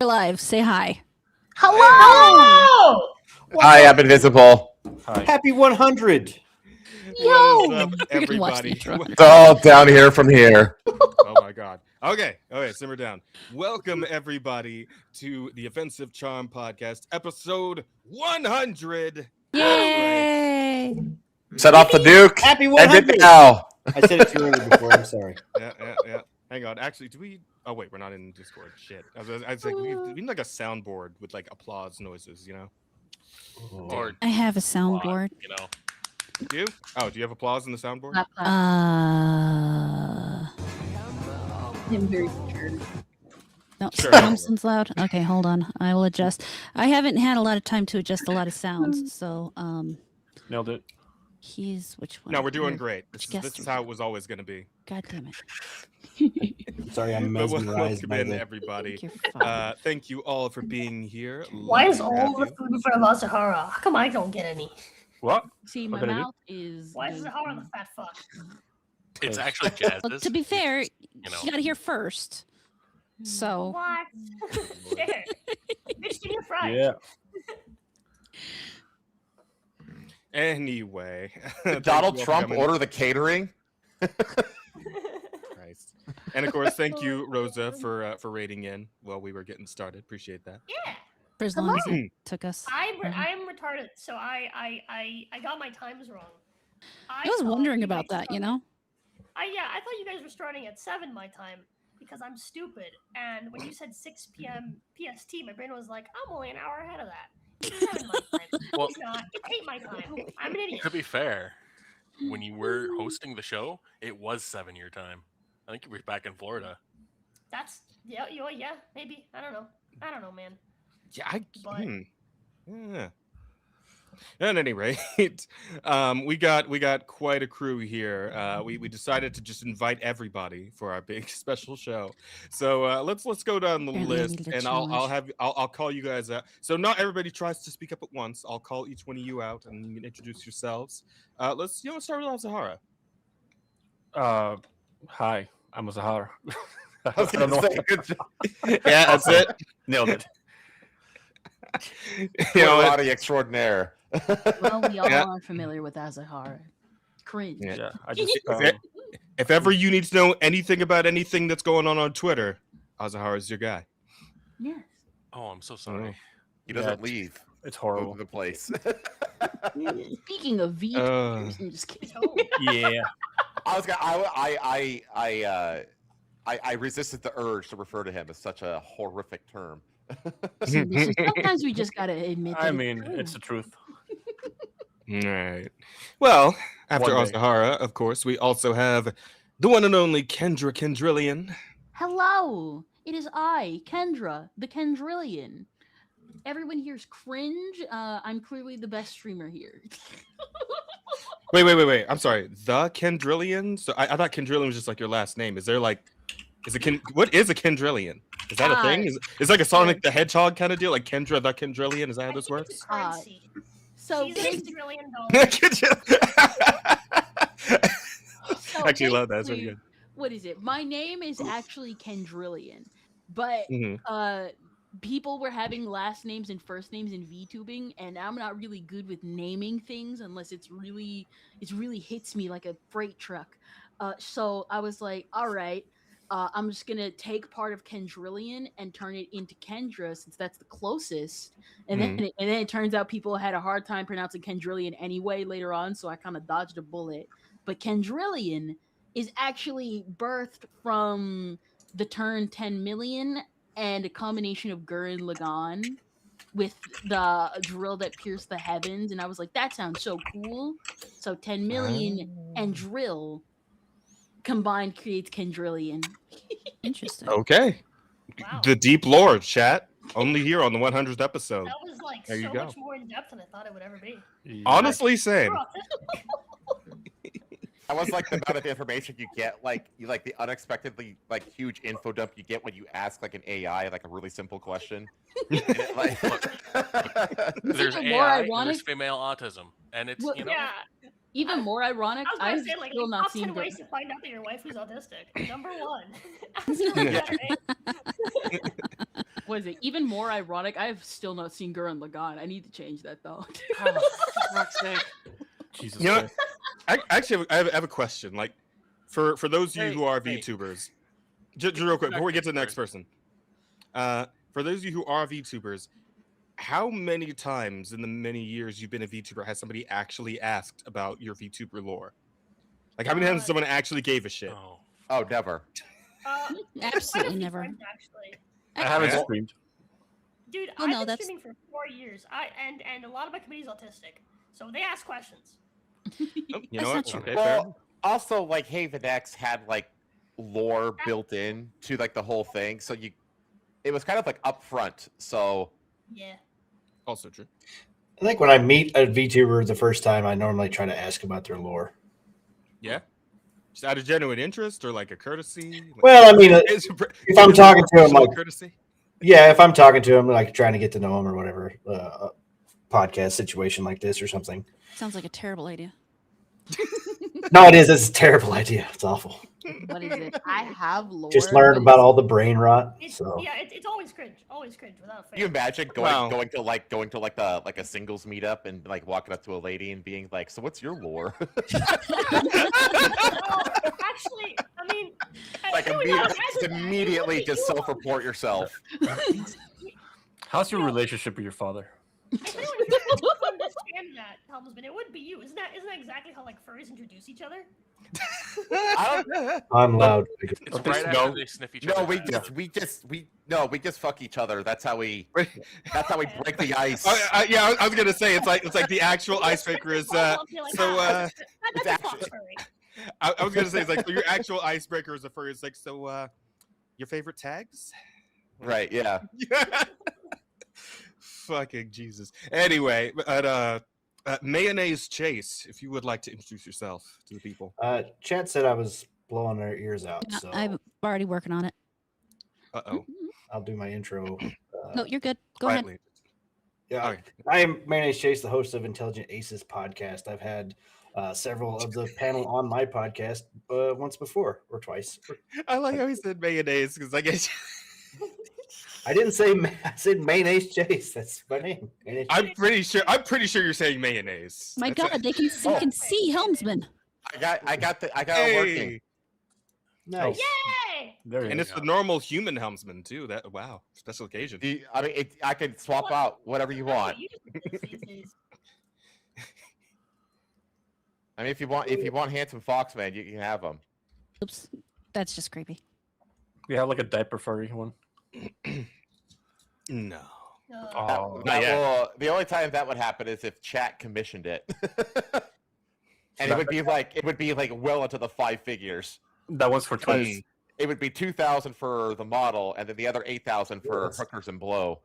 We're live. Say hi. Hello! Hi, I'm invisible. Hi. Happy 100. What is up, You can watch everybody? the intro. It's all down here from here. Oh my god. Okay, simmer down. Welcome everybody to the Offensive Charm Podcast, episode 100. Yay! Set off the nuke. Happy End 100. it now. I said it too early before. I'm sorry. Yeah. Hang on. Actually, do we? Oh wait, we're not in Discord. Shit. I was like, we need like a soundboard with like applause noises, you know? Or I have a soundboard. you know, Do you? Oh, do you have applause in the soundboard? I'm very sure. No, Sure. Thompson's loud. Okay, hold on. I will adjust. I haven't had a lot of time to adjust a lot of sounds, so Nailed it. he's which one? No, we're doing Here. great. Which This guest is are how we? it was always going to be. God damn it! Sorry, I'm But mesmerized welcome by in, the... everybody. You're fine. Thank you all for being here. Why is Lovely to have all the you. food in front of Azahara? How come I don't get any? What? See, What my did I do? mouth is. Why is Azahara the fat fuck? it's actually jazz. Look, to be fair, you know, she got here first. So What? There. Bitch, give me a fry. Yeah. Anyway, Did thank Donald you all for Trump coming. order the catering? Christ. And of course, thank you, Rosa, for rating in while we were getting started. Appreciate that. Yeah. for as long as it took us. I'm Mhm. retarded, so I got my times wrong. I was thought wondering you about guys that. You started- know. I thought you guys were starting at 7 my time because I'm stupid. And when you said 6 p.m. PST, my brain was like, I'm only an hour ahead of that. It's 7 my time. Well- It's not. It's 8 my time. I'm an idiot. to be fair, when you were hosting the show, it was 7 your time. I think you were back in Florida. That's yeah, maybe. I don't know, man. Yeah, But- yeah. At any rate, we got quite a crew here. We decided to just invite everybody for our big special show. So let's go down the Apparently I list, needed a and I'll challenge. I'll call you guys out. So not everybody tries to speak up at once. I'll call each one of you out, and you can introduce yourselves. Let's start with Azahara. Hi, I'm Zahara. I was I don't gonna know. say, good job. Yeah, that's it. Nailed it. You know what? Nuraroni extraordinaire. Well, we all Yeah. are familiar with Azahara. Cringe. Yeah. Yeah, I just If ever you need to know anything about anything that's going on Twitter, Azahara is your guy. Yes. Oh, I'm so sorry. He doesn't Yeah, leave it's over horrible. the place. Speaking of V, Uh. I'm just kidding. So, Yeah, I resisted the urge to refer to him as such a horrific term. Sometimes we just gotta admit. I that mean, true. it's the truth. All right. Well, after One day. Azahara, of course, we also have the one and only Kendra Kendrillion. Hello, it is I, Kendra, the Kendrillion. Everyone here's cringe. I'm clearly the best streamer here. Wait. I'm sorry. The Kendrillion? So I thought Kendrillion was just like your last name. Is there like, what is a Kendrillion? Is that a thing? Is like a Sonic the Hedgehog kind of deal? Like Kendra the Kendrillion? Is that how I this think works? it's a currency. So, She's basi- $6 trillion. so Actually, love that. That's really basically, good. What is it? My name is actually Kendrillion, but Mhm. people were having last names and first names in VTubing, and I'm not really good with naming things unless it really hits me like a freight truck. So I was like, all right, I'm just gonna take part of Kendrillion and turn it into Kendra since that's the closest. And then it turns out people had a hard time pronouncing Kendrillion anyway later on, so I kind of dodged a bullet. But Kendrillion is actually birthed from the turn 10 million and a combination of Gurren Lagann with the drill that pierced the heavens. And I was like, that sounds so cool. So 10 million and drill combined creates Kendrillion. Interesting. Okay. Wow. The deep lore, chat. Only here on the 100th episode. That was like There you so go. much more in depth than I thought it would ever be. Yeah. Honestly, same. You're autistic. That was like the amount of information you get, like the unexpectedly like huge info dump you get when you ask like an AI like a really simple question. And it, like, There's even more AI and ironic- there's female autism, and it's Well, you know Yeah. Even more ironic, I was I've gonna say, like, still not top 10 seen ways Gurren. to find out that your wife is autistic. Number 1. Ask her about it. Was say, even more ironic, I have still not seen Gurren Lagann. I need to change that though. Oh, for fuck's sake. Jesus You know, Christ. actually, I have a question. Like, for those of you Hey, who are hey. VTubers, just real quick before we get to the next person, for those of you who are VTubers, how many times in the many years you've been a VTuber has somebody actually asked about your VTuber lore? Like, how many times someone actually gave a shit? Oh. Oh, never. Quite a Absolutely few never. times, actually. I haven't Yeah. streamed. Dude, Well, I've no, been that's- streaming for 4 years. And a lot of my community is autistic, so they ask questions. Oh, you That's know not what? true. Okay, fair. Well, also like Haven X had like lore built in to like the whole thing, so it was kind of like upfront. So Yeah. Also true. I think when I meet a VTuber the first time, I normally try to ask about their lore. Yeah. Just out of genuine interest or like a courtesy. Like, Well, I mean, if I'm talking to him, like- courtesy. Yeah, if I'm talking to him, like trying to get to know him or whatever, a podcast situation like this or something. Sounds like a terrible idea. No, it is. It's a terrible idea. It's awful. What is it? I have lore. Just learn but about it's- all the brain rot. It's, So yeah, it's always cringe. Always cringe without fail. you imagine Wow. going to like a singles meetup and like walking up to a lady and being like, "So what's your lore?" Actually, I mean, Like here we immediately, are, just guys, immediately you just are- self-report yourself. How's your relationship with your father? If anyone can understand that, Helmsman, it would be you. Isn't that exactly how like furries introduce each other? I don't, I'm loud. It's But right no- after they sniff each no, other. we just fuck each other. That's how we break the ice. Yeah, I was gonna say it's like the actual icebreaker is. I'll be like, So that's it's a actually- fox furry. I was gonna say it's like so your actual icebreaker is a furry. It's like so. Your favorite tags? Right? Yeah. Fucking Jesus. Anyway, but Mayonnaise Chase, if you would like to introduce yourself to the people. Chat said I was blowing their ears out, Yeah, so I'm already working on it. Uh-oh. I'll do my intro. No, you're good. Go ahead. Quietly. Yeah, Okay. I am Mayonnaise Chase, the host of Intelligent Aces podcast. I've had several of the panel on my podcast once before or twice. I like how he said mayonnaise because I guess I didn't say I said Mayonnaise Chase. That's my name. Mayonnaise I'm pretty sure you're saying mayonnaise. My That's God, they can see, Oh. can see Helmsman. I got it working. Hey, Nice. Yay! There you and go. it's the normal human helmsman too. That wow, special occasion. I mean, I can swap out whatever you want. You just do this these days. I mean, if you want handsome Foxman, you can have him. Oops, that's just creepy. We have like a diaper furry one. No. Oh, Not yet. The only time that would happen is if chat commissioned it, and it would be like well into the 5 figures. that one's for twins. It would be 2,000 for the model, and then the other 8,000 for Yes. hookers and blow.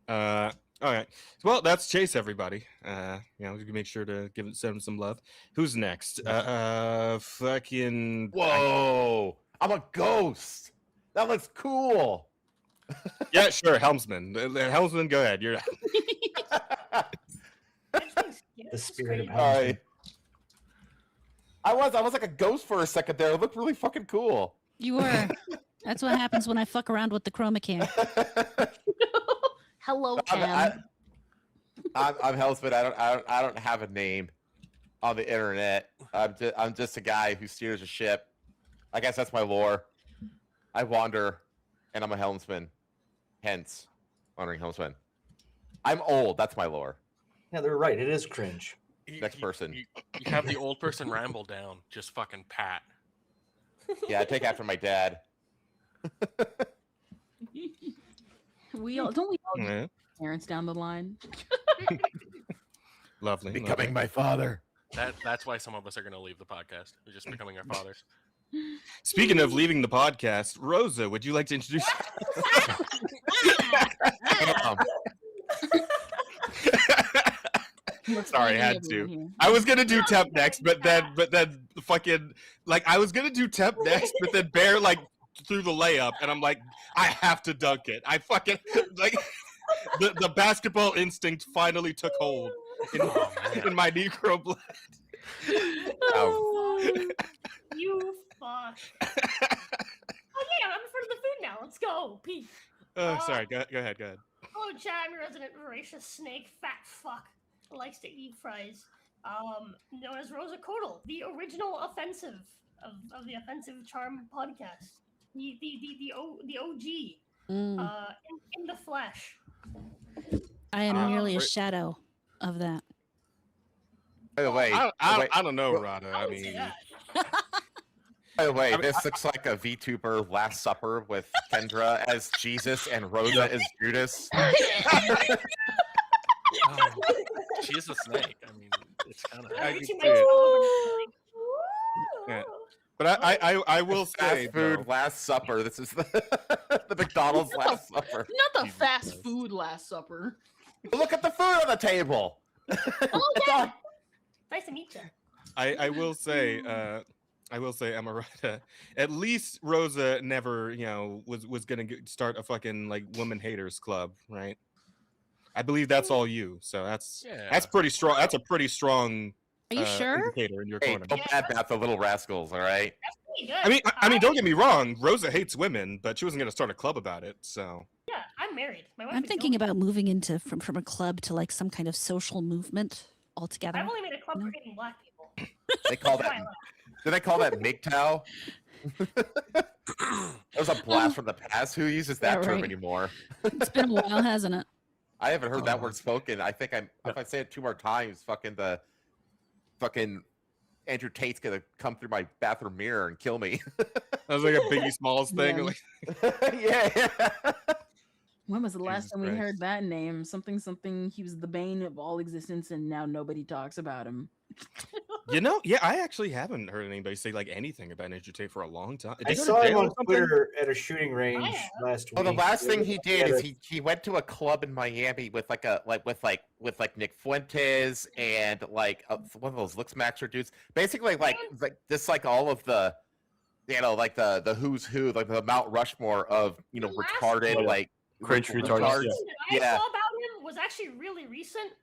All right. Well, that's Chase, everybody. We can make sure to send him some love. Who's next? Fucking. Whoa! I'm a ghost. That looks cool. Yeah, sure. Helmsman. Helmsman, go ahead. You're. The spirit of Sorry. I was like a ghost for a second there. It looked really fucking cool. You were. That's what happens when I fuck around with the chroma cam. Hello, I'm Cam. Hellsman. I don't have a name on the internet. I'm just a guy who steers a ship. I guess that's my lore. I wander, and I'm a helmsman. Hence, wandering helmsman. I'm old. That's my lore. Yeah, they're right. It is cringe. Next person. You have the old person ramble down. Just fucking pat. Yeah, I take after my dad. We all don't we all get Yeah. parents down the line. Lovely. Becoming my father. That's why some of us are gonna leave the podcast. We're just becoming our fathers. Speaking of leaving the podcast, Rosa, would you like to introduce? Sorry, I had to. I was gonna do temp next, but then fucking like I was gonna do temp next, but then Bear like threw the layup, and I'm like, I have to dunk it. I fucking like the basketball instinct finally took hold in my Negro blood. You fuck. fuck. Oh yeah, I'm in front of the food now. Let's go. Pete. Sorry, go ahead. Hello, Chad. I'm your resident voracious snake, fat fuck, who likes to eat fries. Known as Rosa Codal, the original offensive of the Offensive Charm podcast. The OG. In the flesh. I am merely a wait. shadow of that. By the way, I don't know, Rada. I I would say mean, that. by the way, this looks like a VTuber Last Supper with Kendra as Jesus and Rosa as Judas. She is a snake. I mean, it's kind of. I Too can much see it. over, like, Yeah. woo! but I will say, Fast food though, Last Supper. This is the McDonald's Last Supper. Not the Jesus fast Christ. food Last Supper. Look at the food on the table. Oh, yeah. Nice to meet you. I will say, Amarada, at least Rosa never, was gonna start a fucking like woman haters club, right? I believe that's all you. So that's pretty strong. That's a pretty strong. Are you sure? Indicator in your Hey, corner. don't bad about the little rascals, all right? That's pretty good. I mean, don't get me wrong. Rosa hates women, but she wasn't gonna start a club about it. So Yeah, I'm married. My wife I'm would thinking kill me. about moving into from a club to like some kind of social movement altogether. I've only made a club No. for hating black people. They call That's that. why I left. Do they call that MGTOW? That was a blast from the past. Who uses that Yeah, term right. anymore? It's been a while, hasn't it? I haven't heard that Oh. word spoken. I think if I say it 2 more times, fucking Andrew Tate's gonna come through my bathroom mirror and kill me. that was like a Biggie Smalls thing. Yeah. Like, yeah. When was the last Jesus time we Christ. heard that name? Something. He was the bane of all existence, and now nobody talks about him. yeah, I actually haven't heard anybody say like anything about Andrew Tate for a long time. Did I he go to saw him jail or on something? Twitter at a shooting range yeah. last week. Oh, the last thing he did Yeah, is he went to a club in Miami with with Nick Fuentes and like one of those Looks Maxer dudes. Basically, like just like all of the, like the who's who, like the Mount Rushmore of The last retarded one- like Cringe retards, retards. yeah. That I Yeah. saw about him was actually really recent.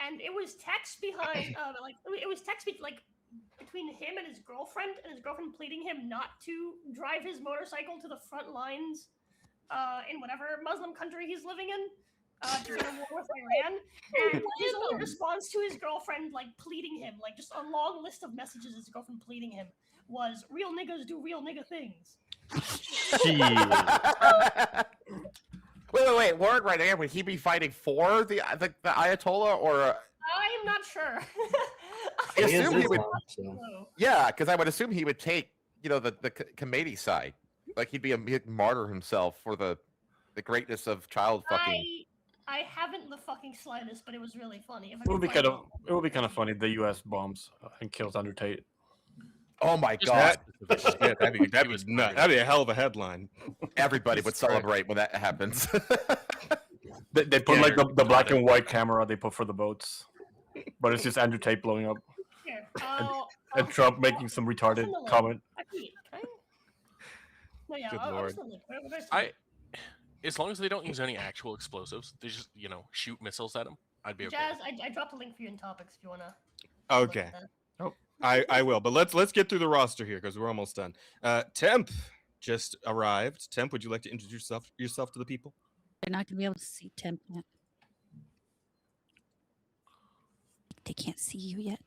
And it was text behind, it was text between him and his girlfriend pleading him not to drive his motorcycle to the front lines, in whatever Muslim country he's living in, to go to war with Iran. And his only response to his girlfriend, like pleading him, like just a long list of messages his girlfriend pleading him, was "Real niggas do real nigga things." Wait, word right there. Would he be fighting for the Ayatollah or? I'm not sure. I He is assume he would. Islam, so. Yeah, because I would assume he would take the Khomeini side. Like he'd martyr himself for the greatness of child fucking. I haven't the fucking slightest, but it was really funny. If I It would could be find kind of funny. The U.S. bombs and kills Andrew Tate. Oh my Just god! Yeah, that'd be nuts. That'd be a hell of a headline. Everybody would Jesus Christ. celebrate when that happens. They put Yeah, like the you're black got it. and white camera they put for the boats, but it's just Andrew Tate blowing up Here, and Trump making some retarded send the link. comment. Can I? No, yeah, Good I'll lord. send the link. What do I send? As long as they don't use any actual explosives, they just shoot missiles at him. I'd be okay. Jazz, I dropped a link for you in topics if you wanna. Okay, I will. But let's get through the roster here because we're almost done. Temp just arrived. Temp, would you like to introduce yourself to the people? They're not going to be able to see Temp yet. They can't see you yet.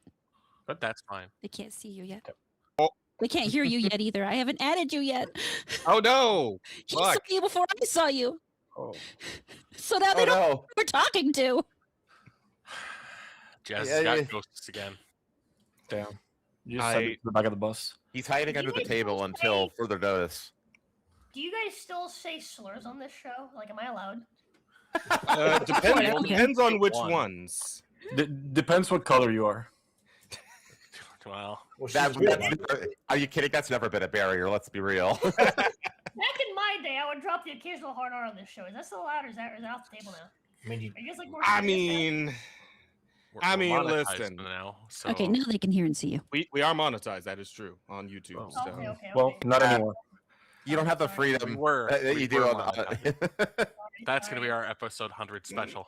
But that's fine. They can't see you yet. Oh. They can't hear you yet either. I haven't added you yet. Oh no! He saw Fuck. you before I saw you. Oh, So now they Oh don't know no! who we're talking to. Jazz Yeah, has got yeah. ghosts again. damn! You just sent it to the back of the bus. He's hiding You under the guys table don't until say- further notice. Do you guys still say slurs on this show? Like, am I allowed? Depends on which One. ones. Depends what color you are. Well, Well, That's she's good. are you kidding? That's never been a barrier. Let's be real. Back in my day, I would drop the occasional hard R on this show. Is that still allowed, or is that off the table now? I mean, Are you guys like more? I serious now? mean, we're mean, monetized listen. now. So Okay, now they can hear and see you. we are monetized. That is true on YouTube. Oh, So. Okay. Well, not anymore. You don't have the we freedom were. that we you do were on. monetized. That's gonna be our episode 100 special.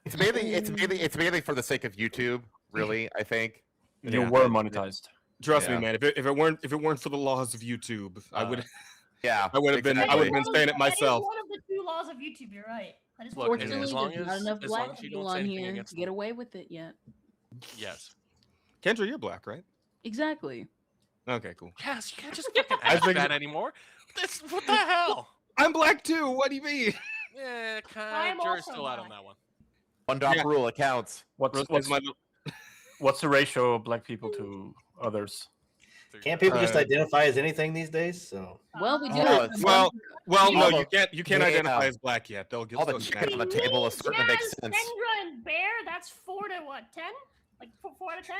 It's mainly for the sake of YouTube. Really, I think. You Yeah. were monetized. Trust Yeah. me, man. If it weren't for the laws of YouTube, I would Yeah, I would have been exactly. saying it myself. That is one of the 2 laws of YouTube. You're right. That is Look, one of as the- Fortunately, long there's not as- enough as long black as you people don't say on anything here against to get them. away with it yet. Yes. Kendra, you're black, right? Exactly. Okay, cool. Yes, you can't just fucking I act think- that anymore. What the hell? I'm black too. What do you mean? Yeah, I am jury's also still out on black. that one. One dot Yeah. rule, it counts. What's the ratio of black people to others? Can't people just identify as anything these days? So Well, we do. Oh, have it's- some- Well, no, All you can't yeah. identify as black yet. They'll get All the they'll chicken get on the mad. table is starting to make Jazz, sense. Kendra, and Bear. That's 4 to what? 10? Like 4 out of 10?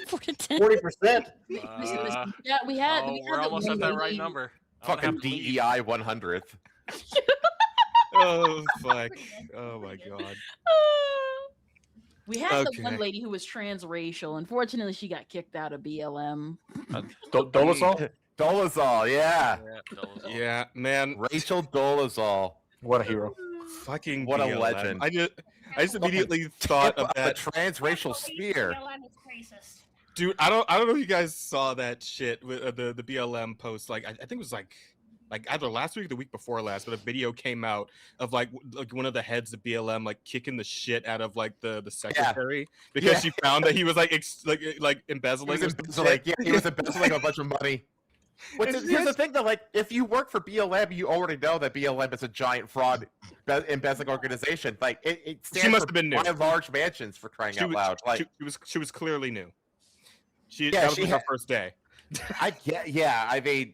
4 to 10. 40%. Yeah, we had. Oh, we had we're the almost one at that right lady- number. I don't Fucking have to leave. DEI 100th. Oh fuck! Oh my god! We had the Okay. one lady who was transracial. Unfortunately, she got kicked out of BLM. Dolezal? Dolezal, yeah. Yeah, that was all. Yeah, man. Rachel Dolezal. What a hero. Fucking What a BLM. legend. I just immediately thought of The that. transracial spear. BLM is racist. Dude, I don't know if you guys saw that shit with the BLM post. Like, I think it was like either last week or the week before last, but a video came out of like one of the heads of BLM like kicking the shit out of like the secretary because she found that he was like embezzling. He was or some embezzling, shit. he was embezzling a bunch of money. Here's the thing though, like if you work for BLM, you already know that BLM is a giant fraud embezzling organization. Like it stands must for have been new. by large mansions for crying out loud. Like She was clearly new. Yeah, That was she like her had- first day. I mean,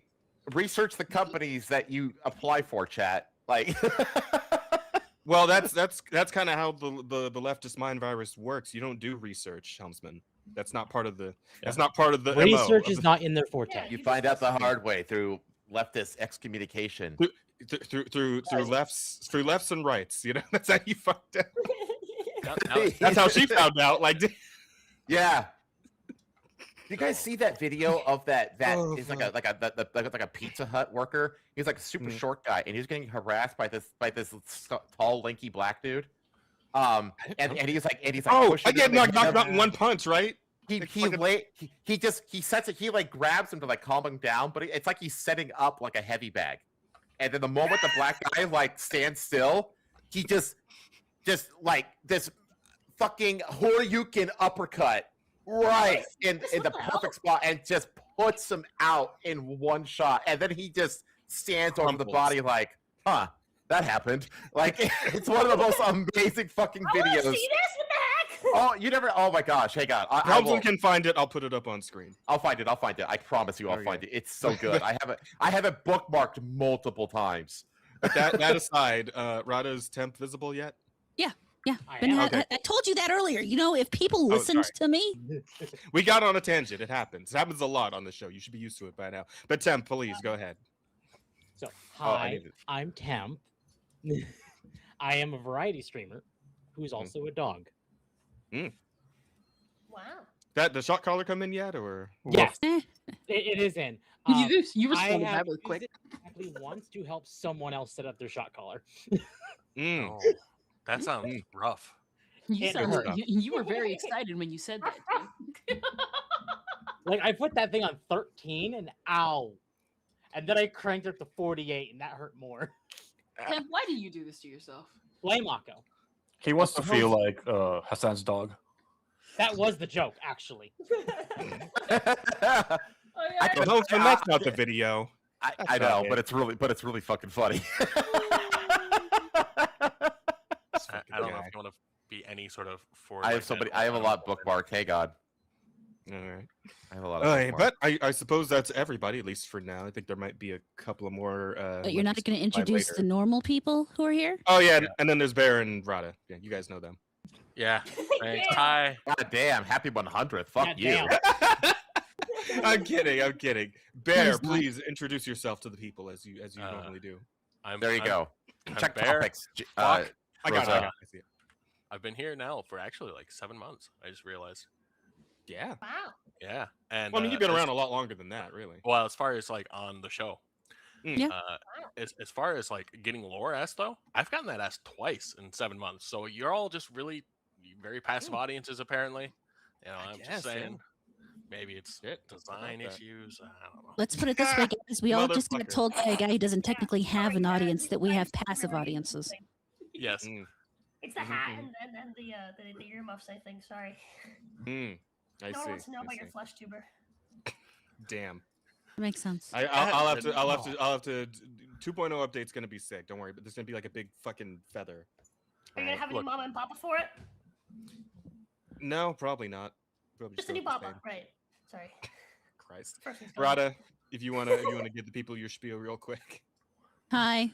research the companies that you apply for, chat. Like Well, that's kind of how the leftist mind virus works. You don't do research, Helmsman. That's not part of the. That's not part of the Research MO is not in their forte. Yeah, you find out the hard way through leftist excommunication. through lefts and rights. You know, that's how you found out. Now- That's how she found out. Like, Yeah. You guys see that video of that? Oh, It's like a Pizza Hut worker. He's like a super short guy, and he's getting harassed by this tall, lanky black dude. And he's like oh, pushing I get him, knocked and out in one punch, right? he sets it. He like grabs him to like calm him down, but it's like he's setting up like a heavy bag. And then the moment the black guy like stands still, he just like this fucking Horyuken uppercut right in the perfect spot and just puts him out in one shot. And then he just stands over the body like, huh, that happened. Like it's one of the most amazing fucking I want to videos. see this. What the heck? Oh, you never. Oh my gosh! Hang on. I Helmsman will. can find it. I'll put it up on screen. I'll find it. I promise you, I'll Okay. find it. It's so good. I have it bookmarked multiple times. But that aside, Rada's temp visible yet? Yeah, I been am. ha- I told you that earlier. You know, if people listened sorry. to me, We got on a tangent. It happens. It happens a lot on the show. You should be used to it by now. But temp, please go ahead. So, Oh, I hi, need it. I'm Temp. I am a variety streamer who's also a dog. Wow. That the shot caller come in yet, or Yes, Eh. it is in. You I responded have that really used quick. it exactly once to help someone else set up their shot collar. Mm. Oh, that sounds rough. You, It sound, hurt. you were very excited when you said that. Too. Like I put that thing on 13 and ow. And then I cranked it to 48 and that hurt more. Temp, why do you do this to yourself? Blame Mako. He wants to feel like Hassan's dog. That was the joke, actually. I Well, Helmsman, that's not the video. I That's know, okay. but it's really fucking funny. I don't know guy. if you want to be any sort of for. I have a lot bookmarked. Hey God, All right. I have a lot of. Okay, bookmarked. but I suppose that's everybody, at least for now. I think there might be a couple of more. but you're not letters going to by introduce later. the normal people who are here. Oh yeah, and then there's Bear and Rada. Yeah, you guys know them. Yeah. Thanks. Yeah. Hi. God damn, happy 100th. Fuck God you. damn. I'm kidding. Bear, Please not. please introduce yourself to the people as you normally do. There you go. I'm Check Bear. topics. Fuck. I got it. Rosa. I see it. I've been here now for actually like 7 months. I just realized. Yeah. Wow. Yeah. And Well, I mean, you've been as- around a lot longer than that, really. Well, as far as like on the show. Yeah. As far as like getting lore asked though, I've gotten that asked twice in 7 months. So you're all just really very passive audiences apparently. You know, I'm guess, just saying. Maybe it's Shit, design about that. issues. I don't know. Let's put it this way, guys. We all just got Motherfucker. told by a guy who doesn't technically have an sorry, audience guys. that we I have just passive realized audiences. something. Yes. Mm, It's the Mhm, hat mhm. and the earmuffs. I think. Sorry. I No one see. wants to know I about your see. flesh tuber. Damn. That makes sense. I'll have to. I'll have to. 2.0 update's gonna be sick. Don't worry. But there's gonna be like a big fucking feather. Are you gonna have a new Look. mama and papa for it? No, probably not. Probably Just a go new with the papa, same. right? Sorry. Christ. First one's gone. Rada, if you wanna give the people your spiel real quick. Hi,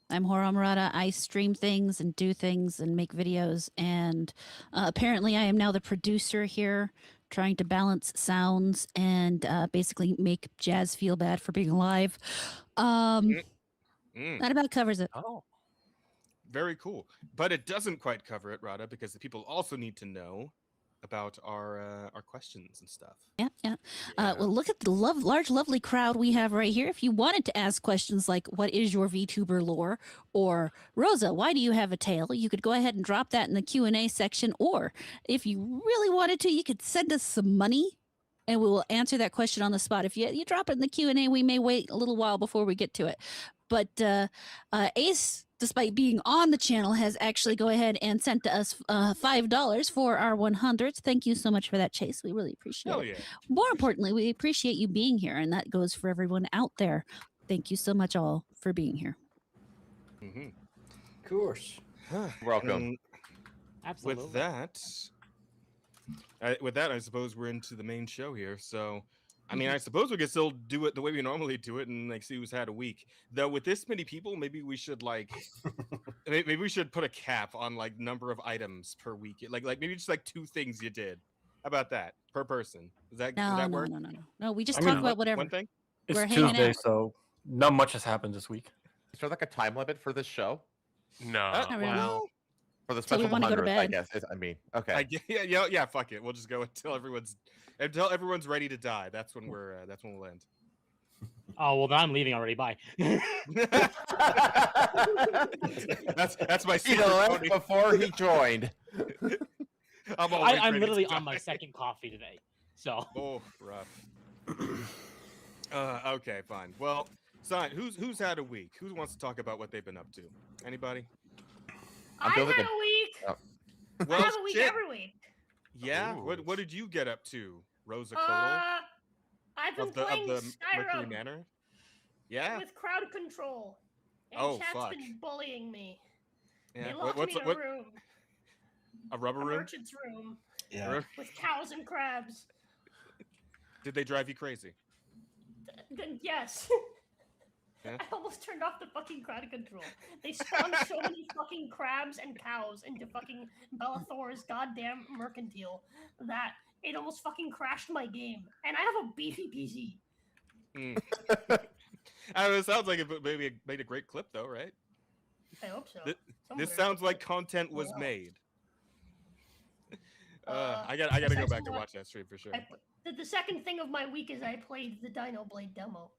I'm Horo Murata. I stream things and do things and make videos. And apparently, I am now the producer here, trying to balance sounds and basically make Jazz feel bad for being alive. Mm. That about covers it. Oh. Very cool. But it doesn't quite cover it, Rada, because the people also need to know about our questions and stuff. Yeah. Well, look at the large, lovely crowd we have right here. If you wanted to ask questions like, what is your VTuber lore? Or, Rosa, why do you have a tail? You could go ahead and drop that in the Q&A section. Or, if you really wanted to, you could send us some money, and we will answer that question on the spot. If you drop it in the Q&A, we may wait a little while before we get to it. But Ace, despite being on the channel, has actually go ahead and sent to us $5 for our 100th. Thank you so much for that, Chase. We really appreciate Hell it. yeah. More importantly, we appreciate you being here, and that goes for everyone out there. Thank you so much all for being here. Mm-hmm. Of course. Welcome. Absolutely. With that, I suppose we're into the main show here. So, I mean, I suppose we could still do it the way we normally do it and like see who's had a week. Though with this many people, maybe we should maybe we should put a cap on like number of items per week. Like maybe just like 2 things you did. How about that per person? Does that work? No, we just I talk mean, about whatever. One thing. It's We're hanging Tuesday, out. so not much has happened this week. Is there like a time limit for this show? No. Not really. Well, For the Till we special wanna go to 100th, I bed. guess. Okay. Yeah. Fuck it. We'll just go until everyone's ready to die. That's when we'll end. Oh well, then I'm leaving already. Bye. That's my He secret. left Tony. before he joined. I'm always I'm ready literally to on my die. second coffee today. So Oh, rough. Okay, fine. Well, Sign, who's had a week? Who wants to talk about what they've been up to? Anybody? I'm I've building had a- a week. Oh. I have a week shit. every week. Yeah. Ooh. What did you get up to, Rosa Codal? I've been Of the playing Mercury Skyrim Manor? Yeah. with crowd control. And Oh, chat's fuck. been bullying me. Yeah. They locked What's me in a room, a rubber a room? merchant's room, Yeah. with cows and crabs. Did they drive you crazy? Yes. Yeah. I almost turned off the fucking crowd control. They spawned so many fucking crabs and cows into fucking Bellathor's goddamn mercantile that it almost fucking crashed my game. And I have a beefy PC. I don't know, it sounds like it maybe made a great clip though, right? I hope so. This Somewhere. sounds like content was Wow. made. Uh, I gotta go besides back and what- watch that stream for sure. The second thing of my week is I played the Dino Blade demo.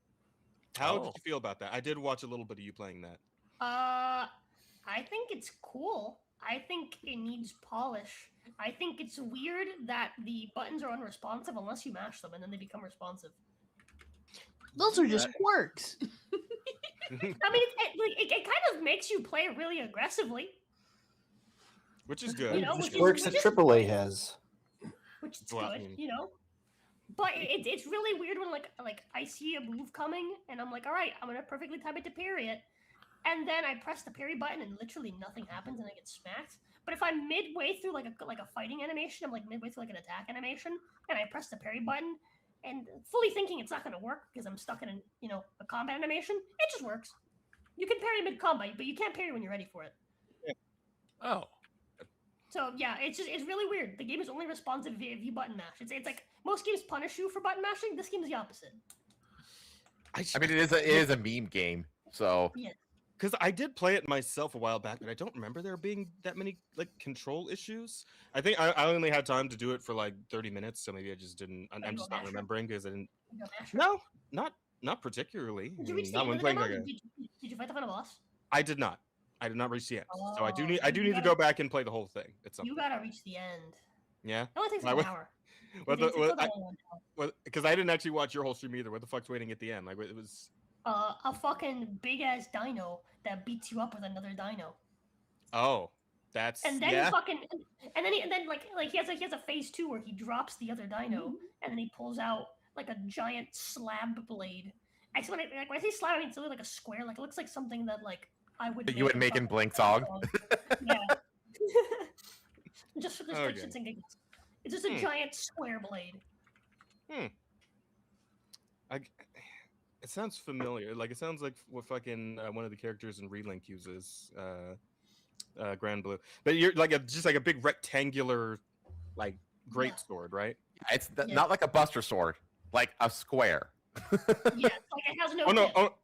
How did Oh. you feel about that? I did watch a little bit of you playing that. I think it's cool. I think it needs polish. I think it's weird that the buttons are unresponsive unless you mash them and then they become responsive. those are just quirks. I mean, it kind of makes you play really aggressively, Which is good. You know, Which which is- works that which is- AAA has. which is Well, good, you know. But it's really weird when like I see a move coming and I'm like, all right, I'm gonna perfectly time it to parry it, and then I press the parry button and literally nothing happens and I get smacked. But if I'm midway through like a fighting animation, I'm like midway through like an attack animation, and I press the parry button and fully thinking it's not gonna work because I'm stuck in a combat animation, it just works. You can parry mid combat, but you can't parry when you're ready for it. Oh. So yeah, it's really weird. The game is only responsive if you button mash. It's like most games punish you for button mashing. This game is the opposite. I mean, it is a meme game, so Because I did play it myself a while back, but I don't remember there being that many like control issues. I think I only had time to do it for like 30 minutes, so maybe I just didn't. I'm just not remembering because I didn't. You go mash. No, not particularly. Did you reach the Not end when of the playing demo? like a- Did you fight the final boss? I did not. I did not reach the end. So I do Oh, need you to gotta- go back and play the whole thing at some You point. gotta reach the end. Yeah. It only takes I like an will- hour. It's another one. Because I didn't actually watch your whole stream either. What the fuck's waiting at the end? Like it was. A fucking big ass dino that beats you up with another dino. Oh, that's And then yeah. he fucking and then like he has a phase 2 where he drops the other dino and then he pulls out like a giant slab blade. Actually, when I say slab, I mean it's really like a square. Like it looks like something that like I would. That you would make in Blink Song. Yeah. just for Okay. shits and giggles. It's just a giant square blade. It sounds familiar. Like it sounds like what fucking one of the characters in Relink uses, Grand Blue. But you're like just like a big rectangular, like great sword, right? It's not like a Buster Sword, like a square. Yeah, it's like it has no. Oh no! tip. Oh,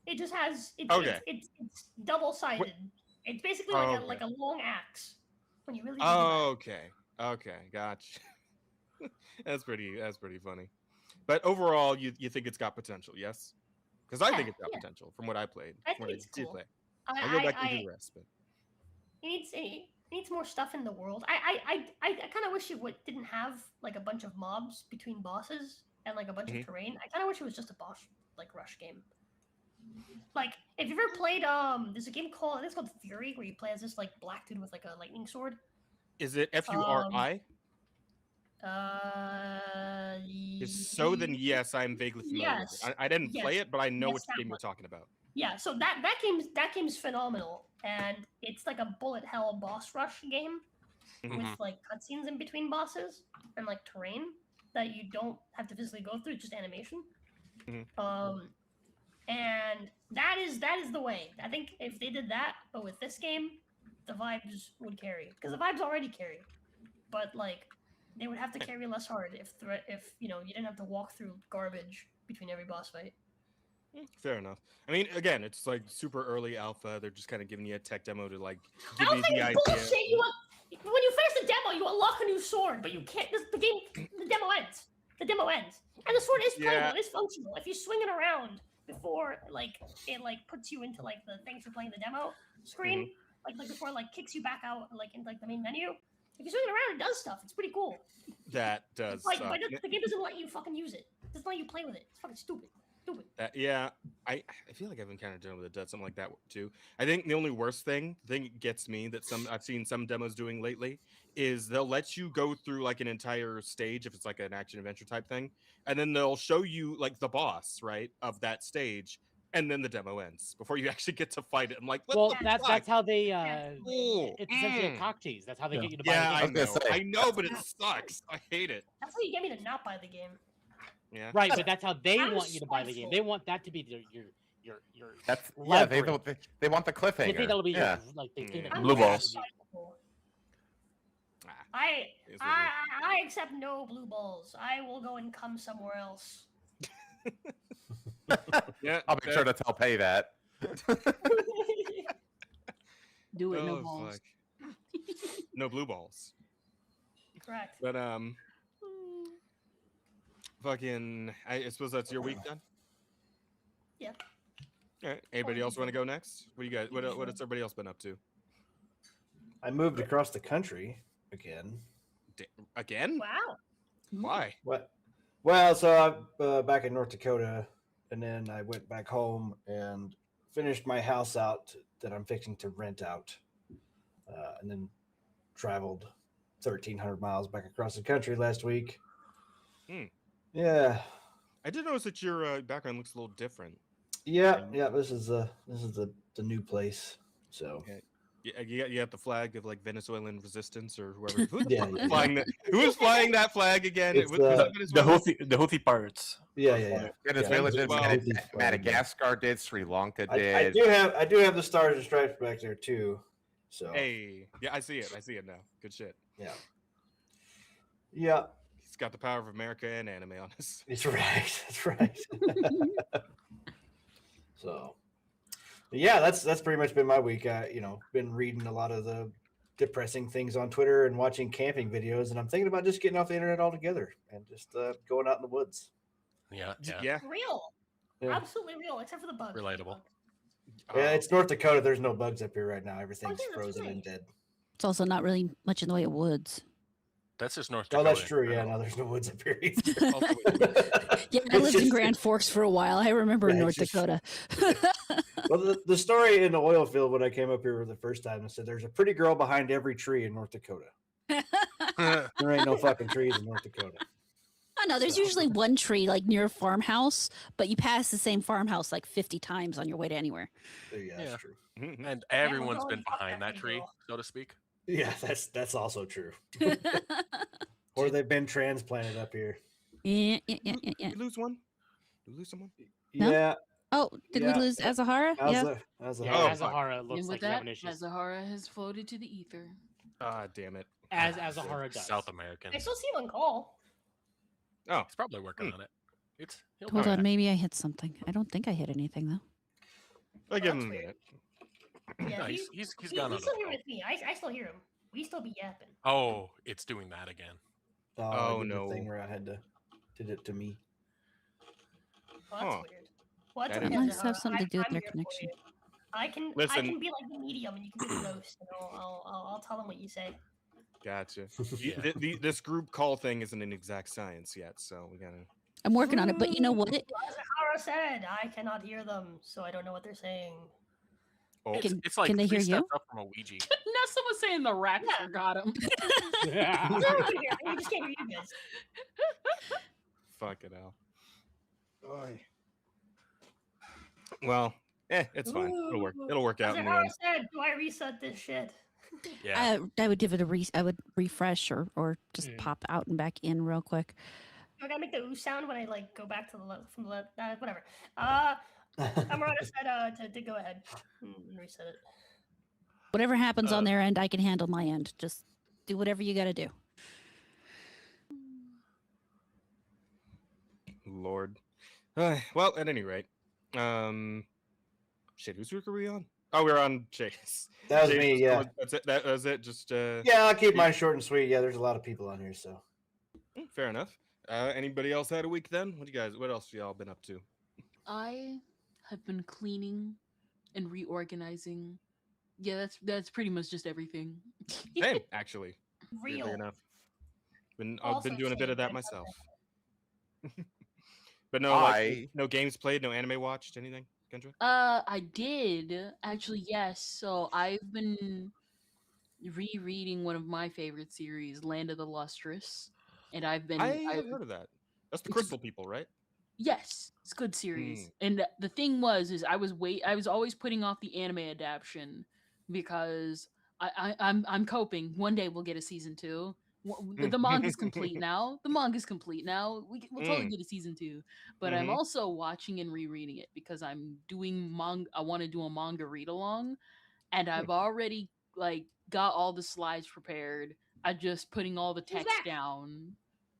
It just has. It's, Okay. It's double sided. It's basically like a long axe. When you really. okay, gotcha. That's pretty funny. But overall, you think it's got potential, yes? Because I think it's got potential from what I played. I from what think it's did cool. play. I'll go back and do the rest. But It needs more stuff in the world. I kind of wish it didn't have like a bunch of mobs between bosses and like a bunch of terrain. I kind of wish it was just a boss like rush game. Like if you ever played there's a game called I think it's called Fury where you play as this like black dude with like a lightning sword. is it FURI? So then yes, I'm vaguely familiar with it. I didn't play it, but I know which game you're talking about. Yeah, so that game's phenomenal, and it's like a bullet hell boss rush game with like cutscenes in between bosses and like terrain that you don't have to physically go through, just animation. And that is the way. I think if they did that, but with this game, the vibes would carry because the vibes already carry, but like they would have to carry less hard if you know you didn't have to walk through garbage between every boss fight. Fair enough. I mean, again, it's like super early alpha. They're just kind of giving you a tech demo to like give I you don't think the it's idea. bullshit. When you finish the demo, you unlock a new sword, but you can't. The demo ends. The demo ends, and the sword is playable. It is functional. If you swing it around before like it like puts you into like the things you're playing the demo screen, like before it like kicks you back out like into like the main menu. If you swing it around, it does stuff. It's pretty cool. That does. Like, but the game doesn't let you fucking use it. It doesn't let you play with it. It's fucking stupid. Yeah, I feel like I've encountered a demo that does something like that too. I think the only worst thing that gets me that I've seen some demos doing lately is they'll let you go through like an entire stage if it's like an action adventure type thing, and then they'll show you like the boss right of that stage, and then the demo ends before you actually get to fight it. I'm like, what the fuck? That's how they. It's essentially a cock tease. That's how they get you to buy the game. I know, but it sucks. I hate it. That's how you get me to not buy the game. Yeah. Right, but that's how they want you to buy the game. They want that to be your. That's leverage. they want the cliffhanger. They think that'll be yeah. your, like they think Blue balls. I accept no blue balls. I will go and come somewhere else. Yeah, I'll make sure to tell Pay that. Do it, no balls. No blue balls. Correct. But fucking, I suppose that's your week done. Yeah. All right. Anybody else want to go next? What do you guys? What has everybody else been up to? I moved across the country again. Again? Wow. Why? What? Well, so I'm back in North Dakota, and then I went back home and finished my house out that I'm fixing to rent out, and then traveled 1,300 miles back across the country last week. Yeah. I did notice that your background looks a little different. Yeah. This is the new place. So. Okay. You got the flag of like Venezuelan resistance or whoever. Who was flying that flag again? It's the Houthi pirates. Yeah. Venezuela did. Madagascar did. Sri Lanka did. I do have the Stars and Stripes back there too. So. Hey, yeah, I see it now. Good shit. Yeah. He's got the power of America and anime on us. That's right. So. Yeah, that's pretty much been my week. Been reading a lot of the depressing things on Twitter and watching camping videos, and I'm thinking about just getting off the internet altogether and just going out in the woods. Yeah. Real. Yeah. Absolutely real, except for the bugs. Relatable. Yeah, it's North Dakota. There's no bugs up here right now. Everything's that's frozen right. and dead. It's also not really much in the way of woods. That's just North Oh, Dakota. that's true. Yeah, no, there's no woods up here either. Yeah, I lived in Grand Forks for a while. I remember Yeah, North it's just- Dakota. Well, the story in the oil field when I came up here for the first time, I said there's a pretty girl behind every tree in North Dakota. There ain't no fucking trees in North Dakota. I know there's So- usually one tree like near a farmhouse, but you pass the same farmhouse like 50 times on your way to anywhere. Yeah, Yeah. that's true. And everyone's going been fuck behind that that big tree, girl. so to speak. Yeah, that's also true. Or they've been transplanted up here. Yeah. Did we lose one? Did we lose someone? No? Yeah, Oh, did Yeah. we lose Azahara? Yeah. as a Yeah, Oh, Azahara looks And like with he's that, having issues. Azahara has floated to the ether. Ah, damn it. As Azahara does. South American. I still see him on call. Oh, He's probably working on it. He'll Hold be on, back. maybe I hit something. I don't think I hit anything though. I'll give him a that's weird. minute. Yeah, No, he's he's gone on still here the with me. I still hear him. We still be yapping. Oh, it's doing that again. Oh, I did the no. thing where I had to did it to me. Well, that's Huh. weird. Well, that's That okay, It might Azahara. have something to do with I'm their here for connection. you. I can Listen. be like the medium, and you can be the ghost, and I'll tell them what you say. Gotcha. Yeah. This group call thing isn't an exact science yet, so we gotta. I'm working on it, but you know what? Azahara said, I cannot hear them, so I don't know what they're saying. Oh, It's like can they 3 hear you? steps up from a Ouija. Nessa was saying the rapture Yeah. got him. Yeah. No, we can hear them, we just can't hear you guys. fuck it out. Well, it's fine. It'll work. It'll work out in the Azahara end. said, do I reset this shit? Yeah. I would give it I would refresh or just Mm. pop out and back in real quick. I gotta make the ooh sound when I like go back to the left from the left. Whatever. Amarana said to go ahead and reset it. Whatever happens on their end, I can handle my end. Just do whatever you got to do. Lord. Well, at any rate, shit. Whose week are we on? Oh, we're on Chase. That was Chase, me, yeah. That's it. That was it. Just Yeah, I'll keep mine short and sweet. Yeah, there's a lot of people on here, so fair enough. Anybody else had a week then? What else y'all been up to? I have been cleaning and reorganizing. Yeah, that's pretty much just everything. Same, actually. Real. Weirdly enough. I've Also been doing a bit same, of that but myself. But no, no games played, no anime watched, anything, Kendra? I did actually, yes. So I've been rereading one of my favorite series, Land of the Lustrous, and I've heard of that. That's the It's- Crystal people, right? Yes, it's a good series. And the thing is I was always putting off the anime adaptation because I'm coping. One day we'll get a season 2. The manga's complete now. The manga's complete now. We'll totally get a season 2. But I'm also watching and rereading it because I'm doing manga. I want to do a manga read along, and I've already like got all the slides prepared. I'm just putting all the text back? down,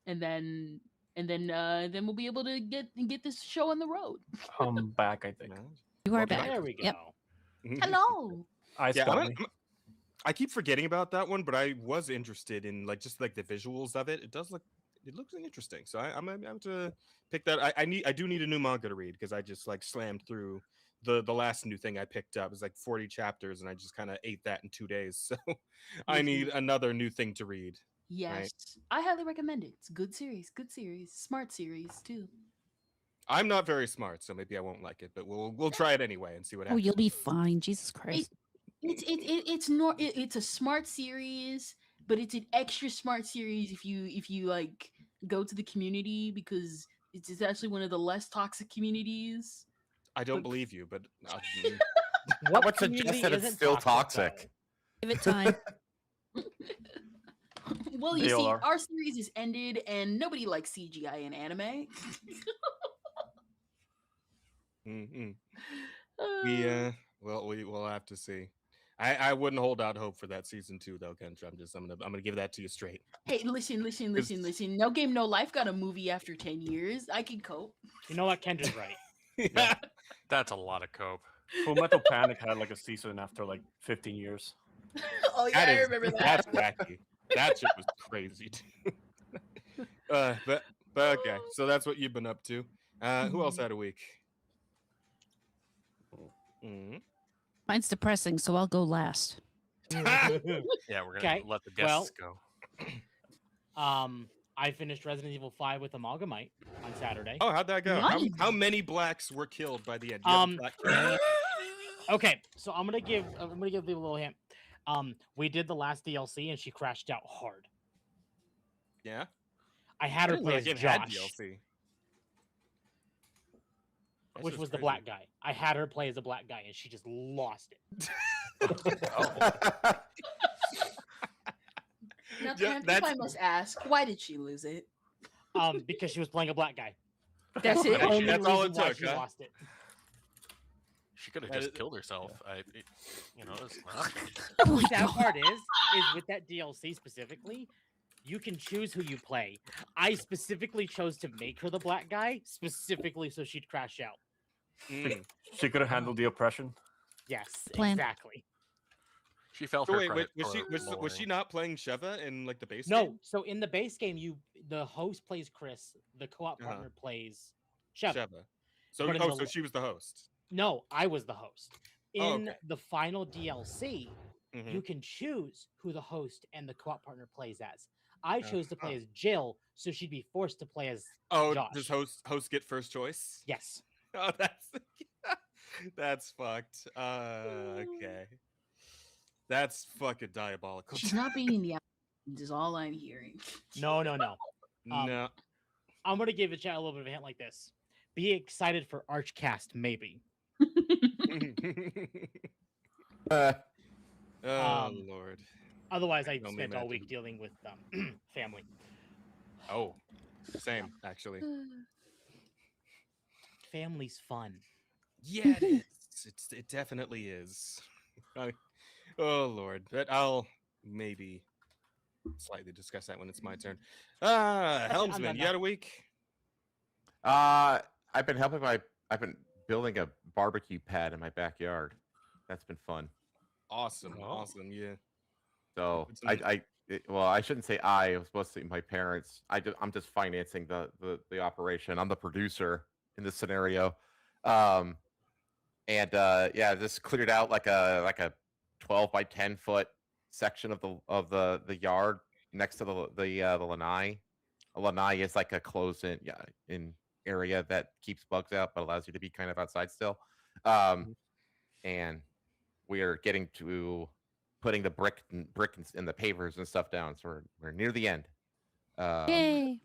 and then we'll be able to get this show on the road. I'm back, I think. You are Welcome back. There we go. Yep. Hello. I Yeah, got me. I keep forgetting about that one, but I was interested in just the visuals of it. It looks interesting. So I'm to pick that. I do need a new manga to read because I just slammed through the last new thing I picked up. It was 40 chapters, and I just kind of ate that in 2 days. So I need another new thing to read. Yes, I highly recommend it. It's a good series, smart series too. I'm not very smart, so maybe I won't like it, but we'll try it anyway and see what Oh, happens. you'll be fine. Jesus Christ. It's a smart series, but it's an extra smart series if you go to the community because it's actually one of the less toxic communities. I don't but- believe you, but What suggests that it's isn't still though? toxic? Give it time. Well, you They all see, are. our series is ended, and nobody likes CGI in anime. Mm-mm. We'll have to see. I wouldn't hold out hope for that season 2 though, Kendra. I'm gonna give that to you straight. Hey, listen. No Game, No Life got a movie after 10 years. I can cope. You know what? Kendra's right. That's a lot of cope. Full Metal Panic had a season after 15 years. Oh yeah, I remember that. That's wacky. That shit was crazy. But okay, so that's what you've been up to. Who else had a week? Mhm. Mine's depressing, so I'll go last. Yeah, we're gonna Okay, let the well- guests go. I finished Resident Evil 5 with Amalgamite on Saturday. Oh, how'd that go? Nice. How many blacks were killed by the end? Do you have a black count? Okay, so I'm gonna give you a little hint. We did the last DLC and she crashed out hard. Yeah. I had her didn't play know as the game had Josh, DLC. That's which just was the crazy. black guy. I had her play as a black guy and she just lost it. Now, Yeah, Camp, if that's- I must ask, why did she lose it? Because she was playing a black guy. That's it. The only That's all reason it why took, she huh? lost it. She could have That just is- killed herself. Oh my The sad God. part is with that DLC specifically, you can choose who you play. I specifically chose to make her the black guy, specifically so she'd crash out. Mm. She could have handled the oppression. Yes, Plan. exactly. She felt So her wait, credit was for was she lowering. not playing Sheva in like the base No, game? so in the base game, the host plays Chris, the co-op Uh-huh. partner plays Sheva. Sheva. So But in so the- she was the host. No, I was the host. In Oh, okay. the final DLC, Mhm. you can choose who the host and the co-op partner plays as. I chose to play Uh-huh. as Jill, so she'd be forced to play as Oh, Josh. does host get first choice? Yes. Oh, that's fucked. Okay. That's fucking diabolical. She's not being in the allegations is all I'm hearing. No, no, no. No. I'm gonna give the chat a little bit of a hint like this. Be excited for Archcast, maybe. Uh, Oh Lord. Otherwise, I can only spent all week imagine. dealing with family. Oh, same actually. Family's fun. Yeah, it is. It definitely is. Oh Lord, but I'll maybe slightly discuss that when it's my turn. I'm Helmsman, done you now. had a week? I've been I've been building a barbecue pad in my backyard. That's been fun. Awesome, Oh. awesome, yeah. So It's an- well, I shouldn't say I. It was supposed to be my parents. I'm just financing the operation. I'm the producer in this scenario. Yeah, just cleared out like a 12 by 10 foot section of the yard next to the lanai. A lanai is like a closed in area that keeps bugs out but allows you to be kind of outside still. And we are getting to putting the brick and the pavers and stuff down, so we're near the end. Yay.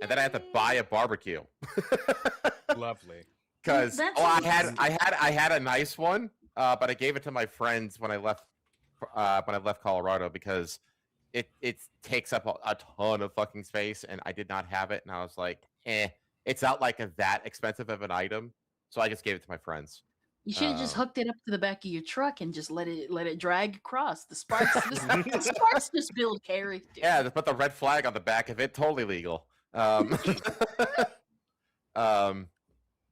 And then I have to buy a barbecue. Lovely. Because That's I had a nice one, but I gave it to my friends when I left Colorado because it takes up a ton of fucking space, and I did not have it, and I was like, it's not like that expensive of an item, so I just gave it to my friends. You should have just hooked it up to the back of your truck and just let it drag across. The sparks, the sparks just build character. Yeah, just put the red flag on the back of it, totally legal.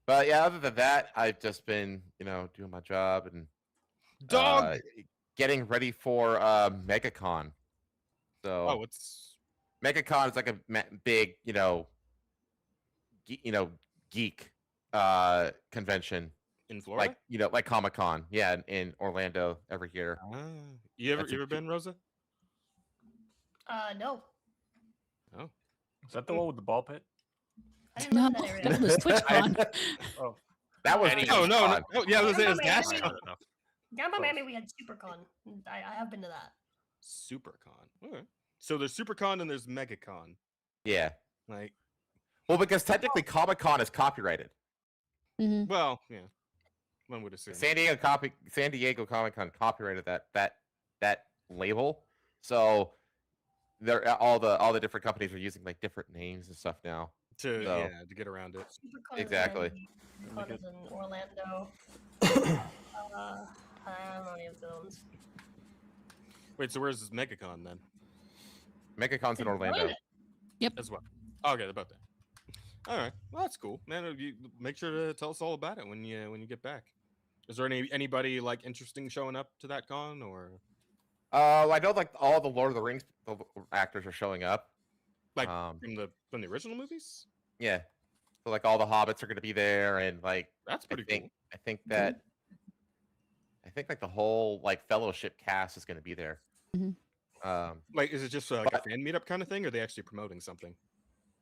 But yeah, other than that, I've just been, doing my job and Dog. getting ready for MegaCon. So Oh, it's MegaCon is like a big, geek convention, in Florida. like Comic-Con. Yeah, in Orlando every year. You That's a ever been, Rosa? No. Oh, Is that the one with the ball pit? I didn't No, live in that area. that was TwitchCon. Oh, That was Any- no, TwitchCon. no. Yeah, it was Remember Gas Miami? Con. Down by Miami, we had SuperCon. I have been to that. SuperCon. All right. So there's SuperCon and there's MegaCon. Yeah. Like, Well, because technically Comic-Con is copyrighted. Mhm. well, yeah, one would assume. San Diego Comic-Con copyrighted that label. So they're all the different companies are using like different names and stuff now. to So- to get around it. SuperCon Exactly. Is in, Con is in Orlando. I don't know any of those. Wait, so where's this MegaCon then? MegaCon's in Orlando. As well. Okay, about that. All right. Well, that's cool, man. You make sure to tell us all about it when you get back. Is there anybody like interesting showing up to that con or I know like all the Lord of the Rings actors are showing up. like Um, from the original movies? yeah. So like all the hobbits are going to be there, and like That's pretty I think cool. I think that I think like the whole like Fellowship cast is going to be there. Like, is it just like a but- fan meetup kind of thing, or are they actually promoting something?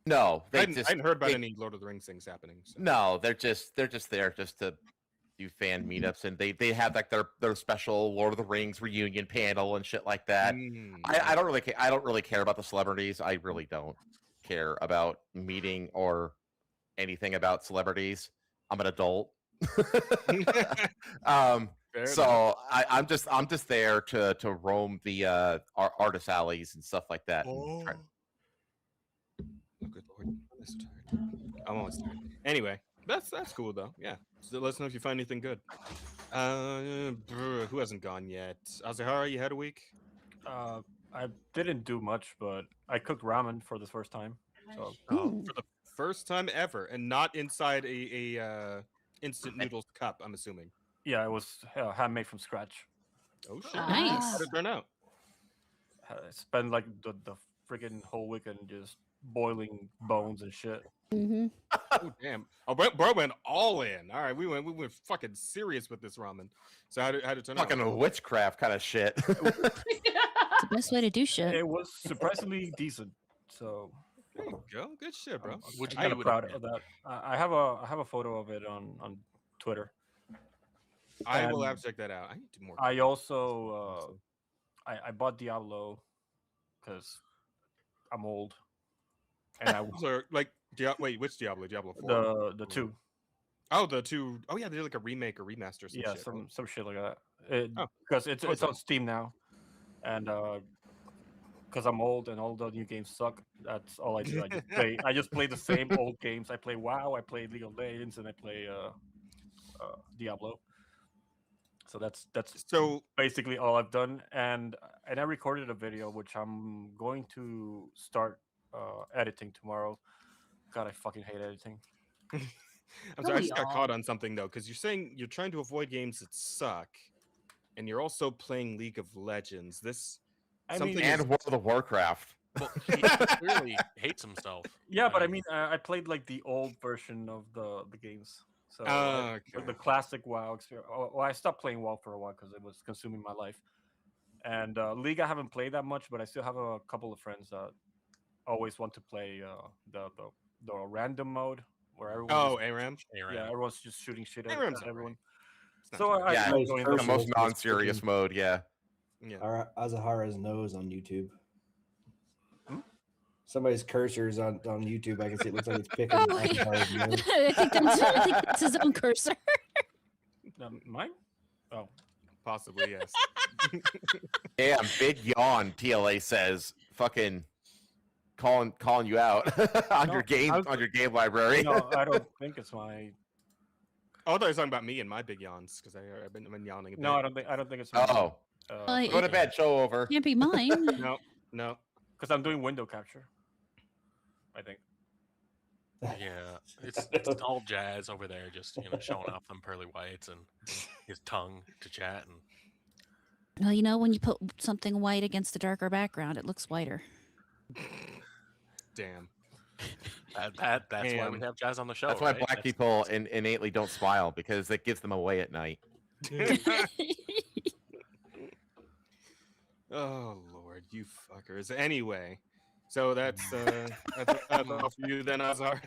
No, I they hadn't, just I hadn't heard about they- any Lord of the Rings things happening. So. No, they're just there just to do fan meetups, and they have like their special Lord of the Rings reunion panel and shit like that. I don't really I don't really care about the celebrities. I really don't care about meeting or anything about celebrities. I'm an adult. Fair enough. So I'm just there to roam the artist alleys and stuff like that. and try- Oh, good lord, I'm so tired. I'm always tired. Anyway, that's cool though. Yeah. So let us know if you find anything good. Who hasn't gone yet? Azahara, you had a week? I didn't do much, but I cooked ramen for the first time. So For the first time ever, and not inside a instant noodles cup. I'm assuming. yeah, it was handmade from scratch. Oh shit! Nice. How did it turn out? I spent like the freaking whole weekend just boiling bones and shit. Mm-hmm. Oh damn! Oh, bro went all in. All right, we went fucking serious with this ramen. So how did it turn out? Fucking witchcraft kind of shit. It's the best way to do shit. It was surprisingly decent. So There you go. Good shit, bro. Would you I'm kind do of it proud again? of that. I have a photo of it on Twitter. I will And have to check that out. I need to do more. I also I bought Diablo because I'm old, and I So, like, wait, which Diablo? Diablo 4? the two. Oh, the two. Oh, yeah, they did like a remake or remaster. Or some Yeah, shit, some right? some shit like that. Oh, Because it's cool, on man. Steam now, and because I'm old and all the new games suck. That's all I do. I just play the same old games. I play WoW, I play League of Legends, and I play Diablo. So that's So, basically all I've done. And I recorded a video which I'm going to start editing tomorrow. God, I fucking hate editing. I'm Don't sorry, I we just got all? caught on something though, because you're saying you're trying to avoid games that suck, and you're also playing League of Legends. This I something mean, and World of Warcraft. Well, he clearly hates himself. yeah, but I mean, I played like the old version of the games. So like okay. the classic WoW experience. Well, I stopped playing WoW for a while because it was consuming my life. And League, I haven't played that much, but I still have a couple of friends that always want to play the random mode where everyone. Oh, ARAM. Yeah, everyone's just shooting shit at ARAM's everyone. It's not So too bad. Yeah, I Nice joined The person. the most Just non-serious freaking- mode. Yeah. Yeah. Azahara's nose on YouTube. Hmm? Somebody's cursor is on YouTube. I can see it looks like it's picking Oh, Azahara's nose. I think that's his own cursor. Mine? Possibly, yes. Damn, big yawn. TLA says, "Fucking calling you out on No, your game I'm- on your game library." No, I don't think it's my. Oh, I thought you were talking about me and my big yawns, because I've been yawning a bit. No, I don't think it's mine. Oh, Well, go to it bed. Show over. can't be mine. No. Because I'm doing window capture. I think. Yeah, it's all Jazz over there, just showing off them pearly whites and his tongue to chat. And Well, you know, when you put something white against a darker background, it looks whiter. Damn. that's why we Damn. have Jazz on the show. That's why right? black people innately don't smile, because it gives them away at night. Oh Lord, you fuckers. Anyway, so that's all for you then, Azar.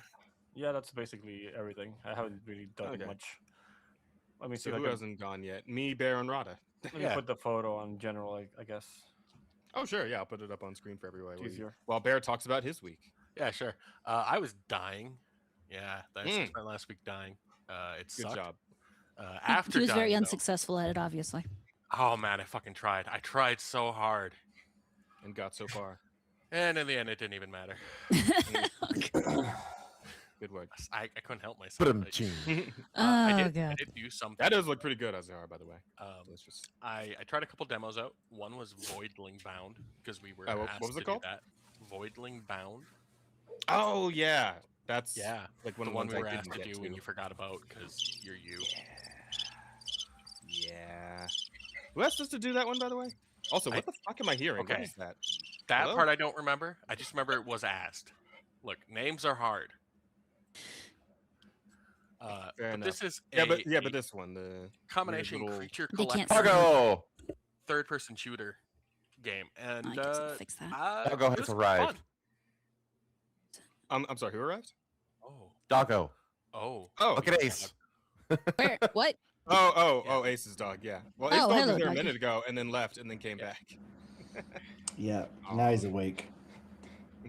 Yeah, that's basically everything. I haven't really done Okay. much. Let me see. So if I who can- hasn't gone yet? Me, Bear, and Rada. Let me Yeah. put the photo on general, I guess. Oh sure, yeah, I'll put it up on screen for everyone. It's easier. While Bear talks about his week. Yeah, sure. I was dying. Yeah, I Mm. spent last week dying. It Good sucked. job. After he was very dying, though- unsuccessful at it, obviously. Oh man, I fucking tried. I tried so hard, And got so far. and in the end, it didn't even matter. Good work. I couldn't help myself. Put 'em Like, chin. I Oh, did God. do something. That does look pretty good, Azar, by the way. Let's just I tried a couple demos out. One was Voidling Bound because we were what asked was it to called? do that. Voidling Bound. Oh yeah. That's Yeah, like one the of the one ones we I were didn't asked to get do and you forgot about because you're you. Yeah. Who asked us to do that one, by the way? Also, what the fuck am I hearing? What Okay. is that? That Hello? part I don't remember. I just remember it was asked. Look, names are hard. Fair But enough. this is But a this one, the combination little- creature They can't collector see. Fargo. third-person shooter game, and I guess I'll fix that. Doggo it has was arrived. fun. I'm sorry, who arrived? Oh, Doggo. oh, Oh, Look at Ace. Where? What? Oh, Ace's dog. Yeah. Well, Ace Oh, dog was hello, there a doggy. minute ago and then left and then came back. Yeah, now he's awake.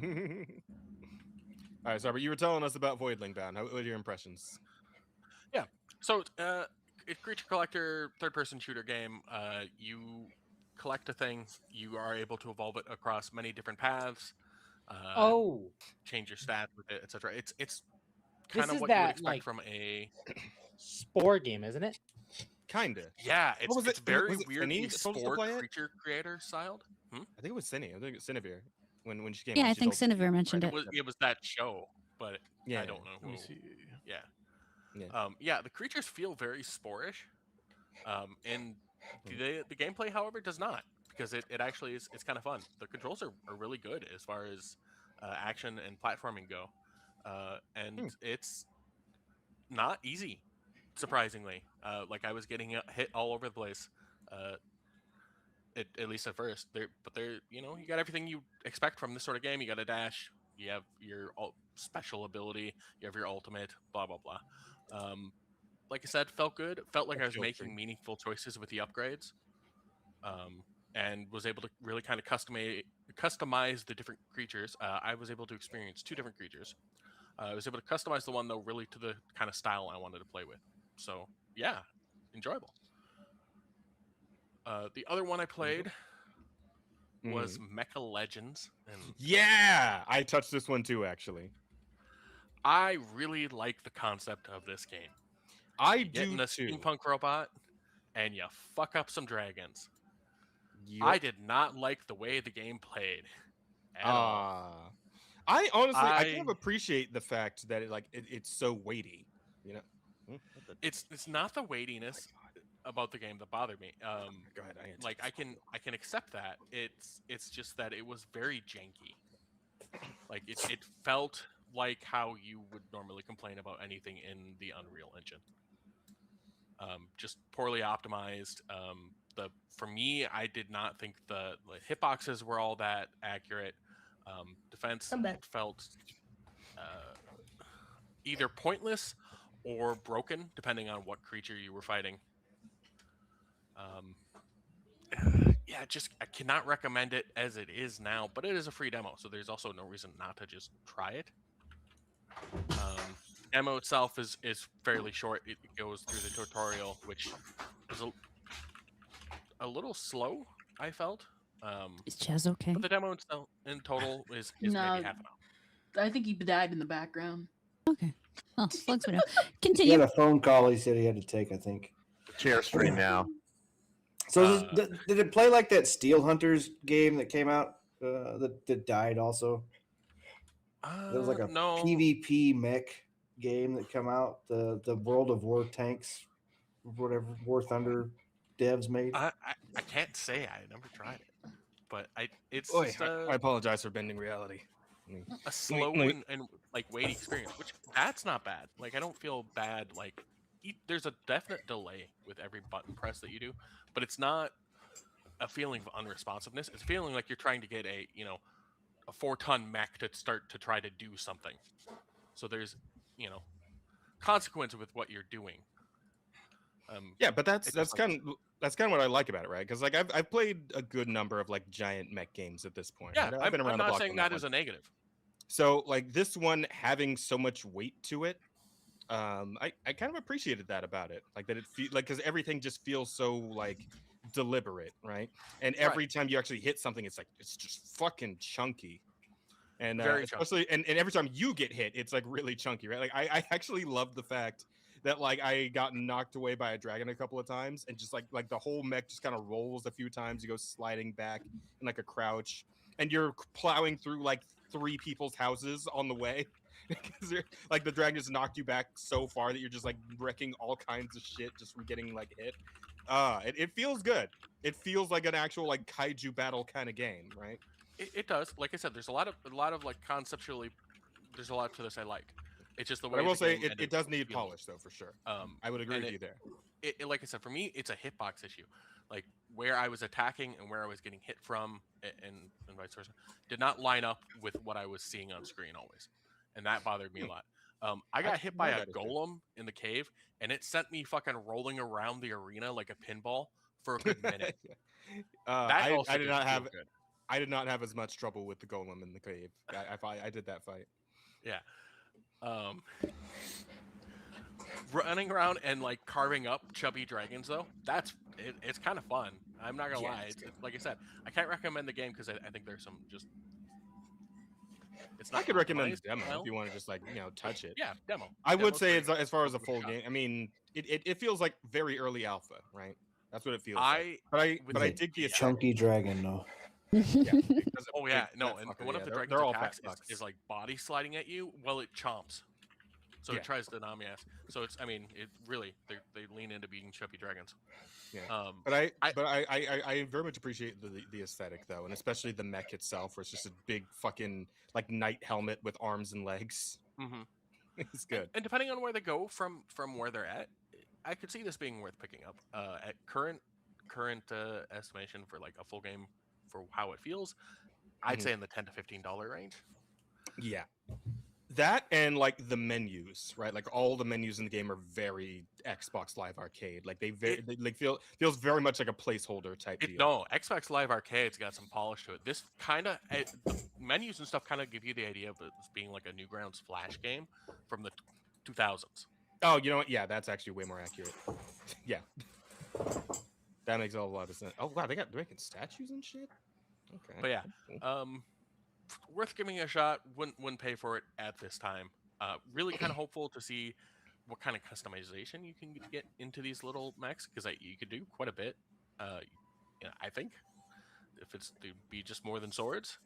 All right, sorry, but you were telling us about Voidling Bound. What are your impressions? So, it's creature collector, third-person shooter game. You collect a thing. You are able to evolve it across many different paths. Oh, Change your stats with it, etc. It's This kind of is what you would that, expect like- from a spore game, isn't it? Kinda. yeah. It's was it's it? very Was it weirdly Finny that told us to spore play it? creature creator styled. I think it was Cinny. I think it was Cinevere when she came. Yeah, on, I she think told us to Cinevere mentioned It it. was that show, but Yeah, I don't know who. Let me see. Yeah. Yeah. Yeah, the creatures feel very sporish. And the gameplay, however, does not, because it actually is. It's kind of fun. The controls are really good as far as action and platforming go, and it's not easy, surprisingly. Like I was getting hit all over the place. At least at first, but you got everything you expect from this sort of game. You got a dash, you have your special ability, you have your ultimate, blah blah blah. Like I said, felt good. Felt like I was making meaningful choices with the upgrades, and was able to really kind of customize the different creatures. I was able to experience 2 different creatures. I was able to customize the one though really to the kind of style I wanted to play with. So yeah, enjoyable. The other one I played was Mecha Legends, and Yeah, I touched this one too, actually. I really like the concept of this game. I You get do in a too. steampunk robot, and you fuck up some dragons. Yup. I did not like the way the game played at all. I honestly, I I- kind of appreciate the fact that it's so weighty. You know. What the- It's not the weightiness about the game that bothered me. Go ahead. Like I can accept that. It's just that it was very janky. Like it felt like how you would normally complain about anything in the Unreal Engine. Just poorly optimized. For me, I did not think the hitboxes were all that accurate. Defense Come back. felt either pointless or broken, depending on what creature you were fighting. Yeah, I cannot recommend it as it is now, but it is a free demo, so there's also no reason not to just try it. Demo itself is fairly short. It goes through the tutorial, which was a little slow, I felt. Is Chaz okay? But the demo itself in total is No. maybe half an hour. I think he died in the background. Okay. Oh, as long as we know. He Continue. had a phone call he said he had to take, I think. Chair stream now. So did it play like that Steel Hunters game that came out that died also? There was like a no. PvP mech game that come out. The World of War tanks, whatever War Thunder devs made. I can't say I never tried it, but it's Oy, just I apologize for bending reality. a slow let me- and like weighty experience, which that's not bad. Like I don't feel bad. Like there's a definite delay with every button press that you do, but it's not a feeling of unresponsiveness. It's a feeling like you're trying to get a 4-ton mech to start to try to do something. So there's consequence with what you're doing. Yeah, but that's It's just kind of what I like about it, right? Because like I've played a good number of like giant mech games at this point. Yeah, right? I'm been around the not block saying on that one. is a negative. So like this one having so much weight to it, I kind of appreciated that about it. Like that it because everything just feels so like deliberate, right? And every time you actually hit something, it's just fucking chunky. And Very especially and every time you get hit, it's like really chunky, right? Like I actually love the fact that like I got knocked away by a dragon a couple of times, and just like the whole mech just kind of rolls a few times. You go sliding back in like a crouch, and you're plowing through like 3 people's houses on the way because like the dragon just knocked you back so far that you're just like wrecking all kinds of shit just from getting like hit. It feels good. It feels like an actual like kaiju battle kind of game, right? It does. Like I said, there's a lot of like conceptually, there's a lot to this I like. It's just the way. But I will the say game it does need feels. polish though, for sure. I would agree and with you there. Like I said, for me, it's a hitbox issue. Like where I was attacking and where I was getting hit from, and vice versa, did not line up with what I was seeing on screen always, and that bothered me a lot. I got hit by a golem in the cave, and it sent me fucking rolling around the arena like a pinball for a good minute. That also I did not didn't have feel good. I did not have as much trouble with the golem in the cave. I did that fight. Yeah. Running around and like carving up chubby dragons though, it's kind of fun. I'm not gonna lie. It's like I said, I can't recommend the game because I think there's some just. It's not I could recommend the optimized demo well. if you want to just like touch it. Yeah, demo. I would Demo's say great. as far as a Give it full shot. game. I mean, it feels like very early alpha, right? That's what it feels like. I But I dig the aesthetic. Chunky dragon, though. Yeah, it does a Oh big yeah, no, fat and fucker, one of yeah, the they're dragon's all fat attacks fucks. is like body sliding at you while it chomps. So Yeah. it tries to nom your ass. So it's, I mean, it really they lean into being chubby dragons. Yeah. But I very much appreciate the aesthetic though, and especially the mech itself, where it's just a big fucking like knight helmet with arms and legs. Mm-hmm. It's good. And depending on where they go from where they're at, I could see this being worth picking up. At current estimation for like a full game for how it feels, I'd say in the $10 to $15 range. Yeah. That and like the menus, right? Like all the menus in the game are very Xbox Live Arcade. Like they like feels very much like a placeholder type deal. No, Xbox Live Arcade's got some polish to it. This kind of the menus and stuff kind of give you the idea of it being like a Newgrounds Flash game from the 2000s. Oh, you know what? Yeah, that's actually way more accurate. Yeah, that makes a lot of sense. Oh wow, they're making statues and shit. Okay, But yeah, cool. worth giving a shot. Wouldn't pay for it at this time. Really kind of hopeful to see what kind of customization you can get into these little mechs, because you could do quite a bit. I think if it's to be just more than swords,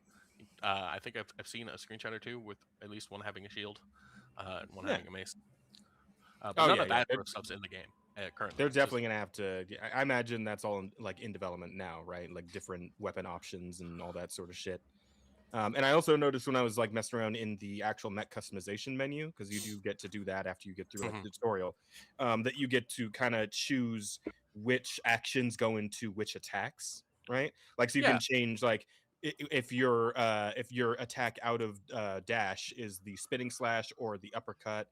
I think I've seen a screenshot or two with at least one having a shield, and one having a mace. But none of that sort of stuff's in the game currently. They're definitely gonna have to. I imagine that's all in development now, right? Like different weapon options and all that sort of shit. And I also noticed when I was like messing around in the actual mech customization menu, because you do get to do that after you get through like the tutorial, that you get to kind of choose which actions go into which attacks, right? Like so you can change like if your attack out of dash is the spinning slash or the uppercut.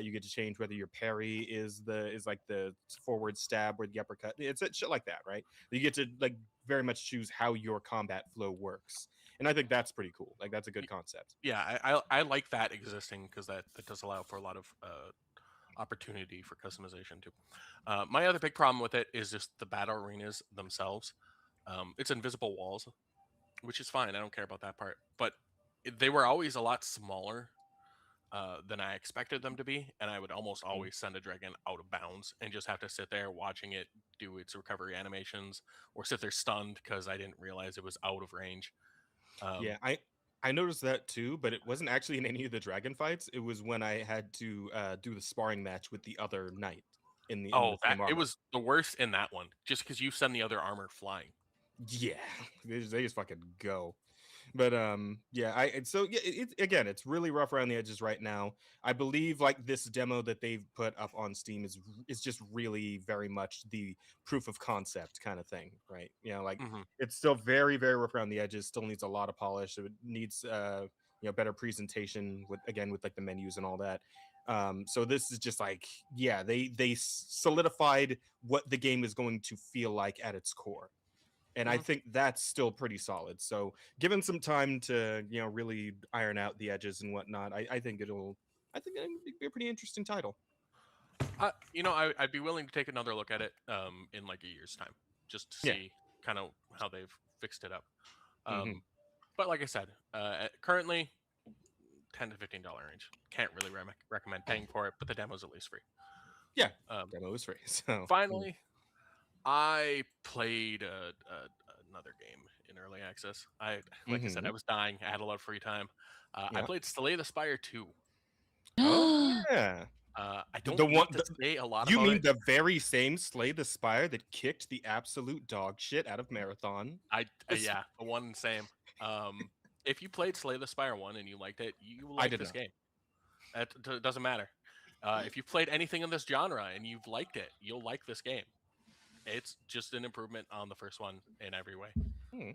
You get to change whether your parry is like the forward stab or the uppercut. It's shit like that, right? You get to like very much choose how your combat flow works, and I think that's pretty cool. Like that's a good concept. Yeah, I like that existing because that does allow for a lot of opportunity for customization too. My other big problem with it is just the battle arenas themselves. It's invisible walls, which is fine. I don't care about that part, but they were always a lot smaller than I expected them to be, and I would almost always send a dragon out of bounds and just have to sit there watching it do its recovery animations, or sit there stunned because I didn't realize it was out of range. Yeah, I noticed that too, but it wasn't actually in any of the dragon fights. It was when I had to do the sparring match with the other knight in the same armor. It was the worst in that one, just because you send the other armor flying. Yeah, they just fucking go. But it's really rough around the edges right now. I believe like this demo that they've put up on Steam is just really very much the proof of concept kind of thing, right? You know, like it's still very, very rough around the edges, still needs a lot of polish. It needs better presentation with like the menus and all that. So this is just like, yeah, they solidified what the game is going to feel like at its core. And I think that's still pretty solid. So given some time to, really iron out the edges and whatnot, I think it'll be a pretty interesting title. I'd be willing to take another look at it in like a year's time, just to see kind of how they've fixed it up. But like I said, currently $10 to $15 range. Can't really recommend paying for it, but the demo's at least free. Yeah, demo is free. So finally, I played another game in early access. I said, I was dying. I had a lot of free time. I played Slay the Spire 2. Oh yeah. I don't want to say a lot. You mean the very same Slay the Spire that kicked the absolute dog shit out of Marathon? The one same. If you played Slay the Spire 1 and you liked it, you like this game. It doesn't matter. If you've played anything in this genre and you've liked it, you'll like this game. It's just an improvement on the first one in every way. Hmm.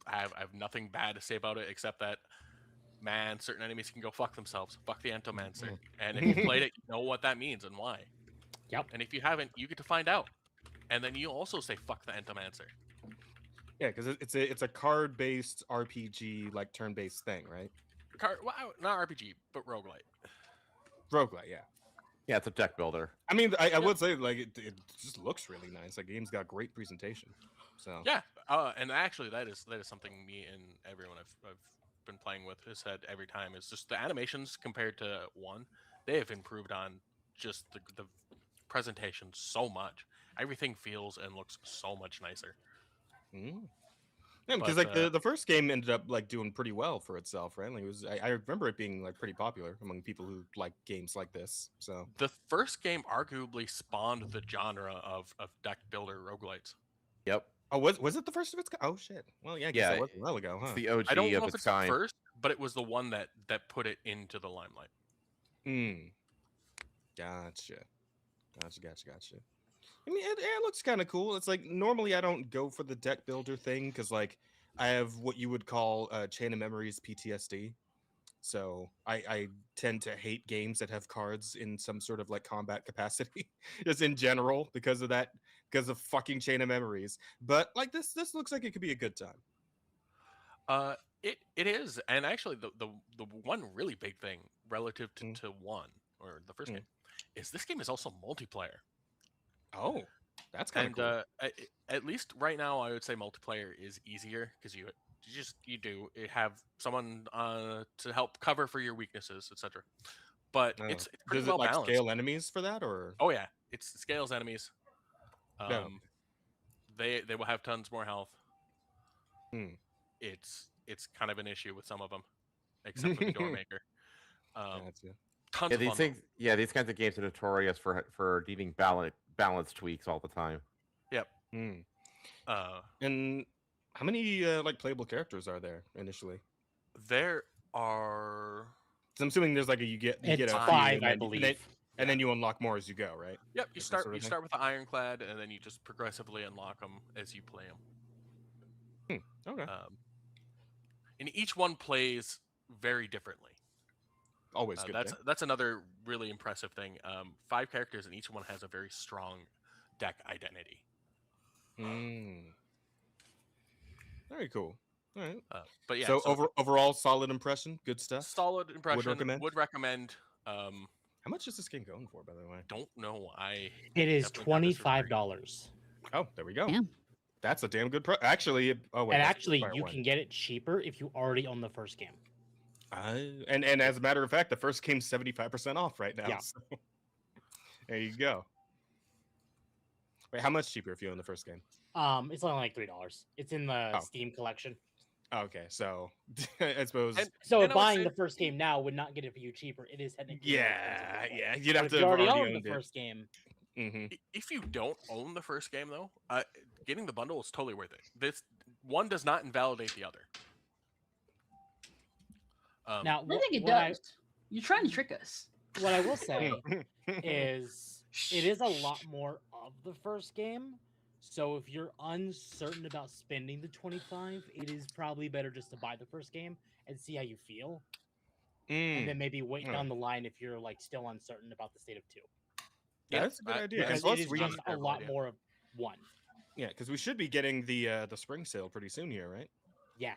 I have nothing bad to say about it except that, man, certain enemies can go fuck themselves. Fuck the Entomancer. And if you played it, you know what that means and why. Yep. And if you haven't, you get to find out. And then you also say fuck the Entomancer. Yeah, because it's a card-based RPG, like turn-based thing, right? Well, not RPG, but roguelite. Roguelite, yeah. Yeah, it's a deck builder. I mean, I would say like it just looks really nice. Like, game's got great presentation. So Yeah, and actually that is something me and everyone I've been playing with has said every time is just the animations compared to 1, they have improved on just the presentation so much. Everything feels and looks so much nicer. Yeah, because But, like the first game ended up like doing pretty well for itself, right? Like it was, I remember it being like pretty popular among people who like games like this. So the first game arguably spawned the genre of deck builder roguelites. Yep. oh, was it the first of its kind? Oh shit. Well, yeah, I guess Yeah, that was a while ago, huh? It's the OG I don't know of if its it's the kind. first, but it was the one that put it into the limelight. Gotcha. I mean, it looks kind of cool. It's like normally I don't go for the deck builder thing because like I have what you would call chain of memories PTSD. So I tend to hate games that have cards in some sort of like combat capacity, just in general because of that, because of fucking chain of memories. But like this looks like it could be a good time. It is, and actually the one really big thing relative to 1 or the first game is this game is also multiplayer. Oh, that's kind of And cool. at least right now, I would say multiplayer is easier because you have someone to help cover for your weaknesses, etc. But Oh. it's pretty Does well it like balanced. scale enemies for that or? Oh yeah, it scales enemies. No. They will have tons more health. Hmm. It's kind of an issue with some of them, except for the Doormaker. Gotcha. Tons Yeah, of these fun, things. Yeah, these kinds of games are notorious for needing balance tweaks all the time. Yep. And how many like playable characters are there initially? There are. So I'm assuming there's like you get It's a few, 5, and I then, believe. and then you unlock more as you go, right? Yep, Like that sort of thing? start with the Ironclad, and then you just progressively unlock them as you play them. Okay. And each one plays very differently. Always good. That's another really impressive thing. 5 characters, and each one has a very strong deck identity. Very cool. All right. But yeah, So, overall, solid impression. Good stuff. solid impression. Would recommend. How much is this game going for, by the way? Don't know. It is definitely got this for free. $25. Oh, there we go. Yeah. That's a damn good price. Actually, wait, And that's actually, Fire you One. can get it cheaper if you already own the first game. And as a matter of fact, the first game's 75% off right now. Yeah. So. There you go. Wait, how much cheaper if you own the first game? It's only like $3. It's in the Steam collection. Okay, so I suppose. So and I would buying say- the first game now would not get it for you cheaper. It is technically more expensive as well. Yeah, you'd But have if to you already owned own the it. first game. If you don't own the first game, though, getting the bundle is totally worth it. This one does not invalidate the other. I Now, think it does. You're trying to trick us. What I will say is it is a lot more of the first game. So if you're uncertain about spending the 25, it is probably better just to buy the first game and see how you feel. And then maybe wait down the line if you're like still uncertain about the state of 2. Yeah, that's a good idea. Because Plus it is we- just a lot more of 1. Yeah, because we should be getting the spring sale pretty soon here, right? Yes.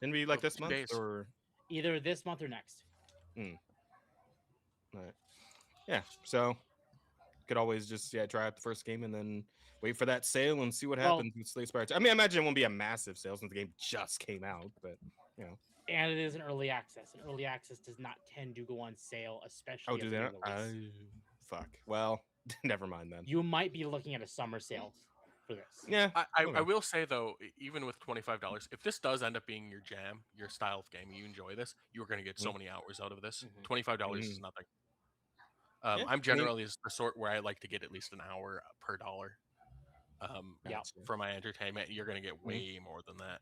Didn't we like this 2 month days. or? Either this month or next. All right. Yeah, so could always just try out the first game and then wait for that sale and see what happens with Slay Spire 2. I mean, I imagine it won't be a massive sale since the game just came out, but you know. And it is an early access. And early access does not tend to go on sale, especially do as they a not? new release. Fuck. Well, never mind then. You might be looking at a summer sale for this. Yeah. I will say though, even with $25, if this does end up being your jam, your style of game, you enjoy this, you are going to get so many hours out of this. $25 is nothing. I'm generally the sort where I like to get at least an hour per dollar. For my entertainment, you're going to get way more than that.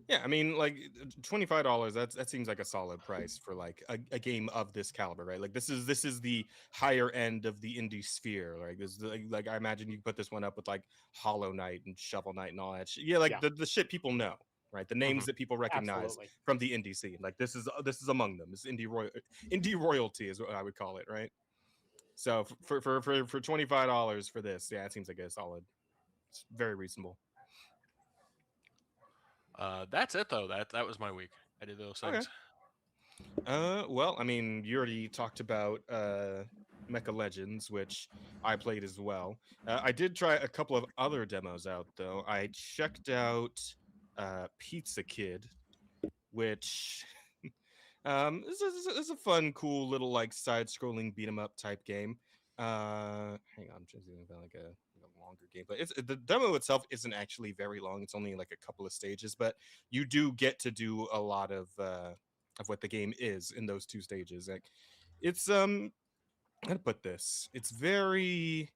Yeah, I mean, like $25. That seems like a solid price for like a game of this caliber, right? Like this is the higher end of the indie sphere. Like this, like I imagine you put this one up with like Hollow Knight and Shovel Knight and all that shit. Yeah, like Yeah. the shit people know, right? The names that people recognize Absolutely. from the indie scene. Like this is among them. It's indie royalty is what I would call it, right? So for $25 for this, yeah, it seems like a solid. It's very reasonable. That's it though. That was my week. I did those Okay. things. Well, I mean, you already talked about Mecha Legends, which I played as well. I did try a couple of other demos out though. I checked out Pizza Kid, which is a fun, cool little like side-scrolling beat 'em up type game. Hang on, I'm just thinking about like a longer game, but the demo itself isn't actually very long. It's only like a couple of stages, but you do get to do a lot of what the game is in those 2 stages. Like it's how to put this? It's very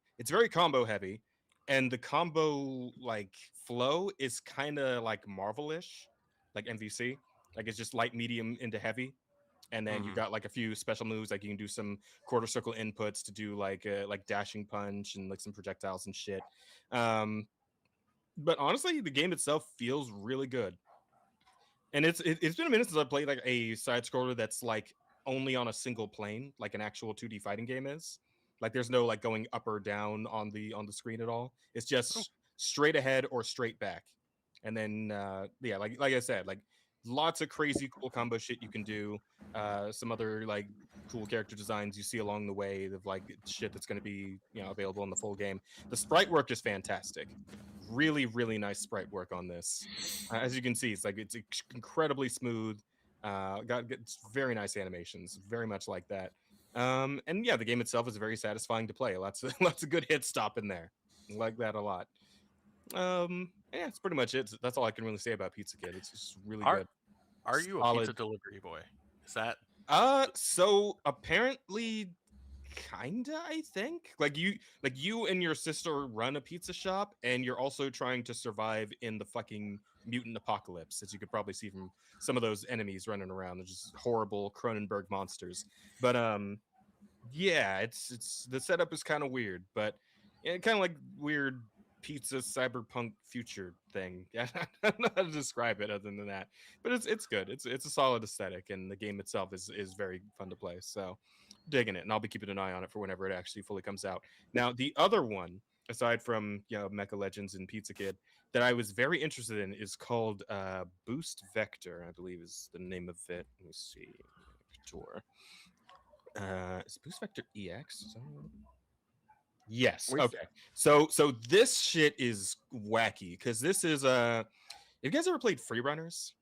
combo heavy, and the combo like flow is kind of like Marvel-ish, like MVC. Like it's just light, medium into heavy, and then you Mhm. got like a few special moves. Like you can do some quarter circle inputs to do like dashing punch and like some projectiles and shit. Um, but honestly, the game itself feels really good. And it's been a minute since I played like a side scroller that's like only on a single plane, like an actual 2D fighting game is. Like there's no like going up or down on the screen at all. It's just straight ahead or straight back. And then yeah, like I said, like lots of crazy cool combo shit you can do. Some other like cool character designs you see along the way of like shit that's going to be available in the full game. The sprite work is fantastic. Really, really nice sprite work on this. As you can see, it's incredibly smooth. It's very nice animations, very much like that. And yeah, the game itself is very satisfying to play. Lots of lots of good hit stop in there. I like that a lot. Yeah, it's pretty much it. That's all I can really say about Pizza Kid. It's just really good. Are you a Solid. pizza delivery boy? Is that So apparently kinda, I think. Like you and your sister run a pizza shop, and you're also trying to survive in the fucking mutant apocalypse, as you could probably see from some of those enemies running around. They're just horrible Cronenberg monsters. But yeah, it's the setup is kind of weird, but kind of like weird pizza cyberpunk future thing. Yeah, I don't know how to describe it other than that. But it's good. It's a solid aesthetic, and the game itself is very fun to play. So digging it, and I'll be keeping an eye on it for whenever it actually fully comes out. Now, the other one, aside from Mecha Legends and Pizza Kid, that I was very interested in is called Boost Vector, I believe is the name of it. Let me see. Vector. Is Boost Vector EX? Yes. Okay. So this shit is wacky because this is have you guys ever played Free Runners?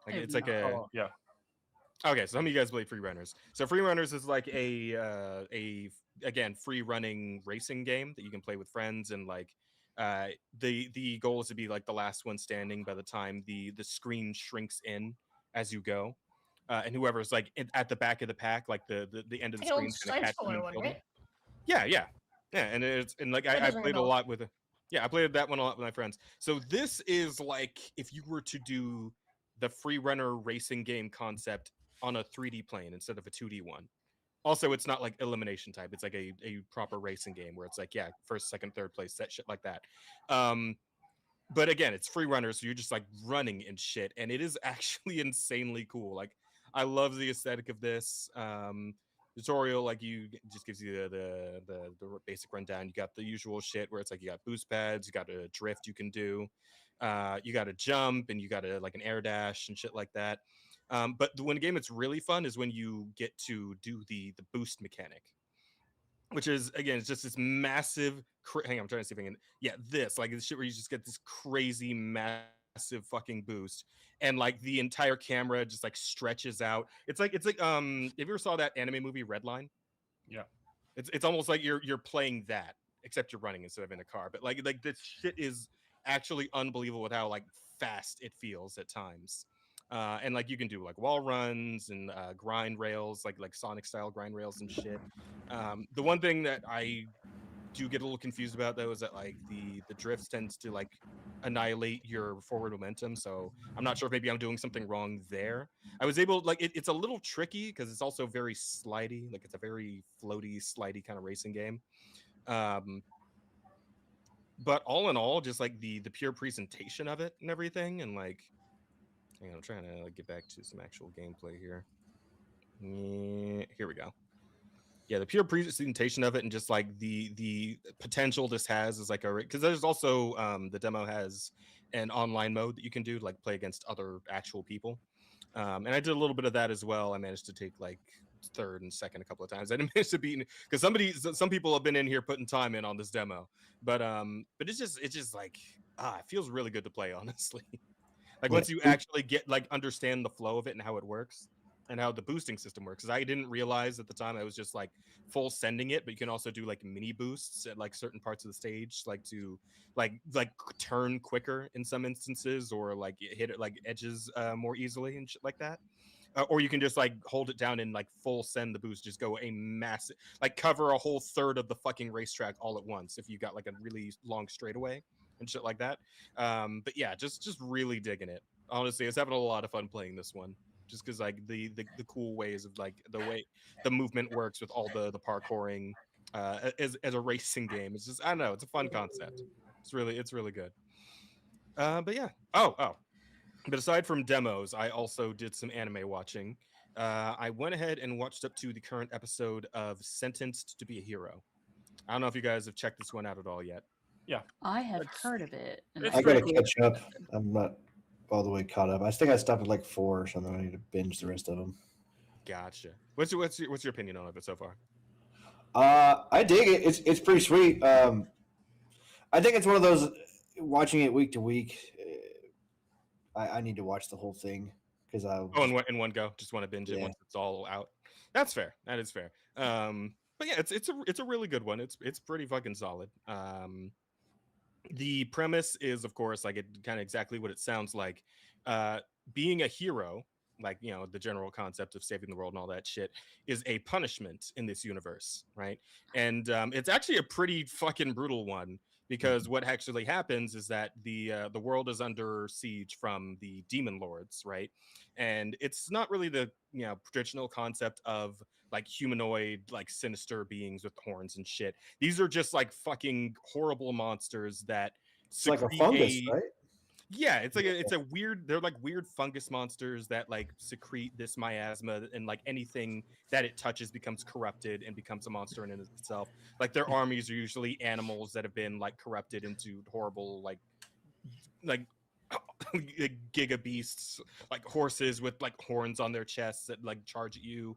Like I have it's like not. a Yeah. Okay, so some of you guys play Free Runners. So Free Runners is like again free running racing game that you can play with friends, and like the goal is to be like the last one standing by the time the screen shrinks in as you go, and whoever's like at the back of the pack, like the end of the The old screen is gonna side catch them scroller and one, kill them. right? Yeah, and like That I doesn't ring a played a bell. lot with yeah, I played that one a lot with my friends. So this is like if you were to do the free runner racing game concept on a 3D plane instead of a 2D one. Also, it's not like elimination type. It's like a proper racing game where it's like, yeah, first, second, third place, that shit like that. But again, it's free runner, so you're just like running and shit, and it is actually insanely cool. Like, I love the aesthetic of this. Tutorial, like just gives you the basic rundown. You got the usual shit where it's like you got boost pads, you got a drift you can do, you got to jump, and you got to like an air dash and shit like that. But the one game it's really fun is when you get to do the boost mechanic, which is again, it's just this massive. Hang on, I'm trying to see if I can. Yeah, this like this shit where you just get this crazy massive fucking boost, and like the entire camera just like stretches out. It's like if you ever saw that anime movie Redline, Yeah. it's almost like you're playing that, except you're running instead of in a car. But like this shit is actually unbelievable with how like fast it feels at times. And like you can do like wall runs and grind rails, like Sonic style grind rails and shit. The one thing that I do get a little confused about though is that like the drifts tends to like annihilate your forward momentum. So I'm not sure if maybe I'm doing something wrong there. I was able, like, it's a little tricky because it's also very slidey. Like, it's a very floaty, slidey kind of racing game. But all in all, just like the pure presentation of it and everything, and like, hang on, I'm trying to like get back to some actual gameplay here. Yeah, here we go. Yeah, the pure presentation of it and just like the potential this has is like a, because there's also the demo has an online mode that you can do to like play against other actual people. And I did a little bit of that as well. I managed to take like third and second a couple of times. I didn't manage to beat, because some people have been in here putting time in on this demo. But it's just like, it feels really good to play, honestly. Like, once you actually get like understand the flow of it and how it works and how the boosting system works. Because I didn't realize at the time I was just like full sending it, but you can also do like mini boosts at like certain parts of the stage, like to like turn quicker in some instances, or like hit it like edges more easily and shit like that. Or you can just like hold it down and like full send the boost, just go a massive, like cover a whole third of the fucking racetrack all at once if you got like a really long straightaway and shit like that. But yeah, just really digging it. Honestly, I was having a lot of fun playing this one, just because like the cool ways of like the way the movement works with all the parkouring as a racing game. It's just, I don't know, it's a fun concept. It's really good. But yeah. But aside from demos, I also did some anime watching. I went ahead and watched up to the current episode of Sentenced to be a Hero. I don't know if you guys have checked this one out at all yet. Yeah, I have It's- heard of it. and it's I I- gotta pretty cool. catch up. I'm not all the way caught up. I think I stopped at like 4 or something. I need to binge the rest of them. Gotcha. What's your opinion on it so far? I dig it. It's pretty sweet. I think it's one of those, watching it week to week. I need to watch the whole thing because I. Oh, in one go. Just want to binge it Yeah. once it's all out. That's fair. That is fair. But yeah, it's a really good one. It's pretty fucking solid. The premise is, of course, like, it kind of exactly what it sounds like. Being a hero, like, you know, the general concept of saving the world and all that shit, is a punishment in this universe, right? And it's actually a pretty fucking brutal one, because what actually happens is that the world is under siege from the demon lords, right? And it's not really the, you know, traditional concept of like humanoid, like sinister beings with horns and shit. These are just like fucking horrible monsters that It's like a secrete fungus, right? yeah, it's like it's a weird, they're like weird fungus monsters that like secrete this miasma, and like anything that it touches becomes corrupted and becomes a monster in and of itself. Like, their armies are usually animals that have been like corrupted into horrible like giga beasts, like horses with like horns on their chests that like charge at you,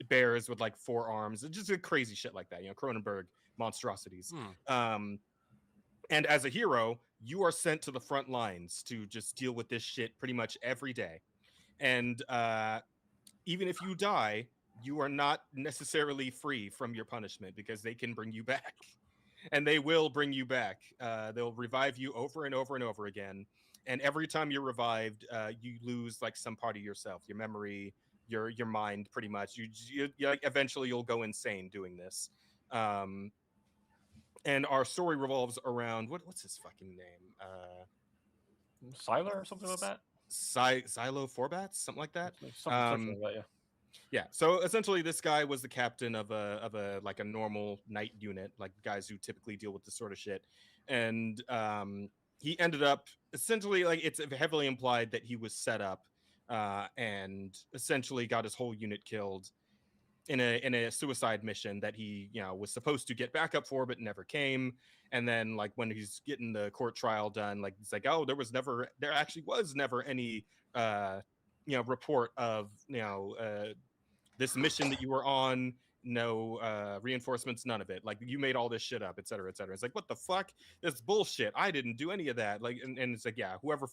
bears with like 4 arms, just crazy shit like that, you know, Cronenberg monstrosities. And as a hero, you are sent to the front lines to just deal with this shit pretty much every day. And even if you die, you are not necessarily free from your punishment, because they can bring you back. And they will bring you back. They'll revive you over and over and over again. And every time you're revived, you lose like some part of yourself, your memory, your mind, pretty much. You like, eventually you'll go insane doing this. And our story revolves around what's his fucking name? Siler or something like that. Silo Forbats, something like that. Something like that, yeah. Yeah. So essentially, this guy was the captain of a like a normal night unit, like guys who typically deal with this sort of shit. And he ended up essentially, like, it's heavily implied that he was set up and essentially got his whole unit killed in a suicide mission that he, you know, was supposed to get back up for, but never came. And then, like, when he's getting the court trial done, like, it's like, oh, there actually was never any report of, this mission that you were on, no reinforcements, none of it. Like, you made all this shit up, et cetera, et cetera. It's like, what the fuck? That's bullshit. I didn't do any of that. Like, and it's like, yeah, whoever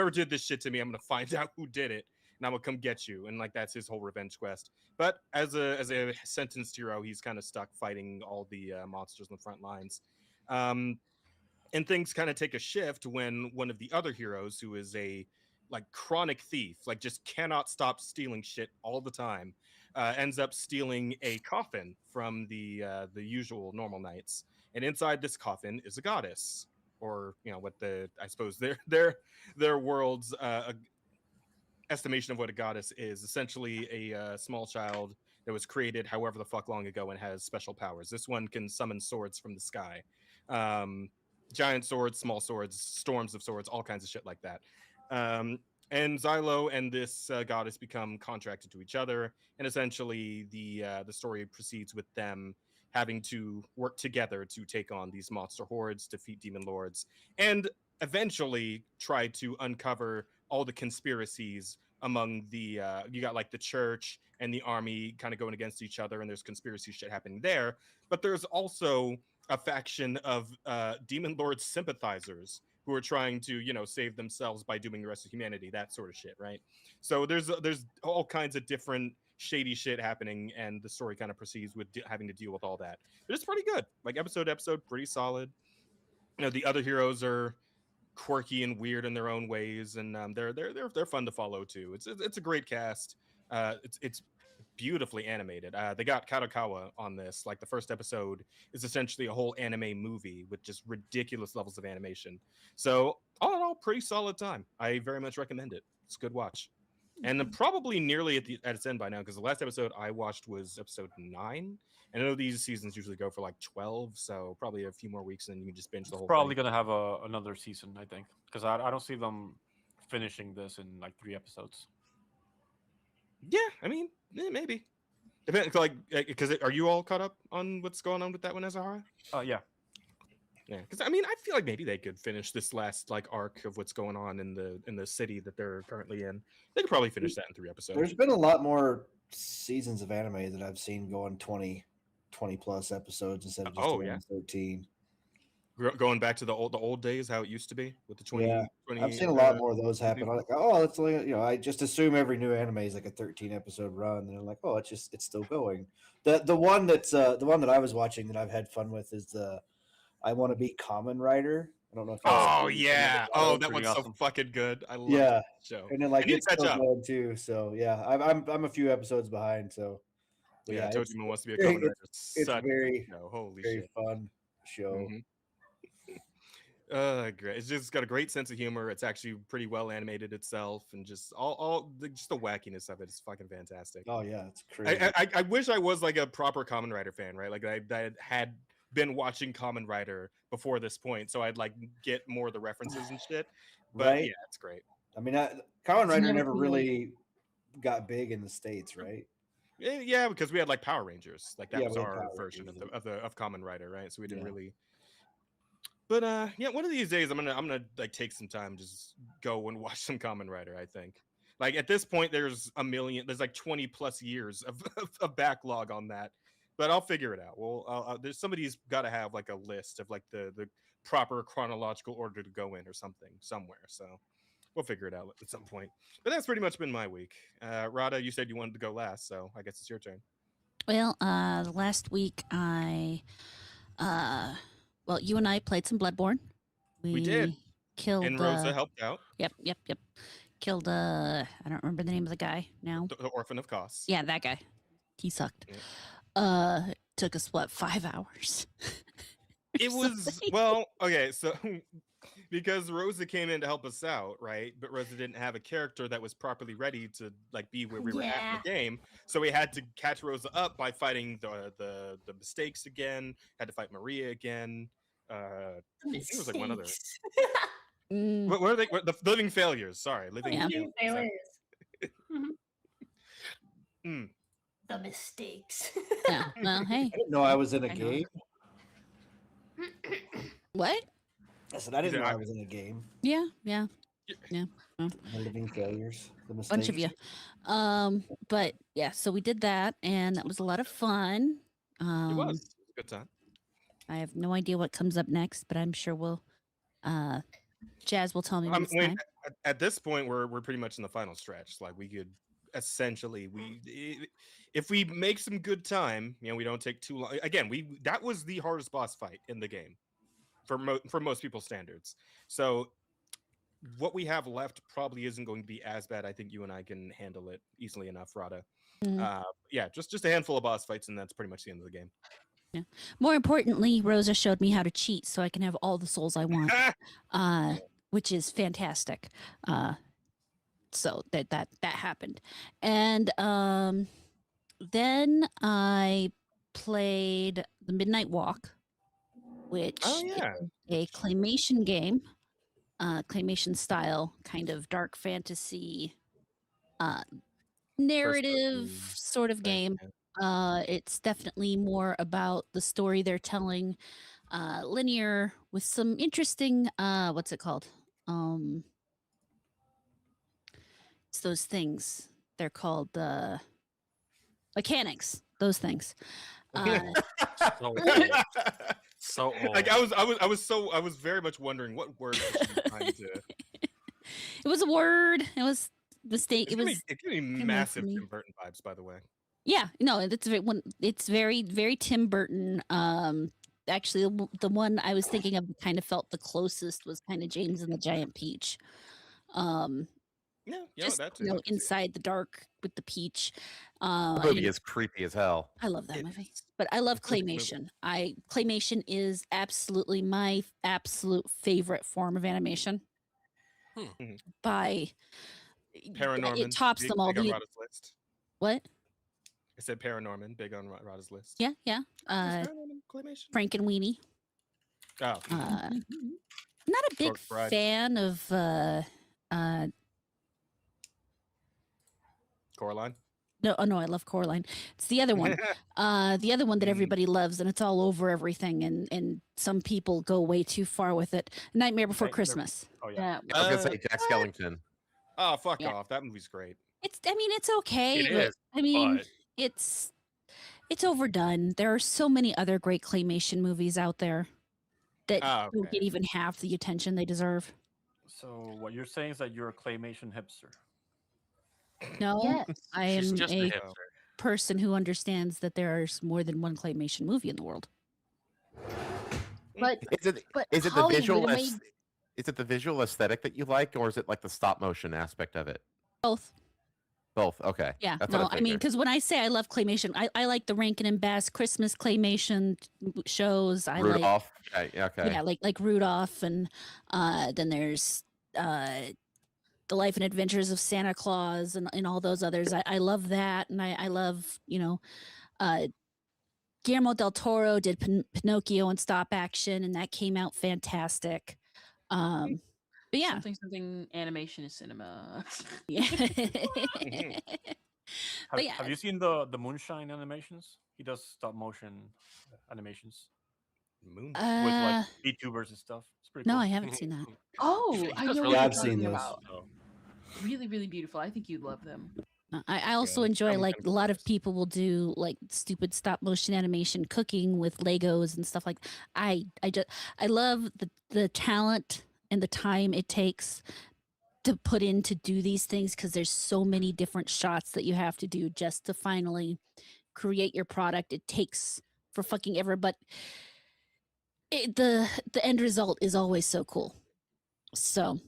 did this shit to me, I'm gonna find out who did it, and I'm gonna come get you. And like, that's his whole revenge quest. But as a sentenced hero, he's kind of stuck fighting all the monsters on the front lines. And things kind of take a shift when one of the other heroes, who is a like chronic thief, like just cannot stop stealing shit all the time, ends up stealing a coffin from the usual normal knights. And inside this coffin is a goddess. or what I suppose their world's estimation of what a goddess is. Essentially a small child that was created however the fuck long ago and has special powers. This one can summon swords from the sky. Giant swords, small swords, storms of swords, all kinds of shit like that. And Xylo and this goddess become contracted to each other, and essentially the story proceeds with them having to work together to take on these monster hordes, defeat demon lords, and eventually try to uncover all the conspiracies among the you got like the church and the army kind of going against each other, and there's conspiracy shit happening there. But there's also a faction of demon lord sympathizers who are trying to save themselves by dooming the rest of humanity, that sort of shit, right? So there's all kinds of different shady shit happening, and the story kind of proceeds with having to deal with all that. But it's pretty good, like episode to episode, pretty solid. The other heroes are quirky and weird in their own ways, and they're fun to follow too. It's a great cast. It's beautifully animated. They got Kadokawa on this. Like the first episode is essentially a whole anime movie with just ridiculous levels of animation. So all in all, pretty solid time. I very much recommend it. It's a good watch. And I'm probably nearly at its end by now, because the last episode I watched was episode 9. And I know these seasons usually go for like 12, so probably a few more weeks and then you can just binge the whole Probably thing. gonna have another season, I think, because I don't see them finishing this in like 3 episodes. Yeah, I mean, maybe. Like, because are you all caught up on what's going on with that one, Azahara? Yeah. Yeah, because I mean, I feel like maybe they could finish this last like arc of what's going on in the city that they're currently in. They could probably finish that in 3 episodes. There's been a lot more seasons of anime that I've seen going 20 plus episodes instead of just around 13. Going back to the old days, how it used to be with the 20. Yeah, 20 I've seen a lot more of those happen. I'm like, oh, it's like, I just assume every new anime is like a 13 episode run, and I'm like, oh, it's still going. The one that I was watching that I've had fun with is the I Want to Be Common Rider. I don't know if you guys Oh seen yeah, that. that one's awesome. so fucking good. I love Yeah. that show. And then like I need it's to catch still up. going too. So yeah, I'm a few episodes behind. So but Yeah, it's- Tojima Wants to Be a it's- Common Rider. it's Such a very good show. Holy very shit. fun show. Great. It's just got a great sense of humor. It's actually pretty well animated itself, and just all just the wackiness of it is fucking fantastic. Oh yeah, it's crazy. I wish I was like a proper Kamen Rider fan, right? Like I had been watching Kamen Rider before this point, so I'd like get more of the references and shit. But Right? yeah, it's great. I mean, Kamen Rider never never too late. really got big in the States, right? Yeah, because we had like Power Rangers, like that Yeah, was we had our Power version Rangers of Kamen Rider, right? So we didn't Yeah. really. But yeah, one of these days I'm gonna like take some time, just go and watch some Kamen Rider. I think, like at this point, there's like 20 plus years of backlog on that, but I'll figure it out. Well, there's somebody's got to have like a list of like the proper chronological order to go in or something somewhere. So we'll figure it out at some point. But that's pretty much been my week. Rada, you said you wanted to go last, so I guess it's your turn. Well, last week well, you and I played some Bloodborne. We did. Killed. And Rosa helped out. Yep. Killed. I don't remember the name of the guy now. The Orphan of Kos. Yeah, that guy. He sucked. Yeah. Took us what, 5 hours? It was well, okay, so because Rosa came in to help us out, right? But Rosa didn't have a character that was properly ready to like be where we were at in the game. So we had to catch Rosa up by fighting the mistakes again, had to fight Maria again. I think it was like one other. Mm, What are they? The living failures. Sorry, living Yeah. failures. Mm. The mistakes. yeah. Well, hey, I didn't know I was in a I know. game. what? I said I didn't Is it- know I was in a game. Yeah. The Living Failures. The mistakes. Bunch of you. But yeah, so we did that, and that was a lot of fun. It was a good time. I have no idea what comes up next, but I'm sure we'll. Jazz will tell me when it's time. At this point, we're pretty much in the final stretch. Like we could essentially if we make some good time, we don't take too long. Again, that was the hardest boss fight in the game for most people's standards. So what we have left probably isn't going to be as bad. I think you and I can handle it easily enough, Rada. Mhm. Yeah, just a handful of boss fights, and that's pretty much the end of the game. More importantly, Rosa showed me how to cheat so I can have all the souls I want, which is fantastic. So that happened, and then I played the Midnight Walk, which Oh yeah. is a claymation game, claymation style kind of dark fantasy narrative person sort of thing, game. It's definitely more about the story they're telling, linear with some interesting what's it called? It's those things. They're called mechanics. Those things. So so old. Like I was very much wondering what word was she trying to. It was a word. It was mistake. It was It gave me kinda massive for me. Tim Burton vibes, by the way. yeah. No, it's very very Tim Burton. Actually, the one I was thinking of kind of felt the closest was kind of James and the Giant Peach. Yeah, Just that too. I can see it. inside the dark with the peach. The I movie mean, is creepy as hell. I love that It movie, is. but I love It's a good movie. claymation. Claymation is absolutely my absolute favorite form of animation. Hmm. By Paranorman. it tops big, them all. Big on The, Rada's list. what? I said Paranorman, big on Rada's list. Yeah, yeah. Is Paranorman claymation? Frank and Weenie. Oh, Not a big Corpse Bride. fan of Coraline. no, oh no, I love Coraline. It's the other one. The other one that Mm. everybody loves, and it's all over everything, and some people go way too far with it. Nightmare Before Nightmare- Christmas. Oh yeah. Yeah. I was gonna say Jack Skellington. Oh, fuck Yeah. off. That movie's great. I mean, it's okay. It but, is, I mean, but it's overdone. There are so many other great claymation movies out there that Oh, don't okay. get even half the attention they deserve. So what you're saying is that you're a claymation hipster. No, Yes. I she's am just a a hipster. person who understands that there's more than one claymation movie in the world. But Is it but is it the Hollywood visual made- is it the visual aesthetic that you like, or is it like the stop motion aspect of it? Both. Both. Okay. Yeah, That's no, what I mean, figured. because when I say I love claymation, I like the Rankin and Bass Christmas claymation shows. I like, Rudolph. Okay. yeah, like Rudolph, and then there's the Life and Adventures of Santa Claus, and all those others. I love that, and I love Guillermo del Toro did Pinocchio in stop action, and that came out fantastic. But yeah, something animation is cinema. yeah. Have, yeah. have you seen the Moonshine animations? He does stop motion animations Moon. with like Uh, VTubers and stuff. It's pretty no, cool. I haven't seen that. Oh, He I does know really what Yeah, you're I've seen talking those. about. Really, really beautiful. I think you'd love them. I also Yeah, enjoy I'm like kinda a lot of curious. people will do like stupid stop motion animation cooking with Legos and stuff like. I love the talent and the time it takes to put in to do these things, because there's so many different shots that you have to do just to finally create your product. It takes for fucking ever, but the end result is always so cool. So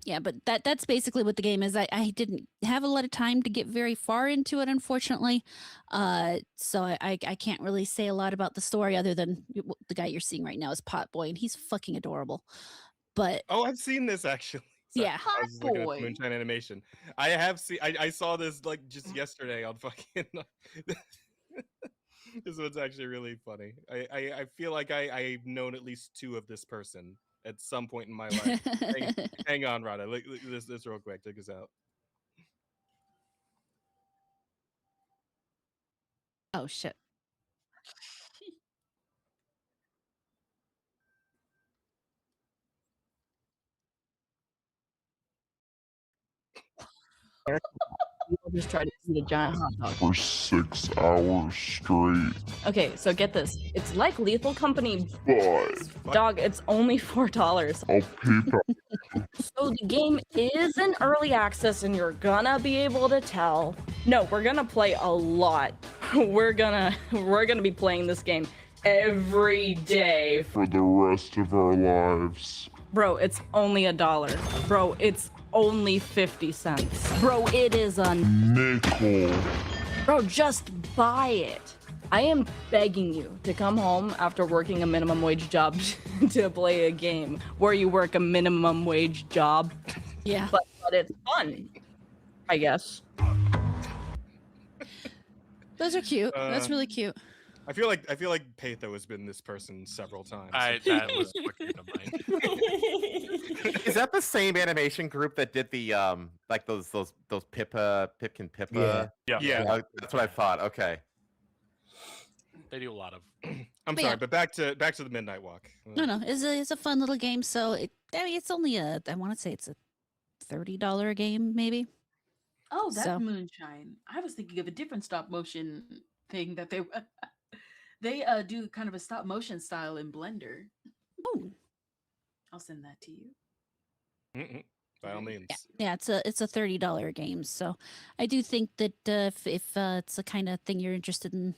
yeah, but that's basically what the game is. I didn't have a lot of time to get very far into it, unfortunately. So I can't really say a lot about the story other than the guy you're seeing right now is Potboy, and he's fucking adorable. But Oh, I've seen this actually. Sorry, yeah, I was just looking at Potboy. the Moonshine animation. I have seen. I saw this like just yesterday on fucking. This one's actually really funny. I feel like I've known at least two of this person at some point in my life. Hang on, Rada. Look this real quick. Check this out. oh shit. People just try to eat a giant hot dog. for 6 hours straight. Okay, so get this. It's like Lethal Company. But Dog, it's only $4. I'll PayPal. So the game is in early access and you're gonna be able to tell. No, we're gonna play a lot. We're gonna be playing this game every day. for the rest of our lives. Bro, it's only $1. Bro, it's only 50 cents. Bro, it is a Nickel. Bro, just buy it. I am begging you to come home after working a minimum wage job to play a game where you work a minimum wage job. Yeah. But it's fun, I guess. Those are cute. That's really cute. I feel like Patho has been this person several times. That was what came to mind. Is that the same animation group that did the like those Pipkin Pippa? Yeah. That's what I thought. Okay. They do a lot of. I'm But sorry, yeah. but back to the Midnight Walk. No, it's a fun little game. So it's only I want to say it's a $30 game, maybe. Oh, that's So- moonshine. I was thinking of a different stop motion thing that they do kind of a stop motion style in Blender. Oh, I'll send that to you. By all means. yeah, it's a $30 game. So I do think that if it's the kind of thing you're interested in,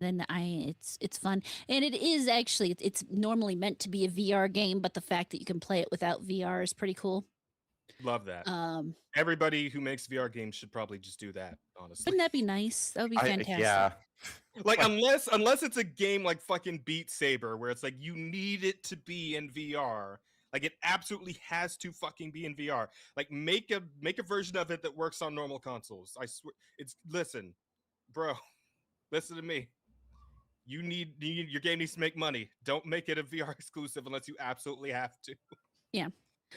then it's fun. And it is actually it's normally meant to be a VR game, but the fact that you can play it without VR is pretty cool. Love that. Um, Everybody who makes VR games should probably just do that, honestly. wouldn't that be nice? That would be fantastic. Yeah. Like unless it's a game like fucking Beat Saber where it's like you need it to be in VR. Like it absolutely has to fucking be in VR. Like make a version of it that works on normal consoles. I swear listen, bro. Listen to me. Your game needs to make money. Don't make it a VR exclusive unless you absolutely have to. Yeah.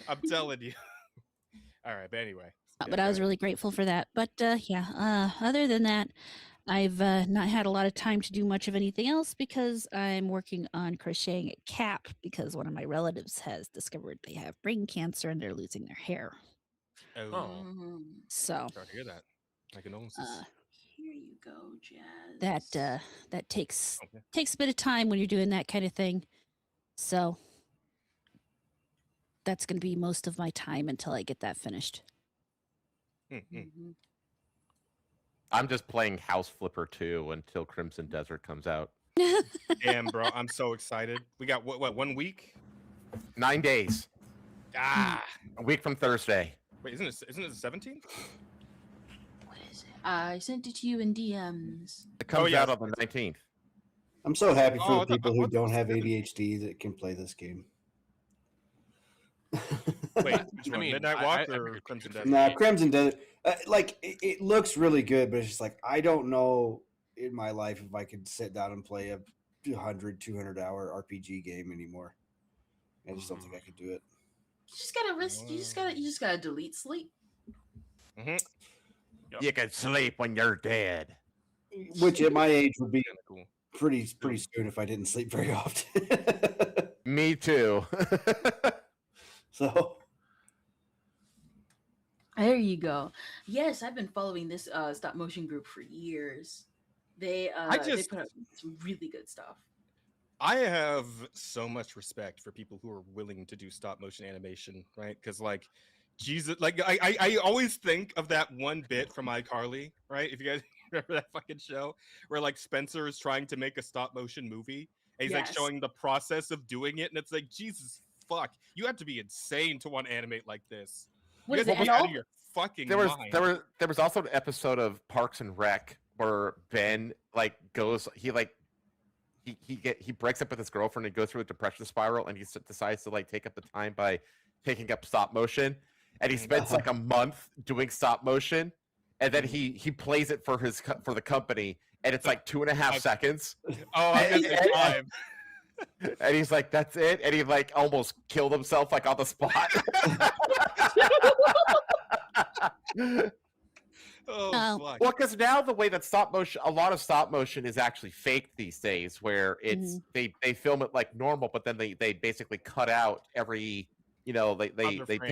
I'm telling you. All right, but anyway. But I was really grateful for that. But other than that, I've not had a lot of time to do much of anything else because I'm working on crocheting a cap because one of my relatives has discovered they have brain cancer and they're losing their hair. Oh, So sorry to hear that. My condolences. Here you go, Jazz. that takes a bit of time when you're doing that kind of thing. So that's going to be most of my time until I get that finished. I'm just playing House Flipper 2 until Crimson Desert comes out. Damn, bro, I'm so excited. We got what 1 week? 9 days. Ah, A week from Thursday. wait, isn't it the 17th? What is it? I sent it to you in DMs. It comes yeah. out on the 19th. I'm so happy for Oh, the people who what the don't have fuck? ADHD that can play this game. Wait, which I one? mean, Midnight I Walk figured or Crimson Desert? Nah, Crimson Desert. Like it looks really good, but it's just like I don't know in my life if I could sit down and play a 200 hour RPG game anymore. I just don't think I could do it. You just gotta risk. You just gotta delete sleep. You can sleep when you're dead. Which at my age would be Kinda cool. pretty soon if I didn't sleep very often. Me too. So There you go. Yes, I've been following this stop motion group for years. They put out some really good stuff. I have so much respect for people who are willing to do stop motion animation, right? Because like, Jesus, like I always think of that one bit from iCarly, right? If you guys remember that fucking show where like Spencer is trying to make a stop motion movie, and he's like Yes. showing the process of doing it, and it's like, Jesus fuck, you have to be insane to want to animate like this. What You is guys it? have to And be out all, of your fucking there mind. was also an episode of Parks and Rec where Ben like goes he breaks up with his girlfriend and goes through a depression spiral, and he decides to like take up the time by taking up stop motion, and he spends like a month doing stop motion, and then he plays it for the company, and it's like 2.5 seconds. Oh, I guess it's time. And he's like, that's it, and he like almost killed himself like on the spot. Oh, fuck. Well, because now the way that a lot of stop motion is actually faked these days, where it's they film it like normal, but then they basically cut out every, they take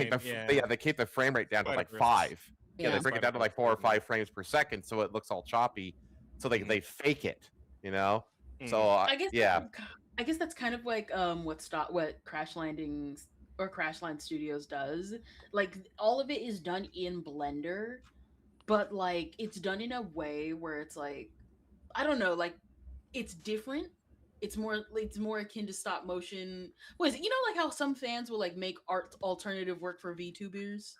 they keep the frame rate down to like 5. Yeah, they bring it down to like 4 or 5 frames per second, so it looks all choppy. So they fake it, So I guess yeah. I guess that's kind of like what Crash Landings or Crash Land Studios does. Like all of it is done in Blender, but like it's done in a way where it's like, I don't know, like it's different. It's more akin to stop motion. What is it? Like how some fans will like make art alternative work for VTubers.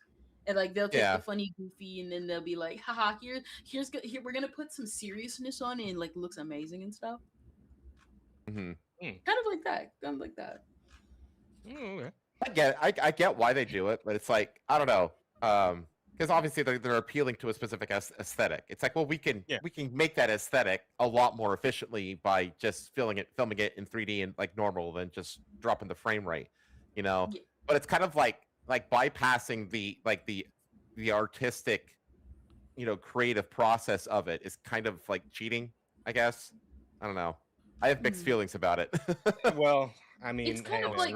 And like they'll take Yeah. the funny, goofy, and then they'll be like, "Haha, here we're gonna put some seriousness on it, and like looks amazing and stuff." Hmm. Kind of like that. Kind of like that. Okay. I get why they do it, but it's like I don't know. Because obviously they're appealing to a specific aesthetic. It's like, well, we can make that aesthetic a lot more efficiently by just filming it in 3D and like normal than just dropping the frame rate, you know. Yeah. But it's kind of like bypassing the artistic, you know, creative process of it is kind of like cheating, I guess. I don't know. I have mixed feelings about it. Well, I mean, It's kind hang of on. like-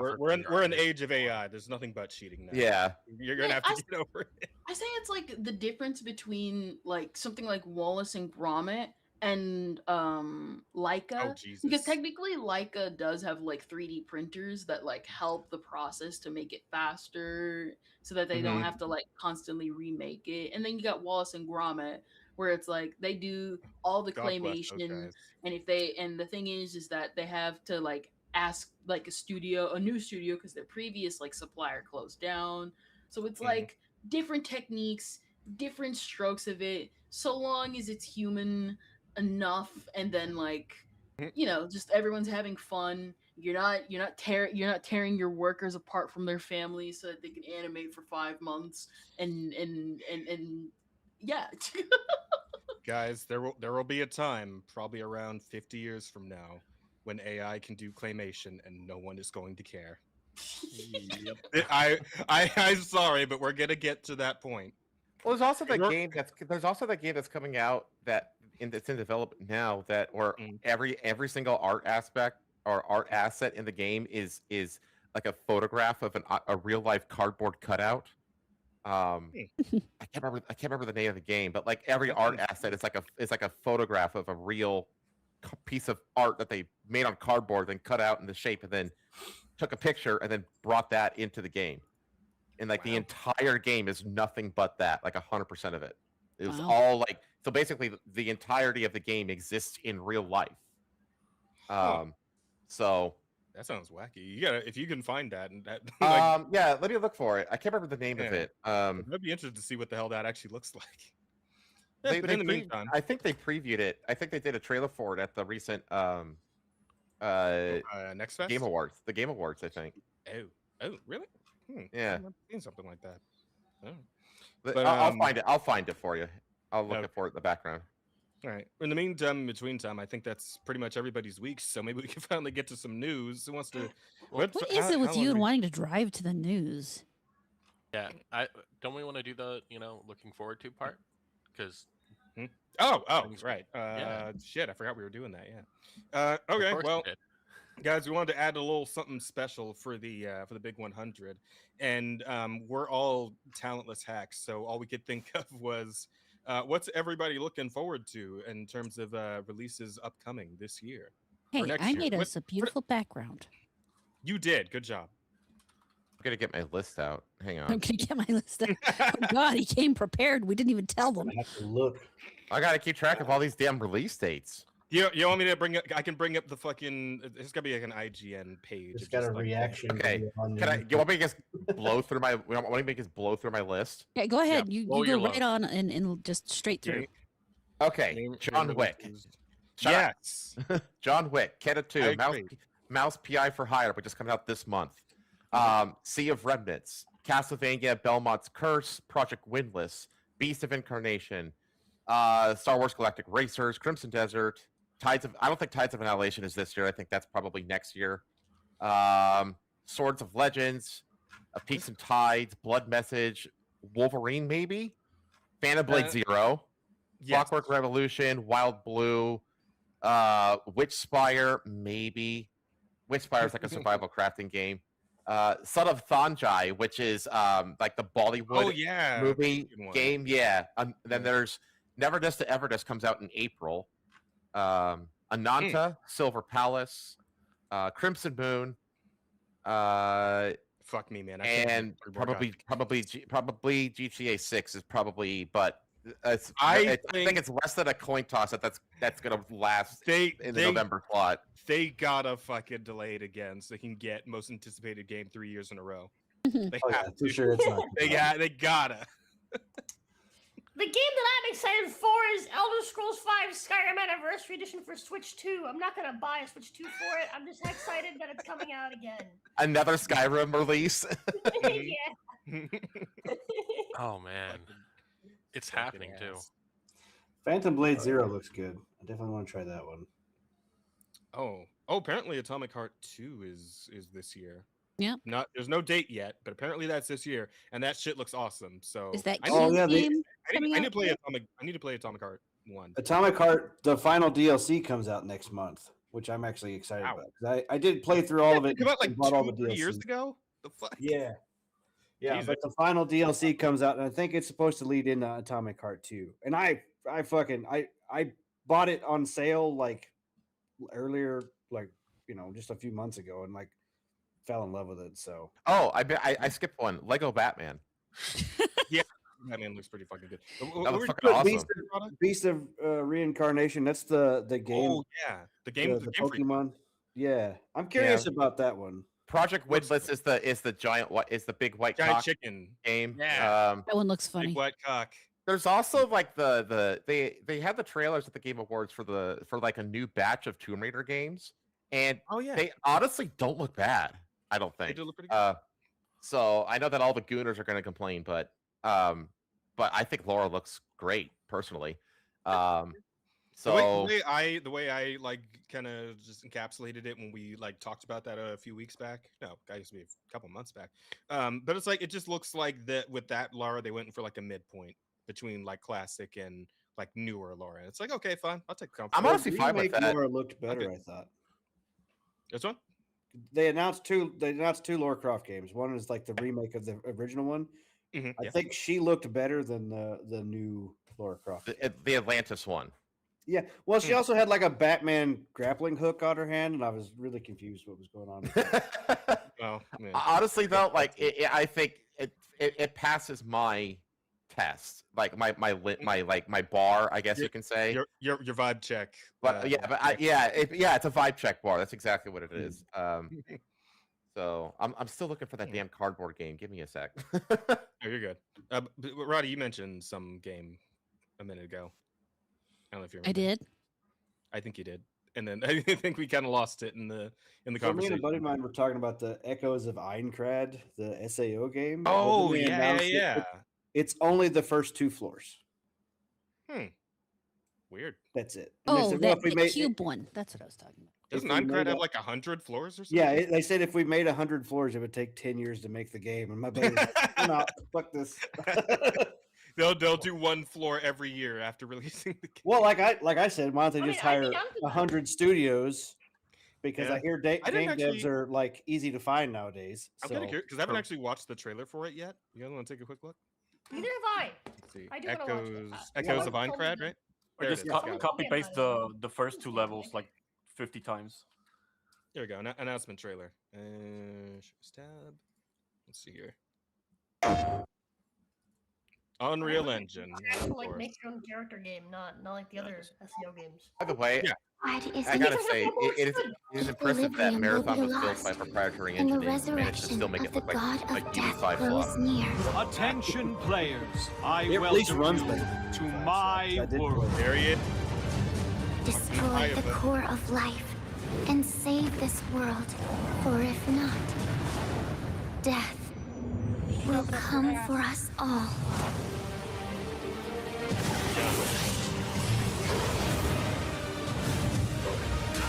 we're in an age of AI. There's nothing but cheating now. Yeah. You're gonna Yeah, have to get over it. I say it's like the difference between like something like Wallace and Gromit and Leica. Oh Jesus. Because technically Leica does have like 3D printers that like help the process to make it faster so that they don't have to like constantly remake it. And then you got Wallace and Gromit where it's like they do all the God bless those claymation, guys. and the thing is that they have to like ask like a new studio because their previous like supplier closed down. So it's like different techniques, different strokes of it, so long as it's human enough, and then like you know, just everyone's having fun. You're not tearing your workers apart from their families so that they can animate for 5 months and yeah. Guys, there will be a time, probably around 50 years from now, when AI can do claymation and no one is going to care. Yep. I'm sorry, but we're gonna get to that point. Well, there's also the You're- game that's coming out that's in development now that or every single art aspect or art asset in the game is like a photograph of a real life cardboard cutout. I can't remember the name of the game, but like every art asset is like a photograph of a real piece of art that they made on cardboard, then cut out in the shape, and then took a picture and then brought that into the game. And like the entire game is nothing but that, like 100% of it. It was all like so. Basically, the entirety of the game exists in real life. So that sounds wacky. You gotta if you can find that and that. Yeah, let me look for it. I can't remember the name of it. I'd be interested to see what the hell that actually looks like. But They in the meantime, I think they previewed it. I think they did a trailer for it at the recent Next Fest? Game Awards. The Game Awards, I think. Oh, really? Yeah, I've seen something like that. Oh. But But, I'll find it. I'll find it for you. I'll look Okay. for it in the background. All right. In the meantime, in between time, I think that's pretty much everybody's week. So maybe we can finally get to some news. Who wants to? What is it with you and wanting to drive to the news? Yeah, don't we want to do the looking forward to part? Because Oh, things- right. yeah. Shit, I forgot we were doing that. Yeah. Okay. course we Well, did. guys, we wanted to add a little something special for the big 100, and we're all talentless hacks, so all we could think of was what's everybody looking forward to in terms of releases upcoming this year. or Hey, next I year. made What- us a beautiful background. You did. Good job. I'm gonna get my list out. Hang I'm on. gonna get my list. Oh God, he came prepared. We didn't even tell them. I have to look. I gotta keep track of all these damn release dates. You want me to bring up? I can bring up the fucking. There's gotta be like an IGN page. Just of got a like, reaction. Okay, video on Can I? YouTube. You want me to just blow through my? Want me to just blow through my list? Yeah, go ahead. You blow go your right load. on and just straight through. Name- Okay, name- John name Wick. releases. Shut up. Yes. John Wick, Keta I 2, agree. Mouse PI for Hire, which is coming out this month. Sea of Remnants, Castlevania, Belmont's Curse, Project Windless, Beast of Incarnation, Star Wars Galactic Racers, Crimson Desert, I don't think Tides of Annihilation is this year. I think that's probably next year. Swords of Legends, Peaks and Tides, Blood Message, Wolverine maybe, Phantom Blade Zero, Yes. Clockwork Revolution, Wild Blue, Witchspire, maybe. Witchspire is like a survival crafting game. Son of Thonjai, which is like the Bollywood Oh yeah. movie Good one. game. Yeah. Then there's Never Dust to Everdust comes out in April. Ananta, Silver Palace, Crimson Moon, Fuck me, man. I can't and believe we probably GTA 6 is probably, but I I think it's less than a coin toss that's gonna last in the they November slot. they gotta fucking delay it again so they can get most anticipated game 3 years in a row. They Oh, yeah, have for to. sure it's not. They gotta. The game that I'm excited for is Elder Scrolls V Skyrim Anniversary Edition for Switch 2. I'm not gonna buy a Switch 2 for it. I'm just excited that it's coming out again. Another Skyrim release. Yeah. Oh man, it's happening too. Phantom Blade Zero looks good. I definitely want to try that one. Oh, apparently Atomic Heart 2 is this year. Yeah. There's no date yet, but apparently that's this year, and that shit looks awesome. So Is that I Cube need, yeah, they- game I coming need to out? play Atomic. I need to play Atomic Heart 1. Atomic Heart, the final DLC comes out next month, which I'm actually excited Wow. about. 'Cause I did play through all of it. Come out like and bought all the 2-3 years DLC. ago. The fuck? Yeah. Yeah, Jesus. but the final DLC comes out, and I think it's supposed to lead into Atomic Heart 2. And I bought it on sale like earlier, like just a few months ago, and like fell in love with it. So Oh, I skipped one. Lego Batman. Batman looks pretty fucking good. That was fucking awesome. Beast of Reincarnation. That's the game. Oh yeah, the game. the The game freak. Pokemon. Yeah, I'm curious about that one. Project Windless is the giant is the big white Giant cock chicken. game. Yeah. That one looks funny. Big white cock. There's also like they had the trailers at the Game Awards for like a new batch of Tomb Raider games, and Oh yeah, they honestly don't look bad. I don't they think. do look pretty good. So I know that all the gooners are going to complain, but I think Laura looks great personally. So the way I like kind of just encapsulated it when we like talked about that a few weeks back. No, I guess maybe a couple months back. But it's like it just looks like that with that Laura, they went for like a midpoint between like classic and like newer Laura. It's like okay, fine, I'll take comfort. I'm honestly The fine with remake that. Laura looked better, Okay. I thought. This one? They announced two Lara Croft games. One is like the remake of the original one. Mhm, I yeah. think she looked better than the new Lara Croft. The Atlantis one. Yeah. Well, she also had like a Batman grappling hook on her hand, and I was really confused what was going on. with that. Well, yeah. Honestly, though, like I think it passes my test, like my bar, I guess you can say. Your vibe check. But it's a vibe check bar. That's exactly what it is. So I'm still looking for that damn cardboard game. Give me a sec. Oh, you're good. Roddy, you mentioned some game a minute ago. I don't know if you remember. I did. I think you did. And then I think we kind of lost it in the So me conversation. and a buddy of mine were talking about the Echoes of Aincrad, the SAO game. but Oh, when they announced it, it's only the first 2 floors. Weird. That's it. And they Oh, said, well, that if we the made cube one. That's what I was talking about. Doesn't we made Aincrad have a- like 100 floors or something? Yeah, they said if we made 100 floors, it would take 10 years to make the game. And my buddy was like, I'm out. Fuck this. They'll do one floor every year after releasing the game. Well, like I said, why don't they I just mean, I'd hire be down for that. 100 studios? Because Yeah. I hear I didn't game devs actually- are like easy to find nowadays. I'm So kind of curious because I haven't or- actually watched the trailer for it yet. You guys want to take a quick look? Neither have I. Let's see. I do wanna watch it. Echoes of Someone told me Aincrad, that- right? Or There it just is, co- got it. copy paste Yeah, the first 2 levels like 50 times. There we go. Announcement trailer. Tab. Let's see here. Unreal Engine. Actually, of like course. make your own character game, not like the other SEO games. By the way, Yeah. I gotta say, it is impressive that Marathon was built by a proprietary and the engine and managed to resurrection still make of it the look god like of death UE5 grows fluff. near. Attention players, I It at least welcome runs you better than to UE5, so my I did world. play it. Period. Destroy the core of life and save this world. For if not, death will come for us all.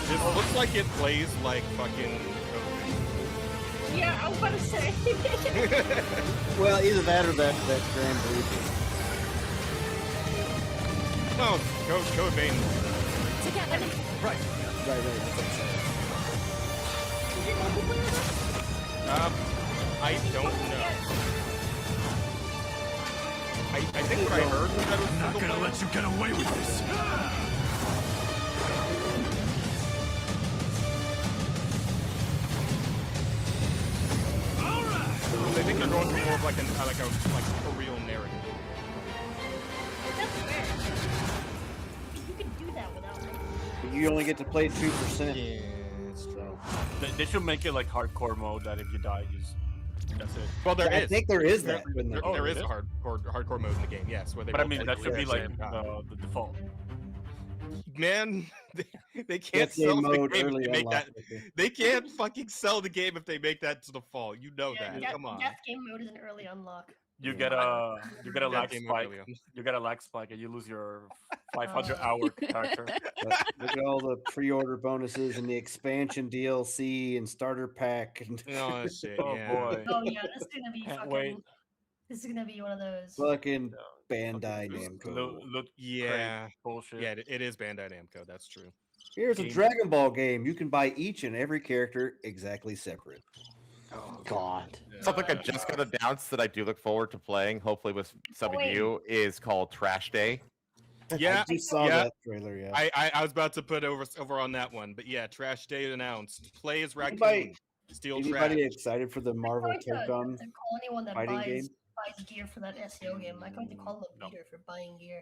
This looks like it plays like fucking. Yeah, I was about to say. Well, either that or that Grand Briefing. No, Code Vein. Together. Right. That's what I'm saying. Is it multiplayer? I don't know. I think what I heard was that it was Not single gonna player. let you get away with this. I think they're going for more of like a real narrative. That's fair. You can do that without like. You only get to play 2%. Yeah, it's true. They should make it like hardcore mode that if you die, you just That's it. Well, there I is. think there is that. There, in the Oh, game. there is it a hardcore mode in the game, yes. Where they But I both mean, play that should at be the like same time. the default. Man, they can't Get game sell the mode game if early they make unlock. that. They can't fucking sell the game if they make that to the default. You know that. Come on. Death game mode is an early unlock. You Yeah. get a Death lag game spike. early on. You get a lag spike, and you lose your 500-hour character. But look at all the pre-order bonuses and the expansion DLC and starter pack. And Oh shit! Oh yeah. boy. Oh yeah, this is gonna be Can't fucking. wait. This is gonna be one of those. fucking Yeah. Bandai Fucking Namco. Look, Yeah. bullshit. Yeah, it is Bandai Namco. That's true. Here's a Game- Dragon Ball game. You can buy each and every character exactly separate. Oh God. Something I just got announced that I do look forward to playing, hopefully with some of Wait. you, is called Trash Day. Yeah, I just saw yeah. that trailer. Yeah, I was about to put over on that one, but yeah, Trash Day announced. Play as Raccoon. Anybody- Steal anybody trash. excited for the I'm Marvel going to Capcom? call anyone that fighting buys, game? buys gear for that SEO game. I'm going to call them a beater for buying gear.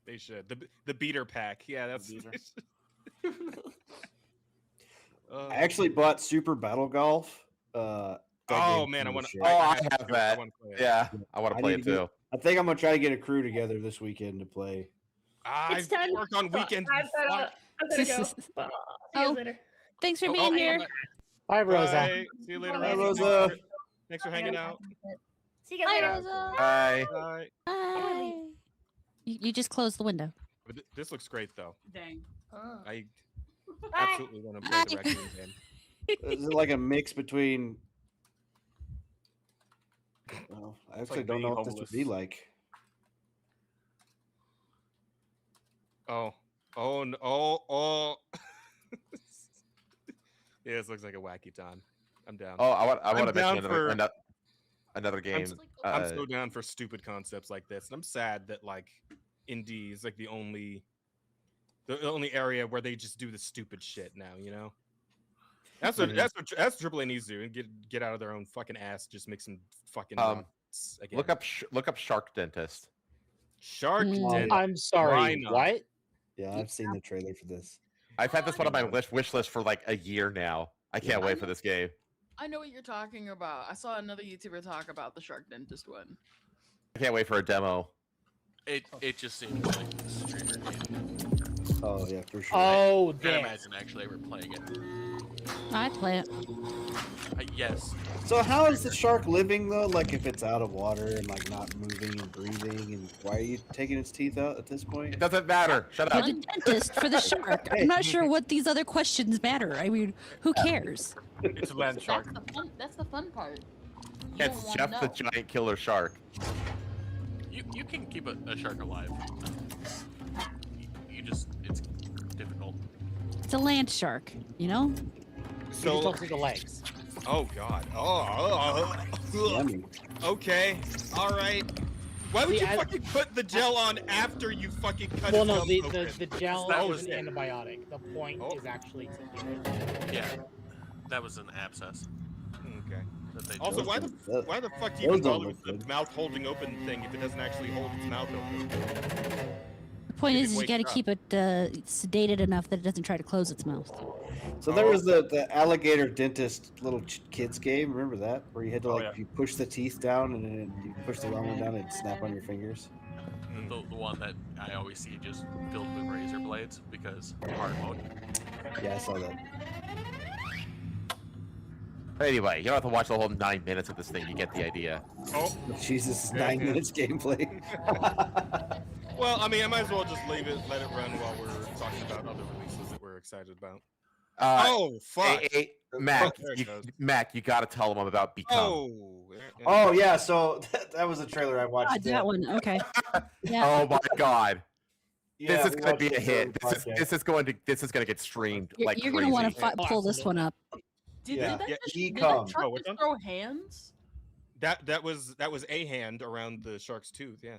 They should. The beater pack. Yeah, that's. beater. I actually bought Super Battle Golf. That Oh game's man, I cool want as to. shit. Oh, I have that. wanna play it. Yeah, I want I to play need it to get- too. I think I'm gonna try to get a crew together this weekend to play. I It's time. work on weekends. I've gotta go. See you guys Oh. later. Thanks for Oh, being oh, here. Bye, Rosa. Bye. See you later, Bye, Rosa. Rosa. Thanks for hanging out. See you guys Hi, later. Rosa. Bye. Bye. Bye. You just closed the window. But this looks great though. Dang. Oh. I Bye. absolutely want to play the Bye. raccoon game. Is it like a mix between? Well, I It's actually like don't know being what this would be homeless. like. Oh, oh, oh. Yeah, this looks like a wacky time. I'm down. Oh, I want to down mention for- another game. I'm Uh, so down for stupid concepts like this, and I'm sad that like indie is like the only area where they just do the stupid shit now. You know, that's what AAA needs to do. Get out of their own fucking ass. Just make some fucking dots again. look up Shark Dentist. Shark Mm. Den. I'm Why sorry. not? What? Yeah, I've seen the trailer for this. I've had this one on my wish list for like a year now. I can't wait for this game. I know what you're talking about. I saw another YouTuber talk about the Shark Dentist one. I can't wait for a demo. It just seems like a streamer game. Oh yeah, for sure. Oh, Can't damn. imagine actually ever playing it. I play it. Yes. So how is the shark living though? Like if it's out of water and like not moving and breathing, and why are you taking its teeth out at this It point? doesn't matter. Shut You're up. the dentist for the shark. I'm not sure what these other questions matter. I mean, who cares? It's a land shark. That's the fun part. You It's don't wanna Jeff the know. giant killer shark. You can keep a shark alive. You just it's difficult. It's a land shark, you know? You just So, don't see the legs. oh god. Yummy. Okay. All right. Why would See, you fucking put the gel on after you fucking cut Well, its no, gum the open? gel That is was an it. antibiotic. The point Oh. is actually to heal it. Yeah. That was an abscess Okay. that they Also, chose. why That- why the fuck do those you even don't bother look with the good. mouth holding open thing if it doesn't actually hold its mouth open? The point Maybe is, you wake got to up. keep it sedated enough that it doesn't try to close its mouth. So there was the alligator dentist little kids game. Remember that where you had to Oh, like yeah. you push the teeth down and then you push the wrong one down and it'd snap on your fingers. The one that I always see just filled with razor blades because hard mode. Yeah, I saw that. Anyway, you don't have to watch the whole 9 minutes of this thing. You get the idea. Oh, Jesus, it's 9 minutes gameplay. well, I mean, I might as well just let it run while we're talking about other releases that we're excited about. Oh, fuck! Mac, There it goes. Mac, you got to tell them about Become. Oh, Oh yeah, so that was a trailer I watched. God, that one. Okay. Yeah. Oh my God! Yeah, this is we going to watched be a it hit. for the This is going to get streamed You're, like you're crazy. gonna want to pull this one up. Did, Yeah. did that Yeah, just, he did come. that shark Oh, which just one? throw hands? That was a hand around the shark's tooth. Yeah.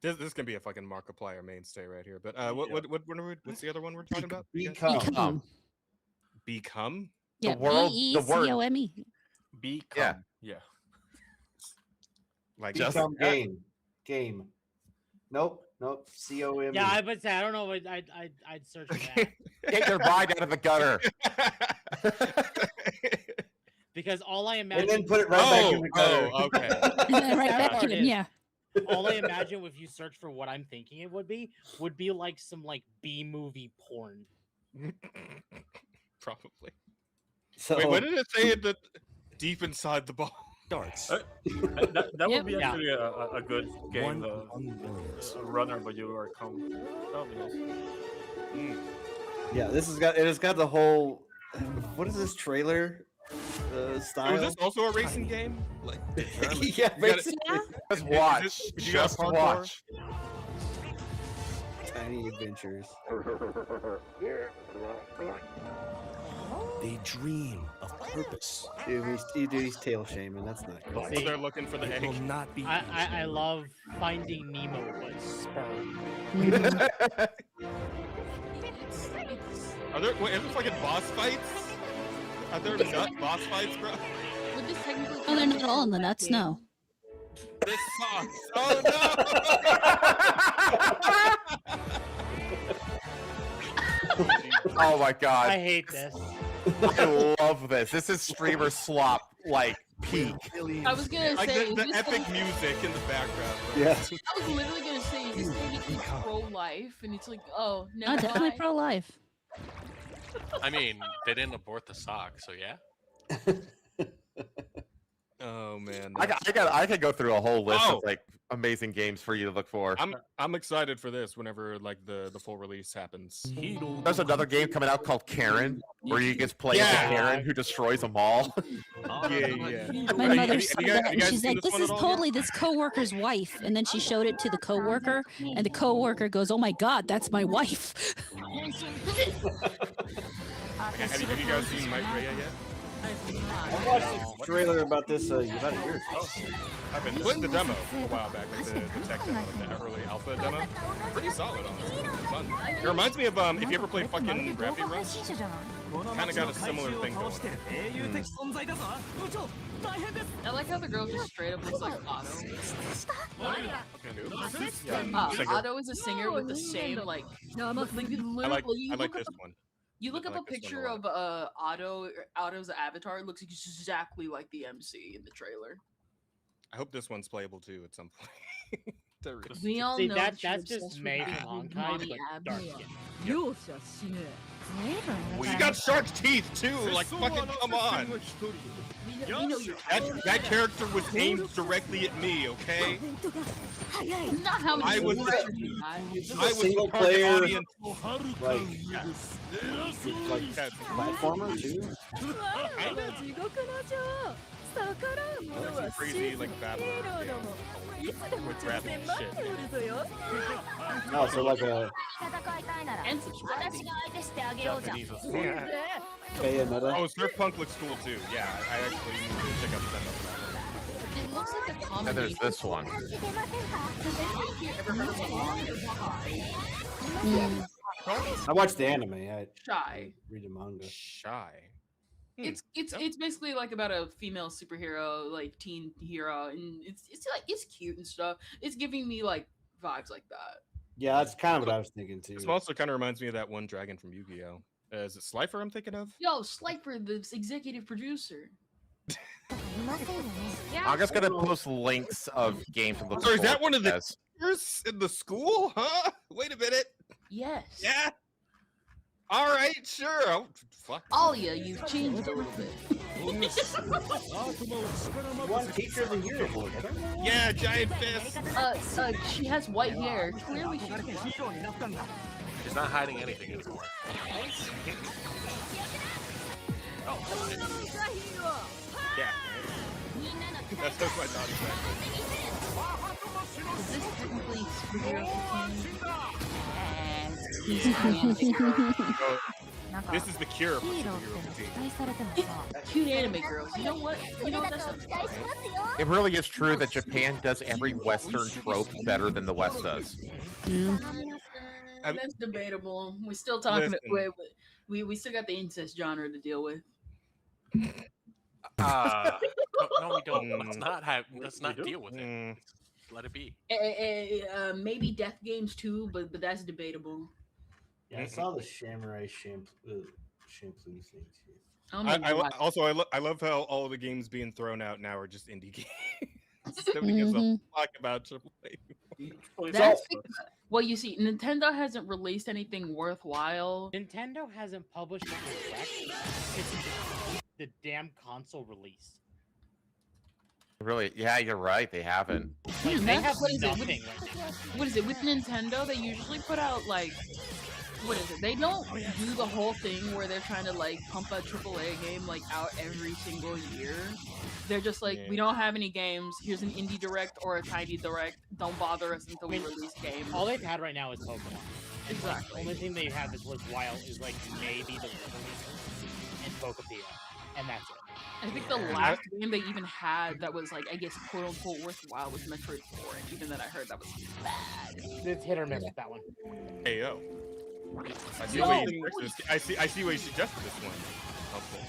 This can be a fucking Markiplier mainstay right here. But what's the other one we're talking about? Yeah. Become. Become? Yeah. world- the word- BECOME. Become. Yeah. Like Become game. Nope. COME. Yeah, I would say I don't know. I'd search for that Get your mind out of the gutter. because because all I imagine. And then put it right back in the gutter. Oh, okay. And then right That back part in, is- yeah. All I imagine if you search for what I'm thinking it would be like some like B movie porn. Probably. So Wait, what did it say at the deep inside the ball? Darts. That would be Yeah. actually a good game. One A runner, but you are come. That would be nice. yeah, it has got the whole. What is this trailer style? Was this also a racing game? Like, yeah, gotta- basically. Just watch. you got Just parkour? watch. Tiny adventures. They dream of purpose. Dude, he's tail shaming. That's not So good. they're looking for the It will egg. not be. I love Finding Nemo but sperm. Are there? Wait, is this like in boss fights? Are there nut boss fights, bro? Would this technically? Oh, they're not all in the nuts, no. This sucks. Oh no! Oh my I god. hate this. I love this. This is streamer slop like peak. I was gonna Like say, the is this epic thing- music in the background. Bro. Yeah. I was literally gonna say, is this technically pro-life? And it's like, oh, Oh, never definitely mind. pro-life. I mean, they didn't abort the sock, so yeah. Oh man. I could go through a whole list Oh. of like amazing games for you to look for. I'm excited for this whenever like the full release happens. There's another game coming out called Karen, where you just play as Yeah. a Karen who destroys them all. Yeah. My Have mother you saw guys- that, have you and guys she's seen like, this "This one is at all yet?" totally this coworker's wife." And then she showed it to the coworker, and the coworker goes, "Oh my god, that's my wife." Okay, have you guys seen Mike Rhea yet? I watched the trailer about this about a year ago. I've been playing the demo a while back, like the tech demo, the early alpha demo. Pretty solid, honestly. Fun. It reminds me of if you ever played fucking Gravity Rush. Kind of got a similar thing going. I like how the girl just straight up looks like Otto. Otto is a singer with the same like. I like this one. You look I up like a this one a picture of Otto's avatar. It looks exactly like the MC in the trailer. I hope this one's playable too at some point. There it is. We all See, know that's you're just obsessed with May big from boob Honkai, mommy but dark abs. skin. She got shark teeth too. Like fucking come on. We know you're That character was aimed directly at me. Okay. not how many I was people the- do that. I was the single target player, audience. like Yeah. platformer too. Like some crazy like battle with grabbing and shit. No, so like a And subscribing. Bayonetta. Oh, Surf Punk looks cool too. Yeah, I actually need to check out the demo for that one. It looks like a comedy. And there's this one. Ever heard of Shy? I watched the anime. I Shy. read the manga. Shy. It's basically like about a female superhero, like teen hero, and it's like it's cute and stuff. It's giving me like vibes like that. Yeah, that's kind of what I was thinking too. This also kind of reminds me of that one dragon from Yu-Gi-Oh. Is it Slifer I'm thinking of? Yo, Slifer, the executive producer. I'm just gonna post links of games to look Sorry, is that forward one of the as. teachers in the school? Huh? Wait a minute. Yes. Yeah. All right, sure. Oh, fuck. Alia, you've changed a little bit. One teacher of the year award. I don't know. Yeah, giant fist. She has white hair. Clearly, She's not hiding anything anymore. Yeah. That's what I thought exactly. is this technically superhero This is the cure for superhero fatigue. cute anime girls? You know what? You know what? That's It really is true that Japan does every Western trope better than the West does. that's debatable. We're still talking. Listen. We still got the incest genre to deal with. No, we don't. Let's not deal with it. Let it be. Maybe death games too, but that's debatable. Yeah, I saw the should please thank you. I love how all the games being thrown out now are just indie games. Nobody gives a fuck about AAA. That's well, you see, Nintendo hasn't released anything worthwhile. Nintendo hasn't published a direct since the damn console release. Really? Yeah, you're right. They haven't. Like, they have What is it? nothing With, right now. what is it with Nintendo? They usually put out like, what is it? They don't do the whole thing where they're trying to like pump a AAA game like out every single year. They're just like, we don't have any games. Here's an indie direct or a tiny direct. Don't bother us until we release games. All they've had right now is Pokemon. Exactly. The only thing they have is worthwhile is like maybe the and Pokepia, and that's it. I think the last game they even had that was like, I guess, quote unquote worthwhile was Metroid 4, and even then I heard that was bad. It's hit or miss with that one. Hey yo. I see why you suggested this one. Helpful.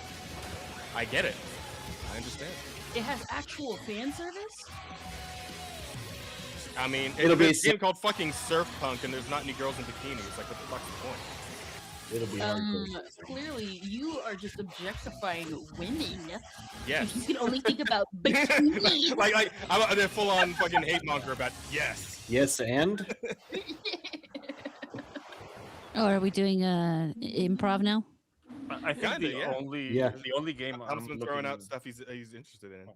I get it. I understand. It has actual fan service? I mean, It'll be a game called fucking Surf Punk, and there's not any girls in bikinis. Like, what the fuck's the point? It'll be hardcore. Clearly, you are just objectifying women. Yes. You can only think about bikinis. like I'm a full-on fucking hate monger about yes. Yes, and Oh, are we doing improv now? I think Kinda, the only game Tom's been throwing out looking- stuff he's interested in.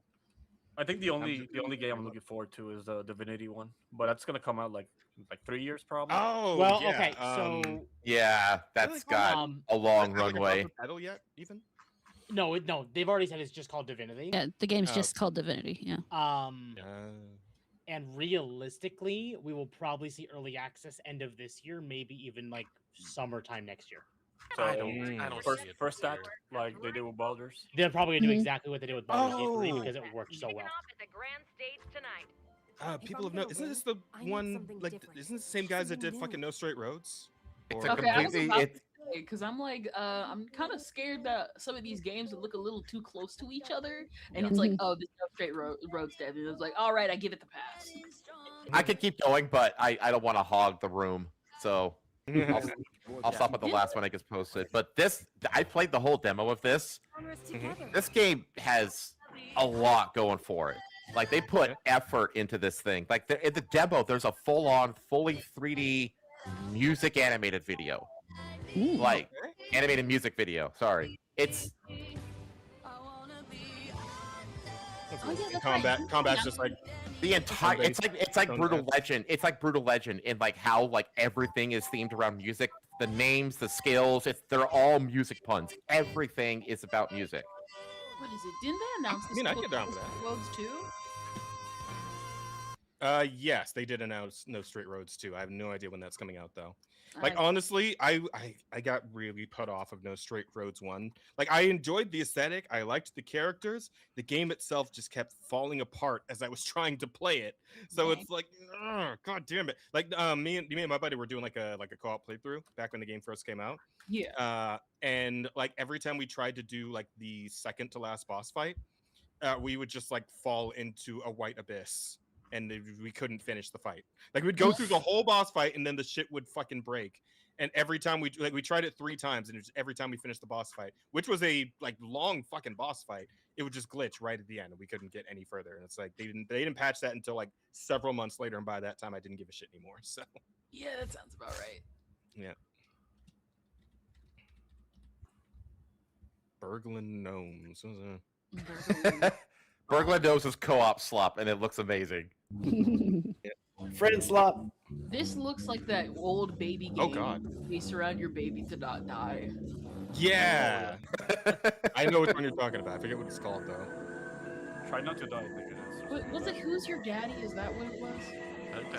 I think the only game I'm looking forward to is the Divinity one, but that's gonna come out like 3 years probably. Oh, Well, yeah, okay, so Yeah, that's got a long runway. Title yet? Even? no, they've already said it's just called Divinity. Yeah, the game's just called Divinity. Yeah. And realistically, we will probably see early access end of this year, maybe even like summertime next year. So I don't see it first this act year. like they did with Baldur's. They're probably gonna do Mhm. exactly what they did with Baldur's Gate 3 Oh. because it worked so well. People have no. Isn't this the one? Like, isn't it the same guys that did fucking No Straight Roads? It's Or- a Okay, I was completely. about It's to say, because I'm like, I'm kind of scared that some of these games would look a little too close to each other, and it's like, oh, this No Straight Roads dev, and it's like, all right, I give it the pass. I could keep going, but I don't want to hog the room, so I'll stop at the last one I gets posted. But this, I played the whole demo of this. This game has a lot going for it. Like, they put effort into this thing. Like, in the demo, there's a full-on, fully 3D music animated video. Like, animated music video. Sorry. It's Combat's just like the entire. It's like Brutal Legend. It's like Brutal Legend in like how like everything is themed around music. The names, the skills. They're all music puns. Everything is about music. What is it? Didn't they announce this? I get down for that. Roads too? Yes, they did announce No Straight Roads too. I have no idea when that's coming out though. Like, honestly, I got really put off of No Straight Roads 1. Like, I enjoyed the aesthetic. I liked the characters. The game itself just kept falling apart as I was trying to play it. So it's like, god damn it. Like, me and my buddy were doing like a co-op playthrough back when the game first came out. Yeah. And like every time we tried to do like the second to last boss fight, we would just like fall into a white abyss. And we couldn't finish the fight. Like, we'd go through the whole boss fight, and then the shit would fucking break. And every time we tried it 3 times, and every time we finished the boss fight, which was a like long fucking boss fight, it would just glitch right at the end, and we couldn't get any further. And it's like they didn't patch that until like several months later, and by that time, I didn't give a shit anymore. So Yeah, that sounds about right. yeah. Burgling gnomes. Burglar knows his co-op slop, and it looks amazing. Friend slop. This looks like that old baby game. Oh, God. You surround your baby to not die. Yeah. I know which one you're talking about. I forget what it's called though. Try not to die, I think it is. Was it Who's Your Daddy? Is that what it was?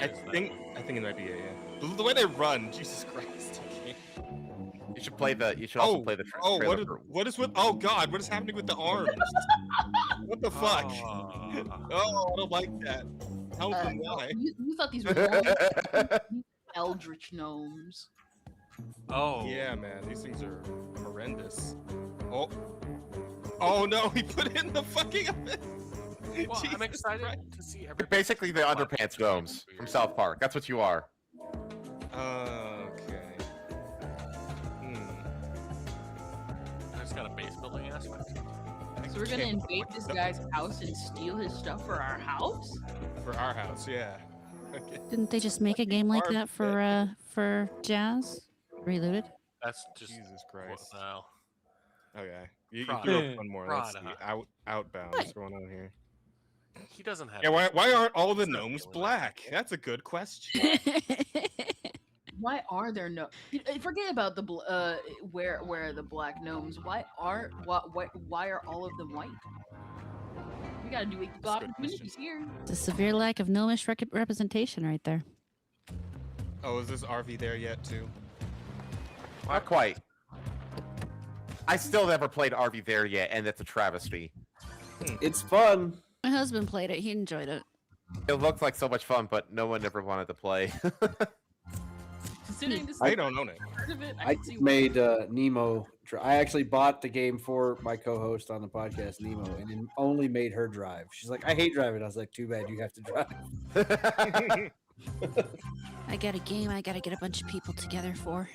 I think it might be yeah. The way they run, Jesus Christ. You should play the. You should also play the. What is with? Oh God, what is happening with the arms? What the fuck? Oh, I don't like that. How and why? You thought these were eldritch gnomes. Oh yeah, man, these things are horrendous. Oh no, he put it in the fucking abyss. Well, I'm excited to see You're everybody. basically the underpants gnomes from South Park. That's what you are. Okay. just got a base building aspect. So we're gonna invade this guy's house and steal his stuff for our house? For our house, yeah. Okay. Didn't they just make a game like that for Jazz? Reloaded. That's just Jesus Christ. Wow. Okay. You Prada. threw up one more. Let's see. Prada. Outbound. What's going on here? He doesn't have. Yeah, why aren't all the He's not gnomes feeling black? That's a good question. Why are there no? Forget about the where are the black gnomes? Why are all of them white? We gotta do equal opportunities here. It's a severe lack of gnomish representation right there. Oh, is this RV there yet too? Not quite. I still never played RV there yet, and it's a travesty. It's fun. My husband played it. He enjoyed it. It looked like so much fun, but no one ever wanted to play. Considering this, I don't own it. Part of it, I can see made Nemo. I actually bought the game for my co-host on the podcast, Nemo, and it only made her drive. She's like, "I hate driving." I was like, "Too bad you have to drive." I got a game I gotta get a bunch of people together for.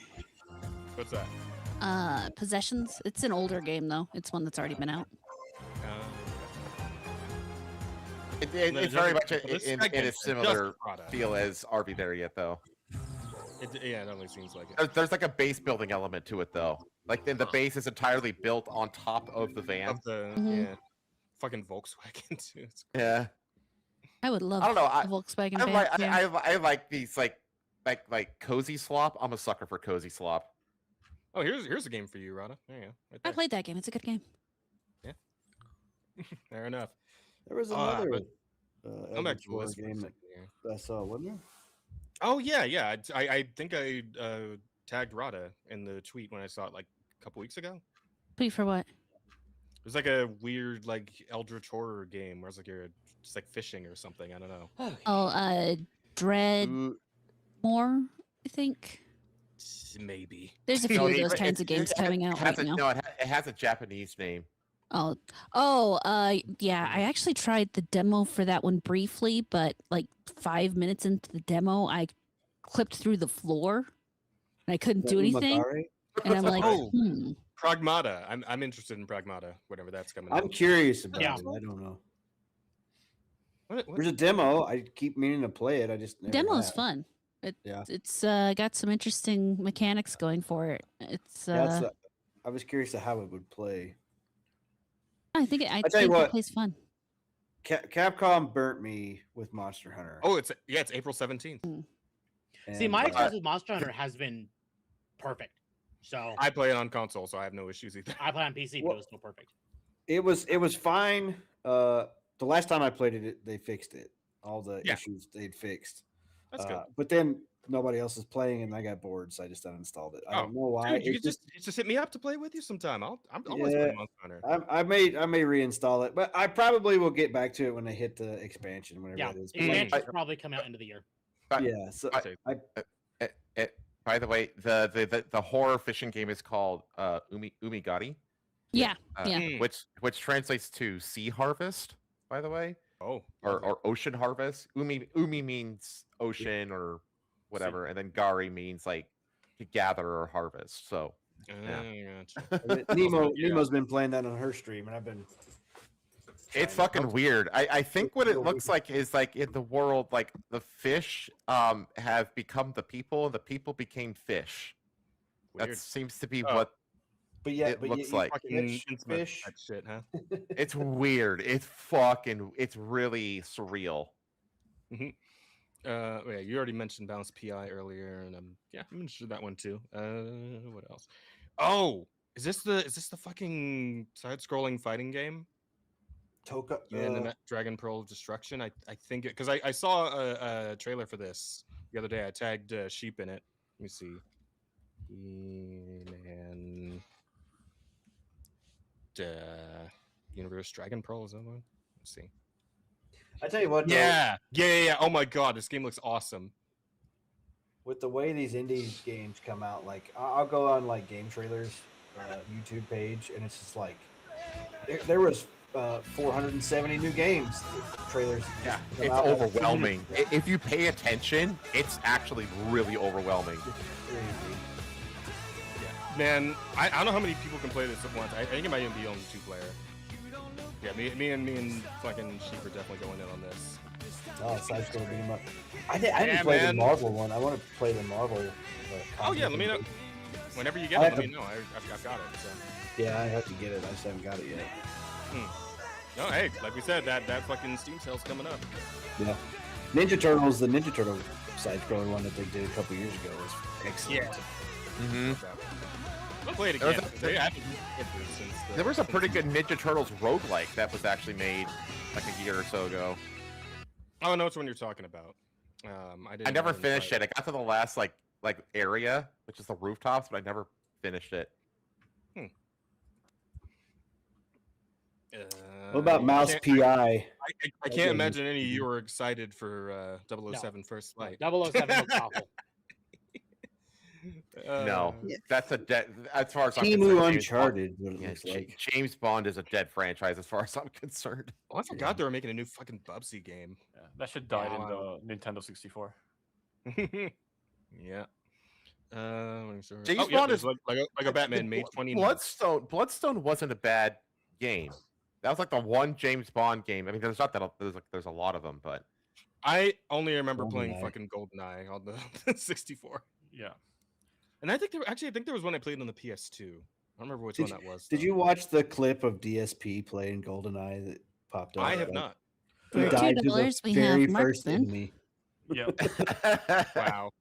What's that? Possessions. It's an older game though. It's one that's already been out. It's very much This in guy a gets similar just Prada. feel as RV there yet, though. Yeah, it only seems like it. There's like a base building element to it, though. Like the base is entirely built on top of the van. Of the Mhm. yeah, fucking Volkswagen too. It's Yeah. I would love I don't know. a Volkswagen I van. like yeah. I like these like cozy slop. I'm a sucker for cozy slop. Oh, here's a game for you, Rada. There you go. Right I there. played that game. It's a good game. Fair enough. There was Ah, another but- I'm back Eldritch to the Horror list for a game second here. that I saw, wasn't there? Oh yeah. I think I tagged Rada in the tweet when I saw it like a couple weeks ago. Tweet for what? It was like a weird like Eldritch horror game where it's like you're just like fishing or something. I don't know. Oh, Dread Ooh, More, I think. Maybe. There's a few no, of those kinds of games coming out right now. No, it has a Japanese name. Yeah, I actually tried the demo for that one briefly, but like 5 minutes into the demo, I clipped through the floor and I couldn't do anything. Umakari? And I'm like, Oh. Pragmata. I'm interested in Pragmata, whatever that's coming I'm out. curious about Yeah. it. I don't know. What? There's a demo. I keep meaning to play it. I just never demo's have. fun. Yeah. It's got some interesting mechanics going for it. It's I was curious to how it would play. I think tell you think what. it plays fun. Capcom burnt me with Monster Hunter. Oh, it's April 17th. See, And, my experience with Monster Hunter has been perfect. So I play it on console, so I have no issues either. I play on PC, but Well- it was still perfect. it was fine. The last time I played it, they fixed it. All the Yeah. issues they'd fixed. That's good. But then nobody else is playing, and I got bored, so I just uninstalled it. I don't know why. Dude, you It's could just hit me up to play with you sometime. I'm always Yeah. playing Monster Hunter. I may reinstall it, but I probably will get back to it when they hit the expansion, whenever Yeah, it is. expansion's probably come out end of the year. Yeah. So By the way, the horror fishing game is called Umigari. Yeah, yeah. Which translates to sea harvest, by the way. Oh. Or ocean harvest. Umi means ocean or whatever, and then gari means like to gather or harvest. So Nemo's been playing that on her stream, and I've been. it's fucking weird. I think what it looks like is like in the world, like the fish have become the people, and the people became fish. That Weird. seems to be Oh. what But yeah, it but looks you like. Fucking fish, intimate fish. type shit, huh? It's weird. It's really surreal. Yeah, you already mentioned Bounce PI earlier, and yeah, I mentioned that one too. What else? Oh, is this the fucking side-scrolling fighting game? Toka. Dragon Pearl of Destruction. I think it because I saw a trailer for this the other day. I tagged Sheep in it. Let me see. And Universe Dragon Pearl, is that one? Let's see. I tell you what. though, Yeah. Oh my god, this game looks awesome. With the way these indie games come out, like I'll go on like Game Trailers YouTube page, and it's just like there was 470 new games trailers. Yeah, come it's out. overwhelming. If you pay attention, it's actually really overwhelming. Crazy. Man, I don't know how many people can play this at once. I think it might even be only 2-player. Yeah, me and fucking Sheep are definitely going in on this. Oh, side scroll beat 'em up. I didn't play the Marvel one. I want to play the Marvel. Oh yeah, let me know. Whenever you get I it, have let me to- know. I've got it. So. Yeah, I have to get it. I just haven't got it yet. No, hey, like we said, that fucking Steam sale's coming up. Yeah. Ninja Turtles, the Ninja Turtle side scroller one that they did a couple years ago was excellent. Yeah. Mm-hmm. I'll play it again. They haven't hit this since the- There was a pretty good Ninja Turtles roguelike that was actually made like a year or so ago. Oh, no, it's one you're talking about. I never didn't finished try it. I got to the last like area, which is the rooftops, but I never finished it. What about Mouse PI? I can't imagine any of you were excited for 007 First Flight. 007 was awful. No, that's a dead. As far as I'm Timu concerned, James Uncharted, Bond, what it yeah, looks like. James Bond is a dead franchise as far as I'm concerned. Oh, I forgot they were making a new fucking Bubsy game. Yeah, that shit died Yeah. in the Nintendo 64. Yeah. Sure. James yeah, Bond there's is like a Batman made 29. Bloodstone wasn't a bad game. That was like the one James Bond game. I mean, there's not that there's a lot of them, but I only remember playing GoldenEye. fucking GoldenEye on the 64. Yeah. And I think there was one I played on the PS2. I don't remember which one that was. Did though. you watch the clip of DSP playing GoldenEye that popped up? I have not. He For died to the $2, we very have first Marksman. enemy. Yeah. Wow.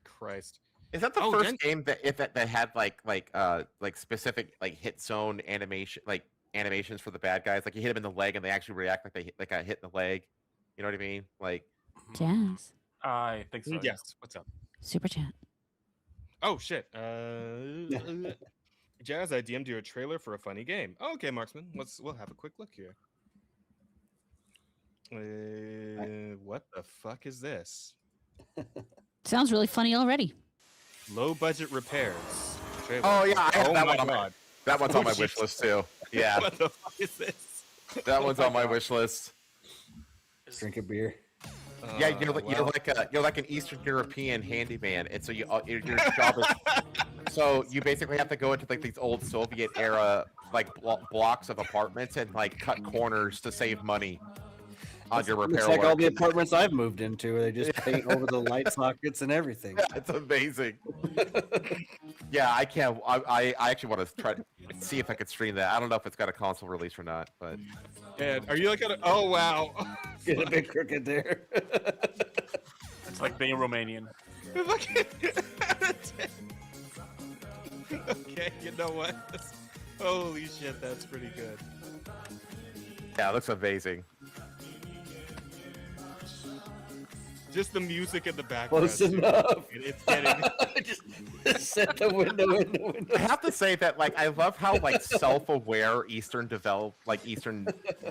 Christ. is that the Oh, first then- game that had like specific like hit zone animation animations for the bad guys? Like you hit them in the leg and they actually react like they got hit in the leg. You know what I mean? Like Jazz. I think so. yeah. Yes. What's up? Super chat. Oh shit. Jazz, I DM'd you a trailer for a funny game. Oh, okay, Marksman. We'll have a quick look here. What the fuck is this? Sounds really funny already. Low budget repairs. Trailer. oh yeah, I have Oh that my one on my God. that one's Oh, on my shit. wish list too. Yeah, What the fuck is this? that Oh one's my on my God. wish list. Drink a beer. Yeah, you're Well, like an Eastern European handyman, and so your job is so you basically have to go into like these old Soviet era like blocks of apartments and like cut corners to save money on your repair It's like all work. the apartments I've moved into, where they just paint over the light sockets and everything. It's amazing. Yeah, I can't. I actually want to try to see if I could stream that. I don't know if it's got a console release or not, but and are you like oh wow. Get a bit crooked there. It's like being Romanian. Okay, you know what? Holy shit, that's pretty good. yeah, it looks amazing. Just the music in the background. Close too. enough. It's getting. Just set the window in the window. I have to say that like I love how like self-aware Eastern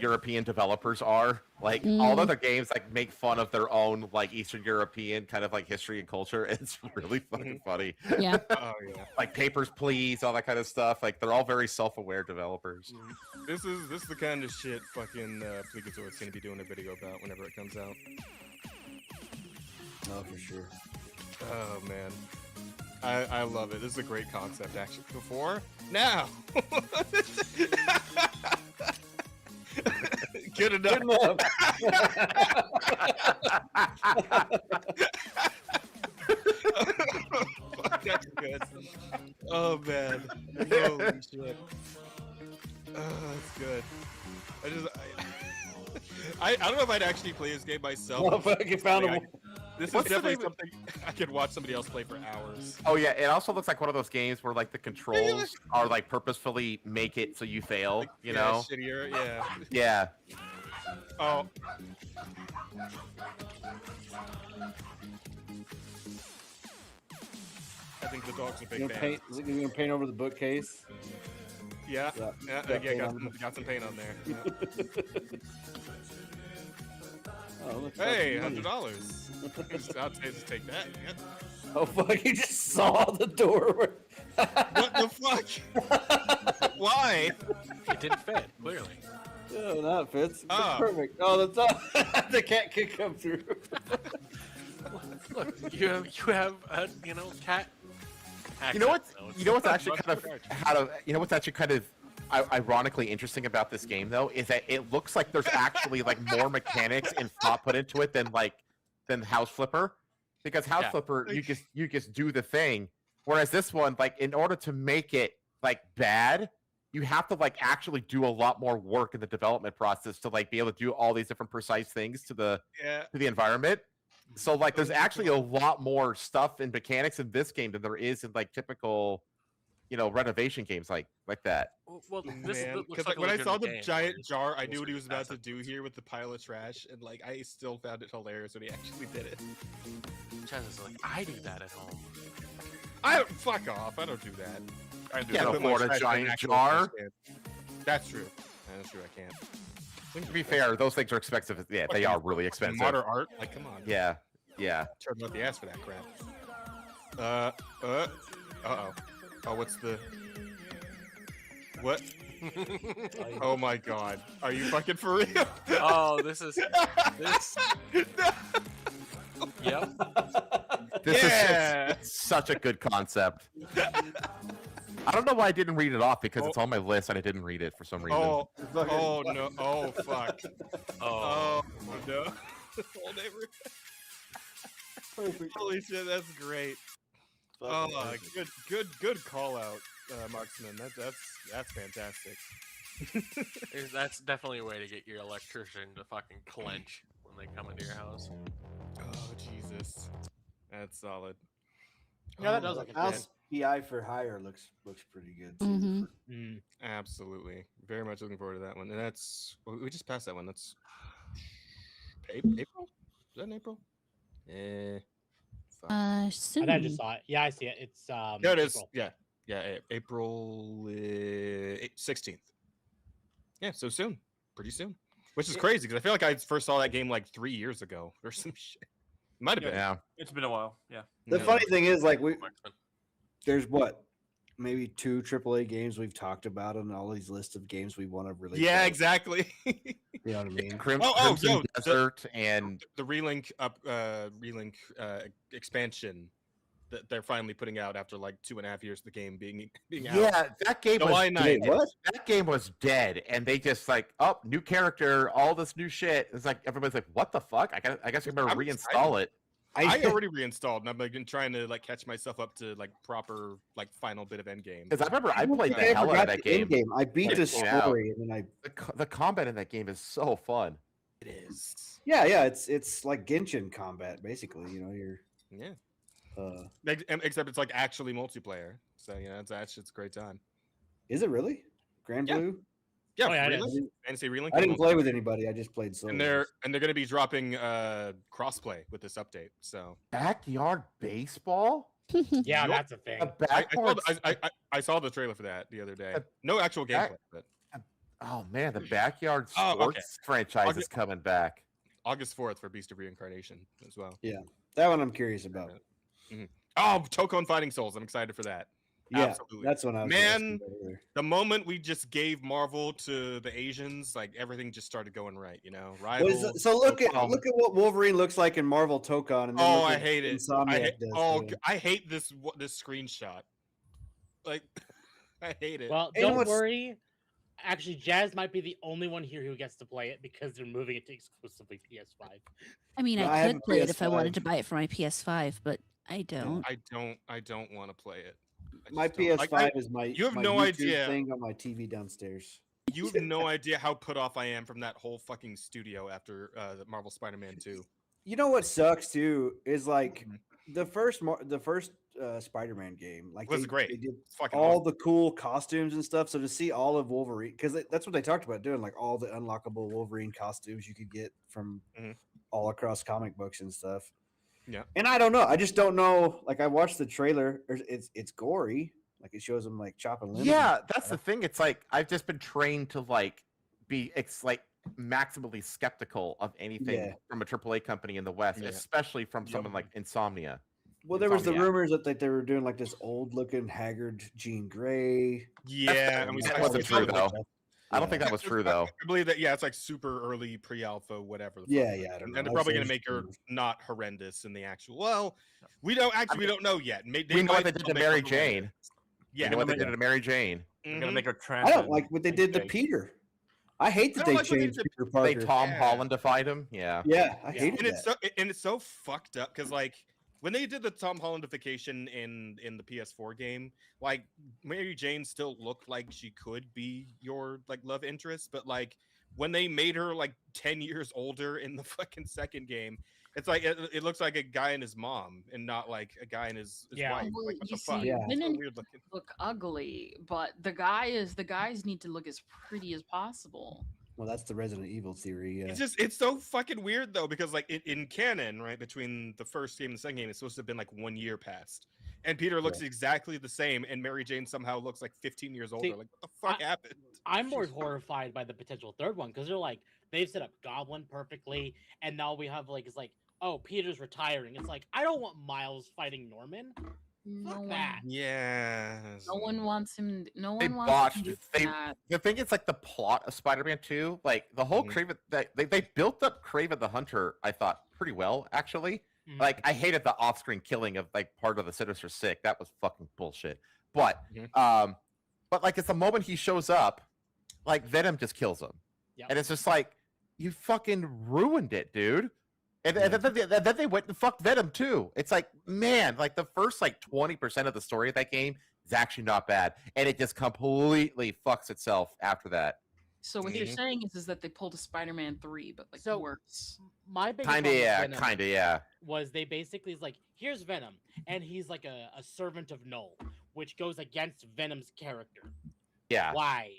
European developers are. Like all other games like make fun of their own like Eastern European kind of like history and culture. It's really fucking funny. Yeah. Oh yeah. Like Papers, Please, all that kind of stuff. Like they're all very self-aware developers. This is the kind of shit fucking Pligator's gonna be doing a video about whenever it comes out. Oh, for sure. Oh man. I love it. This is a great concept actually. Before? Now. Good enough. Good enough. Fuck, that's good. Oh man. Holy shit. Oh, that's good. I don't know if I'd actually play this game myself. Oh, fuck, you found him. This is What's the definitely name of- something I could watch somebody else play for hours. Oh yeah, it also looks like one of those games where like the controls are like purposefully make it so you fail. You know? Shittier, yeah. Yeah. Oh. I think the dog's a big fan. Is it gonna paint over the bookcase? Yeah, Yeah. got some paint on there. Yeah. Oh, look, Hey, that's money. $100. I'll just take that. Yeah. Oh fuck! You just saw the door. What the fuck? Why? It didn't fit, clearly. Oh, now it fits. It's Ah. perfect. Oh, the top. The cat can come through. Look, you have a cat You know what's Accent notes. you know what's actually Much kind of better. ironically interesting about this game though is that it looks like there's actually like more mechanics and thought put into it than House Flipper, because House Yeah. Flipper you just do the thing, whereas this one, like, in order to make it like bad, you have to like actually do a lot more work in the development process to like be able to do all these different precise things to the environment. So like there's actually a lot more stuff and mechanics in this game than there is in like typical, renovation games like that. Well, this Man, looks because like a when I saw legitimate the game where giant it's jar, I almost knew what he was about to excessive. do here with the pile of trash, and like I still found it hilarious when he actually did it. Chaz is like, I do that at home. Fuck off! I don't do that. I do Can't put my afford a trash in an giant actual jar. trash can. That's true. That's true. I can't. To be fair, those things are expensive. Yeah, they are really expensive. Modern art, like come on. Yeah. Turn out the ass for that crap. Uh-oh. Oh, what's the... What? Oh my god. Are you fucking for real? Oh, this. Yep. This is such a good concept. I don't know why I didn't read it off, because it's on my list and I didn't read it for some reason. Oh no. Oh, fuck. Oh. No. Whole neighborhood. Holy shit, that's great. Oh, good call out, Marksman. That's fantastic. That's definitely a way to get your electrician to fucking clench when they come into your house. Oh Jesus, that's solid. Yeah, that does look House PI for hire looks pretty good too. Absolutely, very much looking forward to that one. And that's we just passed that one. That's April. Is that in April? Soon. I just saw it. Yeah, I see it. It's There it is. April. Yeah, April 16th. Yeah, so soon, pretty soon. Which is crazy because I feel like I first saw that game like 3 years ago or some shit. Might have been. Yeah. It's been a while. Yeah. The funny thing is, like, Marksman. there's maybe 2 AAA games we've talked about on all these lists of games we want to really. Yeah, play. exactly. You know what I mean? Crimson Desert and the relink expansion that they're finally putting out after like 2.5 years of the game being out. yeah, that game July was 9th. dead. That game was dead, and they just like, new character, all this new shit. It's like everybody's like, what the fuck? I guess I better I'm reinstall it. I already reinstalled, and I've been trying to like catch myself up to like proper like final bit of endgame. Because I remember I played the I hell out of forgot that the end game. I beat when the it came out. story, and then I. The combat in that game is so fun. It is. Yeah, it's like Genshin combat basically. You know, you're. Yeah. Except it's like actually multiplayer. So that shit's a great time. Is it really? Grand Yeah. Blue? Yeah, Oh, yeah, it relink, fantasy relink. I didn't play with anybody. I just played solo. And they're going to be dropping crossplay with this update. So Backyard baseball? Yeah, Nope. that's a thing. I saw the trailer for that the other day. The No actual gameplay, but Oh man, the Backyard Oh, Sports okay. franchise Okay. is coming back. August 4th for Beast of Reincarnation as well. Yeah, that one I'm curious about. Oh, Tokon Fighting Souls. I'm excited for that. Yeah, Absolutely. that's what I was Man, asking about earlier. the moment we just gave Marvel to the Asians, like everything just started going right, Well, Rival. so look at what Wolverine looks like in Marvel Tokon. And then Oh, look I at hate it. Insomniac does to him. I hate this screenshot. Like, I hate it. Well, You know don't what's- worry. Actually, Jazz might be the only one here who gets to play it because they're moving it to exclusively PS5. I mean, No, I I have could a play it if I PS5. wanted to buy it for my PS5, but I don't. I don't want to play it. I My just don't. Like, PS5 is my. you have my no YouTube idea. thing on my TV downstairs. You have no idea how put off I am from that whole fucking studio after the Marvel Spider-Man 2. You know what sucks too is like the first Spider-Man game. Like Was they, great. They did It's fucking all awesome. the cool costumes and stuff. So to see all of Wolverine, because that's what they talked about doing, like all the unlockable Wolverine costumes you could get from all across comic books and stuff. Yeah. And I don't know. I just don't know. Like I watched the trailer. It's gory. Like it shows him like chopping limbs. Yeah, and that's the stuff. thing. It's like I've just been trained to like be maximally skeptical of anything Yeah. from a AAA company in the West, Yeah. especially from someone like Insomnia. Well, there was the Insomniac. rumors that they were doing like this old looking haggard Jean Grey. Yeah, and we that saw- wasn't we saw true the- though. I don't think that was true though. I believe that it's like super early pre-alpha, whatever. The Yeah, fuck. yeah. I don't And know. they're I'd probably say going to it's make her true. not horrendous in the actual. Well, we don't know yet. We know what they did to Mary Jane. Yeah, You know what they did to Mary Jane. They're gonna make her trans. I don't like what they did to Peter. I hate that I don't they like what they changed did Peter They Parker. Tom Holland defied him. Yeah. Yeah, I hated and that. it's so fucked up because like when they did the Tom Hollandification in the PS4 game, like Mary Jane still looked like she could be your like love interest, but like when they made her like 10 years older in the fucking second game, it's like it looks like a guy and his mom and not like a guy and his Yeah. wife. Well, Like, what you the fuck? see, Yeah. It's so women weird looking. look ugly, but the guys need to look as pretty as possible. Well, that's the Resident Evil theory. Yeah. It's so fucking weird though because like in canon, right, between the first game and the second game, it's supposed to have been like 1 year past, and Peter looks exactly the same, and Mary Jane somehow looks like 15 years older. See, Like what the fuck happened? I'm more horrified by the potential third one because they're like they've set up Goblin perfectly, and now we have like it's like oh Peter's retiring. It's like I don't want Miles fighting Norman. No Fuck one, that. Yeah. no one wants him. No They one wants him botched. to do They that. the thing is like the plot of Spider-Man 2, like the whole Kraven that they built up Kraven the Hunter, I thought pretty well actually. Mhm. Like I hated the off-screen killing of like part of the Sinister Six. That was fucking bullshit. But but like it's the moment he shows up, like Venom just kills him. Yep. And it's just like you fucking ruined it, dude. And then they went and fucked Venom too. It's like, man, like the first like 20% of the story of that game is actually not bad. And it just completely fucks itself after that. So what you're saying is that they pulled a Spider-Man 3, but like So- worse. My biggest Kinda, problem with yeah, Venom kinda, yeah. was they basically is like here's Venom, and he's like a servant of Null, which goes against Venom's character. Yeah. Why?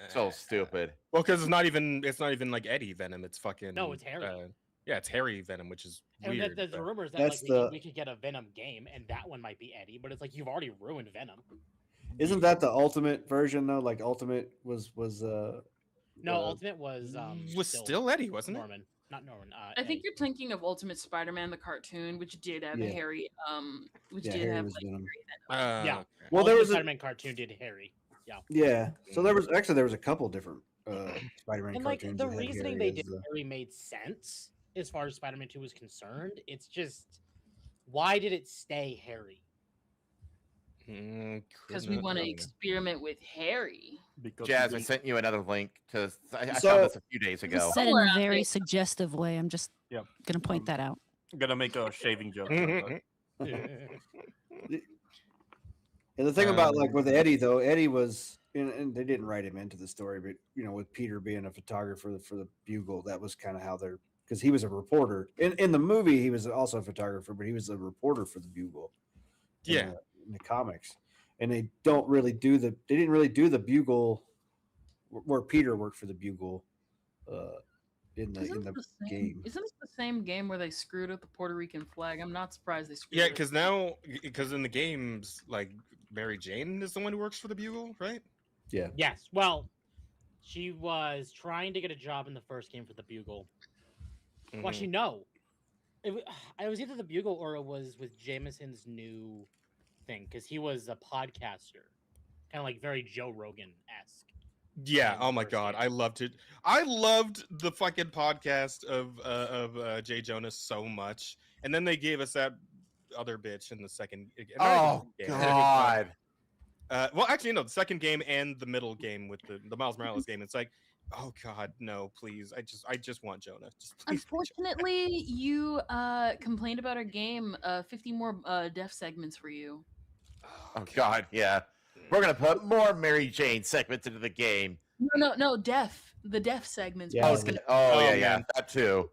So stupid. Well, because it's not even like Eddie Venom. It's fucking No, it's Harry. Yeah, it's Harry Venom, which is And weird. there's but- rumors that That's like we could get a Venom game, and that one might be Eddie, but it's like you've already ruined Venom. Isn't that the Ultimate version though? Like Ultimate was No, Ultimate was still Eddie, wasn't it? Norman, not Norman. I think you're thinking of Ultimate Spider-Man, the cartoon, which did have Yeah. Harry. Which Yeah, did Harry have was like Venom. yeah. Well, there was a Spider-Man cartoon did Harry. Yeah. yeah. So there was a couple different Spider-Man And like cartoons. the that had reasoning Harry they as did the- Harry made sense as far as Spider-Man 2 was concerned. It's just why did it stay Harry? because we want to experiment with Harry. Jazz, I sent you another link to. I So- found this a few days It ago. was said in a very suggestive way. I'm just Yep. gonna point that out. I'm gonna make a shaving joke. And the thing about like with Eddie though, Eddie was and they didn't write him into the story, but with Peter being a photographer for the Bugle, that was kind of how they're because he was a reporter. In the movie, he was also a photographer, but he was a reporter for the Bugle. Yeah. In the comics. And they didn't really do the Bugle where Peter worked for the Bugle in the game. Isn't this the same game where they screwed up the Puerto Rican flag? I'm not surprised they screwed Yeah, it. because in the games, like Mary Jane is the one who works for the Bugle, right? Yeah. Yes. Well, she was trying to get a job in the first game for the Bugle. Well, actually, no. It was either the Bugle or it was with Jameson's new thing because he was a podcaster, kind of like very Joe Rogan-esque. Yeah. Oh my god, I loved it. I loved the fucking podcast of Jay Jonas so much, and then they gave us that other bitch in the second. Oh god. Well, actually, no. The second game and the middle game with the Miles Morales game. It's like, oh god, no, please. I just want Jonah. Just please. Unfortunately, you complained about our game. 50 more deaf segments for you. Oh god, yeah. We're gonna put more Mary Jane segments into the game. No, deaf. The deaf segments. Yeah, basically. yeah, that too.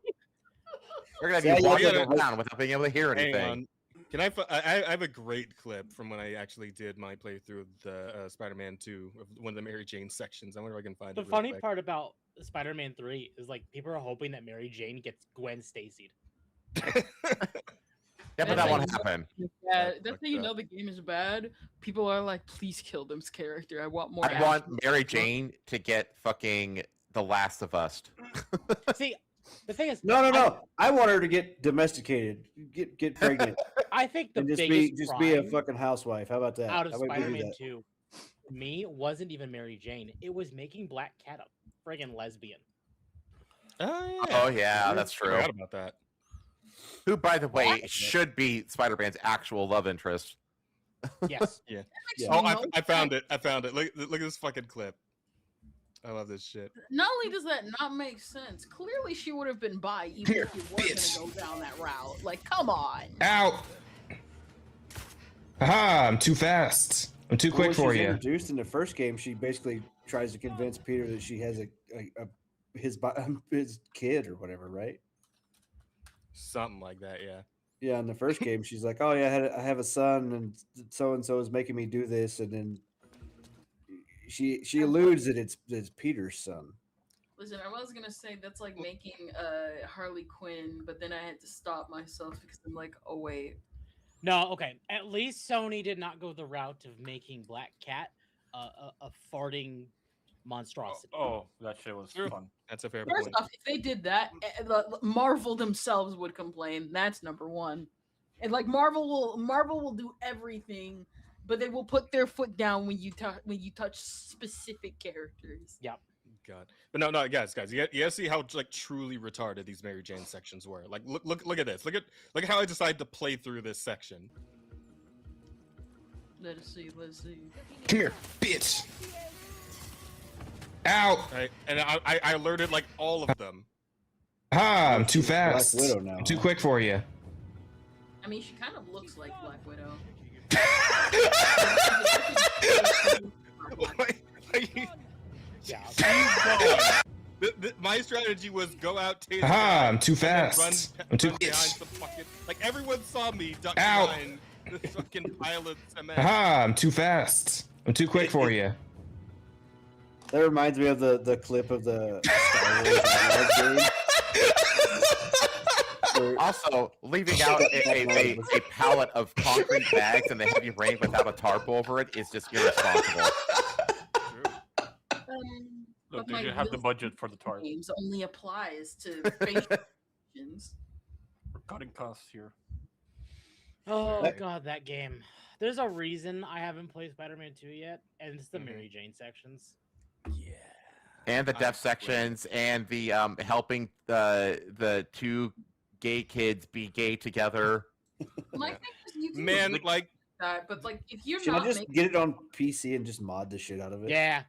We're gonna have you walking around without being able to hear Hang anything. on. Can I have a great clip from when I actually did my playthrough of the Spider-Man 2, of one of the Mary Jane sections. I wonder if I can find The it. real funny quick. part about Spider-Man 3 is like people are hoping that Mary Jane gets Gwen Stacy'd. Yeah, but that won't happen. Yeah, that's how you know the game is bad. People are like, please kill this character. I want more. I want action." Mary Jane to get fucking The Last of Us. See, the thing is, No. I want her to get domesticated, get pregnant. I think the and just biggest be a crime fucking housewife. How about that? out of How about we do Spider-Man that? 2 me wasn't even Mary Jane. It was making Black Cat a friggin' lesbian. Oh yeah, that's true. Forgot about that. Who, by the way, should be Spider-Man's actual love interest. Yes. Yeah. makes Oh, no I found it. I found it. Look at this fucking clip. I love this shit. Not only does that not make sense, clearly she would have been bi even Here, if you weren't bitch. gonna go down that route. Like, come on. Ow! Haha, I'm too fast. I'm too quick When for she's you. Introduced in the first game, she basically tries to convince Peter that she has his kid or whatever, right? Something like that, yeah. Yeah, in the first game, she's like, "Oh yeah, I have a son, and so is making me do this," and then she alludes that it's Peter's son. Listen, I was gonna say that's like making Harley Quinn, but then I had to stop myself because I'm like, oh wait. No, okay. At least Sony did not go the route of making Black Cat a farting monstrosity. Oh, that shit was fun. That's a fair First point. off, if they did that, Marvel themselves would complain. That's number one. And like Marvel will do everything, but they will put their foot down when you touch specific characters. Yep. God, but no, guys, you gotta see how like truly retarded these Mary Jane sections were. Like, look at this. Look at how I decided to play through this section. Let's see. Come here, bitch. Ow! Right, and I alerted like all of them. Ha! I'm too She's Black fast. Widow now, I'm too huh? quick for you. I mean, she kind of looks like Black Widow. Yeah. My strategy was go out, taser Aha, guy, I'm too and then fast. Run I'm too behind bitch. some fucking, like everyone saw me duck Ow. behind the fucking pile of cement. Aha! I'm too fast. I'm too quick for you. That reminds me of the clip of the Star Wars Outlaws game. Where- Also, leaving out a pallet of concrete bags and the heavy rain without a tarp over it is just irresponsible. Look, But they my didn't have the Will budget for the tarp. games only applies to facial expressions. We're cutting costs here. Oh That- god, that game. There's a reason I haven't played Spider-Man 2 yet, and it's the Mary Jane sections. And the deaf sections and the helping the two gay kids be gay together. My thing is you can Man, make like that, but like if you're Should I not just making get it on PC and just mod the shit out of it? Yeah.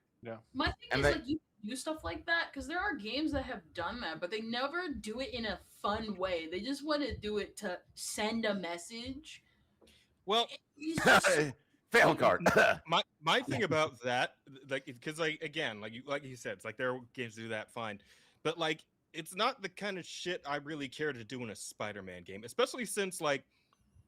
my thing And is they- like you can do stuff like that because there are games that have done that, but they never do it in a fun way. They just want to do it to send a message. well, It's just- Fail card. my thing about that, like, because like again, like you said, it's like there are games that do that fine, but like it's not the kind of shit I really care to do in a Spider-Man game, especially since like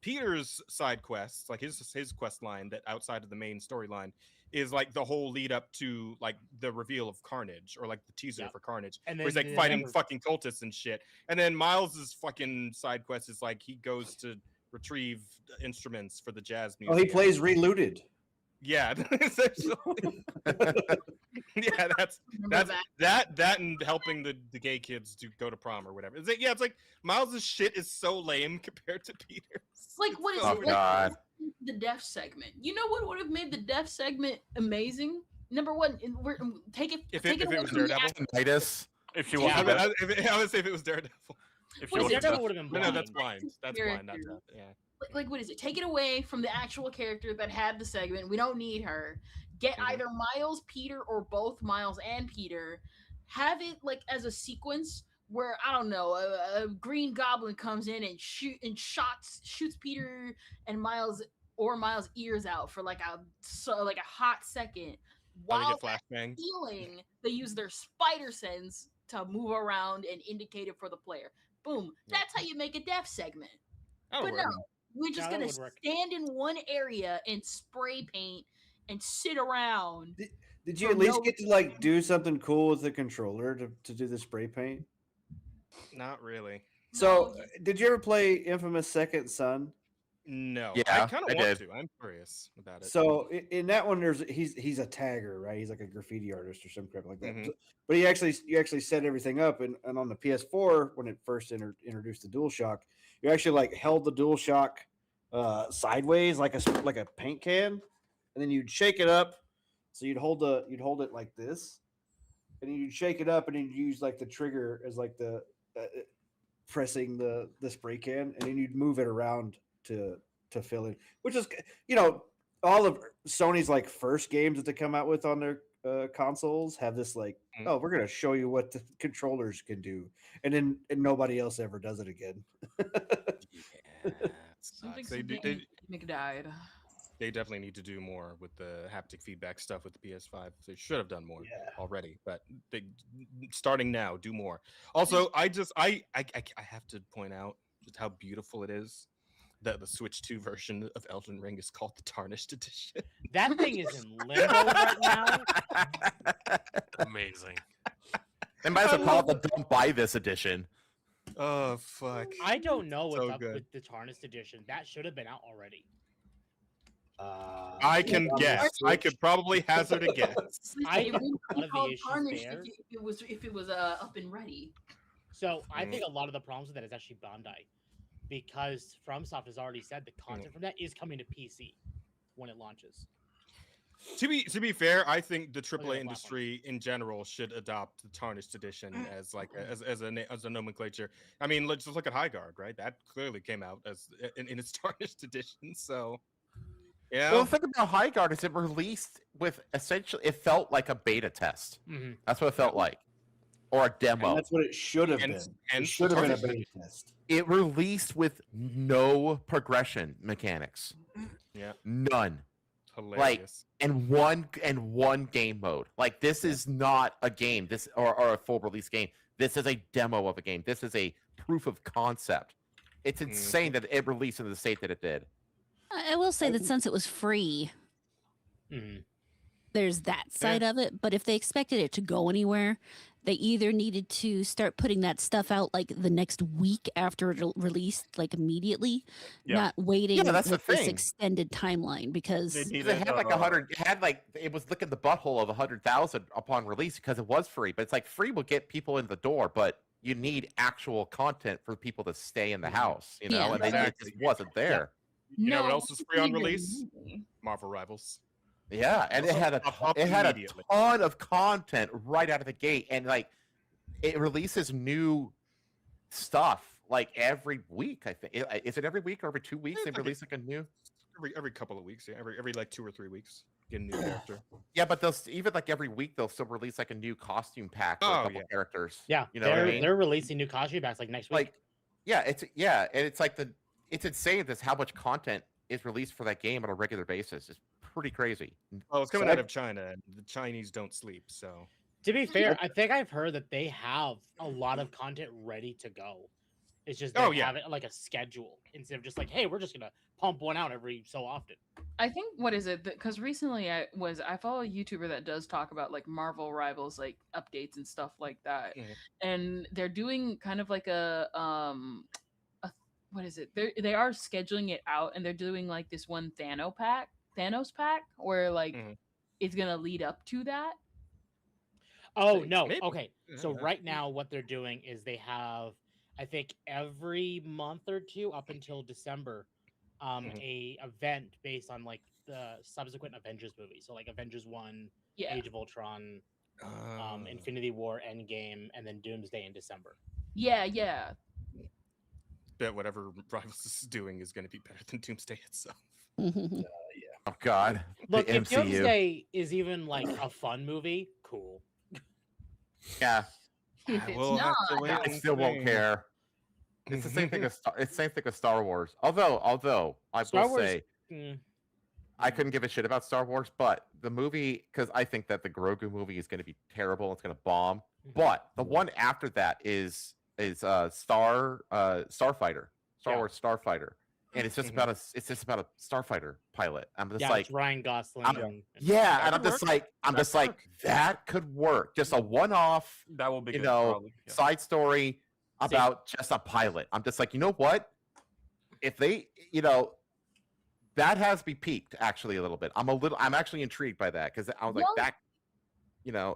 Peter's side quests, like his quest line that outside of the main storyline is like the whole lead up to like the reveal of Carnage or like the teaser Yep. for Carnage, And where he's then like they fighting never- fucking cultists and shit, and then Miles's fucking side quest is like he goes to retrieve instruments for the jazz Oh, museum. he plays Relooted. Yeah, essentially. Yeah, Remember that and helping the gay kids to go to prom or whatever. It's like Miles's shit is so lame compared to Peter's. Like what is Oh, it? Like, God. the deaf segment. You know what would have made the deaf segment amazing? Number one, take it. If take it away was from the Daredevil? act- Tinnitus. If she Yeah. was I would say if it was Daredevil. if she What is was it? Daredevil would have been No, blind. that's blind. That's blind. Not Character. deaf. Yeah. like what is it? Take it away from the actual character that had the segment. We don't need her. Get Mhm. either Miles, Peter, or both Miles and Peter. Have it like as a sequence where I don't know a Green Goblin comes in and shoots Peter and Miles or Miles' ears out for like a hot second. Oh, While they get flashbang. healing, they use their spider sense to move around and indicate it for the player. Boom. Yeah. That's how you make a death segment. That'll But work. no, we're just that gonna would work. stand in one area and spray paint and sit around. Did you For at least no get to like do something cool with the controller to do the spray paint? Not really. So, No, did you ever play Infamous Second Son? No. Yeah, I kind I of want did. to. I'm curious about it. So in that one, he's a tagger, right? He's like a graffiti artist or some crap like that. Mhm. But you actually set everything up, and on the PS4 when it first introduced the DualShock, you actually like held the DualShock sideways like a paint can, and then you'd shake it up, So you'd hold it like this, and then you'd shake it up, and then you'd use like the trigger as like the pressing the spray can, and then you'd move it around to fill in, which is all of Sony's like first games that they come out with on their consoles have this like, oh, we're gonna show you what the controllers can do, and nobody else ever does it again. Nick died. They definitely need to do more with the haptic feedback stuff with the PS5. They should have done more already, but they starting now, do more. Also, I have to point out just how beautiful it is that the Switch 2 version of Elden Ring is called the Tarnished Edition. That thing is in limbo right now. Amazing. They might as well call it the Don't Buy This Edition. Oh fuck! I don't know what's So up good. with the Tarnished Edition. That should have been out already. I can guess. I could probably hazard a guess. I It think wouldn't one be of the called issues Tarnished there. if it was up and ready. So I think a lot of the problems with that is actually Bandai, because FromSoft has already said the content from that is coming to PC when it launches. To be fair, I think the AAA industry in general should adopt the Tarnished Edition as like as a nomenclature. I mean, let's just look at High Guard, right? That clearly came out as in its Tarnished Edition. So, yeah. Well, the thing about High Guard is it released with essentially it felt like a beta test. Mhm. That's what it felt like, or a demo. And that's what it should have been. It should have been a beta test. It released with no progression mechanics. Yeah. None. Hilarious. Like and one game mode. Like this is not a game. This or a full release game. This is a demo of a game. This is a proof of concept. It's insane that it released in the state that it did. I will say that since it was free, there's that side of it. But if they expected it to go anywhere, they either needed to start putting that stuff out like the next week after it released, like immediately, not waiting that's the with this thing. extended timeline because It had like 100. It had like it was licking the butthole of 100,000 upon release because it was free. But it's like free will get people in the door, but you need actual content for people to stay in the house, you know, and it just wasn't there. You know what else is free on release? Marvel Rivals. Yeah, and it had a ton of content right out of the gate, and like it releases new stuff like every week. I think is it every week or every 2 weeks they release like a new? Every couple of weeks, yeah. Every like 2 or 3 weeks, get a new character. Yeah, but they'll even like every week they'll still release like a new costume pack for a couple characters. Yeah, you know what I mean? They're releasing new costume packs like next week. Like, and it's like it's insane this how much content is released for that game on a regular basis. It's pretty crazy. Oh, it's coming out of China, and the Chinese don't sleep. So, to be fair, I think I've heard that they have a lot of content ready to go. It's just they have it like a schedule instead of just like, hey, we're just gonna pump one out every so often. I think what is it? Because recently I follow a YouTuber that does talk about like Marvel Rivals like updates and stuff like that, and they're doing kind of like a what is it? They are scheduling it out, and they're doing like this one Thanos pack where like it's gonna lead up to that. Oh no! Okay, so right now what they're doing is they have, I think every month or two up until December, a event based on like the subsequent Avengers movies. So like Avengers 1, Age of Ultron, Infinity War, Endgame, and then Doomsday in December. Yeah. Bet whatever Rivals is doing is going to be better than Doomsday itself. Oh God! Look, the if MCU. Doomsday is even like a fun movie, cool. Yeah. If it's not, I still won't care. It's the same thing as Star Wars. Although I Star will Wars, say, I couldn't give a shit about Star Wars, but the movie, because I think that the Grogu movie is going to be terrible. It's going to bomb. But the one after that is Starfighter, Star Wars Starfighter, and it's just about a starfighter pilot. I'm just like it's Ryan Gosling. and I'm just like that could work. Just a one-off. That will be good, probably, side story about just a pilot. I'm just like, you know what? If they, that has me peaked actually a little bit. I'm actually intrigued by that because I was like that.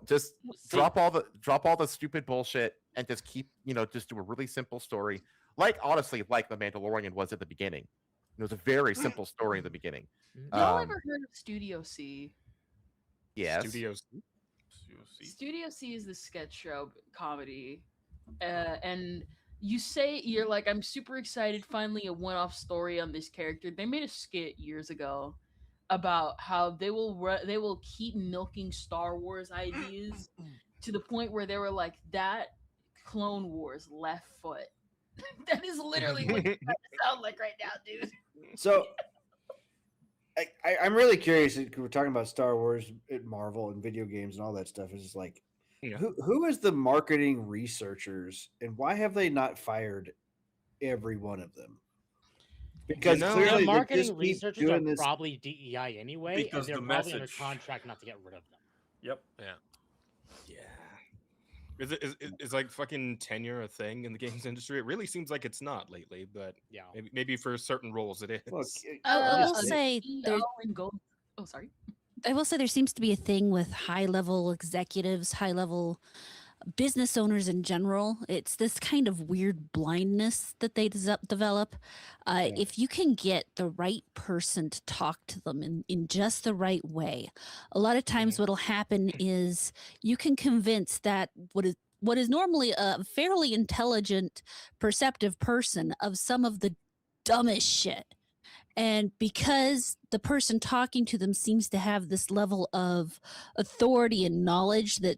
Just drop all the stupid bullshit and just keep, just do a really simple story. Honestly, like The Mandalorian was at the beginning. It was a very simple story in the beginning. Y'all ever heard of Studio C? Yes. Studio C? Studio C is the sketch show comedy, and you're like, I'm super excited. Finally, a one-off story on this character. They made a skit years ago about how they will keep milking Star Wars ideas to the point where they were like, that Clone Wars left foot. That is literally what it's trying to sound like right now, dude. So I'm really curious. We're talking about Star Wars, Marvel, and video games and all that stuff. Is like, who is the marketing researchers, and why have they not fired every one of them? Because clearly the marketing they just keep researchers doing are this. probably DEI anyway, Because and they're the probably under message. contract not to get rid of them. Yep. Yeah. Is like fucking tenure a thing in the games industry? It really seems like it's not lately, but yeah, maybe for certain roles it is. Look, I will say there. Oh, sorry. I will say there seems to be a thing with high-level executives, high-level business owners in general. It's this kind of weird blindness that they develop. If you can get the right person to talk to them in just the right way, a lot of times what'll happen is you can convince that what is normally a fairly intelligent, perceptive person of some of the dumbest shit. And because the person talking to them seems to have this level of authority and knowledge that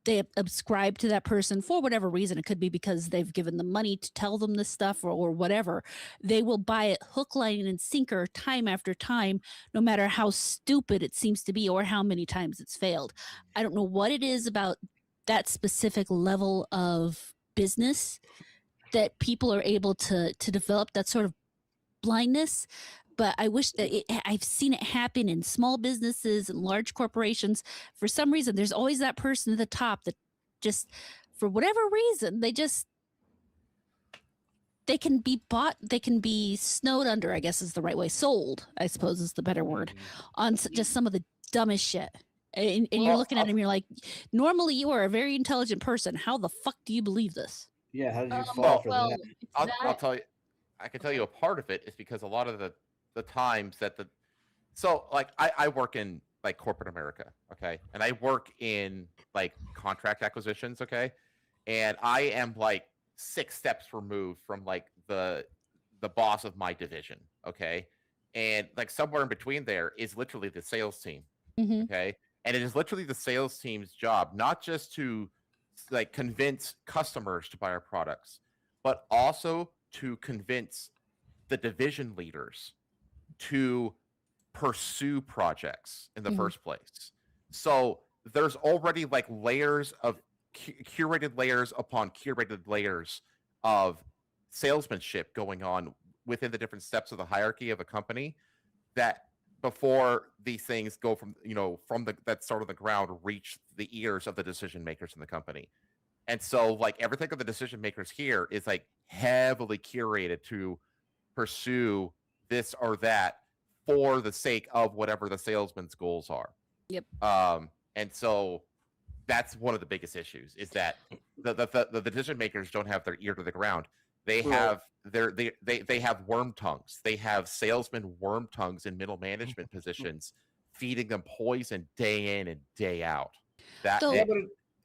they ascribe to that person for whatever reason, it could be because they've given them money to tell them this stuff or whatever, they will buy it hook, line, and sinker time after time, no matter how stupid it seems to be or how many times it's failed. I don't know what it is about that specific level of business that people are able to develop that sort of blindness, but I wish that I've seen it happen in small businesses and large corporations. For some reason, there's always that person at the top that just, for whatever reason, they can be bought, they can be snowed under, I guess is the right way, sold, I suppose is the better word, on just some of the dumbest shit. And you're looking at him, you're like, normally you are a very intelligent person. How the fuck do you believe this? Yeah, how did you fall for that? I'll tell you. I can tell you a part of it is because a lot of the times that I work in like corporate America, okay, and I work in like contract acquisitions, okay, and I am like 6 steps removed from like the boss of my division, okay, and like somewhere in between there is literally the sales team, okay, and it is literally the sales team's job not just to like convince customers to buy our products, but also to convince the division leaders to pursue projects in the first place. So there's already like layers of curated layers upon curated layers of salesmanship going on within the different steps of the hierarchy of a company that before these things go from that start on the ground reach the ears of the decision makers in the company. And so like everything of the decision makers here is like heavily curated to pursue this or that for the sake of whatever the salesman's goals are. Yep. And so that's one of the biggest issues is that the decision makers don't have their ear to the ground. They have they have worm tongues. They have salesman worm tongues in middle management positions, feeding them poison day in and day out. But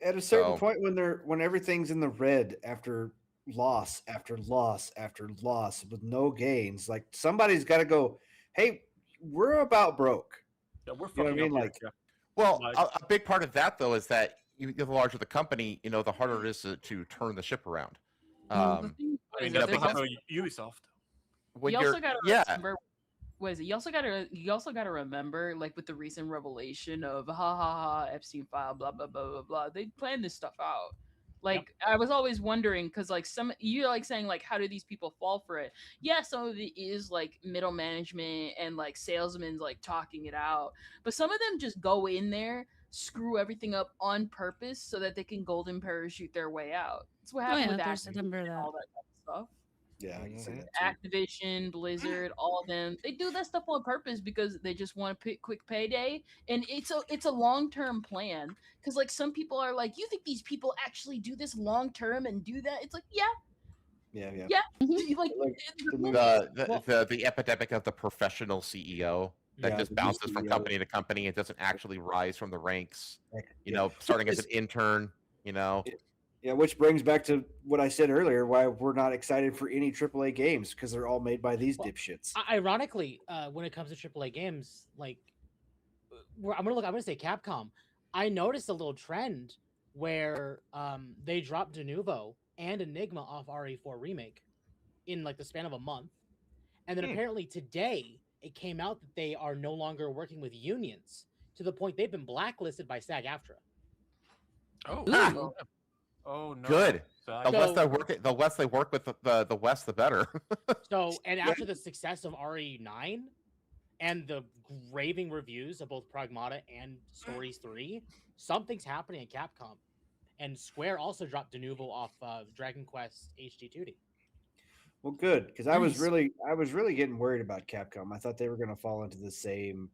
at a certain point when everything's in the red after loss after loss after loss with no gains, like somebody's got to go, hey, we're about broke. Yeah, we're you know what I mean? Like, well, a big part of that though is that the larger the company, the harder it is to turn the ship around. I mean, that's what happened with Ubisoft. You also got to remember. What is it? You also gotta remember, like with the recent revelation of Epstein file, blah blah blah blah blah. They planned this stuff out. Like I was always wondering because like you're like saying like how do these people fall for it? Yeah, some of it is like middle management and like salesmen like talking it out, but some of them just go in there, screw everything up on purpose so that they can golden parachute their way out. That's what happened with Activision and all that kind of stuff. Yeah, I can see that too. Activision, Blizzard, all of them, they do that stuff on purpose because they just want a quick payday, and it's a long-term plan. Because like some people are like, you think these people actually do this long-term and do that? It's like, the epidemic of the professional CEO. that Yeah, just the new bounces from studio. company to company. It doesn't actually rise from the ranks. You Yeah. know, starting as an intern. You know, Yeah, which brings back to what I said earlier, why we're not excited for any AAA games because they're all made by these dipshits. Ironically, when it comes to AAA games, like I'm gonna say Capcom. I noticed a little trend where they dropped Denuvo and Enigma off RE4 remake in like the span of a month, and then apparently today it came out that they are no longer working with unions to the point they've been blacklisted by SAG-AFTRA. Oh, Oh no. good. Zach. The less they work with the West, the better. So, and after the success of RE9 and the raving reviews of both Pragmata and Stories 3, something's happening at Capcom. And Square also dropped Denuvo off Dragon Quest HD 2D. Well, good, because I was really getting worried about Capcom. I thought they were going to fall into the same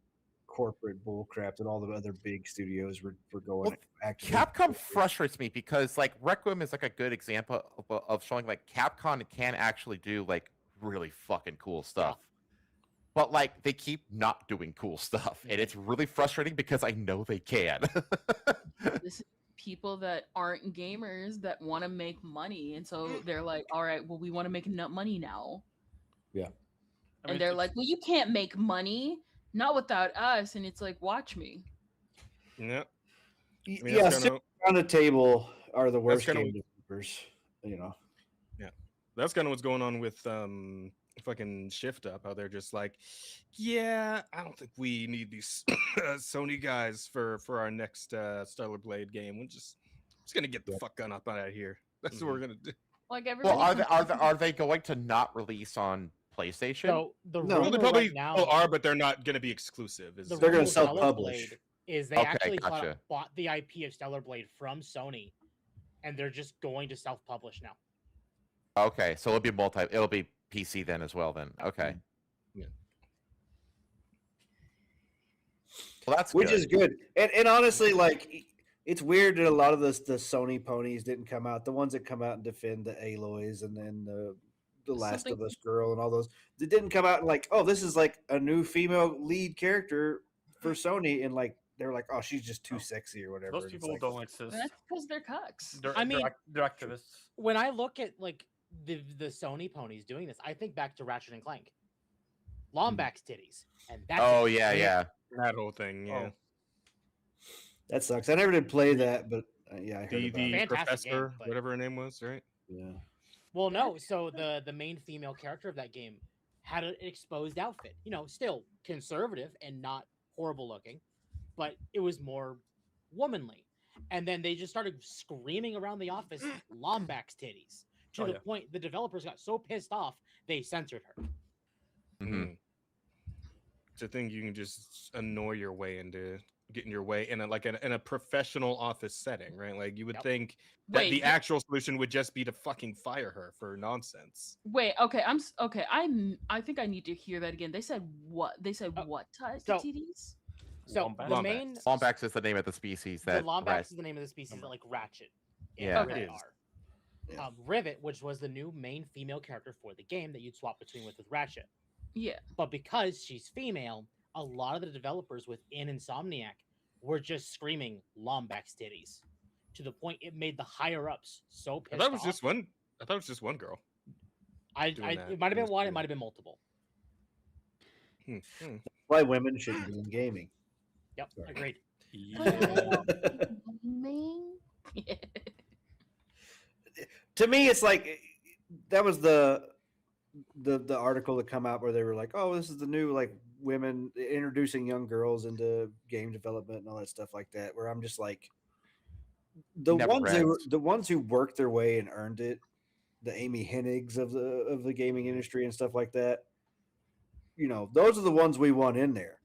corporate bullcrap that all the other big studios were going. Capcom frustrates me because like Requiem is like a good example of showing like Capcom can actually do like really fucking cool stuff. But like they keep not doing cool stuff, and it's really frustrating because I know they can. This is people that aren't gamers that want to make money, and so they're like, all right, well, we want to make money now. Yeah. And they're like, well, you can't make money, not without us. And it's like, watch me. Yeah. Yeah, sitting around the table are the worst kinda game developers, you know. Yeah, that's kind of what's going on with fucking Shift Up. How they're just like, yeah, I don't think we need these Sony guys for our next Stellar Blade game. We're just gonna get the fuck up out of here. That's what we're gonna do. Like everybody. Well, are they going to not release on PlayStation? So the Well, rumor they probably right now still are, but they're not going to be exclusive. the They're rumor gonna with Stellar self-publish. Blade is they Okay, actually gotcha. bought the IP of Stellar Blade from Sony, and they're just going to self-publish now. Okay, so it'll be PC then as well. Then okay. Yeah. Well, that's Which good. is good. And honestly, like it's weird that a lot of the Sony ponies didn't come out. The ones that come out and defend the Aloys and then the Last of Us girl and all those, they didn't come out and like, oh, this is like a new female lead character for Sony, and like they're like, oh, she's just too sexy or whatever. Those And it's people like, don't exist. That's because they're cucks. They're, I mean, they're activists. When I look at like the Sony ponies doing this, I think back to Ratchet and Clank, Lombax titties, and that's that whole thing. Yeah, that sucks. I never did play that, but yeah, I heard the about it. Fantastic professor, game, but- whatever her name was, right? Yeah. Well, no. So the main female character of that game had an exposed outfit. You know, still conservative and not horrible looking, but it was more womanly. And then they just started screaming around the office, "Lombax titties," to the point the developers got so pissed off they censored her. Mm-hmm. It's a thing you can just annoy your way into getting your way in a professional office setting, right? Like you would think that Wait, the actual solution would just be to fucking fire her for nonsense. Wait, okay, I think I need to hear that again. They said what? They said what to TDs? So the main Lombax is the name of the species that the Lombax threat- is the name of the species that like Ratchet. Yeah. and Okay. Rivet are. Rivet, which was the new main female character for the game that you'd swap between with Ratchet. Yeah. But because she's female, a lot of the developers within Insomniac were just screaming Lombax titties to the point it made the higher ups so pissed I thought it was off. just one. I thought it was just one girl. doing that. It might have It been was one, weird. it might have been multiple. Why women shouldn't be in gaming. Yep, agreed. To me, it's like that was the article that come out where they were like, oh, this is the new like women introducing young girls into game development and all that stuff like that. Where I'm just like, the ones who worked their way and earned it, the Amy Hennigs of the gaming industry and stuff like that. You know, those are the ones we want in there.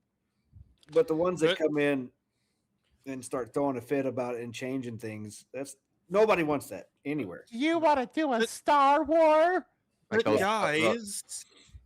But the ones that come in and start throwing a fit about it and changing things, that's nobody wants that anywhere. You want to do a Star War? But guys,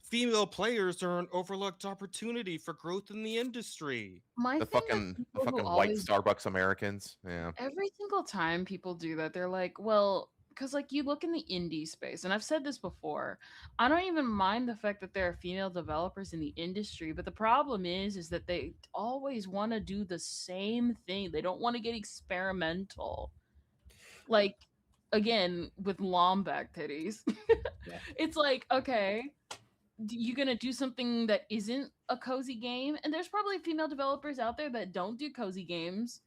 female players are an overlooked opportunity for growth in the industry. The fucking white Starbucks Americans. Yeah. Every single time people do that, they're like, well, because like you look in the indie space, and I've said this before, I don't even mind the fact that there are female developers in the industry, but the problem is that they always want to do the same thing. They don't want to get experimental. Like again with Lomback titties. Yeah. It's like, okay, you gonna do something that isn't a cozy game? And there's probably female developers out there that don't do cozy games.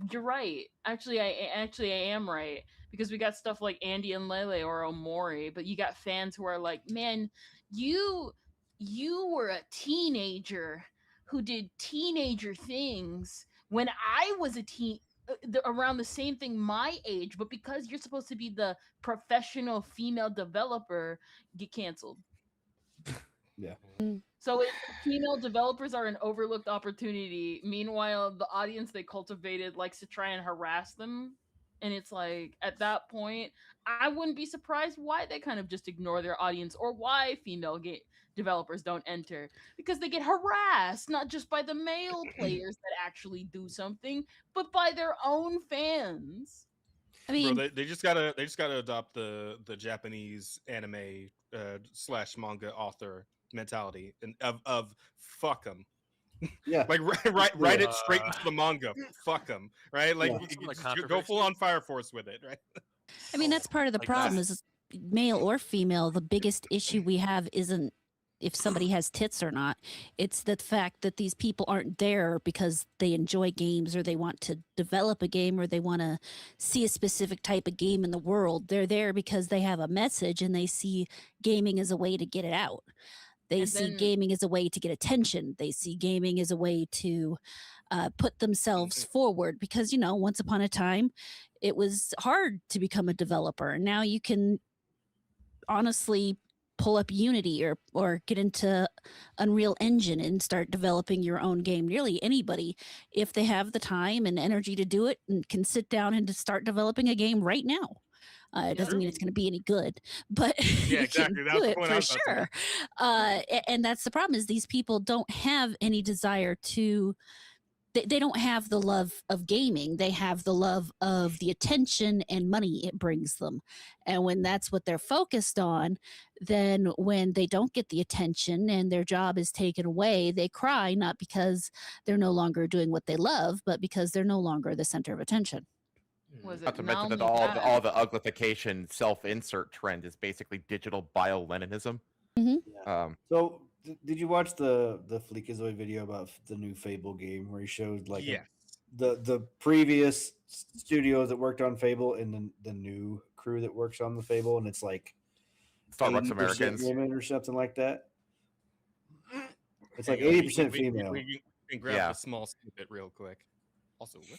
You're right. Actually, I am right, because we got stuff like Andy and Lele or Omori, but you got fans who are like, "Man, you were a teenager who did teenager things when I was a teen." Around the same thing my age, but because you're supposed to be the professional female developer, get canceled. Yeah. So female developers are an overlooked opportunity. Meanwhile, the audience they cultivated likes to try and harass them. And it's like, at that point, I wouldn't be surprised why they kind of just ignore their audience, or why female developers don't enter. Because they get harassed, not just by the male players that actually do something, but by their own fans. I mean, Bro, they just gotta adopt the Japanese anime / manga author mentality and of fuck them. Yeah. Like write it straight into the manga. Fuck them, right? Like Yeah. just go full on Fire Force with it, right? I mean, that's part of the Like problem that. is male or female. The biggest issue we have isn't if somebody has tits or not. It's the fact that these people aren't there because they enjoy games or they want to develop a game or they want to see a specific type of game in the world. They're there because they have a message and they see gaming as a way to get it out. They And see then- gaming as a way to get attention. They see gaming as a way to put themselves forward because, once upon a time, it was hard to become a developer. Now you can honestly pull up Unity or get into Unreal Engine and start developing your own game. Nearly anybody, if they have the time and energy to do it, and can sit down and to start developing a game right now. It doesn't mean it's going to be any good, but Yeah, you exactly. can That's do the it point I for was about to make. sure. And that's the problem is these people don't have any desire to. They don't have the love of gaming. They have the love of the attention and money it brings them. And when that's what they're focused on, then when they don't get the attention and their job is taken away, they cry, not because they're no longer doing what they love, but because they're no longer the center of attention. Was Not it to mention that only all the uglification self-insert trend is basically digital bio-Leninism. So, did you watch the Fleekazoid video about the new Fable game where he showed like Yes. the previous studios that worked on Fable and then the new crew that works on the Fable, and it's like Starbucks 80% Americans. women or something like that. It's like Hang on, 80% female. We can grab Yeah. a small snippet real quick. Also, what the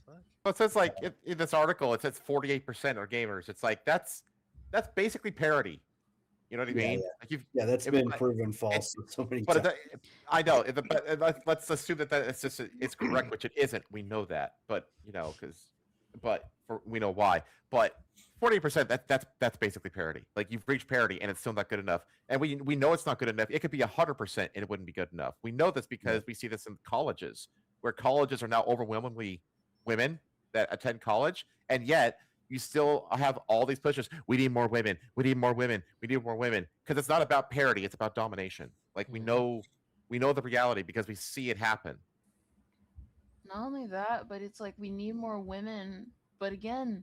fuck? Well, it says like in this article, it says 48% are gamers. It's like that's basically parity. You know what I Yeah, mean? yeah. Like you've, Yeah, that's it- been I- proven false so many But times. I know. But let's assume that it's correct, which it isn't. We know that, but we know why. But 40% that's basically parity. Like you've reached parity, and it's still not good enough. And we know it's not good enough. It could be 100%, and it wouldn't be good enough. We know this because we see this in colleges, where colleges are now overwhelmingly women that attend college, and yet you still have all these pushes. We need more women. We need more women. We need more women. Because it's not about parity. It's about domination. Like we know the reality because we see it happen. Not only that, but it's like we need more women. But again,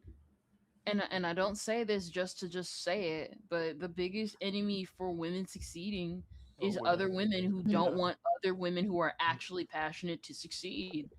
and I don't say this just to say it, but the biggest enemy for women succeeding is other women who don't want other women who are actually passionate to succeed.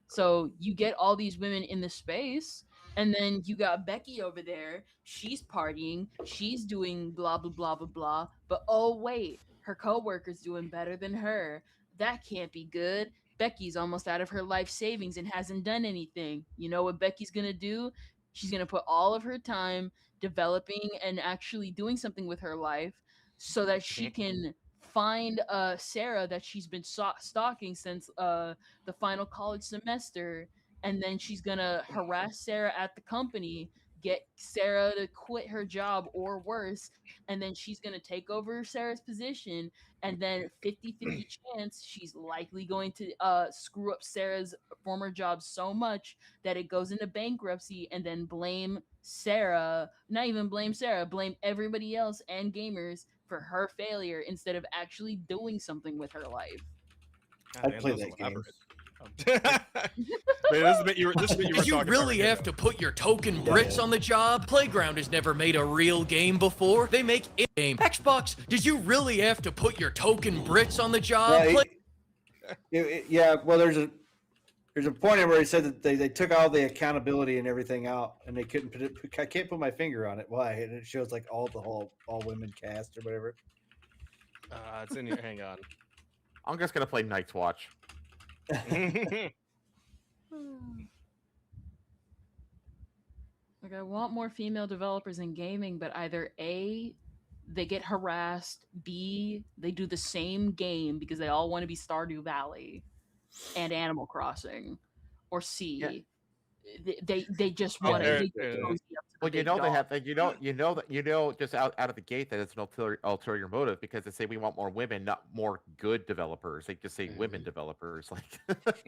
So you get all these women in the space, and then you got Becky over there. She's partying. She's doing blah, blah, blah, blah, blah. But oh, wait, her coworker's doing better than her. That can't be good. Becky's almost out of her life savings and hasn't done anything. You know what Becky's going to do? She's going to put all of her time developing and actually doing something with her life so that she can find Sarah that she's been stalking since the final college semester, and then she's gonna harass Sarah at the company, get Sarah to quit her job or worse, and then she's going to take over Sarah's position, and then 50-50 chance she's likely going to screw up Sarah's former job so much that it goes into bankruptcy, and then blame Sarah, not even blame Sarah, blame everybody else and gamers for her failure instead of actually doing something with her life. I play that game. Man, this is what you were Did you talking really about, have to put your token bricks on the job? Playground has never made a real game before. They make in-game. Xbox, did you really have to put your token bricks on the job? Yeah, well, there's a point where he said that they took all the accountability and everything out, and they couldn't put it. I can't put my finger on it. Why? And it shows like all women cast or whatever. It's in here. Hang on. I'm just gonna play Night's Watch. Like, I want more female developers in gaming, but either A, they get harassed, B, they do the same game because they all want to be Stardew Valley and Animal Crossing, or C, they just want to. Well, you know they have. Just out of the gate that it's an ulterior motive because they say we want more women, not more good developers. They just say women developers. Like,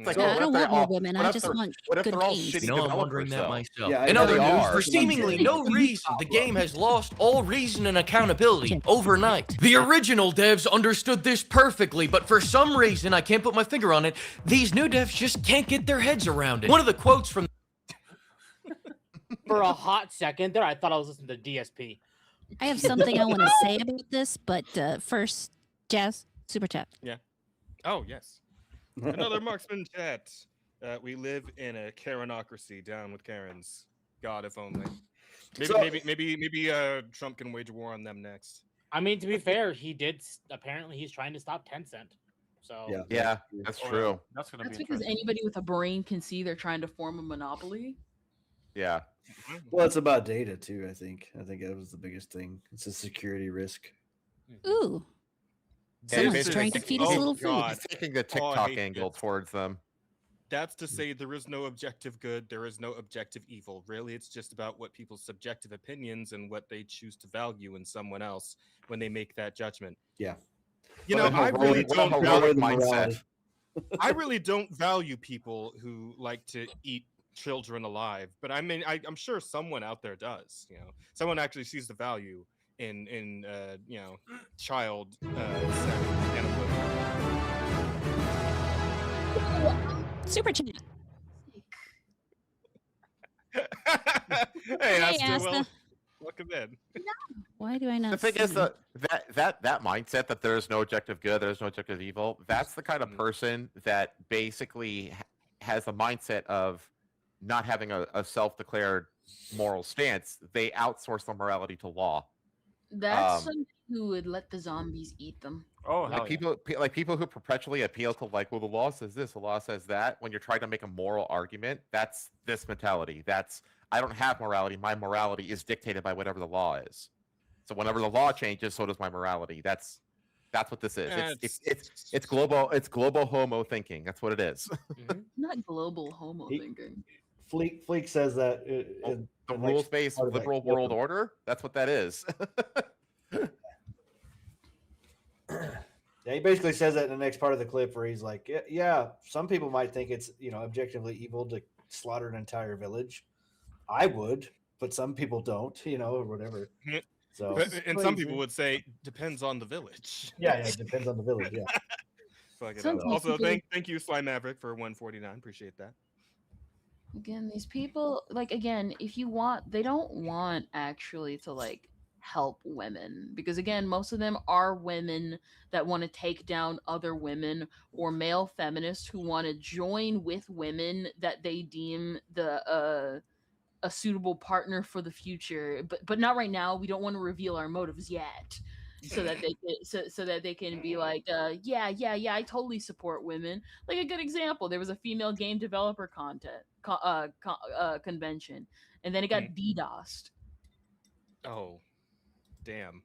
I don't want more women. I just want what if good they're all games. shitty You know, I'm developers, wondering that though? myself. Yeah, In other they news, are. for seemingly no reason, the game has lost all reason and accountability overnight. The original devs understood this perfectly, but for some reason, I can't put my finger on it, these new devs just can't get their heads around it. One of the quotes from For a hot second there, I thought I was listening to DSP. I have something I want to say about this, but first, Jazz, super chat. Yeah. Oh, yes. Another marksman chat. We live in a Karenocracy. Down with Karens. God, if only. Maybe Trump can wage a war on them next. I mean, to be fair, apparently he's trying to stop Tencent. So yeah, that's true. That's gonna That's be because anybody with a brain can see they're trying to form a monopoly. Yeah. Well, it's about data too. I think that was the biggest thing. It's a security risk. Ooh. Someone's trying to feed us a little food. He's taking the TikTok angle towards them. That's to say there is no objective good, there is no objective evil. Really, it's just about what people's subjective opinions and what they choose to value in someone else when they make that judgment. Yeah. You know, I really don't heroic value mindset. I really don't value people who like to eat children alive, but I mean, I'm sure someone out there does. You know, someone actually sees the value in child Super chat. Hey, Asta, Asta. welcome in. Why do I not? The thing is see? that mindset that there's no objective good, there's no objective evil. That's the kind of person that basically has a mindset of not having a self-declared moral stance. They outsource their morality to law. That's somebody who would let the zombies eat them. Oh, like people who perpetually appeal to like, well, the law says this, the law says that. When you're trying to make a moral argument, that's this mentality. That's I don't have morality. My morality is dictated by whatever the law is. So whenever the law changes, so does my morality. That's what this is. It's global homo thinking. That's what it is. Not global homo thinking. Fleek says that the rules-based liberal world order. That's what that is. Yeah, he basically says that in the next part of the clip where he's like, yeah, some people might think it's objectively evil to slaughter an entire village. I would, but some people don't, or whatever. So, and some people would say depends on the village. Yeah, it depends on the village. Yeah. Also, thank you, Sly Maverick, for 149. Appreciate that. Again, these people, if you want, they don't want actually to help women, because again, most of them are women that want to take down other women, or male feminists who want to join with women that they deem a suitable partner for the future, but not right now. We don't want to reveal our motives yet, so that they can, so that they can be like, yeah, I totally support women. Like a good example, there was a female game developer convention, and then it got DDoSed. Oh, damn.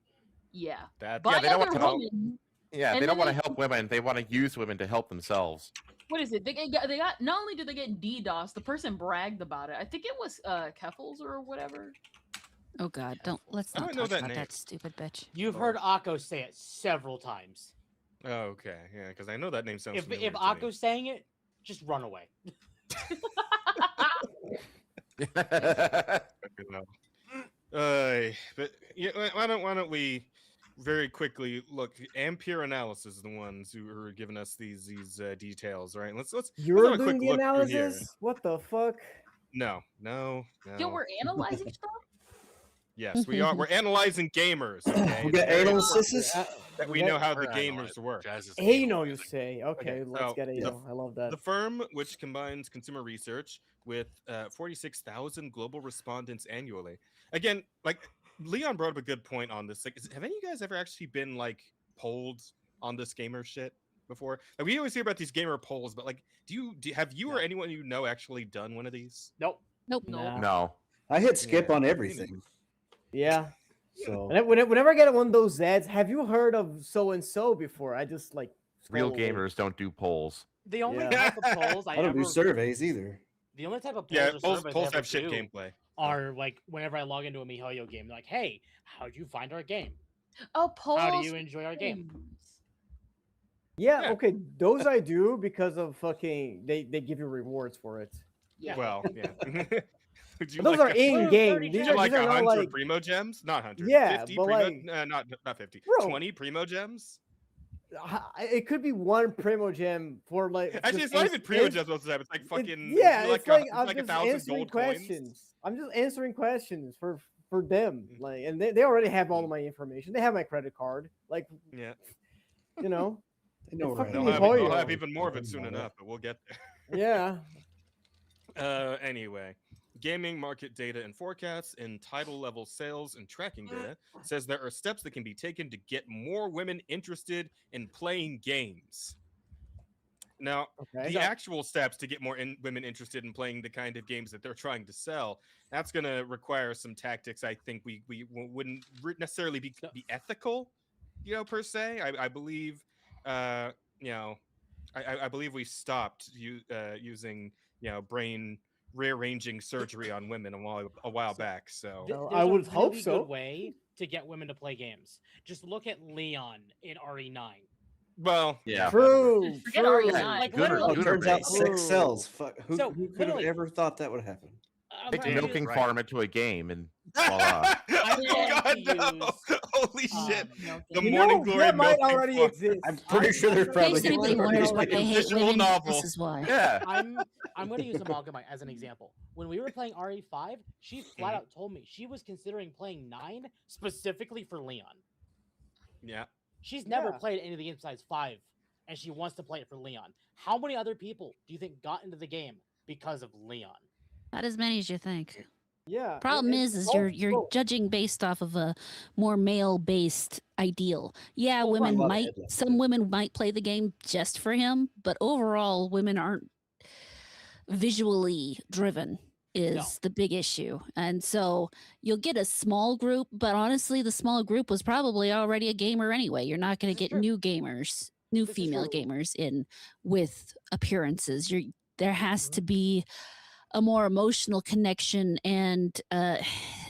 Yeah. They By don't other want to know. women. Yeah, And they don't then want to help women. They want to use women to help themselves. What is it? They got not only did they get DDoS, the person bragged about it. I think it was Keffels or whatever. Oh God, let's I not don't know talk that about name. that stupid bitch. You've heard Akko say it several times. Oh, okay, yeah, because I know that name sounds If familiar. to me. Akko's saying it, just run away. But yeah, why don't we very quickly look? Ampere Analysis is the ones who are giving us these details, right? Let's You're have a quick doing the look through here. analysis? What the fuck? No. Yo, we're analyzing stuff. Yes, we are. We're analyzing gamers. Okay? We got It's very anal important sisters? that we know how the gamers work. Anal, you say? Okay, let's so get anal. I love that. The firm, which combines consumer research with 46,000 global respondents annually. Again, like Leon brought up a good point on this. Like, have any of you guys ever actually been like polled on this gamer shit before? Like, we always hear about these gamer polls, but like, have you or anyone you know actually done one of these? Nope. No. I hit skip Yeah. on everything. Yeah. So And whenever I get one of those ads, have you heard of so and so before? I just like Real scroll away. gamers don't do polls. The only Yeah. type of polls I don't do surveys either. The only type of polls Yeah, or polls surveys I ever have shit do gameplay. are like whenever I log into a MiHoYo game, like, hey, how'd you find our game? Oh, polls. How do you enjoy our game? Yeah, okay, those I do because of fucking they give you rewards for it. Yeah. Well, yeah. Would you But those like are in game. Would These you are like these are not 100 like primo gems? Not 100. Yeah, 50 but primo, like- not 50. Bro. 20 primo gems? it could be one primo gem for like. Actually, just it's not even primo it's- gems most of the time. It's like fucking. yeah, like it's like it's I'm like just 1,000 answering gold questions. coins. I'm just answering questions for them, like, and they already have all of my information. They have my credit card, like, Yeah. you know. They know It's where I fucking live. They'll MiHoYo. have even more of it soon enough, but we'll get there. Yeah. Anyway, gaming market data and forecasts and title level sales and tracking data says there are steps that can be taken to get more women interested in playing games. Now, Okay. the actual steps to get more women interested in playing the kind of games that they're trying to sell, that's going to require some tactics. I think we wouldn't necessarily be ethical, per se. I believe, I believe we stopped using, brain rearranging surgery on women a while back. So Well, There's I would a hope really so. good way to get women to play games. Just look at Leon in RE9. well, Yeah. True. Forget true. RE9. Like Gooder- literally, Gooder Turns out bait. sex sells. Fuck, who So, could have literally- ever thought that would happen? I'm Take a trying to milking use- farm into a game and voila. I'm oh going God, to no! use, Holy shit! The You Morning know, Glory that might milking already farm. exist. I'm pretty sure there's In probably case anybody wonders why I hate Visual women, novel. this is why. Yeah. I'm going to use Amalgamite as an example. When we were playing RE5, she flat out told me she was considering playing 9 specifically for Leon. Yeah. She's never Yeah. played any of the games besides 5, and she wants to play it for Leon. How many other people do you think got into the game because of Leon? Not as many as you think. Yeah. Problem is you're also- judging based off of a more male-based ideal. Yeah, Well, women right. might, some women might play the game just for him, but overall, women aren't visually driven. Is the big issue. And so you'll get a small group, but honestly, the small group was probably already a gamer anyway. You're not going to get new gamers, new This is female true. gamers in with appearances. There has to be a more emotional connection, and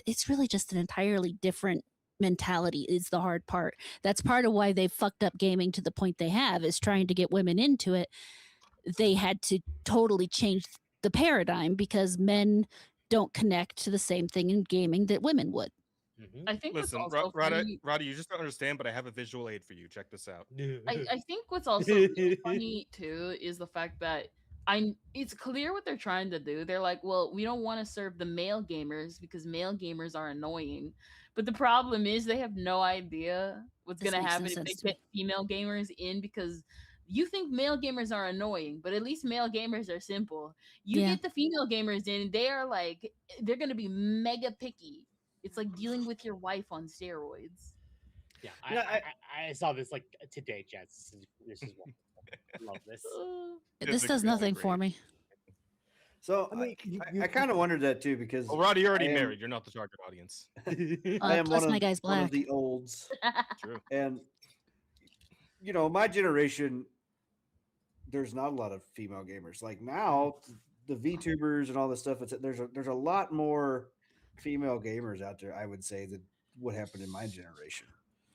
it's really just an entirely different mentality is the hard part. That's part of why they fucked up gaming to the point they have, is trying to get women into it. They had to totally change the paradigm because men don't connect to the same thing in gaming that women would. I think what's Listen, also Roddy, funny- Roddy, you just don't understand, but I have a visual aid for you. Check this out. I think what's also really funny too is the fact that it's clear what they're trying to do. They're like, well, we don't want to serve the male gamers because male gamers are annoying. But the problem is they have no idea what's This going to makes no happen if sense they to me. get female gamers in, because you think male gamers are annoying, but at least male gamers are simple. You Yeah. get the female gamers in, they are like, they're going to be mega picky. It's like dealing with your wife on steroids. Yeah, No, I saw this like today, Jess. This is wonderful. I love this. This does nothing for me. So I mean, I kind of wondered that too because Well, Roddy, you're already I am- married. You're not the target audience. I am plus one my of, guy's one black. of the olds, True. and my generation, there's not a lot of female gamers. Like now, the VTubers and all this stuff. There's a lot more female gamers out there. I would say than what happened in my generation.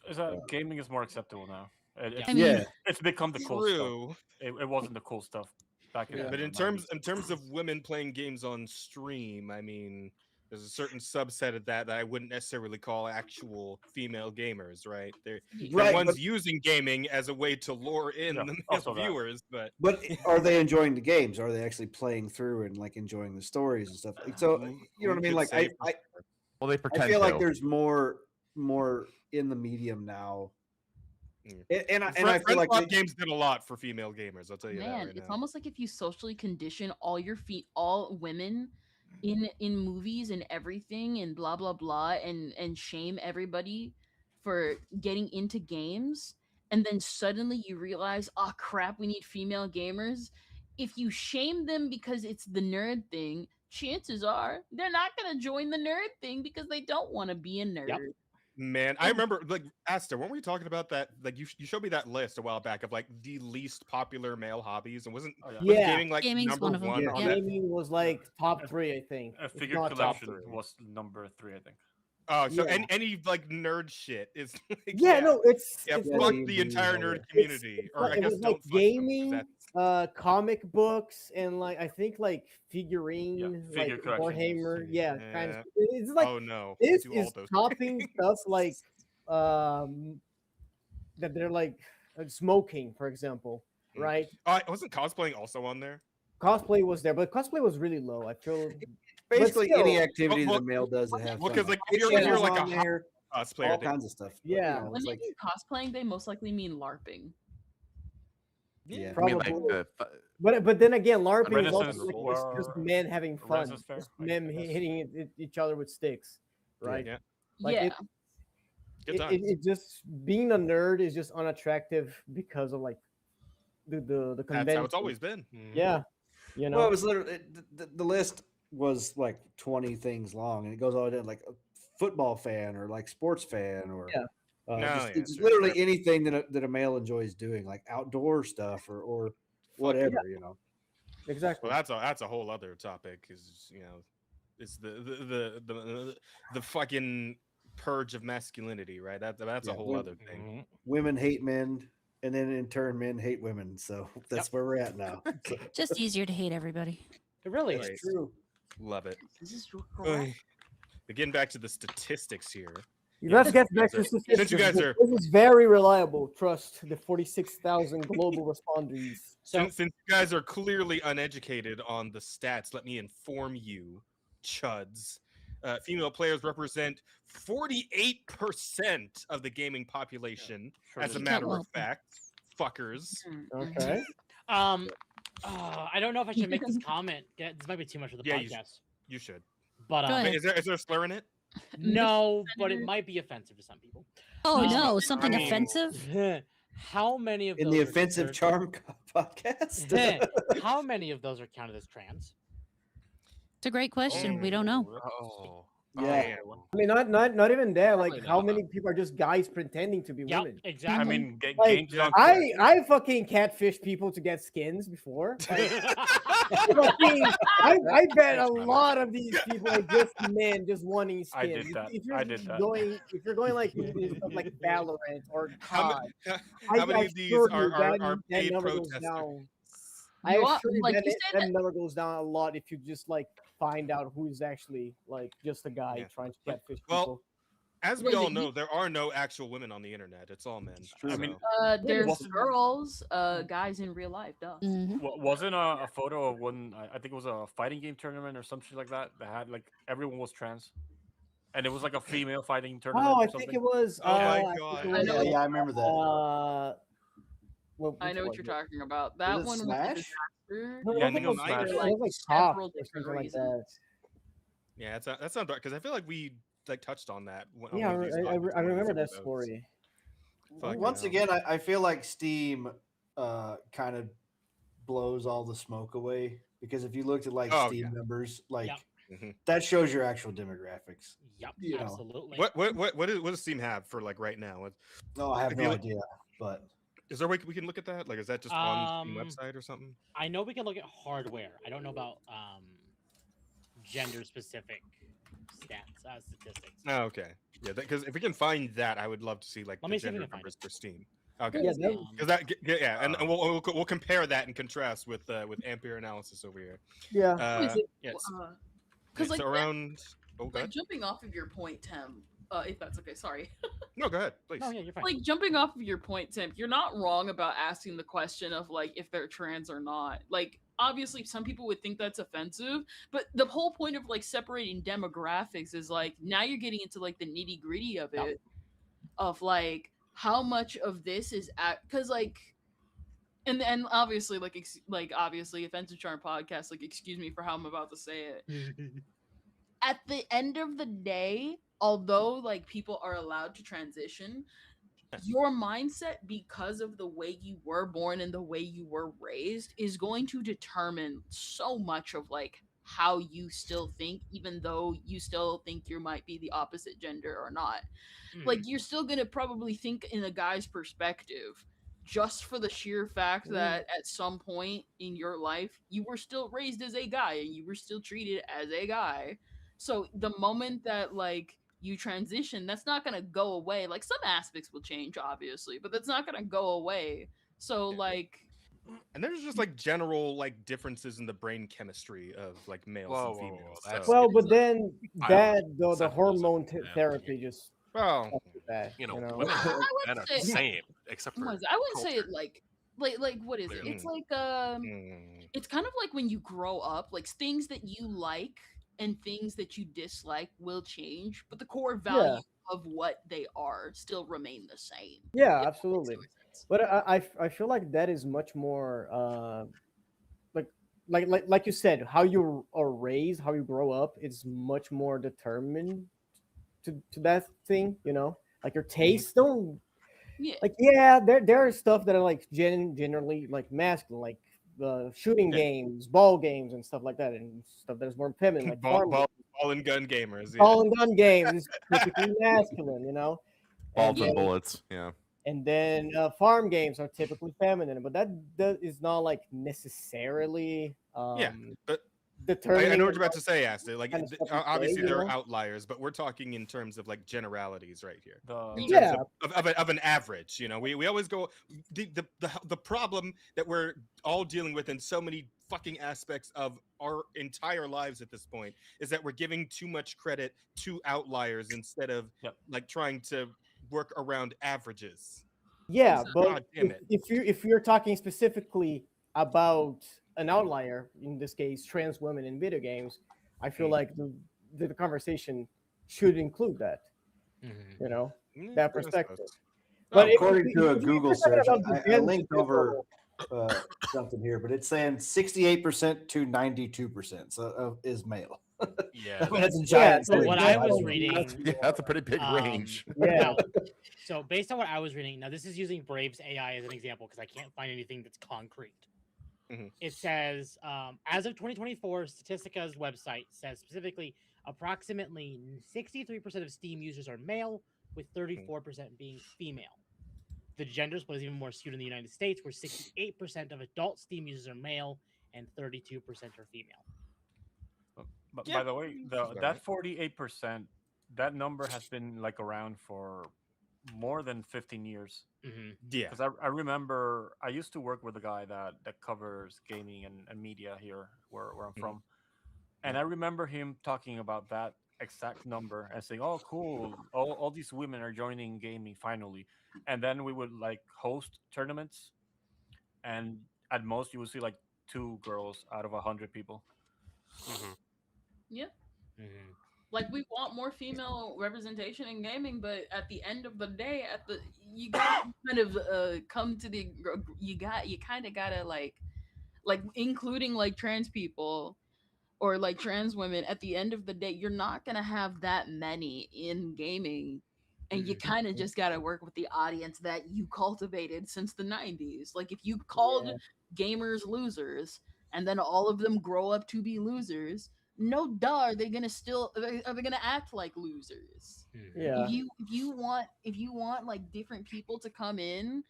Is that gaming is more acceptable now? It's become the cool True. stuff. It wasn't the cool stuff back in the But in 90s. terms of women playing games on stream, I mean, there's a certain subset of that I wouldn't necessarily call actual female gamers, right? They're Right, ones but- using gaming as a way to lure in the also male that. viewers, but are they enjoying the games? Are they actually playing through and like enjoying the stories and stuff? Like, so you know what I mean? Like well, they I pretend feel like to. there's more in the medium now. And I feel Friends like Lock games did a lot for female gamers. I'll tell you that Man, right it's now. almost like if you socially condition all your all women in movies and everything and blah blah blah and shame everybody for getting into games, and then suddenly you realize, oh crap, we need female gamers. If you shame them because it's the nerd thing, chances are they're not gonna join the nerd thing because they don't want to be a nerd. Man, I remember, like, Asta, weren't we talking about that? Like, you showed me that list a while back of like the least popular male hobbies, and wasn't gaming like Gaming's number one of them. one Yeah, on that? gaming was like top 3, I think. A If figure not top collection 3. was number 3, I think. Oh, so Yeah. any like nerd shit is like, Yeah, no, it's fuck like- the entire nerd It's- community, or I it guess was don't like fuck them, 'cause gaming, that's- comic books, and like I think like figurine, figure like collections. Warhammer. Yeah, kind Yeah. of. It's like Oh no, this we do all is those topping stuff like that they're like smoking, for example, right? Wasn't cosplaying also on there? Cosplay was there, but cosplay was really low. I feel basically but still- any activity that a male does that have Well, fun. because like Kitchen if you're was like a on hot there, cosplayer, all they- kinds of stuff. But, Yeah. When they mean cosplaying, they most likely mean LARPing. Yeah, I mean, like Probably. the But then again, LARPing is also Renaissance like War, just men having fun, Renaissance Fair, just I men guess. hitting each other with sticks, right? Yeah. Like yeah. Good it times. just being a nerd is just unattractive because of like the convention. That's how it's always been. Yeah, you know. Well, it was literally the list was like 20 things long, and it goes all down like a football fan or like sports fan or Yeah. it's sure, literally sure. anything that a male enjoys doing, like outdoor stuff or whatever, you know. Exactly. Well, that's a whole other topic. Is it's the fucking purge of masculinity, right? That's Yeah, a whole other thing. Women hate men, and then in turn, men hate women. So that's where we're at now. So, Just easier to hate everybody. It really Right. is. true. Love it. This is Oy. But getting back to the statistics here. Let's get back to Since statistics. you guys are This is very reliable. Trust the 46,000 global responders. since you guys are clearly uneducated on the stats, let me inform you, chuds. Female players represent 48% of the gaming population, as a You matter can't of fact. Fuckers. Okay. I don't know if I should make this comment. Yeah, this might be too much for the Yeah, podcast. you should. But Go ahead. Wait, is there a slur in it? no, but it might be offensive to some people. Oh Um, no, something I mean- offensive? How many of In those the are offensive considered- charm podcast. How many of those are counted as trans? It's a great question. We don't know. Oh. Yeah. I mean, not even that. Like, Probably how not. many people are just guys pretending to be Yep, women? exactly. I mean, Like, games on I fucking catfish people to get skins before. Like, fucking, I bet a lot of these people are just men just wanting skins. I did that. If I did that. if you're going like with stuff like Valorant or How, COD, how many of these assure you are that paid number goes protesters? down. I You are- assure you like that, you said that number goes down a lot if you just like find out who's actually like just a guy Yeah. trying to catfish Well, people. As we Wait, all you- know, there are no actual women on the internet. It's all men. I mean, There's wasn't- girls, guys in real life, duh. Mhm. Wasn't a photo of one? I think it was a fighting game tournament or something like that. That had like everyone was trans, and it was like a female fighting tournament. Oh, or I something. think it was. Oh my I think God. it I was, know. Yeah, I remember that. I know what you're talking about. That it one was a Smash? disaster. No, Yeah, I it think was it was like, Smash. it was like Several Top or different something like reasons. that. Yeah, that sounds dark because I feel like we like touched on that. On Yeah, one of these I podcasts, one of remember these that episodes. story. Fucking Once hell. again, I feel like Steam kind of blows all the smoke away because if you looked at like Oh, Steam yeah. numbers, like Yep. Mhm. that shows your actual demographics. Yep, You know. absolutely. What does Steam have for like right now? No, I have If no you- idea, but Is there a way we can look at that? Like, is that just on the website or something? I know we can look at hardware. I don't know about gender specific statistics. Oh, okay. Yeah, because if we can find that, I would love to see like Let the me see if we gender can find numbers it. for Steam. Okay. Yeah, Because and we'll compare that and contrast with Ampere analysis over here. Yeah. Yes. Because It's like around. Oh, go like ahead. jumping off of your point, Tim. If that's okay, sorry. No, go ahead, please. No, yeah, you're fine. Like jumping off of your point, Tim, you're not wrong about asking the question of like if they're trans or not. Like obviously some people would think that's offensive, but the whole point of like separating demographics is like now you're getting into like the nitty gritty of it, of like how much of this is because like. And obviously, like obviously, offensive charm podcast. Like, excuse me for how I'm about to say it. At the end of the day, although like people are allowed to transition, your mindset because of the way you were born and the way you were raised is going to determine so much of like how you still think, even though you still think you might be the opposite gender or not. Like you're still gonna probably think in a guy's perspective, just for the sheer fact that at some point in your life you were still raised as a guy and you were still treated as a guy. So the moment that like you transition, that's not gonna go away. Like some aspects will change, obviously, but that's not gonna go away. So like, and there's just like general like differences in the brain chemistry of like males and females. Well, but then the hormone therapy just that, you know, I women and would men are say- the same, except for I wouldn't say it like what is it? Clearly. It's like it's kind of like when you grow up, like things that you like and things that you dislike will change, but the core value of what they are still remain the same. Yeah, absolutely. But I feel like that is much more like you said, how you are raised, how you grow up, is much more determined to that thing. You know, like your tastes don't. Yeah. Like there is stuff that are like generally like masculine, like shooting games, ball games, and stuff like that, and stuff that is more feminine, like farm ball and gun gamers. ball and gun games is typically masculine, you know. Balls and then- bullets. Yeah. And then farm games are typically feminine, but that is not like necessarily but determining. I know what you're about to say, Aston. Like, kind of stuff you obviously play, you there are know? outliers, but we're talking in terms of like generalities right here. In terms Yeah. of an average. You know, we always go the problem that we're all dealing with in so many fucking aspects of our entire lives at this point is that we're giving too much credit to outliers instead of like trying to work around averages. Yeah, but God damn it. if you're talking specifically about an outlier, in this case trans women in video games, I feel like the conversation should include that. You know, that perspective. But if- according to a if Google you're talking search, about the I gender linked level, over something here, but it's saying 68% to 92% is male. Yeah, I mean, that's a giant. So swing. what I was reading, That's a pretty big range. now, so based on what I was reading, now this is using Brave's AI as an example because I can't find anything that's concrete. It says, as of 2024, Statistica's website says specifically approximately 63% of Steam users are male, with 34% being female. The gender split is even more skewed in the United States, where 68% of adult Steam users are male and 32% are female. But Yeah, by the way, that's about that 48%, that number has been like around for more than 15 years. Yeah. Because I remember I used to work with a guy that covers gaming and media here where I'm from. And I remember him talking about that exact number and saying, "Oh, cool! All these women are joining gaming finally." And then we would like host tournaments, and at most you would see like 2 girls out of 100 people. Yeah. Like we want more female representation in gaming, but at the end of the day, you got kind of come to the you kind of gotta like including like trans people or like trans women. At the end of the day, you're not gonna have that many in gaming, and you kind of just gotta work with the audience that you cultivated since the 90s. Like if you called gamers losers, and then all of them grow up to be losers. No duh, are they gonna act like losers? Yeah. If you want like different people to come in,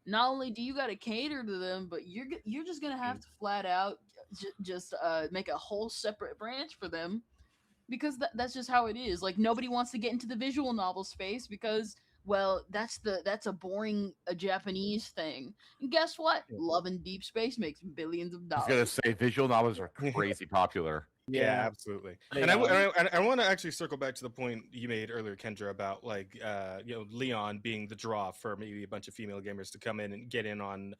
not only do you got to cater to them, but you're just gonna have to flat out just make a whole separate branch for them, because that's just how it is. Like nobody wants to get into the visual novel space because, well, that's a boring Japanese thing. And guess what? Love and Deep Space makes billions of I was dollars. gonna say visual novels are crazy popular. Yeah, absolutely. They And are. I want to actually circle back to the point you made earlier, Kendra, about like Leon being the draw for maybe a bunch of female gamers to come in and get in on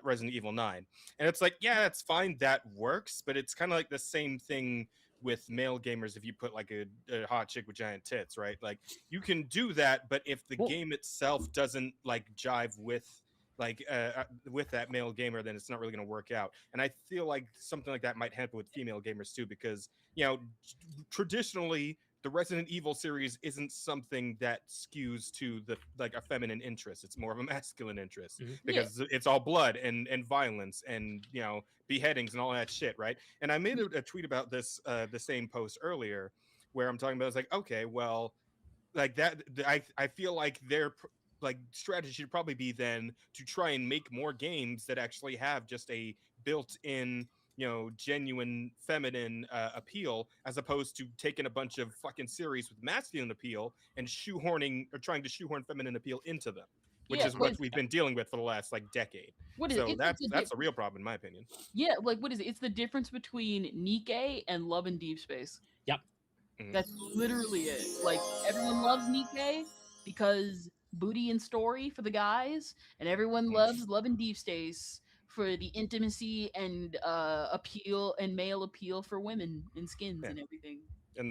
Resident Evil 9. And it's like, yeah, that's fine, that works, but it's kind of like the same thing with male gamers if you put like a hot chick with giant tits, right? Like you can do that, but if the game itself doesn't like jive with that male gamer, then it's not really going to work out. And I feel like something like that might happen with female gamers too, because traditionally the Resident Evil series isn't something that skews to the like a feminine interest. It's more of a masculine interest because it's all blood and violence and beheadings and all that shit, right? And I made a tweet about this the same post earlier where I'm talking about it's like, okay, well, like that I feel like their like strategy should probably be then to try and make more games that actually have just a built-in genuine feminine appeal, as opposed to taking a bunch of fucking series with masculine appeal and trying to shoehorn feminine appeal into them, which is what we've been dealing with for the last like decade. That's a real problem in my opinion. Yeah, like what is it? It's the difference between Nikke and Love and Deep Space. Yep. That's literally it. Like everyone loves Nikke because booty and story for the guys, and everyone loves Love and Deep Space for the intimacy and appeal and male appeal for women and skins and everything.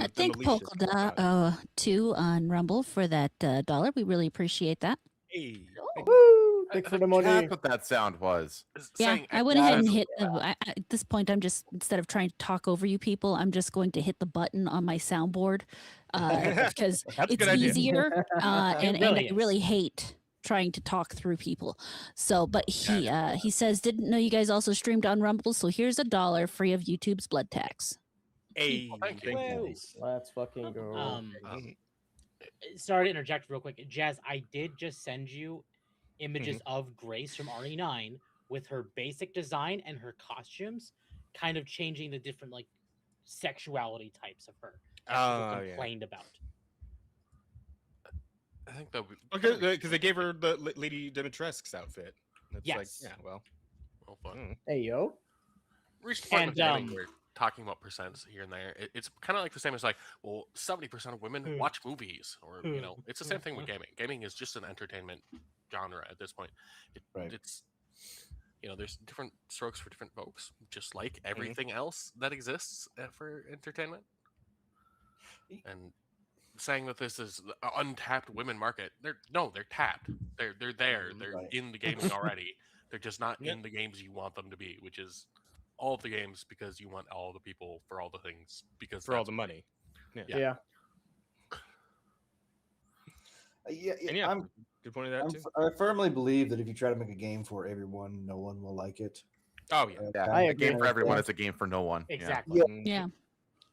I think Polka 2 on Rumble for that $1. We really appreciate that. Hey. Woo! Thanks for the money. That's what that sound was. Yeah, I went ahead and hit. At this point, I'm just, instead of trying to talk over you people, I'm just going to hit the button on my soundboard because it's easier, and I really hate trying to talk through people. So, but he says, didn't know you guys also streamed on Rumble, so here's $1 free of YouTube's blood tax. Hey, thank you. Let's fucking go. Sorry to interject real quick. Jazz, I did just send you images of Grace from RE9 with her basic design and her costumes, kind of changing the different like sexuality types of her that people complained about. I think that because they gave her the Lady Dimitrescu's outfit. It's yes. Like, yeah, well fun. Hey yo. We're talking about percents here and there. It's kind of like the same as like, well, 70% of women watch movies, or it's the same thing with gaming. Gaming is just an entertainment genre at this point. It's there's different strokes for different folks, just like everything else that exists for entertainment. And saying that this is the untapped women market, they're tapped. They're there. They're in the gaming already. They're just not in the games you want them to be, which is all of the games, because you want all the people for all the things, because for all the money. Yeah. I'm good point of that too. I firmly believe that if you try to make a game for everyone, no one will like it. Oh yeah, a game for everyone is a game for no one. Exactly. Yeah.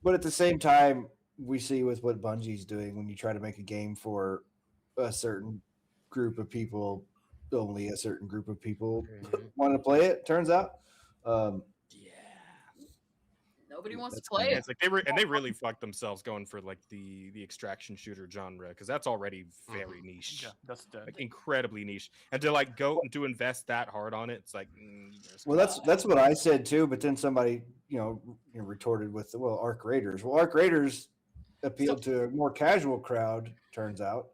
But at the same time, we see with what Bungie's doing, when you try to make a game for a certain group of people, only a certain group of people want to play it. Turns out, nobody wants to play it. It's like they really fucked themselves going for like the extraction shooter genre, because that's already very niche. Yeah, that's dead. Like incredibly niche, and to like go and to invest that hard on it, it's like. Well, that's what I said too. But then somebody retorted with, well, Arc Raiders. Well, Arc Raiders appealed to a more casual crowd. Turns out,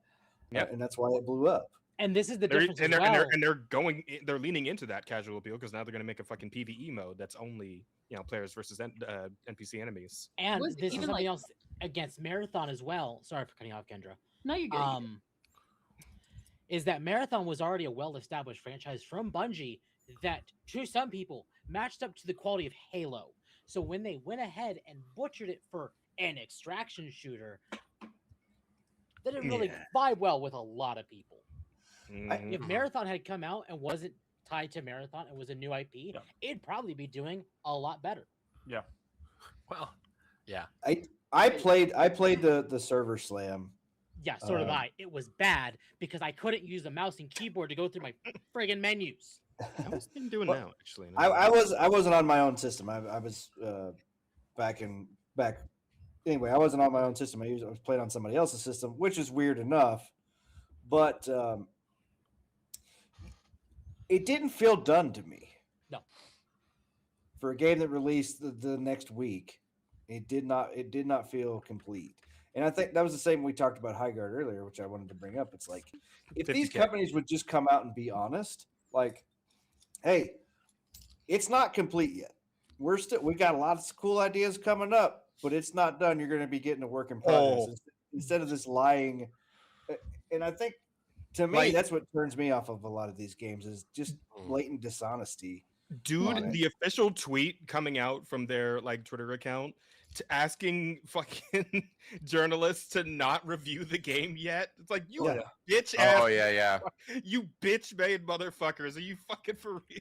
and that's why it blew up. And this is the difference. They're leaning into that casual appeal, because now they're going to make a fucking PvE mode that's only players versus NPC enemies. And this is something else against Marathon as well. Sorry for cutting off, Kendra. No, you're good. Is that Marathon was already a well-established franchise from Bungie that, to some people, matched up to the quality of Halo. So when they went ahead and butchered it for an extraction shooter, that didn't really vibe well with a lot of people. If Marathon had come out and wasn't tied to Marathon and was a new IP, it'd probably be doing a lot better. Yeah. Well, yeah. I played the server slam Yeah, so did I. It was bad because I couldn't use the mouse and keyboard to go through my friggin' menus. What's been doing Well, now? Actually, I wasn't on my own system. I was back. Anyway, I wasn't on my own system. I was playing on somebody else's system, which is weird enough. But it didn't feel done to me. No. For a game that released the next week, it did not feel complete. And I think that was the same we talked about Highguard earlier, which I wanted to bring up. It's like if these 50K. companies would just come out and be honest, like, hey, it's not complete yet. We got a lot of cool ideas coming up, but it's not done. You're going to be getting a work in progress instead of this lying. And I think to me, that's what turns me off of a lot of these games is just blatant dishonesty. Dude, the official tweet coming out from their like Twitter account asking fucking journalists to not review the game yet. It's like you bitch ass. Oh yeah. You bitch made motherfuckers. Are you fucking for real?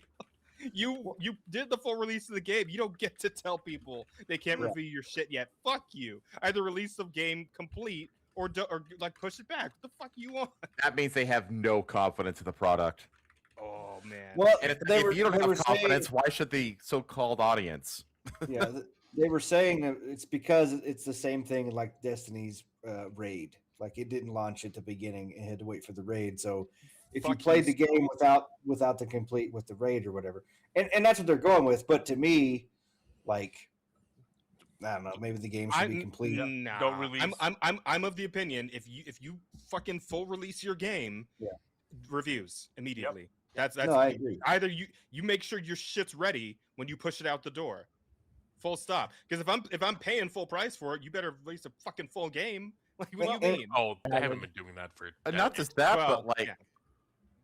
You did the full release of the game. You don't get to tell people they can't review your shit yet. Fuck you. Either release the game complete or like push it back. What the fuck you want? That means they have no confidence in the product. Oh man. Well, and if they you don't have confidence, saying, why should the so-called audience? Yeah, they were saying that it's because it's the same thing like Destiny's raid. Like it didn't launch at the beginning; it had to wait for the raid. So if you played the game without the complete with the raid or whatever, and that's what they're going with. But to me, like I don't know, maybe the game should be complete. Nah, Don't release. I'm of the opinion if you fucking full release your game, reviews immediately. That's no, I agree. Either you make sure your shit's ready when you push it out the door. Full stop. Because if I'm paying full price for it, you better release a fucking full game. Like what do you mean? Oh, they haven't been doing that for Not just that, Well, but like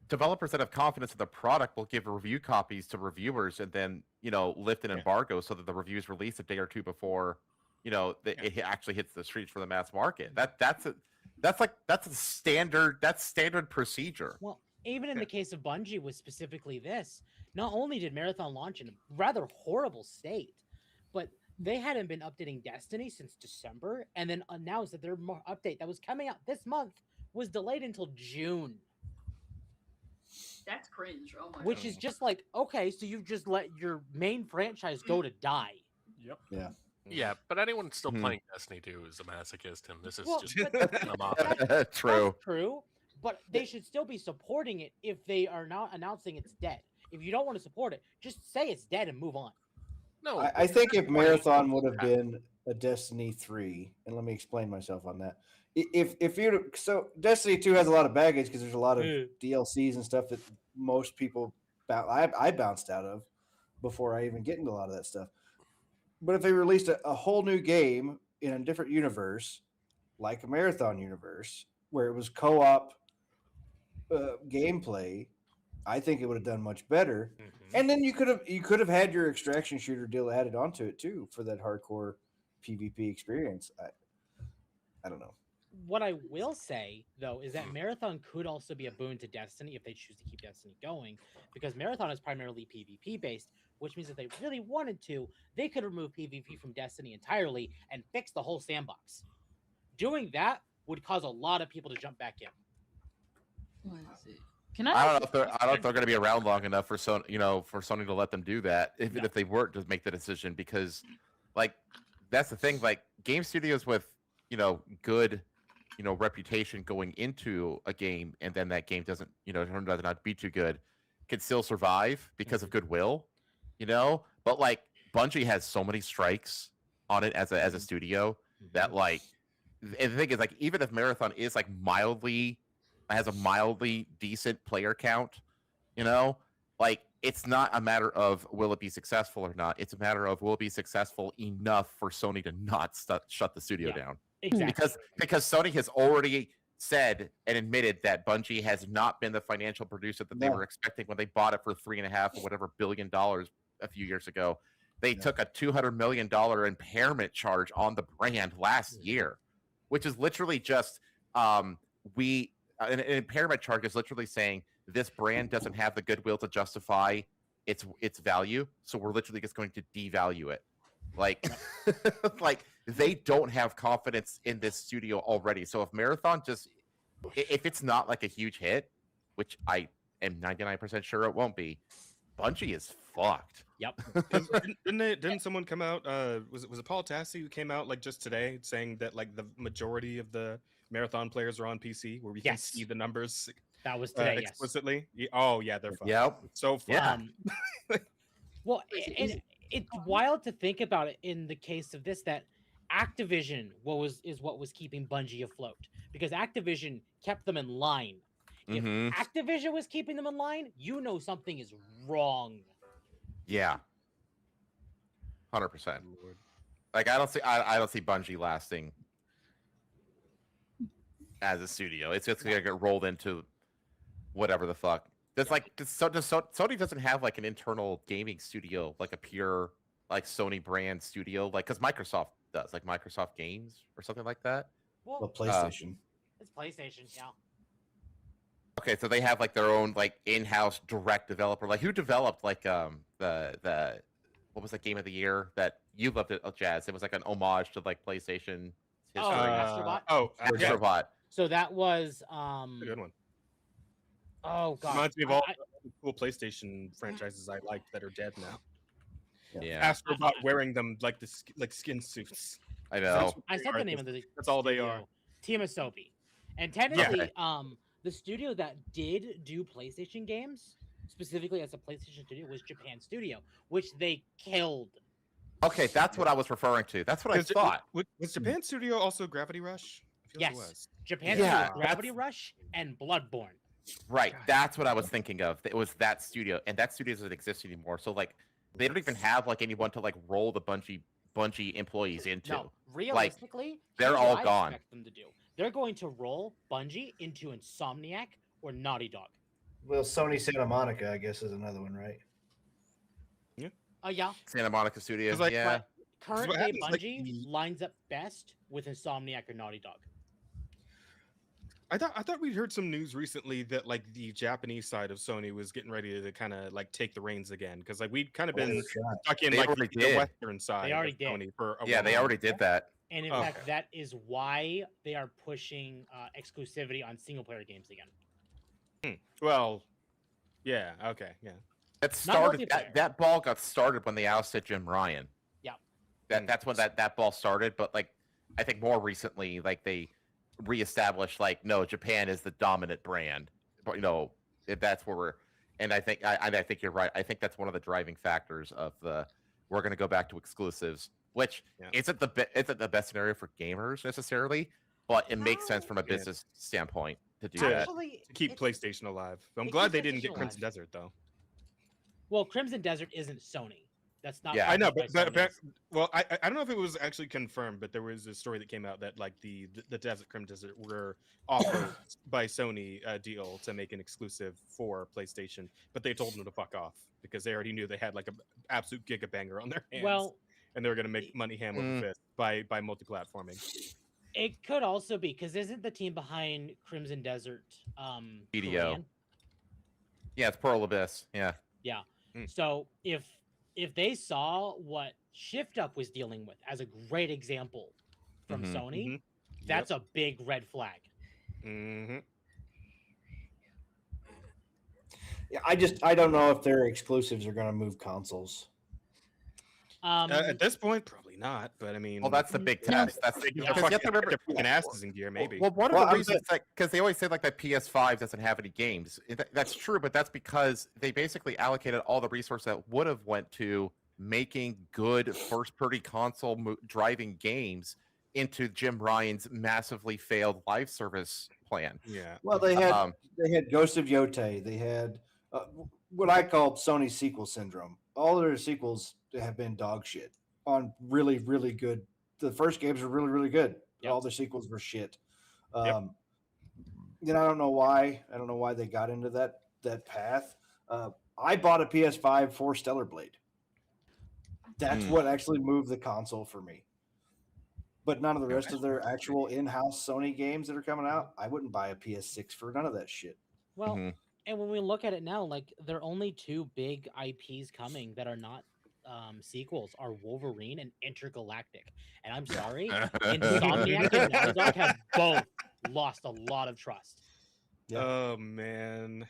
developers that have confidence in the product will give review copies to reviewers and then lift an embargo so that the reviews release a day or two before it actually hits the streets for the mass market. That's a standard procedure. Well, even in the case of Bungie was specifically this. Not only did Marathon launch in a rather horrible state, but they hadn't been updating Destiny since December, and then announced that their update that was coming out this month was delayed until June. That's cringe. Oh my Which God. is just like, okay, so you've just let your main franchise go to die. Yep. Yeah. Yeah, but anyone still playing Destiny 2 is a masochist, and this is Well, just but True. That's true, but they should still be supporting it if they are not announcing it's dead. If you don't want to support it, just say it's dead and move on. No, I think if Marathon would have been a Destiny 3, and let me explain myself on that. If you so Destiny 2 has a lot of baggage because there's a lot of DLCs and stuff that most people I bounced out of before I even get into a lot of that stuff. But if they released a whole new game in a different universe, like a Marathon universe, where it was co-op gameplay, I think it would have done much better. And then you could have had your extraction shooter deal added onto it too for that hardcore PvP experience. I don't know. What I will say, though, is that Marathon could also be a boon to Destiny if they choose to keep Destiny going, because Marathon is primarily PvP based, which means if they really wanted to, they could remove PvP from Destiny entirely and fix the whole sandbox. Doing that would cause a lot of people to jump back in. What is it? Can I don't know if they're going to be around long enough for Sony to let them do that, even if they were to make the decision, because like that's the thing, like game studios with good reputation going into a game, and then that game doesn't turn out to not be too good, can still survive because of goodwill, but like Bungie has so many strikes on it as a studio that like, and the thing is, like, even if Marathon is like has a mildly decent player count, like it's not a matter of will it be successful or not. It's a matter of will it be successful enough for Sony to not shut the studio down. Exactly. Because Sony has already said and admitted that Bungie has not been the financial producer that they were expecting when they bought it for $3.5 or whatever $billion a few years ago. They took a $200 million impairment charge on the brand last year, which is literally just an impairment charge is literally saying this brand doesn't have the goodwill to justify its value, so we're literally just going to devalue it. Like, like they don't have confidence in this studio already. So if Marathon just, if it's not like a huge hit, which I am 99% sure it won't be, Bungie is fucked. Yep. Didn't someone come out? Was it Paul Tassi who came out like just today saying that like the majority of the Marathon players are on PC, where we can see the numbers? That was today. Yes. Explicitly. Oh yeah, they're fucked. Yep. So fucked. Yeah. Well, and it's wild to think about it in the case of this, that Activision is what was keeping Bungie afloat, because Activision kept them in line. If Activision was keeping them in line, you know something is wrong. Yeah. 100%. Like I don't see Bungie lasting as a studio. It's just gonna get rolled into whatever the fuck. Sony doesn't have like an internal gaming studio, like a pure like Sony brand studio, like because Microsoft does, like Microsoft Games or something like that. Well, PlayStation. It's PlayStation, yeah. Okay, so they have like their own like in-house direct developer. Like who developed like the what was the game of the year that you loved it, Jazz? It was like an homage to like PlayStation history. Astrobot. Astrobot. So that was a good one. Oh god, reminds me of all the cool PlayStation franchises I liked that are dead now. Yeah. Astrobot wearing them like like skin suits. I know. I said the name of the That's all they are. Team Asobi. And technically, the studio that did do PlayStation games, specifically as a PlayStation studio, was Japan Studio, which they killed. Okay, that's what I was referring to. That's what I thought. Was Japan Studio also Gravity Rush? I feel like it was. Japan Studio, Gravity Rush, and Bloodborne. Right, that's what I was thinking of. It was that studio, and that studio doesn't exist anymore. So like, they don't even have like anyone to like roll the Bungie employees into. No, realistically, like, they're all gone. Expect them to do. They're going to roll Bungie into Insomniac or Naughty Dog. Well, Sony Santa Monica, I guess, is another one, right? Yeah. Yeah. Santa Monica Studios. Like, yeah. Current day Bungie lines up best with Insomniac or Naughty Dog. I thought we'd heard some news recently that like the Japanese side of Sony was getting ready to kind of like take the reins again, because like we'd kind of been stuck in like the Western side. They already of did. Sony for a Yeah, while. they already did that. And in fact, that is why they are pushing exclusivity on single player games again. Well, yeah, okay, yeah. That started. That ball got started when they ousted Jim Ryan. Yeah. That's when that ball started. But like, I think more recently, like they reestablished like, no, Japan is the dominant brand. But you know, that's where we're. And I think I think you're right. I think that's one of the driving factors of the we're going to go back to exclusives, which isn't the best scenario for gamers necessarily, but it makes sense from a business standpoint to do that. To keep PlayStation alive. I'm glad they didn't get Crimson Desert though. Well, Crimson Desert isn't Sony. That's not. Yeah, I know, published but by Sony. well, I don't know if it was actually confirmed, but there was a story that came out that like the Crimson Desert were offered by Sony a deal to make an exclusive for PlayStation, but they told them to fuck off because they already knew they had like an absolute gigabanger on their hands. Well, and they were going to make money hand over fist by multi-platforming. It could also be because isn't the team behind Crimson Desert BDO? Korean? Yeah, it's Pearl Abyss. Yeah. Yeah. So if they saw what Shift Up was dealing with as a great example from Sony, that's a big red flag. Yeah, I don't know if their exclusives are going to move consoles. At this point, probably not. But I mean, well, that's the big test. That's the fucking asses in gear, maybe. Well, one of the reasons, because they always say like that PS5 doesn't have any games. That's true, but that's because they basically allocated all the resources that would have went to making good first-party console driving games into Jim Ryan's massively failed live service plan. Yeah. Well, they had Ghost of Yotei. They had what I call Sony sequel syndrome. All their sequels have been dog shit on really, really good. The first games were really, really good. All the sequels were shit. Then I don't know why. I don't know why they got into that path. I bought a PS5 for Stellar Blade. That's what actually moved the console for me. But none of the rest of their actual in-house Sony games that are coming out, I wouldn't buy a PS6 for none of that shit. Well, and when we look at it now, like there are only two big IPs coming that are not sequels are Wolverine and Intergalactic, and I'm sorry, Insomniac and Naughty Dog have both lost a lot of trust. Oh man.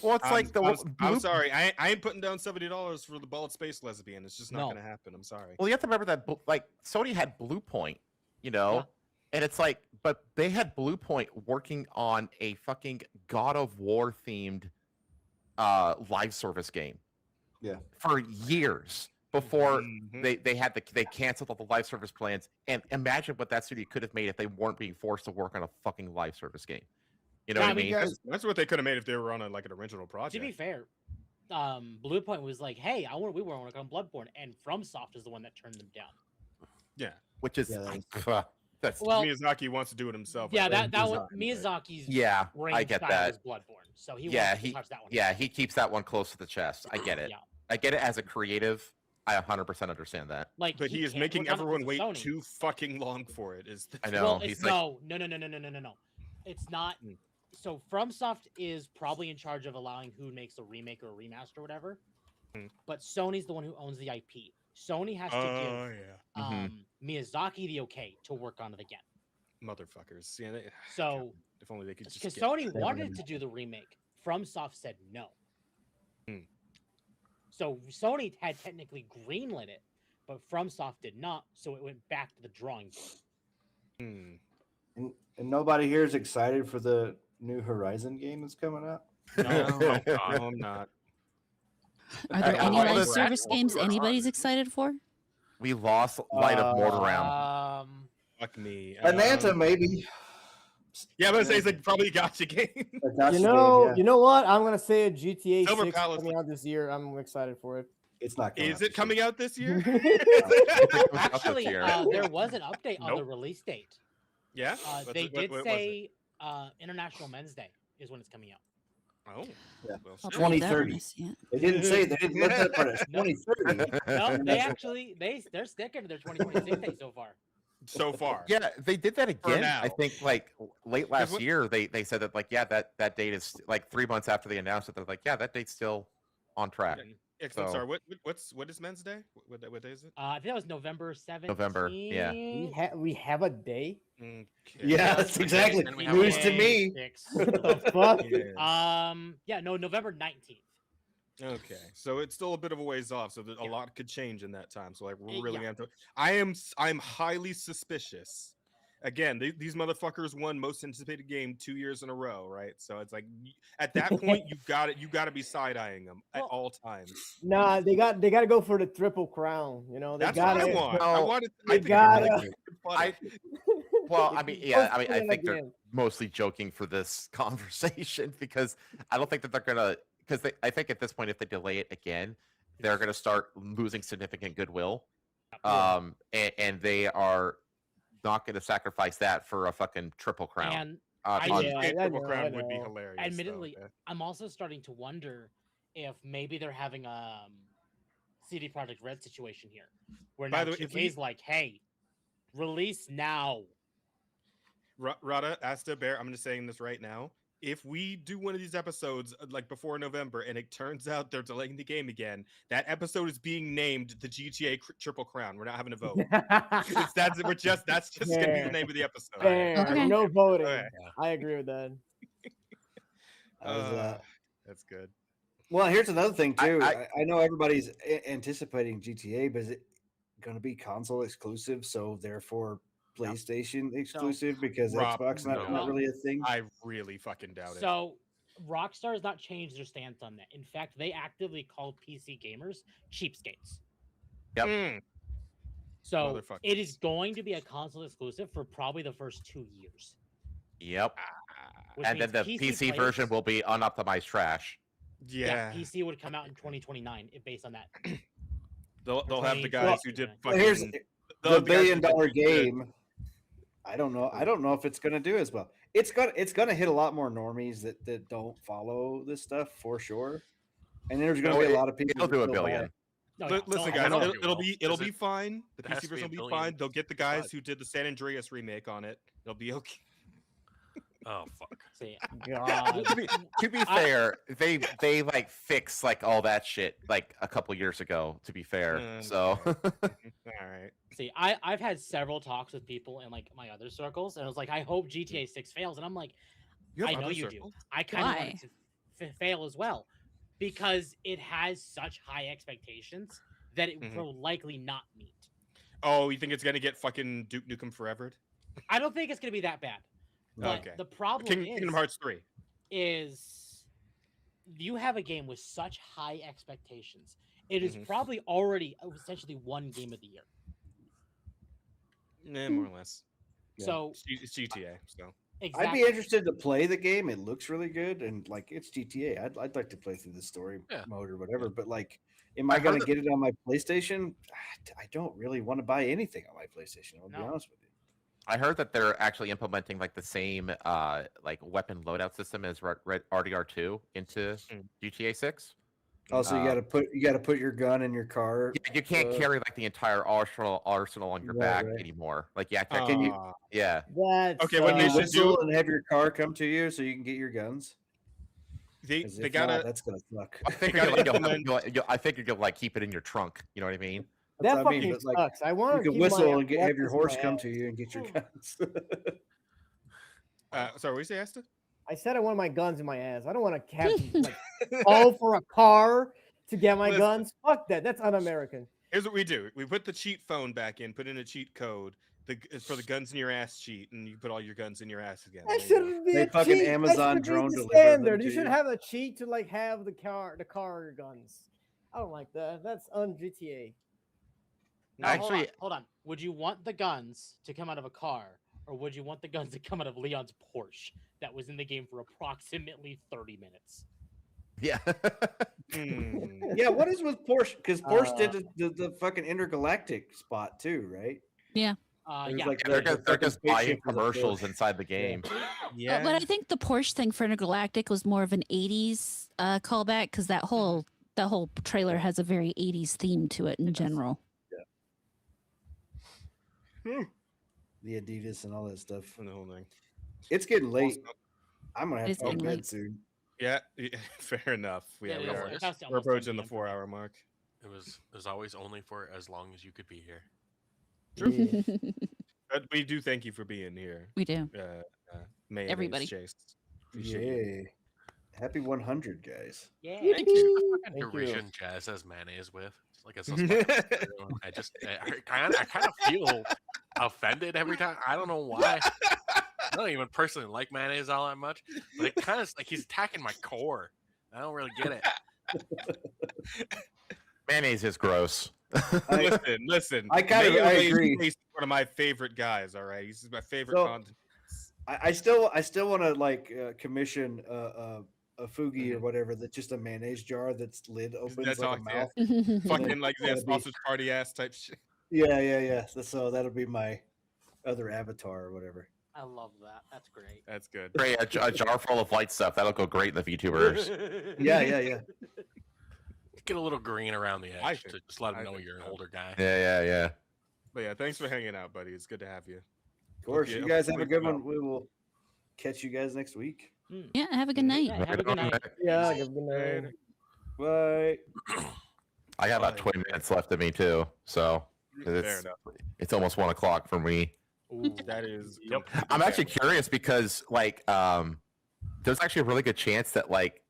Well, it's like the I'm sorry. I ain't putting down $70 for the Bald Space Lesbian. It's just not No. gonna happen. I'm sorry. Well, you have to remember that like Sony had Blue Point, you know, and it's like, but they had Blue Point working on a fucking God of War themed live service game. Yeah. For years before Mhm. they canceled all the live service plans. And imagine what that studio could have made if they weren't being forced to work on a fucking live service game. You know what I mean? That's what they could have made if they were on an original project. To be fair, Blue Point was like, "Hey, we want to work on Bloodborne," and FromSoft is the one that turned them down. Yeah, which is that's Well- Miyazaki wants to do it himself. Yeah, I think. that one Miyazaki's I get style that. is Bloodborne, so he yeah, wants he to touch that one. yeah he keeps that one close to the chest. I get it. Yeah. I get it as a creative. I 100% understand that. Like, But he is can't making work on it everyone because wait it's Sony. too fucking long for it. Is the I know. Well, he's it's like, no. It's not. So FromSoft is probably in charge of allowing who makes a remake or a remaster or whatever. But Sony's the one who owns the IP. Sony has to give Miyazaki the okay to work on it again. Motherfuckers. Yeah, So if only they could just because get Sony that wanted one. to do the remake, FromSoft said no. So Sony had technically greenlit it, but FromSoft did not. So it went back to the drawing board. And nobody here is excited for the new Horizon game that's coming out. No, I'm not. Are there I- any all live the- service games anybody's excited for? We lost Light of Mortaram. Fuck me. Ananta, maybe. Yeah, I'm gonna say it's like probably a gotcha game. You know what? I'm gonna say a GTA Silver 6 Palace. coming out this year. I'm excited for it. It's not. Is it coming out this year? Actually, there was an update on the release date. Yeah? They What did was it? say International Men's Day is when it's coming out. Oh, yeah. I'll Twenty believe that when I thirty. see it. They didn't say. They didn't let that part. It's No. 2030. No, they actually they're sticking to their 2026 date so far. So far. Yeah, they did that again. now. I think like late last what- year they said that like that date is like 3 months after they announced it. They're like, yeah, that date's still on track. Excellent. So- Sorry, what is Men's Day? What day is it? I think that was November 17th. November, yeah. We have a day. Yeah, that's exactly and we have news one. to me. What the fuck? November 19th. Okay, so it's still a bit of a ways off, so that a lot could change in that time. So like we're really Yeah. I'm highly suspicious. Again, these motherfuckers won most anticipated game 2 years in a row, right? So it's like at that point you got to be side eyeing them at all times. Nah, they got to go for the triple crown. You know, they That's got what I to. want. No, I wanted. I they think it'd be gotta- really funny. Well, I mean, yeah, I mean, I Hopefully think they're again. mostly joking for this conversation because I don't think that they're gonna. Because I think at this point, if they delay it again, they're gonna start losing significant goodwill, and they are not gonna sacrifice that for a fucking triple crown. And on- Triple Crown would be hilarious. though, admittedly, yeah. I'm also starting to wonder if maybe they're having a CD Projekt Red situation here, where By now the way, if 2K's like, hey, release now. Rada, Asta, Bear, I'm just saying this right now. If we do one of these episodes like before November and it turns out they're delaying the game again, that episode is being named the GTA Triple Crown. We're not having a vote. that's just gonna be Fair. the name of the episode. Fair. Okay. No voting. Okay. I agree with that. That's good. Well, here's another thing too. I- I know everybody's anticipating GTA, but is it going to be console exclusive? So therefore, PlayStation exclusive because Rob, Xbox not no. really a thing. I really fucking doubt it. So Rockstar has not changed their stance on that. In fact, they actively call PC gamers cheapskates. Yep. Mm. So it is going to be a console exclusive for probably the first 2 years. Yep. Which And then the means PC players- version will be unoptimized trash. Yeah. PC would come out in 2029 based on that. They'll have the 20, guys who did Well, fucking here's the the guys who $1 billion did- game. I don't know if it's going to do as well. It's gonna hit a lot more normies that don't follow this stuff for sure. And there's going to No, be a lot of people. It'll do that $1 still buy billion. it. Listen, I guys, know it'll it be will, it'll 'cause be fine. The it has PC to be version $1 will be billion, fine. They'll get the guys but- who did the San Andreas remake on it. They'll be okay. Oh fuck. See, God. To be fair, they like fixed like all that shit like a couple years ago. To be fair, so all right. See, I've had several talks with people in like my other circles, and I was like, I hope GTA 6 fails, and I'm like, You have I know other you circles? do. I kind of want Why? it to fail as well, because it has such high expectations that it will likely not meet. Oh, you think it's gonna get fucking Duke Nukem Forever? I don't think it's gonna be that bad. But Okay. the problem Kingdom Hearts 3 is you have a game with such high expectations. It is Mhm. probably already essentially one game of the year. more or less. So It's GTA. So exactly. I'd be interested to play the game. It looks really good, and like it's GTA. I'd like to play through the story mode or whatever. But like, am I going to get it on my PlayStation? I don't really want to buy anything on my PlayStation. I'll be honest with you. I heard that they're actually implementing like the same like weapon loadout system as RDR2 into GTA 6. Oh, so you got to put your gun in your car. Yeah, you can't carry like the entire arsenal on your back anymore. Like yeah, can you? Yeah. That's okay. What they should do and have your car come to you so you can get your guns. They If gotta. not, that's gonna suck. I think you're gonna like keep it in your trunk. You know what I mean? That's That what I mean, fucking but, like, sucks. I want you to can whistle and have your horse come to you and get your guns. Sorry, what you say, Asta? I said I want my guns in my ass. I don't want to have to like, call for a car to get my guns. Fuck that. That's un-American. Here's what we do: we put the cheat phone back in, put in a cheat code for the guns in your ass cheat, and you put all your guns in your ass again. That shouldn't be They a fucking cheat. Amazon That should be drone the deliver them standard. to You should you. have a cheat to like have the car guns. I don't like that. That's un-GTA. Now, hold on. Would you want the guns to come out of a car, or would you want the guns to come out of Leon's Porsche that was in the game for approximately 30 minutes? Yeah. Yeah, what is with Porsche? Because Porsche did the fucking intergalactic spot too, right? Yeah. Uh, Like they're the just fucking buying spaceship was a commercials Porsche. inside the game. Yeah. But I think the Porsche thing for Intergalactic was more of an 80s callback because that whole trailer has a very 80s theme to it in general. The Adidas and all that stuff. And the whole thing. It's getting late. I'm gonna have It's to go to getting bed late. soon. Yeah, fair enough. Yeah, Yeah, we it are. was almost We're approaching the 10 4-hour mark. It was always only for as long as you could be here. But we do thank you for being here. We do. Mayonnaise Everybody. Chase. Appreciate you. Yay. Happy 100, guys. Yeah. Thank you. Thank you. Derision Jazz says mayonnaise with. It's like a suspect. I kind of feel offended every time. I don't know why. I don't even personally like mayonnaise all that much, but it kind of like he's attacking my core. I don't really get it. Mayonnaise is gross. Listen. I agree. He's one of my favorite guys. All right, he's my favorite So, content. I still want to like commission a Fugi or whatever that's just a mayonnaise jar that's lid opens That's like all. a mouth. Fucking like That'd that be- sausage party ass type shit. Yeah. So that'll be my other avatar or whatever. I love that. That's great. That's good. Great, a jar full of white stuff. That'll go great in the VTubers. Yeah. Get a little green around the I edge think- to just let I him know think you're an so. older guy. Yeah. But yeah, thanks for hanging out, buddy. It's good to have you. Of course. You guys have a hopefully good come one. We will catch you guys next week. Yeah, have a good night. Yeah, have a good night. Yeah, good night. Bye. I got about 20 minutes left of me too, so Fair enough. it's almost 1 o'clock for me. Ooh, that is. I'm actually curious because like there's actually a really good chance that like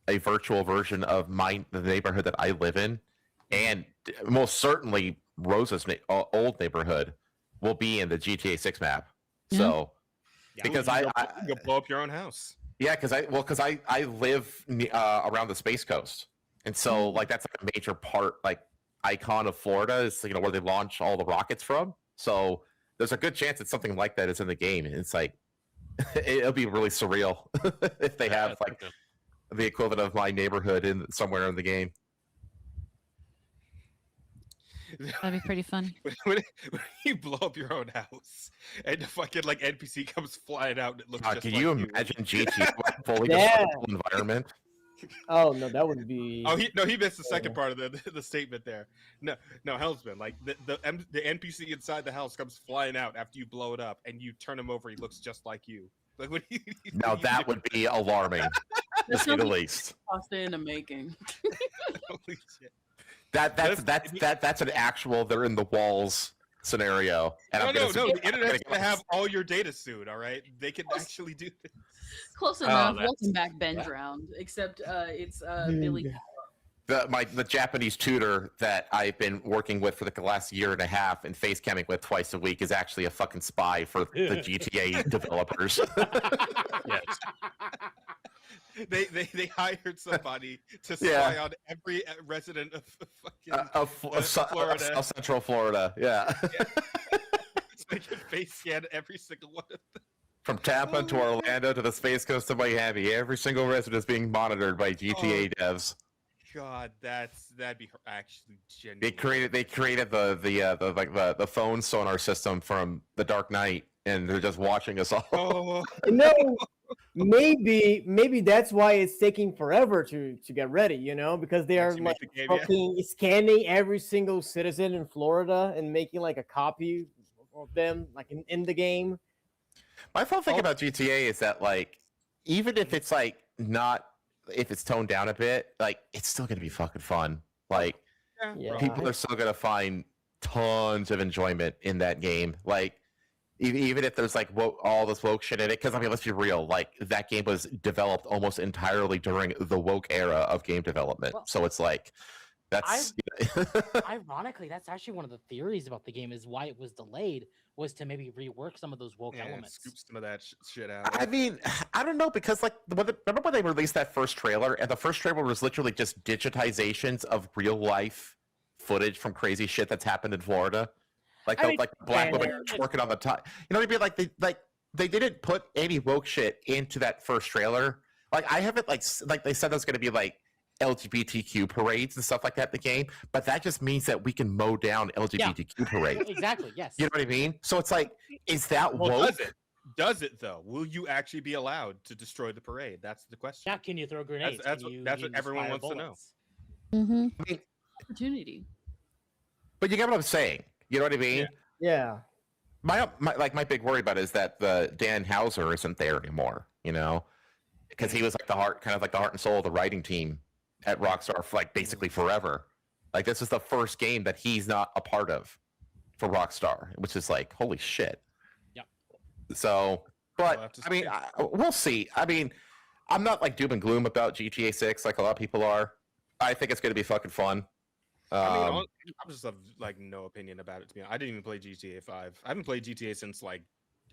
a virtual version of the neighborhood that I live in, and most certainly Rosa's old neighborhood, will be in the GTA 6 map. So because you go blow up your own house. Yeah, because I live around the Space Coast, and so like that's like a major part, like icon of Florida is where they launch all the rockets from. So there's a good chance that something like that is in the game, and it's like it'll be really surreal if they have like the equivalent of my neighborhood in somewhere in the game. That'd be pretty funny. When you blow up your own house and the fucking like NPC comes flying out, and it looks just Can like you imagine GTA fully Yeah. destructible environment? Oh no, that would be. Oh, he missed the second part of the statement there. No, Hellsman, like the NPC inside the house comes flying out after you blow it up, and you turn him over. He looks just like you. Like, what do you? Now that would be alarming, to That say the sounds like least. pasta in the making. Holy shit. That's an actual they're in the walls scenario. And No, I'm no, gonna no. say- The internet's gonna have all your data soon. All right, they can actually do this. Close enough. Welcome back, Ben Drowned. Except it's Billy. The Japanese tutor that I've been working with for the last year and a half and face camming with twice a week is actually a fucking spy for the GTA developers. Yes. They hired somebody to spy on every resident of fucking Florida. South Central Florida. Yeah. So they can face scan every single one of them. From Tampa to Orlando to the Space Coast of Miami, every single resident is being monitored by GTA devs. God, that'd be actually genuine. They created the phone sonar system from The Dark Knight, and they're just watching us all. Oh. No, maybe that's why it's taking forever to get ready. You know, because they are Actually like make the game, yeah. fucking scanning every single citizen in Florida and making like a copy of them, like in the game. My whole thing about GTA is that, like, even if it's like not, if it's toned down a bit, like, it's still gonna be fucking fun. Like, Yeah. people are still gonna find tons of enjoyment in that game. Like, even if there's like all this woke shit in it, because I mean, let's be real, like, that game was developed almost entirely during the woke era of game development. Well, So it's like, that's Ironically, that's actually one of the theories about the game is why it was delayed was to maybe rework some of those woke elements. Scoop some of that shit out. I mean, I don't know, because like, remember when they released that first trailer, and the first trailer was literally just digitizations of real life footage from crazy shit that's happened in Florida, like the black woman twerking on the top. You know what I mean? Like they didn't put any woke shit into that first trailer. Like, I haven't like they said there's going to be like LGBTQ parades and stuff like that in the game, but that just means that we can mow down LGBTQ parades. Exactly. Yes. You know what I mean? So it's like, is that Well, woke? does it though? Will you actually be allowed to destroy the parade? That's the question. Yeah. Can you throw grenades? That's Can you what use everyone fire wants to know. bullets? Mm-hmm. I mean, Opportunity. but you get what I'm saying. You know what I mean? Yeah. My big worry about it is that the Dan Houser isn't there anymore. You know, because he was like the heart and soul of the writing team at Rockstar for like basically forever. Like, this is the first game that he's not a part of for Rockstar, which is like, holy shit. Yeah. So, We'll have but to I mean, see. we'll see. I mean, I'm not like doom and gloom about GTA 6 like a lot of people are. I think it's going to be fucking fun. I mean, I'm just of like no opinion about it. To be honest, I didn't even play GTA 5. I haven't played GTA since like,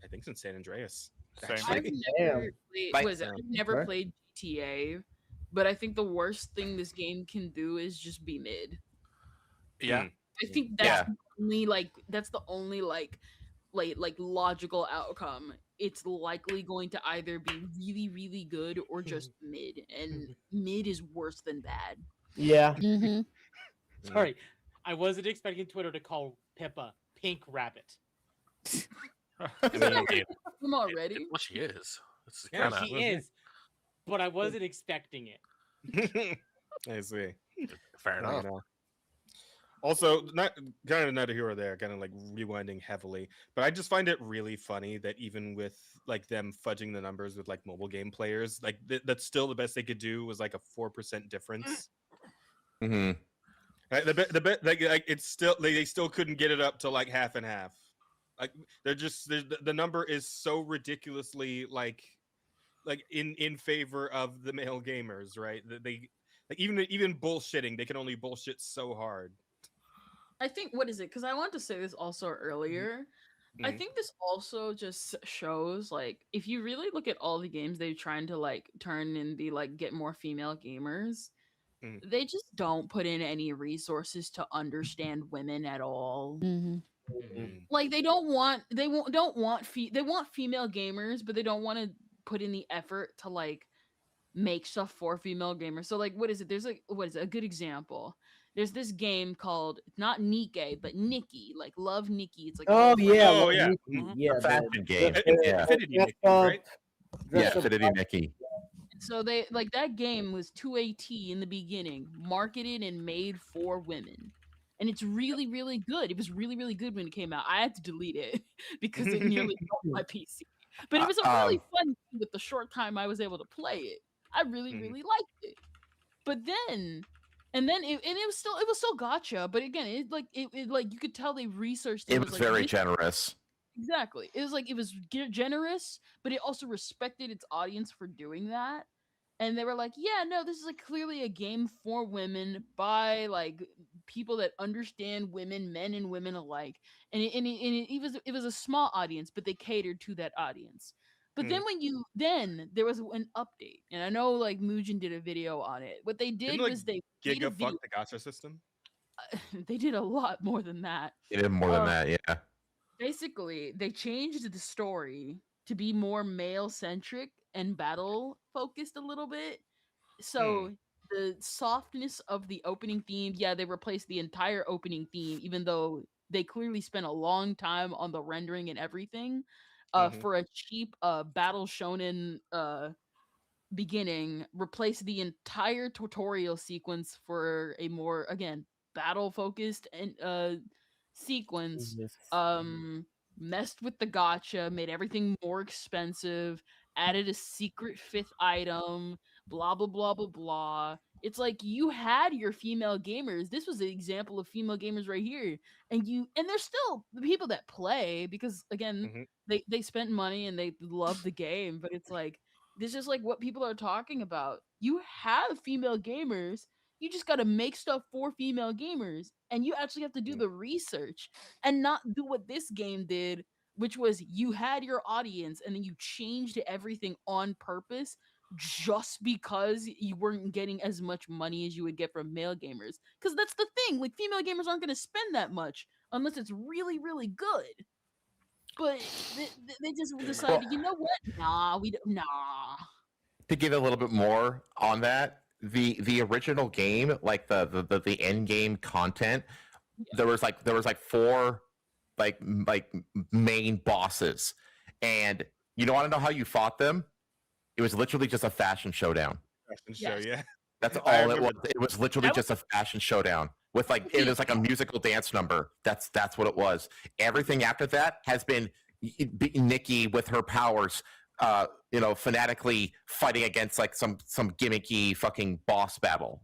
I think since San Andreas. I've actually. never played GTA, but I think the worst thing this game can do is just be mid. Yeah. I think that's the only logical outcome. It's likely going to either be really, really good or just mid, and mid is worse than bad. Yeah. Mm-hmm. Sorry, I wasn't expecting Twitter to call Pippa Pink Rabbit. I'm already. Well, she is. It's Yeah, kinda, she is, but I wasn't expecting it. I see. Fair I enough. know. Also, not kind of neither here or there, kind of like rewinding heavily. But I just find it really funny that even with like them fudging the numbers with like mobile game players, like that's still the best they could do was like a 4% difference. Mm-hmm. Right? Like it's still they still couldn't get it up to like half and half. Like the number is so ridiculously like in favor of the male gamers, right? That they like even bullshitting, they can only bullshit so hard. I think what is it? Because I want to say this also earlier. I Mhm. think this also just shows like if you really look at all the games they're trying to like turn and be like get more female gamers, they just don't put in any resources to understand women at all. Mm-hmm. Like they want female gamers, but they don't want to put in the effort to like make stuff for female gamers. So like what is it? There's like a good example. There's this game called not Nike, but Nikki, like Love Nikki. It's like Oh yeah, Oh, Love yeah. Nikki. Yeah, Fashion game. It's Yeah. Infinity dress Nikki, right? Yeah, up- Infinity Nikki. So they like that game was 2AT in the beginning, marketed and made for women. And it's really, really good. It was really, really good when it came out. I had to delete it because it nearly broke my PC. But it was a really Um, fun game with the short time I was able to play it. I really, really liked it. But then, and it was still gotcha. But again, it like you could tell they researched it. it and was like, very this- generous. Exactly. It was like it was generous, but it also respected its audience for doing that. And they were like, yeah, no, this is like clearly a game for women by like people that understand women, men and women alike. And it was a small audience, but they catered to that audience. But then then there was an update, and I know like Mugen did a video on it. What they did Didn't, like, was they made a Giga video. fuck the gacha system. They did a lot more than that. It did more than that, yeah. Basically, they changed the story to be more male centric and battle focused a little bit. So the softness of the opening theme, yeah, they replaced the entire opening theme, even though they clearly spent a long time on the rendering and everything. For a cheap battle shonen beginning, replace the entire tutorial sequence for a more, again, battle focused and sequence. Yes. Messed with the gotcha, made everything more expensive, added a secret fifth item, blah blah blah blah blah. It's like you had your female gamers. This was an example of female gamers right here. And there's still the people that play because again, they spent money and they love the game, but it's like this is like what people are talking about. You have female gamers. You just got to make stuff for female gamers, and you actually have to do the research and not do what this game did, which was you had your audience and then you changed everything on purpose just because you weren't getting as much money as you would get from male gamers. Because that's the thing, like female gamers aren't going to spend that much unless it's really, really good. But they just decided, you know what? Nah, nah. To give a little bit more on that, the original game, like the end game content, there was like 4 like main bosses, and you don't want to know how you fought them. It was literally just a fashion showdown. Fashion show, yeah. That's I all it was. remember. It was literally just a fashion showdown with like it was like a musical dance number. That's what it was. Everything after that has been Nikki with her powers, fanatically fighting against like some gimmicky fucking boss battle.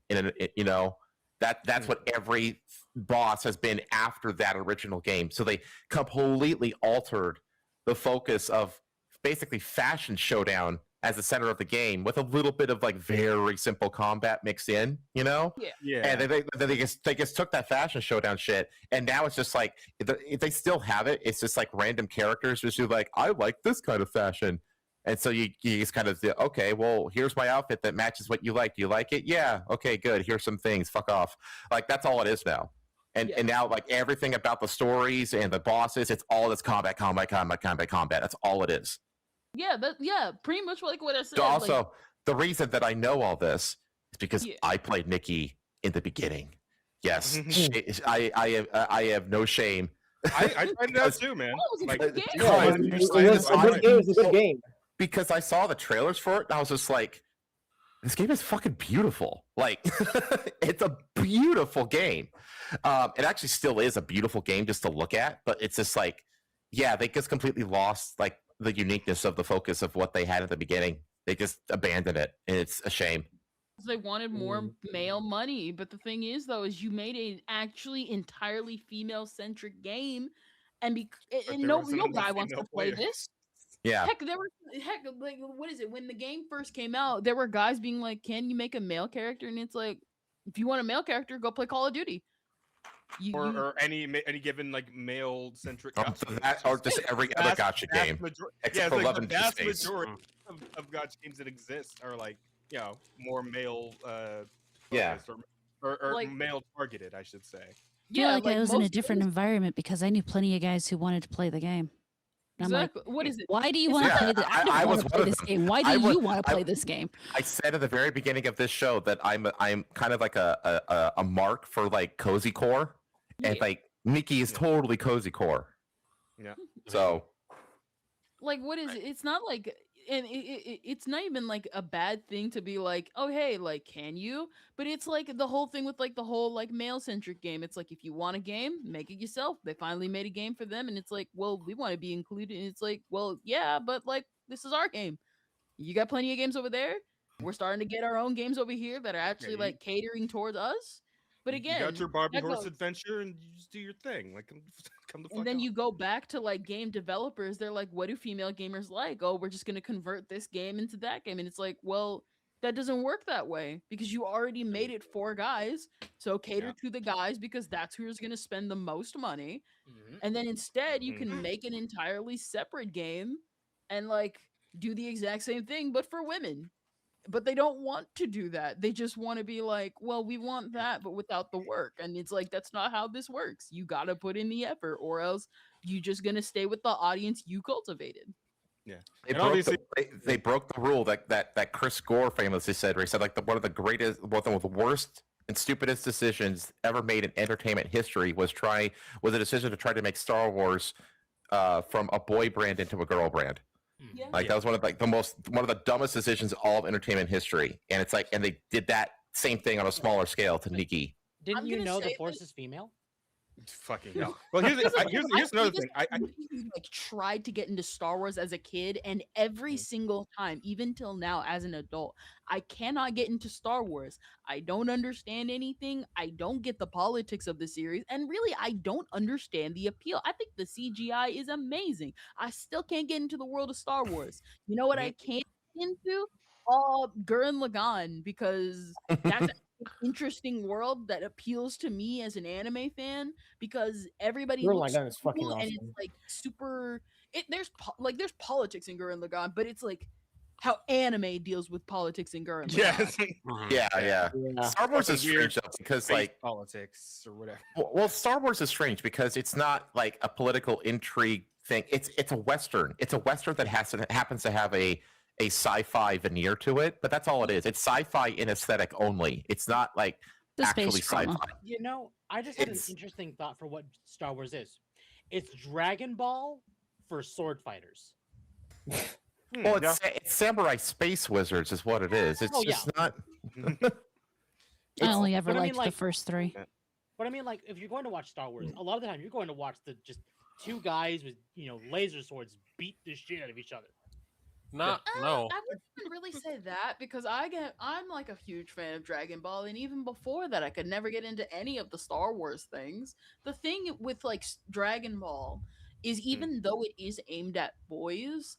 That's what every boss has been after that original game. So they completely altered the focus of basically fashion showdown as the center of the game with a little bit of like very simple combat mixed in, Yeah. And they just took that fashion showdown shit, and now it's just like they still have it. It's just like random characters just like, I like this kind of fashion, and so you just kind of okay, well, here's my outfit that matches what you like. Do you like it? Yeah. Okay, good. Here's some things. Fuck off. Like that's all it is now. And now like everything about the stories and the bosses, it's all this combat. That's all it is. Yeah, pretty much like what I said. So also, the reason that I know all this is because I played Nikki in the beginning. Yes, I have no shame. I tried it out too, man. It was a good game. Because I saw the trailers for it, and I was just like, this game is fucking beautiful. Like, it's a beautiful game. It actually still is a beautiful game just to look at, but it's just like, yeah, they just completely lost like the uniqueness of the focus of what they had at the beginning. They just abandoned it, and it's a shame. They wanted more male money, but the thing is, though, is you made an actually entirely female-centric game, and no guy wants to play this. Yeah. Heck, like, what is it? When the game first came out, there were guys being like, "Can you make a male character?" And it's like, if you want a male character, go play Call of Duty. Or any given like male centric or just every other gotcha game, except for Love and vast Space. majority of gotcha games that exist are like more male or like, male targeted, I should say. I feel like I was in a different environment because I knew plenty of guys who wanted to play the game. Exactly. What is it? Why do you want to play this? I don't want to play this game. Why do you want to play this game? I said at the very beginning of this show that I'm kind of like a mark for like cozy core, and like Nikki is totally cozy core. Yeah. So, like, what is it? It's not like and it's not even like a bad thing to be like, oh hey, like can you? But it's like the whole thing with like the whole like male centric game. It's like if you want a game, make it yourself. They finally made a game for them, and it's like, well, we want to be included. And it's like, well, yeah, but like this is our game. You got plenty of games over there. We're starting to get our own games over here that are actually you- like catering towards us. But again, you got your Barbie that horse goes- adventure, and you just do your thing. Like, come the fuck and then on. you go back to like game developers. They're like, what do female gamers like? Oh, we're just going to convert this game into that game. And it's like, well, that doesn't work that way because you already made it for guys. So cater to the guys because that's who's going to spend the most money. And then instead, you can make an entirely separate game and like do the exact same thing, but for women. But they don't want to do that. They just want to be like, well, we want that, but without the work. And it's like, that's not how this works. You got to put in the effort, or else you just going to stay with the audience you cultivated. Yeah. They And broke, obviously- they broke the rule that Chris Gore famously said, where he said like one of the worst and stupidest decisions ever made in entertainment history was a decision to try to make Star Wars from a boy brand into a girl brand. Like that was one of the dumbest decisions in all of entertainment history. And it's like, and they did that same thing on a smaller scale to Nikki. Didn't I'm you gonna know the say Force is female? Fucking hell. Well, here's another thing. Like tried to get into Star Wars as a kid, and every single time, even till now as an adult, I cannot get into Star Wars. I don't understand anything. I don't get the politics of the series, and really, I don't understand the appeal. I think the CGI is amazing. I still can't get into the world of Star Wars. You know what I can't get into? Gurren Lagann, because that's an interesting world that appeals to me as an anime fan because everybody Gurren looks Lagann is fucking cool and it's awesome. like super. There's politics in Gurren Lagann, but it's like how anime deals with politics in Gurren Lagann. Yes. Yeah. Star Wars is strange though, because space like politics or whatever. well, Star Wars is strange because it's not like a political intrigue thing. It's a western. It's a western that happens to have a sci-fi veneer to it, but that's all it is. It's sci-fi in aesthetic only. It's not like The space actually sci-fi. drama. You know, I just had an interesting thought for what Star Wars is. It's Dragon Ball for sword fighters. Well, it's samurai space wizards is what it is. It's just not. I only ever but I mean, liked like- the first three. But I mean, like, if you're going to watch Star Wars, a lot of the time you're going to watch the just two guys with laser swords beat the shit out of each other. No. I wouldn't even really say that because I'm like a huge fan of Dragon Ball, and even before that, I could never get into any of the Star Wars things. The thing with like Dragon Ball is even though it is aimed at boys,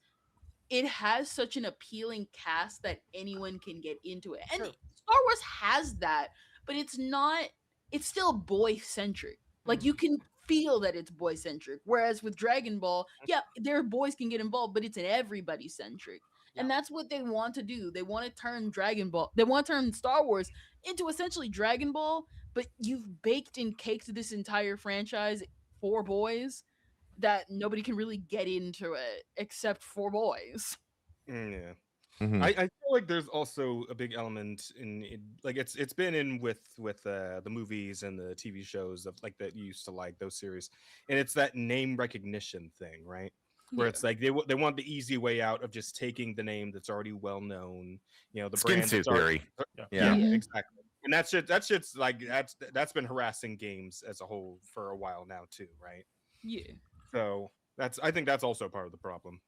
it has such an appealing cast that anyone can get into it. And Star Wars has that, but it's not. It's still boy centric. Like you can feel that it's boy centric. Whereas with Dragon Ball, yeah, their boys can get involved, but it's an everybody centric. And that's what they want to do. They want to turn they want to turn Star Wars into essentially Dragon Ball, but you've baked and caked this entire franchise for boys that nobody can really get into it except for boys. Yeah. Mhm. I feel like there's also a big element in like it's been in with the movies and the TV shows of like that you used to like those series, and it's that name recognition thing, right? Where it's like they want the easy way out of just taking the name that's already well known, the Skin brand suit that's already- theory. Yeah, Yeah. exactly. And that shit's like that's been harassing games as a whole for a while now too, right? Yeah. So I think that's also part of the problem.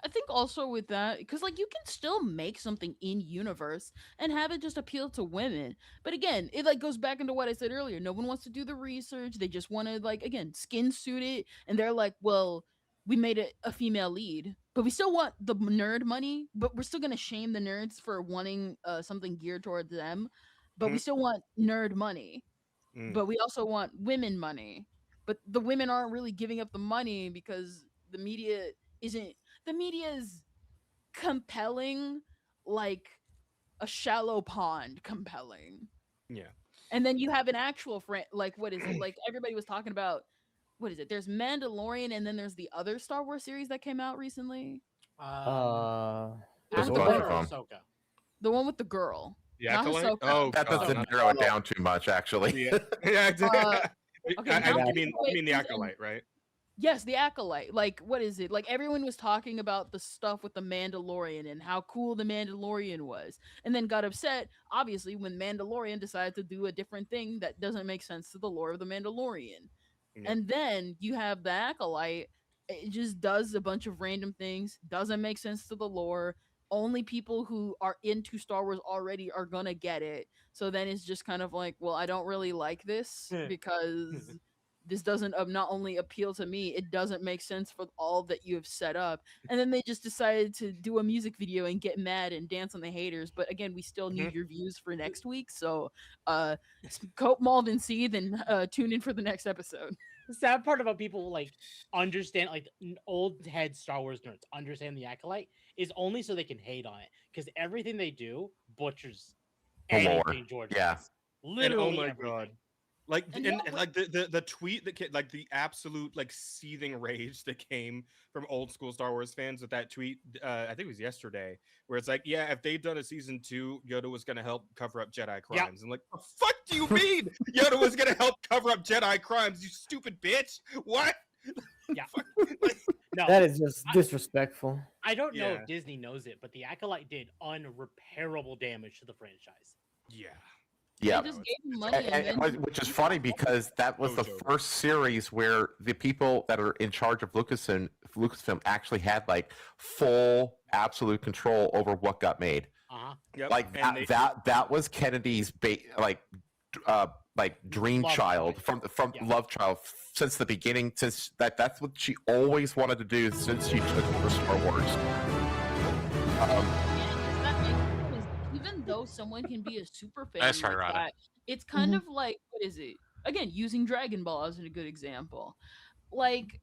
I think also with that, because like you can still make something in universe and have it just appeal to women. But again, it like goes back into what I said earlier. No one wants to do the research. They just want to like again skin suit it, and they're like, well, we made it a female lead, but we still want the nerd money. But we're still gonna shame the nerds for wanting something geared towards them. But we still want nerd money. But we also want women money. But the women aren't really giving up the money because the media isn't. The media is compelling like a shallow pond compelling. Yeah. And then you have an actual like what is it? Like everybody was talking about what is it? There's Mandalorian and then there's the other Star Wars series that came out recently. There's With a the bunch girl. of them. The one with the girl. The Not Acolyte? Ahsoka. Oh, That God. doesn't narrow it down too much, actually. Yeah, okay, you now- mean wait, the and- Acolyte, right? Yes, the Acolyte. Like, what is it? Like, everyone was talking about the stuff with the Mandalorian and how cool the Mandalorian was, and then got upset, obviously, when Mandalorian decided to do a different thing that doesn't make sense to the lore of the Mandalorian. Yeah. And then you have the Acolyte. It just does a bunch of random things, doesn't make sense to the lore. Only people who are into Star Wars already are gonna get it. So then it's just kind of like, well, I don't really like this because this doesn't not only appeal to me, it doesn't make sense for all that you have set up. And then they just decided to do a music video and get mad and dance on the haters. But again, we still need your views for next week. So cope, mauled, and seethe, and tune in for the next episode. The sad part about people like understand, like old head Star Wars nerds understand the Acolyte is only so they can hate on it, because everything they do butchers The lore. anything George Yeah. does. Literally And oh my everything. god. Like And and, no, like the tweet that like the absolute like seething rage that came from old school Star Wars fans with that tweet, I think it was yesterday, where it's like, yeah, if they'd done a season 2, Yoda was gonna help cover up Jedi crimes. And like, the fuck do you mean Yoda was gonna help cover up Jedi crimes, you stupid bitch? What? Yeah. No, That is just disrespectful. I don't know Yeah. if Disney knows it, but the Acolyte did unrepairable damage to the franchise. Yeah. Yeah. They just gave him money, Which is funny because that was the first series where the people that are in charge of Lucasfilm actually had like full absolute control over what got made. Yep. Like And that was Kennedy's dream Love child child. from love child since the beginning. Since that's what she always wanted to do since she took over Star Wars. Even though someone can be a super fan, That's like ironic. that, it's kind of like, what is it? Again, using Dragon Ball as a good example. Like,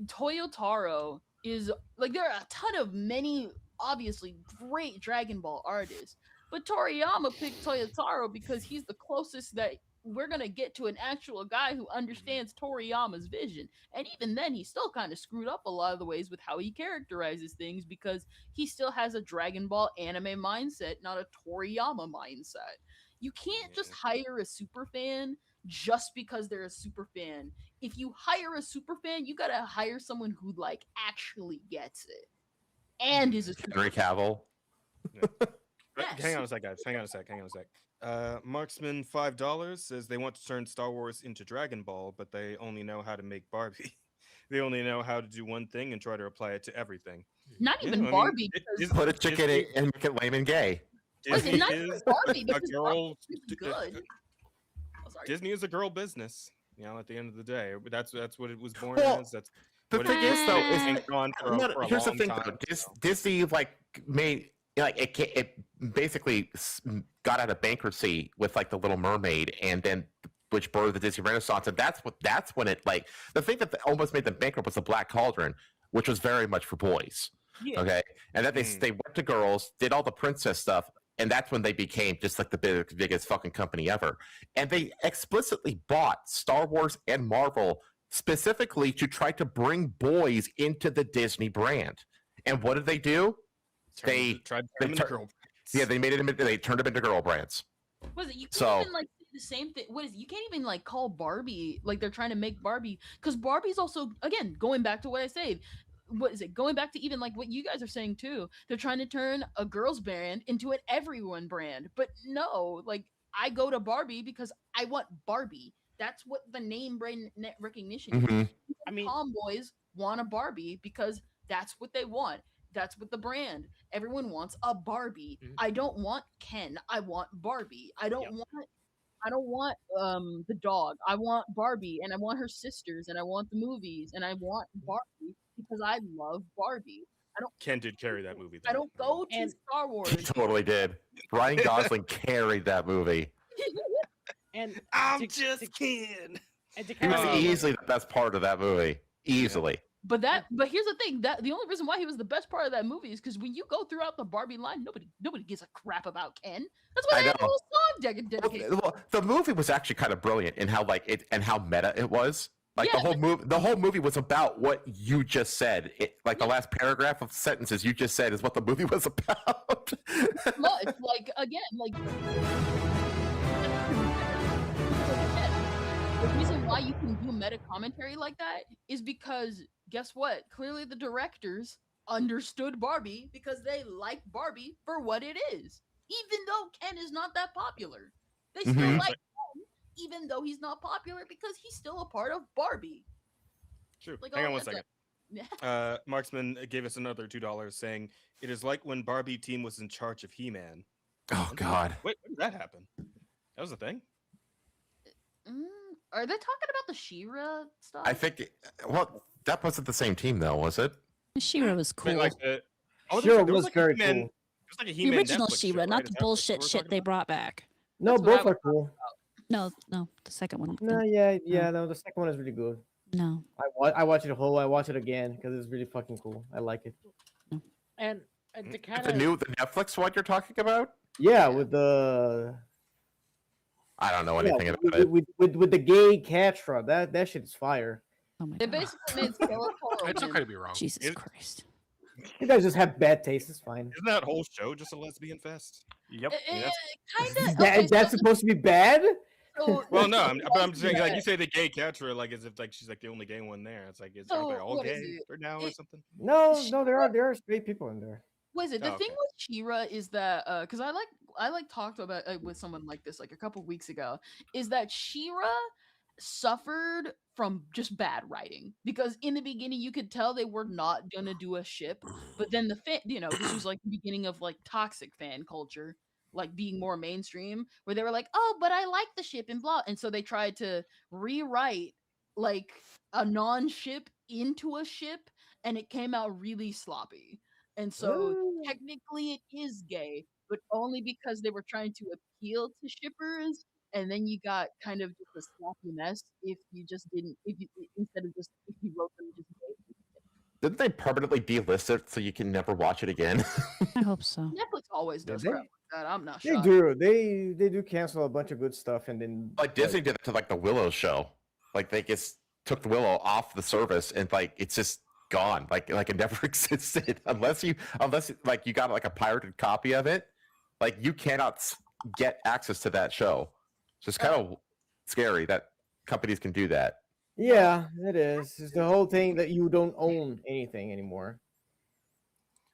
Toyotaro is like, there are a ton of many obviously great Dragon Ball artists, but Toriyama picked Toyotaro because he's the closest that we're gonna get to an actual guy who understands Toriyama's vision. And even then, he still kind of screwed up a lot of the ways with how he characterizes things, because he still has a Dragon Ball anime mindset, not a Toriyama mindset. You can't just hire a super fan just because they're a super fan. If you hire a super fan, you gotta hire someone who like actually gets it and is a super Henry Cavill. Hang on a sec, guys. Hang on a sec. Marksman $5 says they want to turn Star Wars into Dragon Ball, but they only know how to make Barbie. They only know how to do one thing and try to apply it to everything. Not Yeah, even I mean, Barbie. Disney- Put a chick in it and make it lame and gay. Listen, Disney not even is Barbie, a because girl. Barbie's really good. Oh, sorry. Disney is a girl business. You know, at the end of the day, that's what it was born Well, as. That's The what thing it is, though, is been gone for a here's the long thing, time, though. so. Disney like made like it basically got out of bankruptcy with like the Little Mermaid, and then which birthed the Disney Renaissance, and that's when it like the thing that almost made them bankrupt was the Black Cauldron, which was very much for boys. Yeah. Okay, and then they went to girls, did all the princess stuff. And that's when they became just like the biggest fucking company ever. And they explicitly bought Star Wars and Marvel specifically to try to bring boys into the Disney brand. And what did they do? They tried to turn them into girl. Yeah, they made it. They turned them into girl brands. Was it? You can't So- even like say the same thing. What is it? You can't even like call Barbie like they're trying to make Barbie, because Barbie's also, again, going back to what I said. What is it? Going back to even like what you guys are saying too. They're trying to turn a girls brand into an everyone brand. But no, like, I go to Barbie because I want Barbie. That's what the name brand recognition is. Mhm. I mean, tomboys want a Barbie because that's what they want. That's what the brand. Everyone wants a Barbie. I don't want Ken. I want Barbie. I don't want the dog. I want Barbie, and I want her sisters, and I want the movies, and I want Barbie because I love Barbie. I don't Ken did carry that movie. I don't go to Star Wars. He totally did. Ryan Gosling carried that movie. And I'm just Ken. And to He kind was of easily the best part of that movie. Easily. But here's the thing, that the only reason why he was the best part of that movie is because when you go throughout the Barbie line, nobody gives a crap about Ken. That's why I they have a know. whole song dedicated. Well, the movie was actually kind of brilliant in how like it and how meta it was. Like Yeah, the whole movie was about what you just said. Like the last paragraph of sentences you just said is what the movie was about. Much like, again, like the reason why you can do meta commentary like that is because guess what? Clearly the directors understood Barbie because they like Barbie for what it is. Even though Ken is not that popular. They still Mhm. like Ken, even though he's not popular because he's still a part of Barbie. True. Like, Hang oh, on one that's second. Marksman gave us another $2 saying, it is like when Barbie team was in charge of He-Man. Oh, God. Wait, when did that happen? That was a thing? Are they talking about the She-Ra stuff? I think, well, that wasn't the same team, though, was it? She-Ra was cool. Wait, like the, oh, She-Ra there was like very a He-Man, cool. There was like a The He-Man original Netflix She-Ra, show, not right? the Is that what bullshit we're shit talking they about? brought back. No, That's what I both are cool. No, the second one. No, yeah, no, the second one is really good. No. I watch it whole. I watch it again because it's really fucking cool. I like it. And to kind The Netflix one you're talking about? Yeah, with the I don't know yeah, anything about it. with the gay Catra. That shit is fire. Oh my They god. basically made Skeletor. It's okay to be wrong. Jesus Christ. You guys just have bad taste. It's fine. Isn't that whole show just a lesbian fest? Yep. Kind of. That's supposed to be bad. So, Well, no, I'm just saying, like, you say the gay Catra, like, as if, like, she's, like, the only gay one there. It's like, aren't they all what is gay it? for now or something? No, there are straight people in there. Was it the Oh, thing okay. with She-Ra is that because I talked about with someone like this like a couple weeks ago is that She-Ra suffered from just bad writing because in the beginning you could tell they were not gonna do a ship, but then this was like the beginning of like toxic fan culture, like being more mainstream, where they were like, oh, but I like the ship and blah, and so they tried to rewrite like a non-ship into a ship, and it came out really sloppy. And so technically it is gay, but only because they were trying to appeal to shippers. And then you got kind of just a sloppy mess if you just didn't, instead of just, if you wrote them just gay. Didn't they permanently delist it so you can never watch it again? I hope so. Netflix always does they- crap like that. I'm not They shocked. do. They do cancel a bunch of good stuff and then Like Disney did it to like the Willow show. Like they just took the Willow off the service and like it's just gone. Like it never existed unless like you got like a pirated copy of it. Like you cannot get access to that show. It's just kind of scary that companies can do that. Yeah, it is. It's the whole thing that you don't own anything anymore.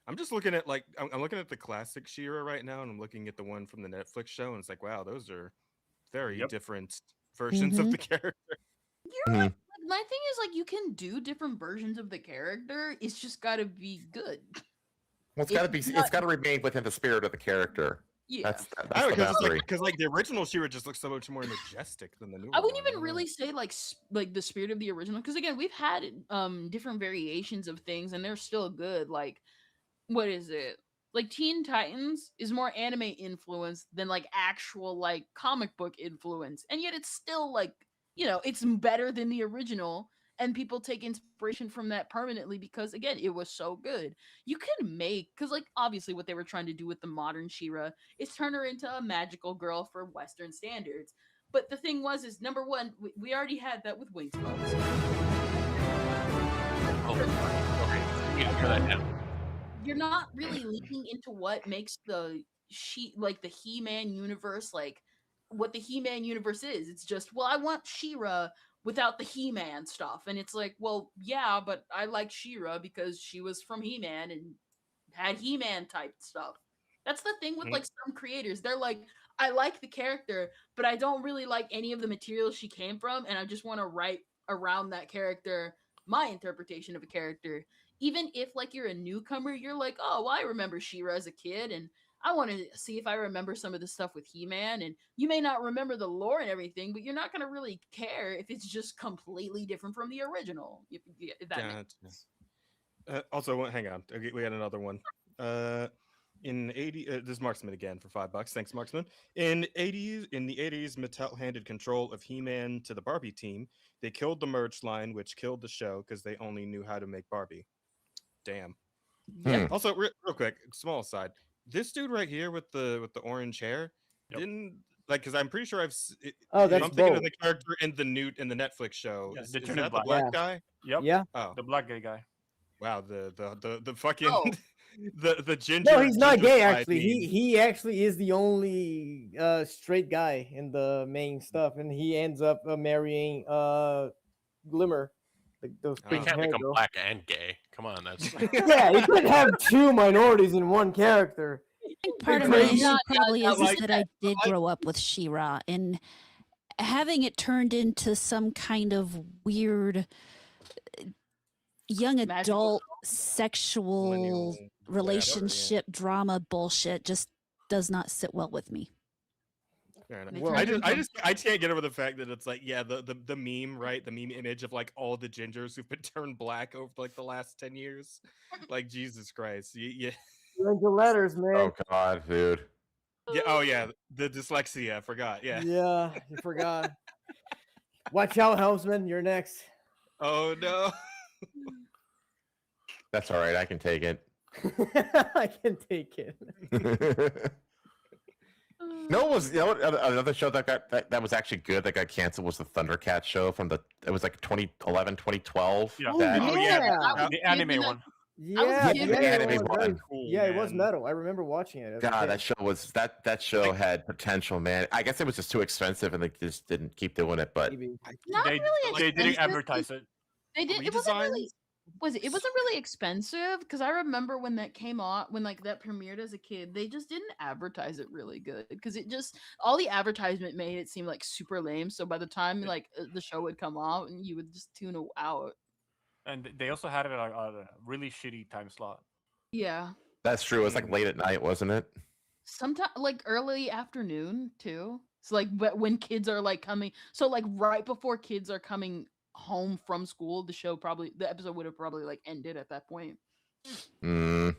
I'm just looking at like I'm looking at the classic She-Ra right now, and I'm looking at the one from the Netflix show, and it's like, wow, those are very different versions of the character. You're right. Like, my thing is like you can do different versions of the character. It's just got to be good. Well, it's got to remain within the spirit of the character. Yeah. That's I don't the know, boundary. because like the original She-Ra just looks so much more majestic than the new I one. wouldn't even really say like the spirit of the original because again we've had different variations of things and they're still good. Like what is it? Like Teen Titans is more anime influence than like actual like comic book influence, and yet it's still like it's better than the original. And people take inspiration from that permanently because again it was so good. You can make because like obviously what they were trying to do with the modern She-Ra is turn her into a magical girl for Western standards. But the thing is number one, we already had that with Wings Clubs. You're not really leaning into what makes the He-Man universe like what the He-Man universe is. It's just I want She-Ra without the He-Man stuff. And it's like, well, yeah, but I like She-Ra because she was from He-Man and had He-Man type stuff. That's the thing with like some creators. They're like, I like the character, but I don't really like any of the material she came from, and I just want to write around that character my interpretation of a character. Even if like you're a newcomer, you're like, oh, well, I remember She-Ra as a kid, and I want to see if I remember some of the stuff with He-Man. And you may not remember the lore and everything, but you're not going to really care if it's just completely different from the original. If that makes sense. Also, hang on. Okay, we had another one. In this is Marksman again for $5. Thanks, Marksman. In the 80s, Mattel handed control of He-Man to the Barbie team. They killed the merch line, which killed the show because they only knew how to make Barbie. Damn. Also, real quick, small aside. This dude right here with the orange hair didn't like because I'm pretty sure that's I'm thinking Bo. of the character in the Netflix show. Yeah, Is the that Trinidad the black Yeah. guy? Yep. Yeah. Oh, The black gay guy. wow. The fucking Oh. the ginger. No, he's not ginger gay. side Actually, meme. he actually is the only straight guy in the main stuff, and he ends up marrying Glimmer, those We pink can't hair become girl. black and gay. Come on, that's Yeah, you couldn't have two minorities in one character. I think part of Crazy. my issue Not- probably not is like that I did grow up with She-Ra, and having it turned into some kind of weird young Magical adult sexual Millennial, whatever, yeah. relationship drama bullshit just does not sit well with me. Fair enough. They Well, turned I can't get over the fact that it's like, yeah, the meme, right? The meme image of like all the gingers who've been turned black over like the last 10 years. Like Jesus Christ. Yeah. Read the letters, man. Oh God, dude. Yeah. Oh yeah. The dyslexia. I forgot. Yeah. Yeah, you forgot. Watch out, Helmsman. You're next. Oh no. That's all right. I can take it. I can take it. No, it was another show that was actually good that got canceled was the Thundercats show from it was like 2011, 2012. Yeah. that- Oh yeah. The anime one. Yeah, kid yeah, when the it anime was very- one. Cool, yeah, it was man. metal. I remember watching it. as a God, kid. that show was that show had potential, man. I guess it was just too expensive and they just didn't keep doing it. But Maybe. Not They, really they didn't expensive. advertise it. They did. It wasn't really. Redesigns? It wasn't really expensive because I remember when that came on, when like that premiered as a kid, they just didn't advertise it really good because it just all the advertisement made it seem like super lame. So by the time like the show would come out, and you would just tune out. And they also had it on a really shitty time slot. Yeah, that's true. It was like late at night, wasn't it? sometimes like early afternoon too. So like when kids are like coming, so like right before kids are coming home from school, the episode would have probably like ended at that point. Mm.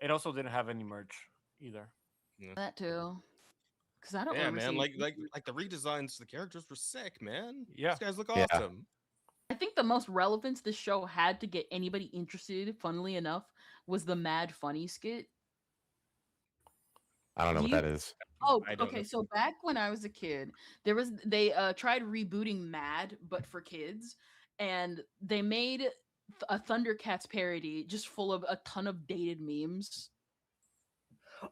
It also didn't have any merch either. That too. Because I don't Yeah, remember man. seeing Like the redesigns, the characters were sick, man. Yeah. These guys look Yeah. awesome. I think the most relevance this show had to get anybody interested, funnily enough, was the Mad Funny skit. I don't know what You- that is. Oh, I don't okay. know. So back when I was a kid, they tried rebooting Mad, but for kids, and they made a Thundercats parody just full of a ton of dated memes.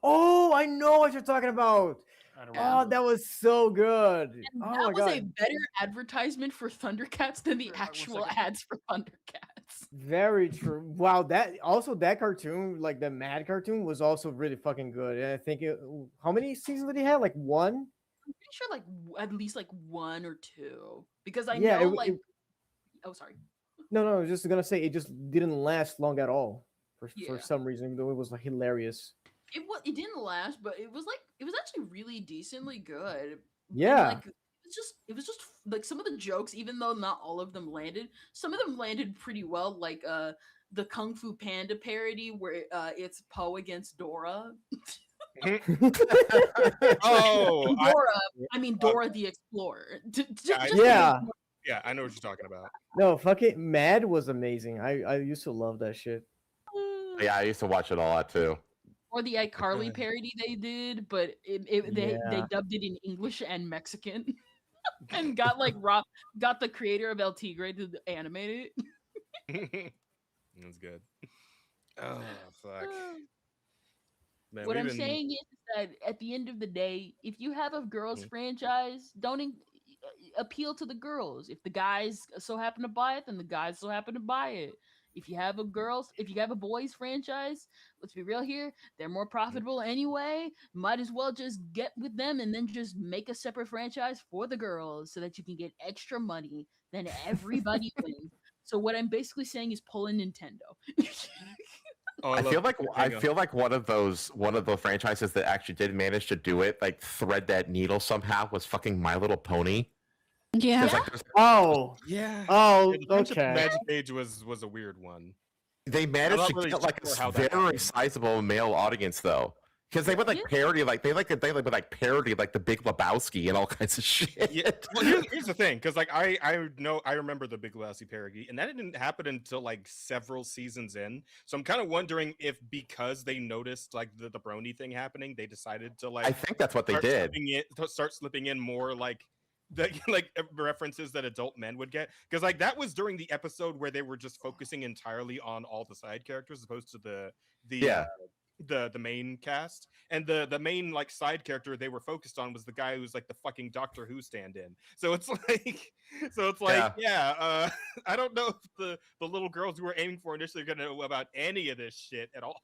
Oh, I know what you're talking about. I don't Yeah. Oh, remember. that was so good. And Oh that my was a god. better advertisement for Thundercats than the actual ads for Thundercats. Very true. Wow, that cartoon, like the Mad cartoon, was also really fucking good. And I think how many seasons did he have? Like one? I'm pretty sure like at least like one or two because I Yeah, know it- like it- oh sorry. No, I was just gonna say it just didn't last long at all for Yeah. some reason, even though it was like hilarious. It didn't last, but it was actually really decently good. And, Yeah. like it was just like some of the jokes, even though not all of them landed, some of them landed pretty well. Like the Kung Fu Panda parody where it's Poe against Dora. Oh, I mean Dora the Explorer. Yeah. Yeah, I know what you're talking about. No, fucking Mad was amazing. I used to love that shit. Yeah, I used to watch it a lot too. Or the iCarly parody they did, but they Yeah. dubbed it in English and Mexican, and got the creator of El Tigre to animate it. That's good. Oh fuck. Man, What we've I'm been- saying is that at the end of the day, if you have a girls franchise, don't appeal to the girls. If the guys so happen to buy it, then the guys so happen to buy it. If you have a boys franchise, let's be real here, they're more profitable anyway. Might as well just get with them and then just make a separate franchise for the girls so that you can get extra money. Then everybody wins. So what I'm basically saying is pull in Nintendo. Oh, I feel hang on. like one of the franchises that actually did manage to do it, like thread that needle somehow, was fucking My Little Pony. Yeah. 'Cause, like, there's- Oh. Yeah. Oh, The Friendship of okay. Magic Age was a weird one. they I'm managed not to really get like sure a how that very happened. sizable male audience though, because they would like parody like they would like parody like the Big Lebowski and all kinds of shit. Yeah. Well, here's the thing, because like I remember the Big Lebowski parody, and that didn't happen until like several seasons in. So I'm kind of wondering if because they noticed like the brony thing happening, they decided to like I think that's what they did. start slipping in more like that like references that adult men would get, because like that was during the episode where they were just focusing entirely on all the side characters as opposed to the the main cast, and the main like side character they were focused on was the guy who's like the fucking Doctor Who stand-in. So it's like I don't know if the little girls who were aiming for initially are gonna know about any of this shit at all.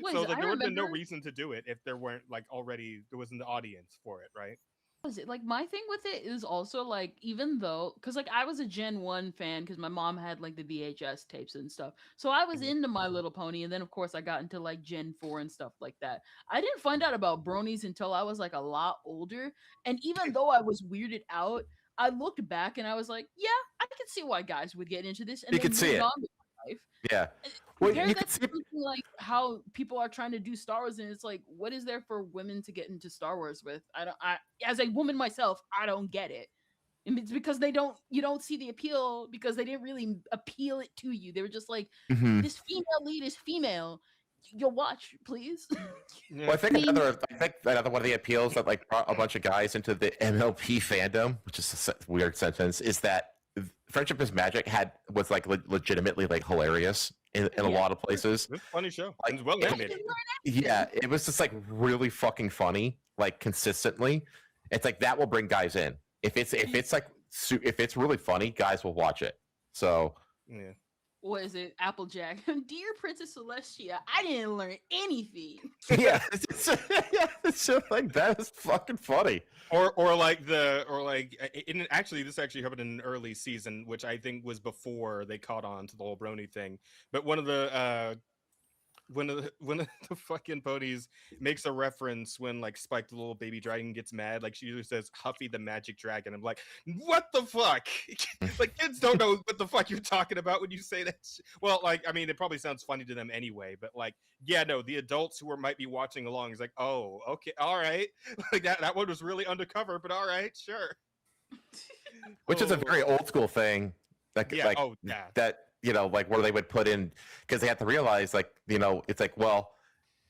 Wait, So so like I there would have been no remember- reason to do it if there weren't like already there wasn't the audience for it, right? Was it like my thing with it is also like, even though, because like I was a Gen 1 fan because my mom had like the VHS tapes and stuff, so I was into My Little Pony, and then of course I got into like Gen 4 and stuff like that. I didn't find out about bronies until I was like a lot older, and even though I was weirded out, I looked back and I was like, yeah, I can see why guys would get into this, and You they could see moved it. on with my life. Yeah. Compare you that could to see something like how people are trying to do Star Wars, and it's like, what is there for women to get into Star Wars with? I as a woman myself, I don't get it. And it's because you don't see the appeal because they didn't really appeal it to you. They were just like, Mhm. this female lead is female. You'll watch, please. Well, I think another one of the appeals that like brought a bunch of guys into the MLP fandom, which is a weird sentence, is that Friendship is Magic was like legitimately like hilarious in a lot of places. It's a funny show. Like, It's well animated. Yeah, it was just like really fucking funny, like consistently. It's like that will bring guys in. If it's really funny, guys will watch it. So yeah. What is it? Applejack. Dear Princess Celestia, I didn't learn anything. yeah, it's just like that is fucking funny. Or actually this actually happened in an early season, which I think was before they caught on to the whole brony thing. But one of the fucking ponies makes a reference when like Spike the little baby dragon gets mad. Like she usually says Huffy the magic dragon. I'm like, what the fuck? Like kids don't know what the fuck you're talking about when you say that. Well, like I mean, it probably sounds funny to them anyway. But like, yeah, no, the adults who might be watching along is like, oh, okay, all right. Like that one was really undercover, but all right, sure. Which is a very old school thing. That Yeah, like oh, yeah. that like where they would put in, because they have to realize like it's like, well,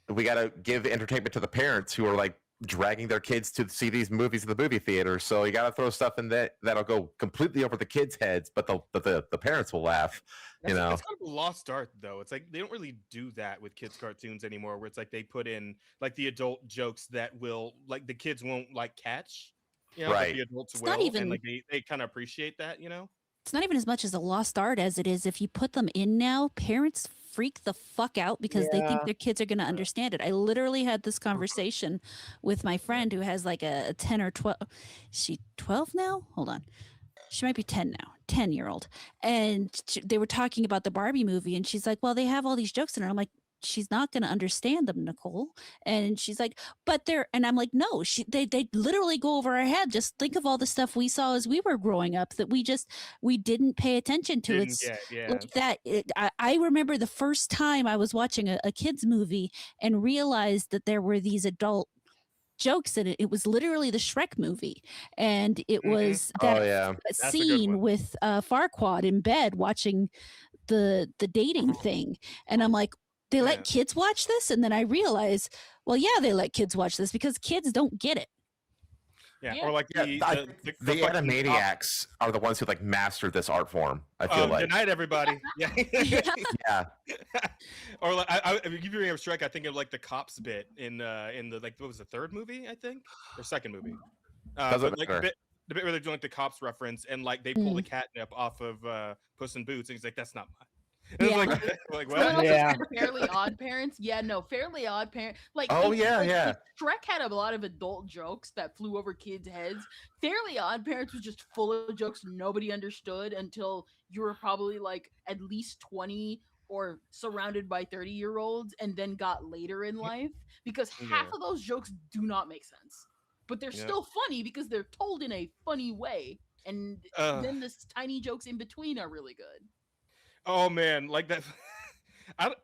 we got to give entertainment to the parents who are like dragging their kids to see these movies in the movie theater. So you got to throw stuff in that'll go completely over the kids' heads, but the parents will laugh. It's kind of a lost art though. It's like they don't really do that with kids cartoons anymore, where it's like they put in like the adult jokes that will like the kids won't like catch, but Right. the adults It's will, not even- and like they kind of appreciate that, It's not even as much as a lost art as it is if you put them in now, parents freak the fuck out because they think Yeah. their kids are going to understand it. I literally had this conversation with my friend who has like a 10 or 12. She 12 now? Hold on. She might be 10 now, 10-year-old. And they were talking about the Barbie movie and she's like, well, they have all these jokes in it. I'm like, she's not going to understand them, Nicole. And she's like, but they're, and I'm like, no, they literally go over our head. Just think of all the stuff we saw as we were growing up that we didn't pay attention to. Didn't It's get, yeah. like that. I remember the first time I was watching a kid's movie and realized that there were these adult jokes in it. It was literally the Shrek movie. And it was that That's a good scene one. with Farquaad in bed watching the dating thing. And I'm like, they let kids watch this? And then I realize, well, yeah, they let kids watch this because kids don't get it. Yeah, or like the fucking Animaniacs are the ones who like mastered this art form. I feel like. Good night, everybody. Yeah. Yeah. Or like I if you bring up Shrek, I think of like the cops bit in the like what was the third movie, I think, or second movie. Doesn't But like matter. the bit where they're doing like the cops reference and like they pull the catnip off of Puss in Boots and he's like, that's not mine. And it's like Someone what? else said Fairly Odd Parents. Yeah, no, Fairly Odd Parents. Like, Oh, it's yeah, like, yeah. Shrek had a lot of adult jokes that flew over kids' heads. Fairly Odd Parents was just full of jokes nobody understood until you were probably like at least 20 or surrounded by 30-year-olds, and then got later in life because half Yeah. of those jokes do not make sense, but they're Yeah. still funny because they're told in a funny way, and then the tiny jokes in between are really good. Oh man, like that. I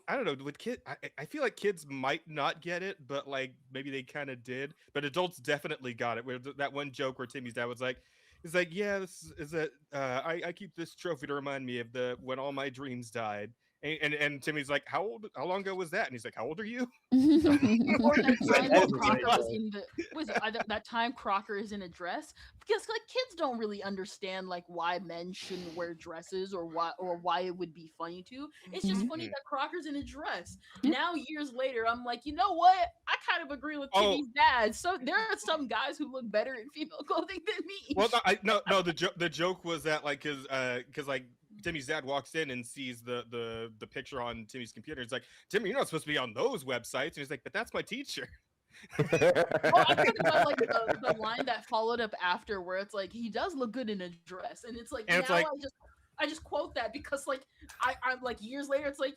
don't know. With kids, I feel like kids might not get it, but like maybe they kind of did. But adults definitely got it. Where that one joke where Timmy's dad was like, "He's like, yeah, this is that. I keep this trophy to remind me of when all my dreams died." And Timmy's like, how long ago was that? And he's like, how old are you? Or that time that That's Crocker right. was in the that time Crocker is in a dress, because like kids don't really understand like why men shouldn't wear dresses or why it would be funny to. It's just funny that Crocker's in a dress. Now years later, I'm like, you know what? I kind of agree with Timmy's dad. So there are some guys who look better in female clothing than me. Well, no. The joke was that like because like Timmy's dad walks in and sees the picture on Timmy's computer. It's like, Timmy, you're not supposed to be on those websites. And he's like, but that's my teacher. Well, I think about like the line that followed up after, where it's like he does look good in a dress, and it's like And it's now like- I just quote that because like I'm like years later, it's like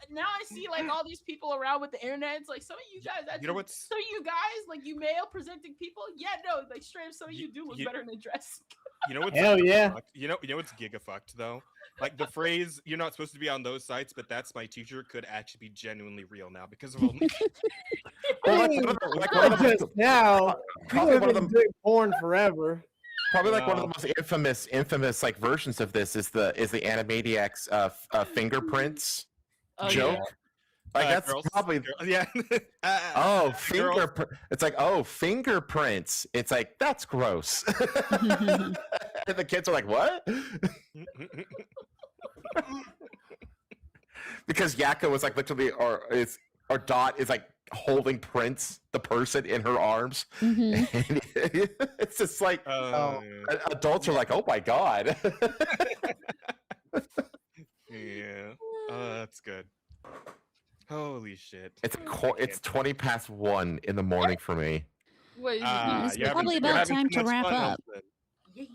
now I see like all these people around with the internet. It's like some of you guys, You know what's- some of you guys, like you male presenting people, like straight up, some of you do look better in a dress. You know what's Hell yeah. gigafucked? You know what's gigafucked though? Like the phrase "you're not supposed to be on those sites," but that's my teacher could actually be genuinely real now because of all. Not just now. People have been doing porn forever. Probably like one of the most infamous like versions of this is the Animaniacs fingerprints joke. Like that's probably yeah. It's like fingerprints. It's like that's gross. And the kids are like, what? Because Yakko was like literally, or Dot is like holding Prince, the person, in her arms. And it's just like adults are like, oh my god. Yeah, that's good. Holy shit! It's 20 past 1 in the morning for me. Wait, It's probably about time to wrap up.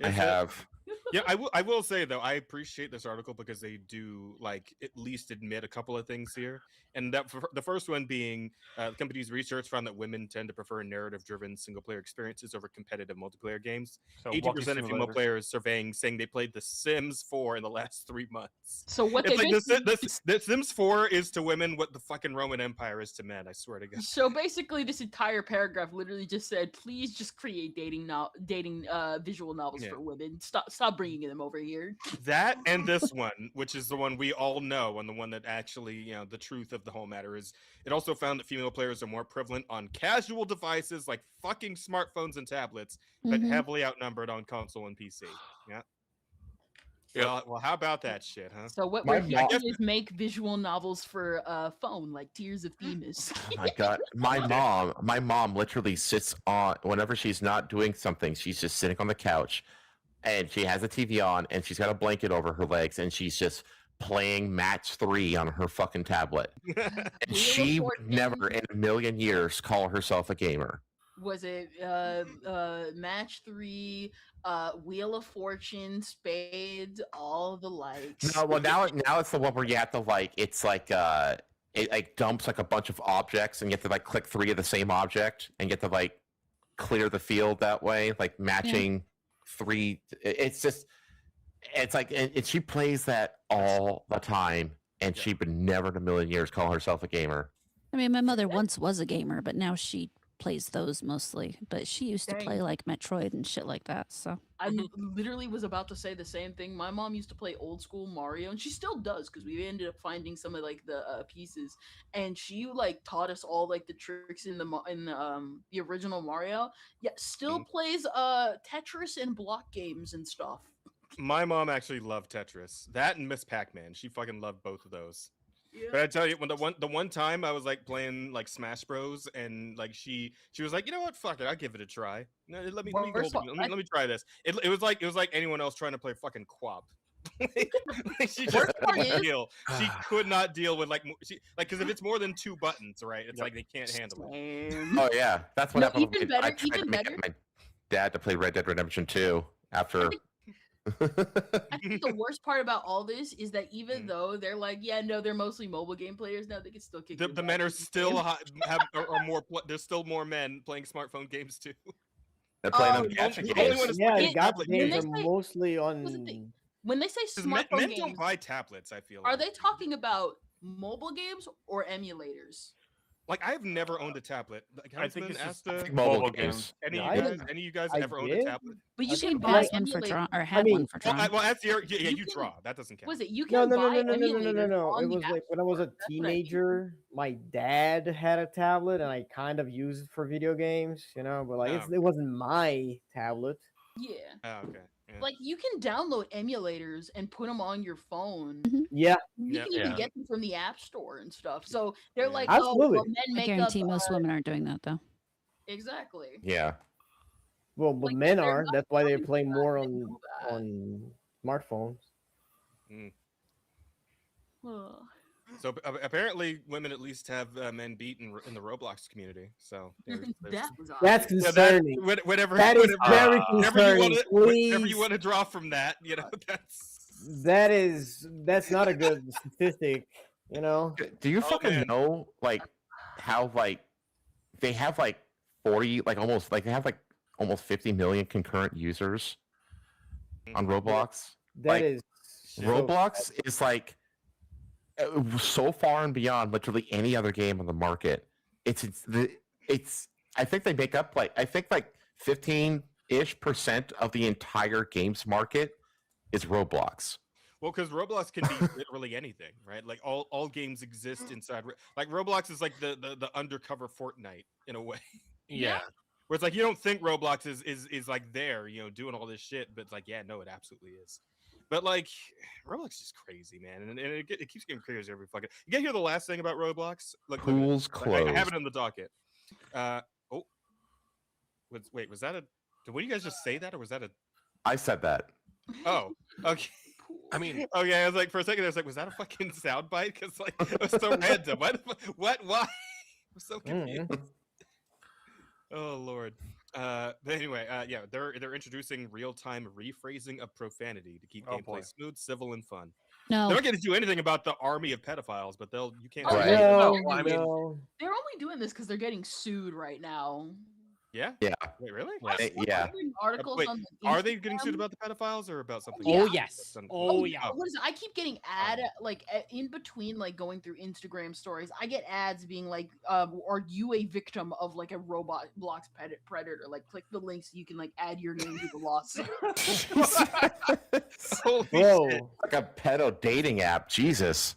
I have. Yeah, I will say though, I appreciate this article because they do like at least admit a couple of things here, and that the first one being the company's research found that women tend to prefer narrative-driven single-player experiences over competitive multiplayer games. So 80% of female simulators. players surveying saying they played The Sims 4 in the last 3 months. So what it's they like basically- the Sims 4 is to women what the fucking Roman Empire is to men. I swear to God. So basically, this entire paragraph literally just said, "Please just create dating visual novels Yeah. for women. Stop bringing them over here." That and this one, which is the one we all know, and the one that actually, the truth of the whole matter is, it also found that female players are more prevalent on casual devices like fucking smartphones and tablets, but heavily outnumbered on console and PC. Yeah. Well, how about that shit, huh? So what we're here is make visual novels for phone, like Tears of Themis. Oh my god, my mom literally sits on whenever she's not doing something, she's just sitting on the couch, and she has a TV on, and she's got a blanket over her legs, and she's just playing Match 3 on her fucking tablet. And she would never in a million years call herself a gamer. Was it Match 3, Wheel of Fortune, Spades, all the likes? No, well now it's the one where you have to like it's like it like dumps like a bunch of objects and you have to like click 3 of the same object and get to like clear the field that way, like matching 3. It's like and she plays that all the time, and she would never in a million years call herself a gamer. I mean, my mother once was a gamer, but now she plays those mostly. But she used to play like Metroid and shit like that. So I literally was about to say the same thing. My mom used to play old school Mario, and she still does because we ended up finding some of like the pieces, and she like taught us all like the tricks in the original Mario. Yeah, still plays Tetris and block games and stuff. My mom actually loved Tetris. That and Miss Pac-Man. She fucking loved both of those. Yeah. But I tell you, when the one time I was like playing like Smash Bros, and like she was like, you know what, fuck it, I'll give it a try. No, let me try this. It was like anyone else trying to play fucking Quap. She just couldn't deal. She could not deal with because if it's more than 2 buttons, right? It's like they can't handle it. Oh yeah, that's what happened. Even I better, tried even to make better. my dad to play Red Dead Redemption 2 after. I think the worst part about all this is that even though they're like, yeah, no, they're mostly mobile game players now, they can still kick. The men are still are more. There's still more men playing smartphone games too. They're playing them gacha games. Yeah, the tablet gacha games games. are mostly on. When they say 'Cause smartphone men games, don't buy tablets. I feel. are like. they talking about mobile games or emulators? Like I've never owned a tablet. Like, I think Huntsman, it's just Asta, mobile games. games. any Yeah, of I you didn't- guys, any of you guys I ever owned a did. tablet? But you She can bought buy one for emulate. Tron, or had mean, one for Well, Tron. well, that's your yeah. You You can- draw. That doesn't count. Was it you No, can no, no, buy no, no, no, no, no, emulators no. on It the was App like when I was Store. a That's what I mean. teenager, my dad had a tablet, and I kind of used it for video games, you know. But like, Oh. it wasn't my tablet. Yeah. Oh, okay. Yeah. Like you can download emulators and put them on your phone. Yeah, You Yeah. can even Yeah. get them from the App Store and stuff. So they're Yeah. like, Absolutely. oh, well, men I make up. guarantee most women aren't doing that though. Exactly. Yeah. well, but Like, men they're are. not That's why they telling play you that, more they on know that. on smartphones. Ugh. So apparently, women at least have men beat in the Roblox community. So there's That was That's awesome. yeah, concerning. whatever. That is very whatever you concerning. want to whatever Please, you want to draw from that, you know, that's not a good statistic. You know. Do you Oh, fucking man. know like how like they have like 40 like almost like they have like almost 50 million concurrent users on Roblox? That Like, is so Roblox is like so far and beyond literally any other game on the market. It's I think they make up like 15-ish% of the entire games market is Roblox. Well, because Roblox can be literally anything, right? Like all games exist inside. Like Roblox is like the undercover Fortnite in a way. Yeah. Where it's like you don't think Roblox is like there, you know, doing all this shit, but it's like, yeah, no, it absolutely is. But like, Roblox is just crazy, man, and it keeps getting crazier every fucking. You get hear the last thing about Roblox? Look at it. Pools Like, I have closed. it in the docket. Wait, was that a? Did one of you guys just say that, or was that a? I said that. Oh, okay. I mean, okay. I was like, for a second, I was like, was that a fucking soundbite? Because like, it was so random. What? Why? I'm so confused. Oh Lord. But anyway, yeah, they're introducing real-time rephrasing of profanity to keep gameplay boy. smooth, civil, and fun. No. They're not going to do anything about the army of pedophiles, but you can't. Oh, Right. No, well, I mean- no. They're only doing this because they're getting sued right now. Yeah. Yeah. Wait, really? Yeah. Reading articles Wait, on the are they getting Instagram. sued about the pedophiles or about something? Oh Yeah. yes. Done- Oh yeah. What is it? I keep getting in between like going through Instagram stories. I get ads being like, "Are you a victim of like a robot blocks predator?" Like, click the link so you can like add your name to the lawsuit. Holy Whoa. shit. Like a pedo dating app. Jesus.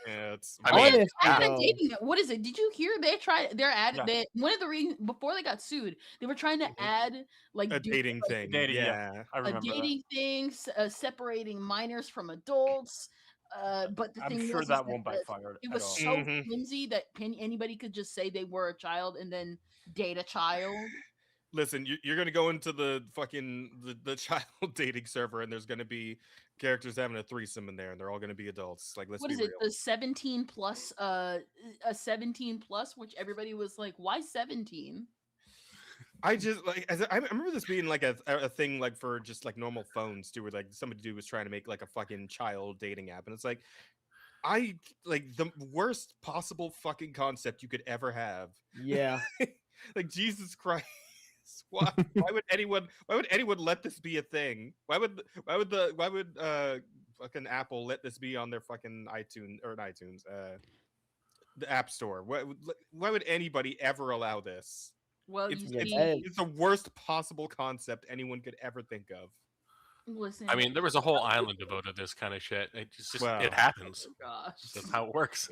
Yeah, it's. I mean, Honest, I've been though. dating it. What is it? Did you hear they tried? They're add. Yeah. They one of the reasons before they got sued, they were trying to add like a do- dating like, thing. Dating, yeah. I a remember dating things, separating minors from adults. But the that. thing I'm sure is that won't that backfire. it at was all. so Mhm. flimsy that anybody could just say they were a child and then date a child. Listen, you're gonna go into the fucking the child dating server, and there's gonna be characters having a threesome in there, and they're all gonna be adults. Like, let's What be is real. it? The 17 plus, a 17 plus, which everybody was like, why 17? I just like I remember this being like a thing like for just like normal phones too, where like somebody was trying to make like a fucking child dating app, and it's like I like the worst possible fucking concept you could ever have. Yeah. Like Jesus Christ. Why would anyone let this be a thing? Why would fucking Apple let this be on their fucking iTunes the App Store? Why would anybody ever allow this? Well, It's, you it's, see, it's the worst possible concept anyone could ever think of. listen. I mean, there was a whole island devoted to this kind of shit. It just Wow. it happens. Oh, gosh. That's how it works.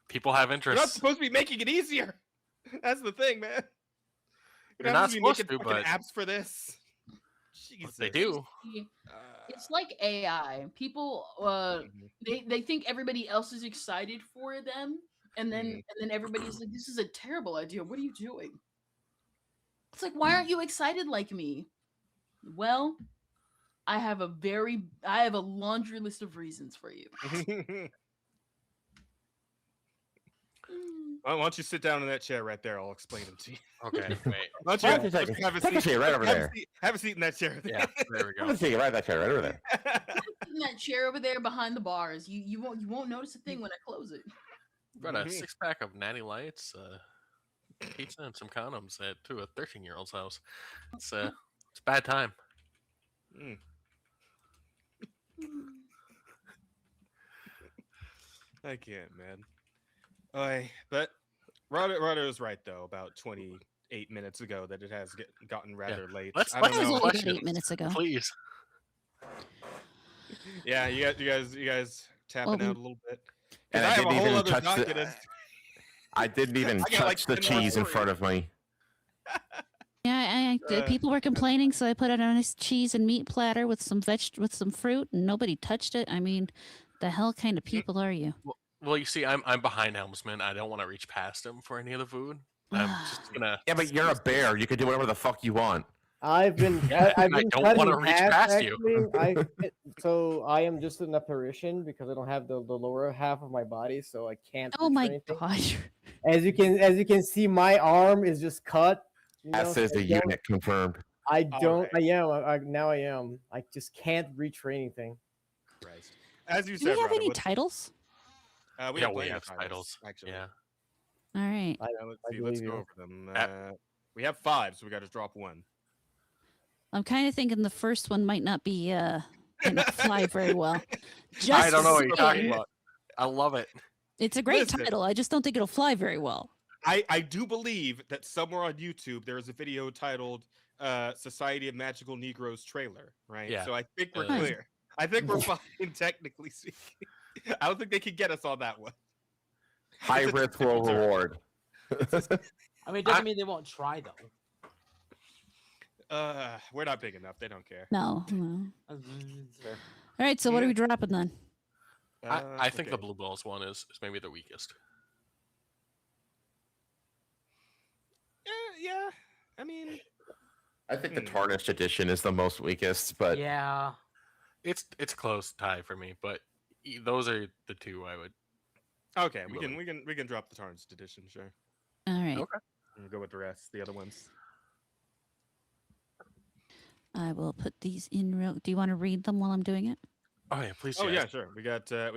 People have You're not interests. supposed to be making it easier. That's the thing, man. You're not supposed making to, fucking but apps for this. Jesus. they do. It's like AI. People, they think everybody else is excited for them, and then everybody's like, "This is a terrible idea. What are you doing?" It's like, why aren't you excited like me? Well, I have a laundry list of reasons for you. Why don't you sit down in that chair right there? I'll explain them to you. Okay, wait. Why Why don't don't you you have a take a seat? seat right over have there? Have a seat in that chair. Yeah, there we I'm go. gonna take it right that chair right over there. In that chair over there behind the bars, you won't notice a thing when I close it. Got a 6-pack of Natty Lights, pizza, and some condoms to a 13-year-old's house. It's a bad time. Mm. I can't, man. But Rado is right though. About 28 minutes ago, that it has gotten rather late. Let's I That don't was know. only about 8 minutes ago. Please. Yeah, you guys tapping Well, out a little bit. 'Cause And I I have a didn't whole even other touch docket. the. I didn't even I got like touch the 10 more cheese in for front you. of me. Yeah, people were complaining, so I put it on a nice cheese and meat platter with some with some fruit, and nobody touched it. I mean, the hell kind of people are you? Well, you see, I'm behind Helmsman. I don't want to reach past him for any of the food. I'm just gonna. Yeah, but you're a bear. You can do whatever the fuck you want. I've been Yeah, I've and I been don't cut wanna in reach half, past you. actually. So I am just an apparition because I don't have the lower half of my body, so I can't. Oh reach for my anything. gosh! As you can see, my arm is just cut. You know, S is so a unit confirmed. I don't. Alright. Now I am. I just can't reach for anything. Christ. As you Do said, we have Rado, any what's- titles? we Yeah, have we plenty have of titles. actually. Yeah. All right. Let's I see. Let's believe go you. over them. We have 5, so we got to drop one. I'm kind of thinking the first one might not be might not fly very well. Just I don't know what you're talking saying. about. I love it. It's a great Listen. title. I just don't think it'll fly very well. I do believe that somewhere on YouTube there is a video titled "Society of Magical Negroes" trailer, right? Yeah. So I think we're Nice. clear. I think we're fine, technically speaking. I don't think they can get us on that one. High risk, low reward. I mean, it doesn't mean they won't try though. We're not big enough. They don't care. No. It's fair. All right. So what are we dropping then? I think the Okay. Blue Balls one is maybe the weakest. Yeah. I mean, I think the tarnished edition is the most weakest, but Yeah. It's a close tie for me, but those are the two I would. okay. You We can drop the tarnished edition, sure. All right. Okay. And go with the rest, the other ones. I will put these in real. Do you want to read them while I'm doing it? Oh yeah, please. Oh yes. yeah, sure. We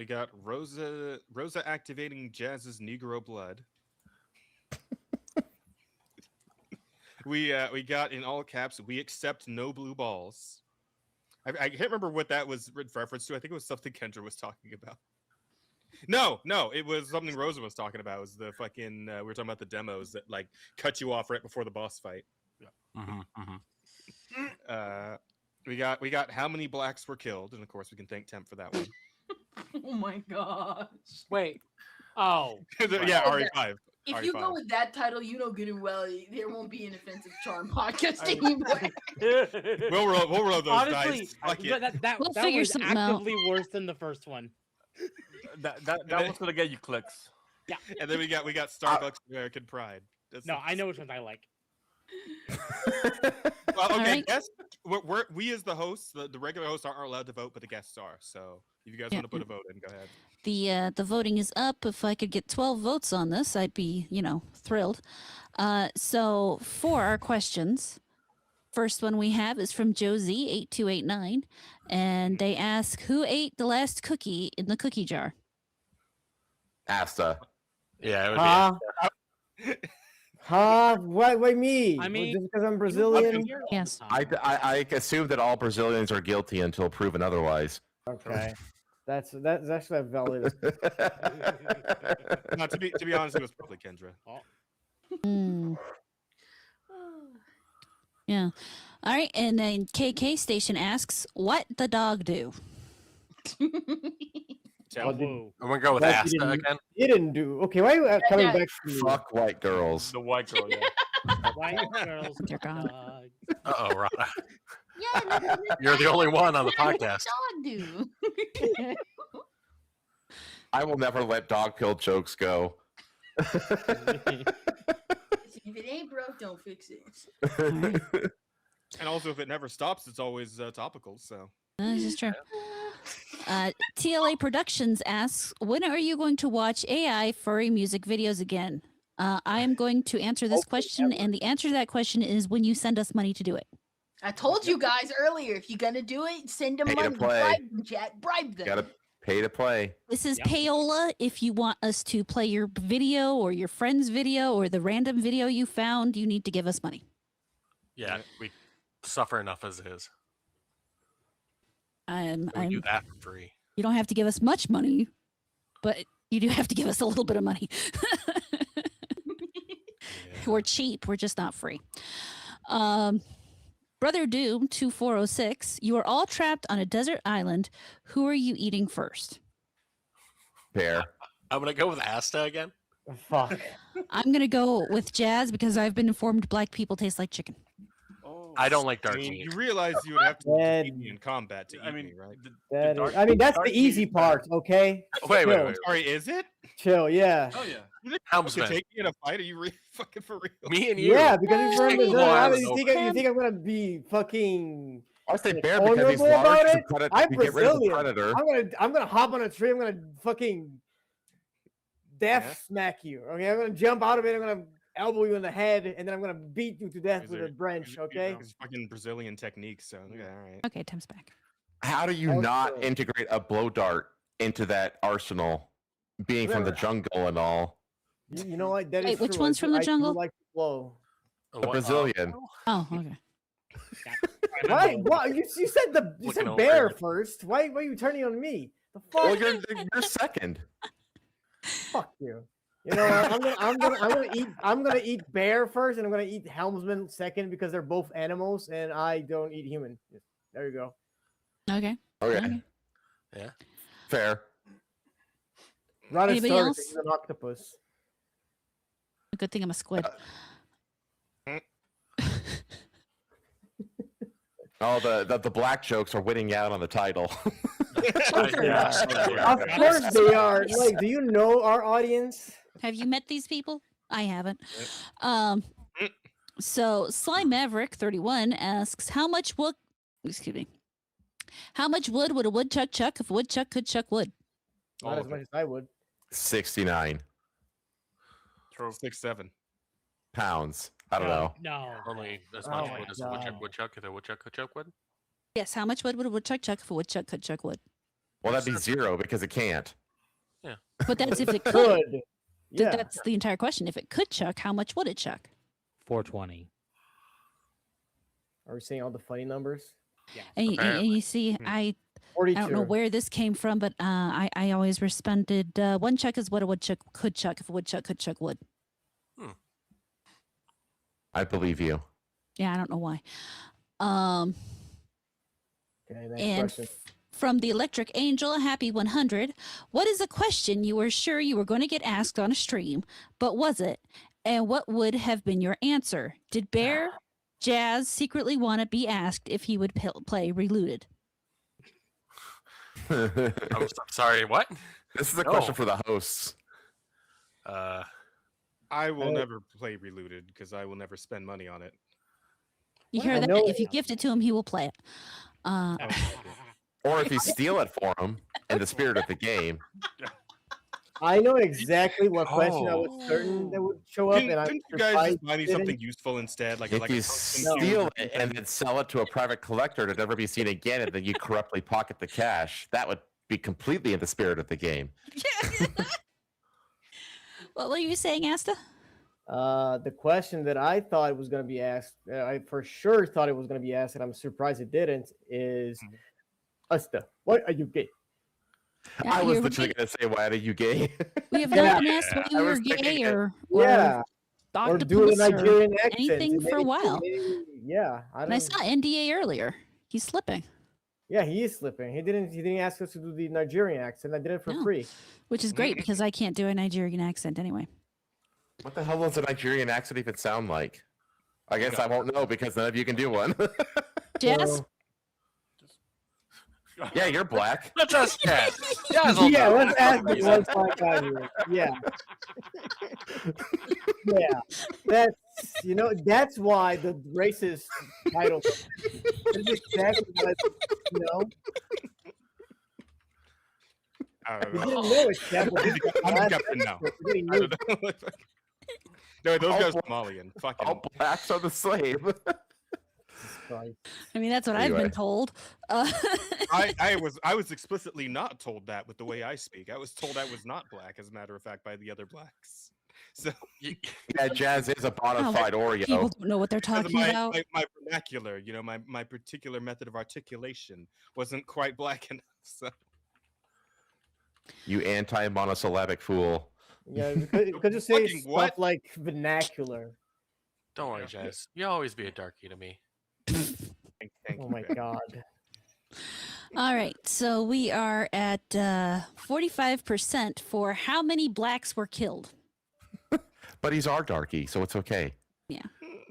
got Rosa activating Jazz's Negro blood. we got in all caps. We accept no blue balls. I can't remember what that was reference to. I think it was something Kendra was talking about. No, it was something Rosa was talking about. It was the fucking we were talking about the demos that like cut you off right before the boss fight. We got how many blacks were killed, and of course we can thank Temp for that one. Oh my gosh. Wait. Oh. Yeah, RE5. If you go with that title, you know good and well there won't be an offensive charm podcast anymore. We'll roll those Honestly, dice. Fuck it. that We'll that figure was something out. actively worse than the first one. That was gonna get you clicks. Yeah. And then we got Starbucks American Pride. No, I know which ones I like. Well, okay, Alright. guests. We as the hosts, the regular hosts aren't allowed to vote, but the guests are. So if you guys Yeah. want to put a vote in, go ahead. The voting is up. If I could get 12 votes on this, I'd be, thrilled. So for our questions, first one we have is from Josie 8289, and they ask, who ate the last cookie in the cookie jar? Asta. Yeah, it would be. Huh? Why me? I mean, just because I'm Brazilian. Yes. I assume that all Brazilians are guilty until proven otherwise. Okay, that's actually a valid. No, to be honest, it was probably Kendra. Hmm. Yeah. All right. And then KK Station asks, what the dog do? What did- I'm gonna go with what Asta didn't- again. He didn't do. Okay, why are you coming back to me? Fuck white girls. The white girl, yeah. White girls. Dear God. dog. Uh-oh, Rada. Yeah, You're the only one on the what podcast. does dog do? I will never let dog pill jokes go. If it ain't broke, don't fix it. And also, if it never stops, it's always topical. So This is true. TLA Productions asks, when are you going to watch AI furry music videos again? I am going to answer this question, and the answer to that question is when you send us money to do it. I told you guys earlier, if you're gonna do it, send them Pay to money. play. Bribe them, chat. Bribe them. Gotta pay to play. This is Yep. payola. If you want us to play your video or your friend's video or the random video you found, you need to give us money. Yeah, we suffer enough as is. We do I'm that for free. you don't have to give us much money, but you do have to give us a little bit of money. We're cheap. We're just not free. Brother Doom 2406. You are all trapped on a desert island. Who are you eating first? Bear. I'm gonna go with Asta again. Fuck. I'm gonna go with Jazz because I've been informed black people taste like chicken. I don't like dark I mean, meat. you realize you would have to defeat me in combat to eat me, right? I mean, that's the easy part. Okay. Wait. Sorry, is it? Chill. Yeah. Oh yeah. You think Helmsman. you could take me in a fight? Are you really fucking for real? Me and you. Yeah, because he's from Take the Long Island you think, over. you think I'm gonna be fucking I say like, bear because he's honorable large. about To it? cut it I'm to get rid of the Brazilian. predator. I'm gonna hop on a tree. I'm gonna fucking death smack you. Okay, I'm gonna jump out of it. I'm gonna elbow you in the head, and then I'm gonna beat you to death with a branch. Okay. It's fucking Brazilian techniques. So okay, all right. Okay, time's back. How do you not integrate a blow dart into that arsenal, being from the jungle and all? You know what? That is Wait, which true. one's from the I do jungle? like to blow. The Brazilian. Oh, okay. Why? Why? You said you Looking said over bear here. first. Why are you turning on me? The fuck? Well, you're second. Fuck you. You know what? I'm gonna eat bear first, and I'm gonna eat helmsman second because they're both animals, and I don't eat human. There you go. Okay. Okay. Yeah. Fair. Rhinoceros Anybody else? is an octopus. Good thing I'm a squid. Oh, the black jokes are winning out on the title. Of course they are. Like, do you know our audience? Have you met these people? I haven't. So Slime Maverick 31 asks, how much wood would a woodchuck chuck if a woodchuck could chuck wood? Not as much as I would. 69 True. 6'7" pounds. I don't know. No. Only as Oh much my wood as a God. woodchuck if a woodchuck could chuck wood. Yes, how much wood would a woodchuck chuck if a woodchuck could chuck wood? Well, that'd be 0 because it can't. But that's if it could. Could. Yeah. That's the entire question. If it could chuck, how much would it chuck? 420. Are we saying all the funny numbers? Yeah. And you see, I don't know 42. where this came from, but I always responded, one chuck is what a woodchuck could chuck if a woodchuck could chuck wood. I believe you. Yeah, I don't know why. Okay, next And question. from the Electric Angel, Happy 100, what is a question you were sure you were going to get asked on a stream, but was it? And what would have been your answer? Did Bear Jazz secretly want to be asked if he would play Reloaded? I'm sorry, what? This is a question for the hosts. I will never play Reloaded because I will never spend money on it. You hear that? If you gift it to him, he will play it. Or if you steal it for him in the spirit of the game. I know exactly what question I was certain that would show up, and I Couldn't you guys just buy me something useful instead? Like, If like you a steal it and then sell it to a private collector to never be seen again, and then you corruptly pocket the cash, that would be completely in the spirit of the game. What were you saying, Asta? The question that I thought was going to be asked, I for sure thought it was going to be asked, and I'm surprised it didn't, is Asta, what are you gay? I was literally going to say, why are you gay? We have not been asked why you I were was gay thinking or Yeah. Or do a octopus or Nigerian accent. anything for a while. Yeah, And I saw NDA earlier. He's slipping, Yeah, he is slipping. He didn't ask us to do the Nigerian accent. I did it for free. which is great because I can't do a Nigerian accent anyway. What the hell does a Nigerian accent even sound like? I guess I won't know because none of you can do one. Jazz? Yeah, you're black. Let's ask Jazz. Yeah, let's ask the one black guy here. Yeah. Yeah. That's that's why the racist title. That's exactly what I don't We know. didn't know it, Jeff. I'm the captain now. I don't know. No, those guys are Somalian. Fucking. All blacks are the slave. I mean, that's what I've Anyway. been told. I was explicitly not told that with the way I speak. I was told I was not black, as a matter of fact, by the other blacks. So Yeah, Jazz is a bona fide People Oreo. don't know what they're because of talking about. my vernacular, my particular method of articulation wasn't quite black enough. So You anti-monosyllabic fool. Yeah, because you say Fucking stuff what? like vernacular. Don't worry, Jazz. You'll always be a darkie to me. Oh my god. All right, so we are at 45% for how many blacks were killed. But he's our darky, so it's okay. Yeah.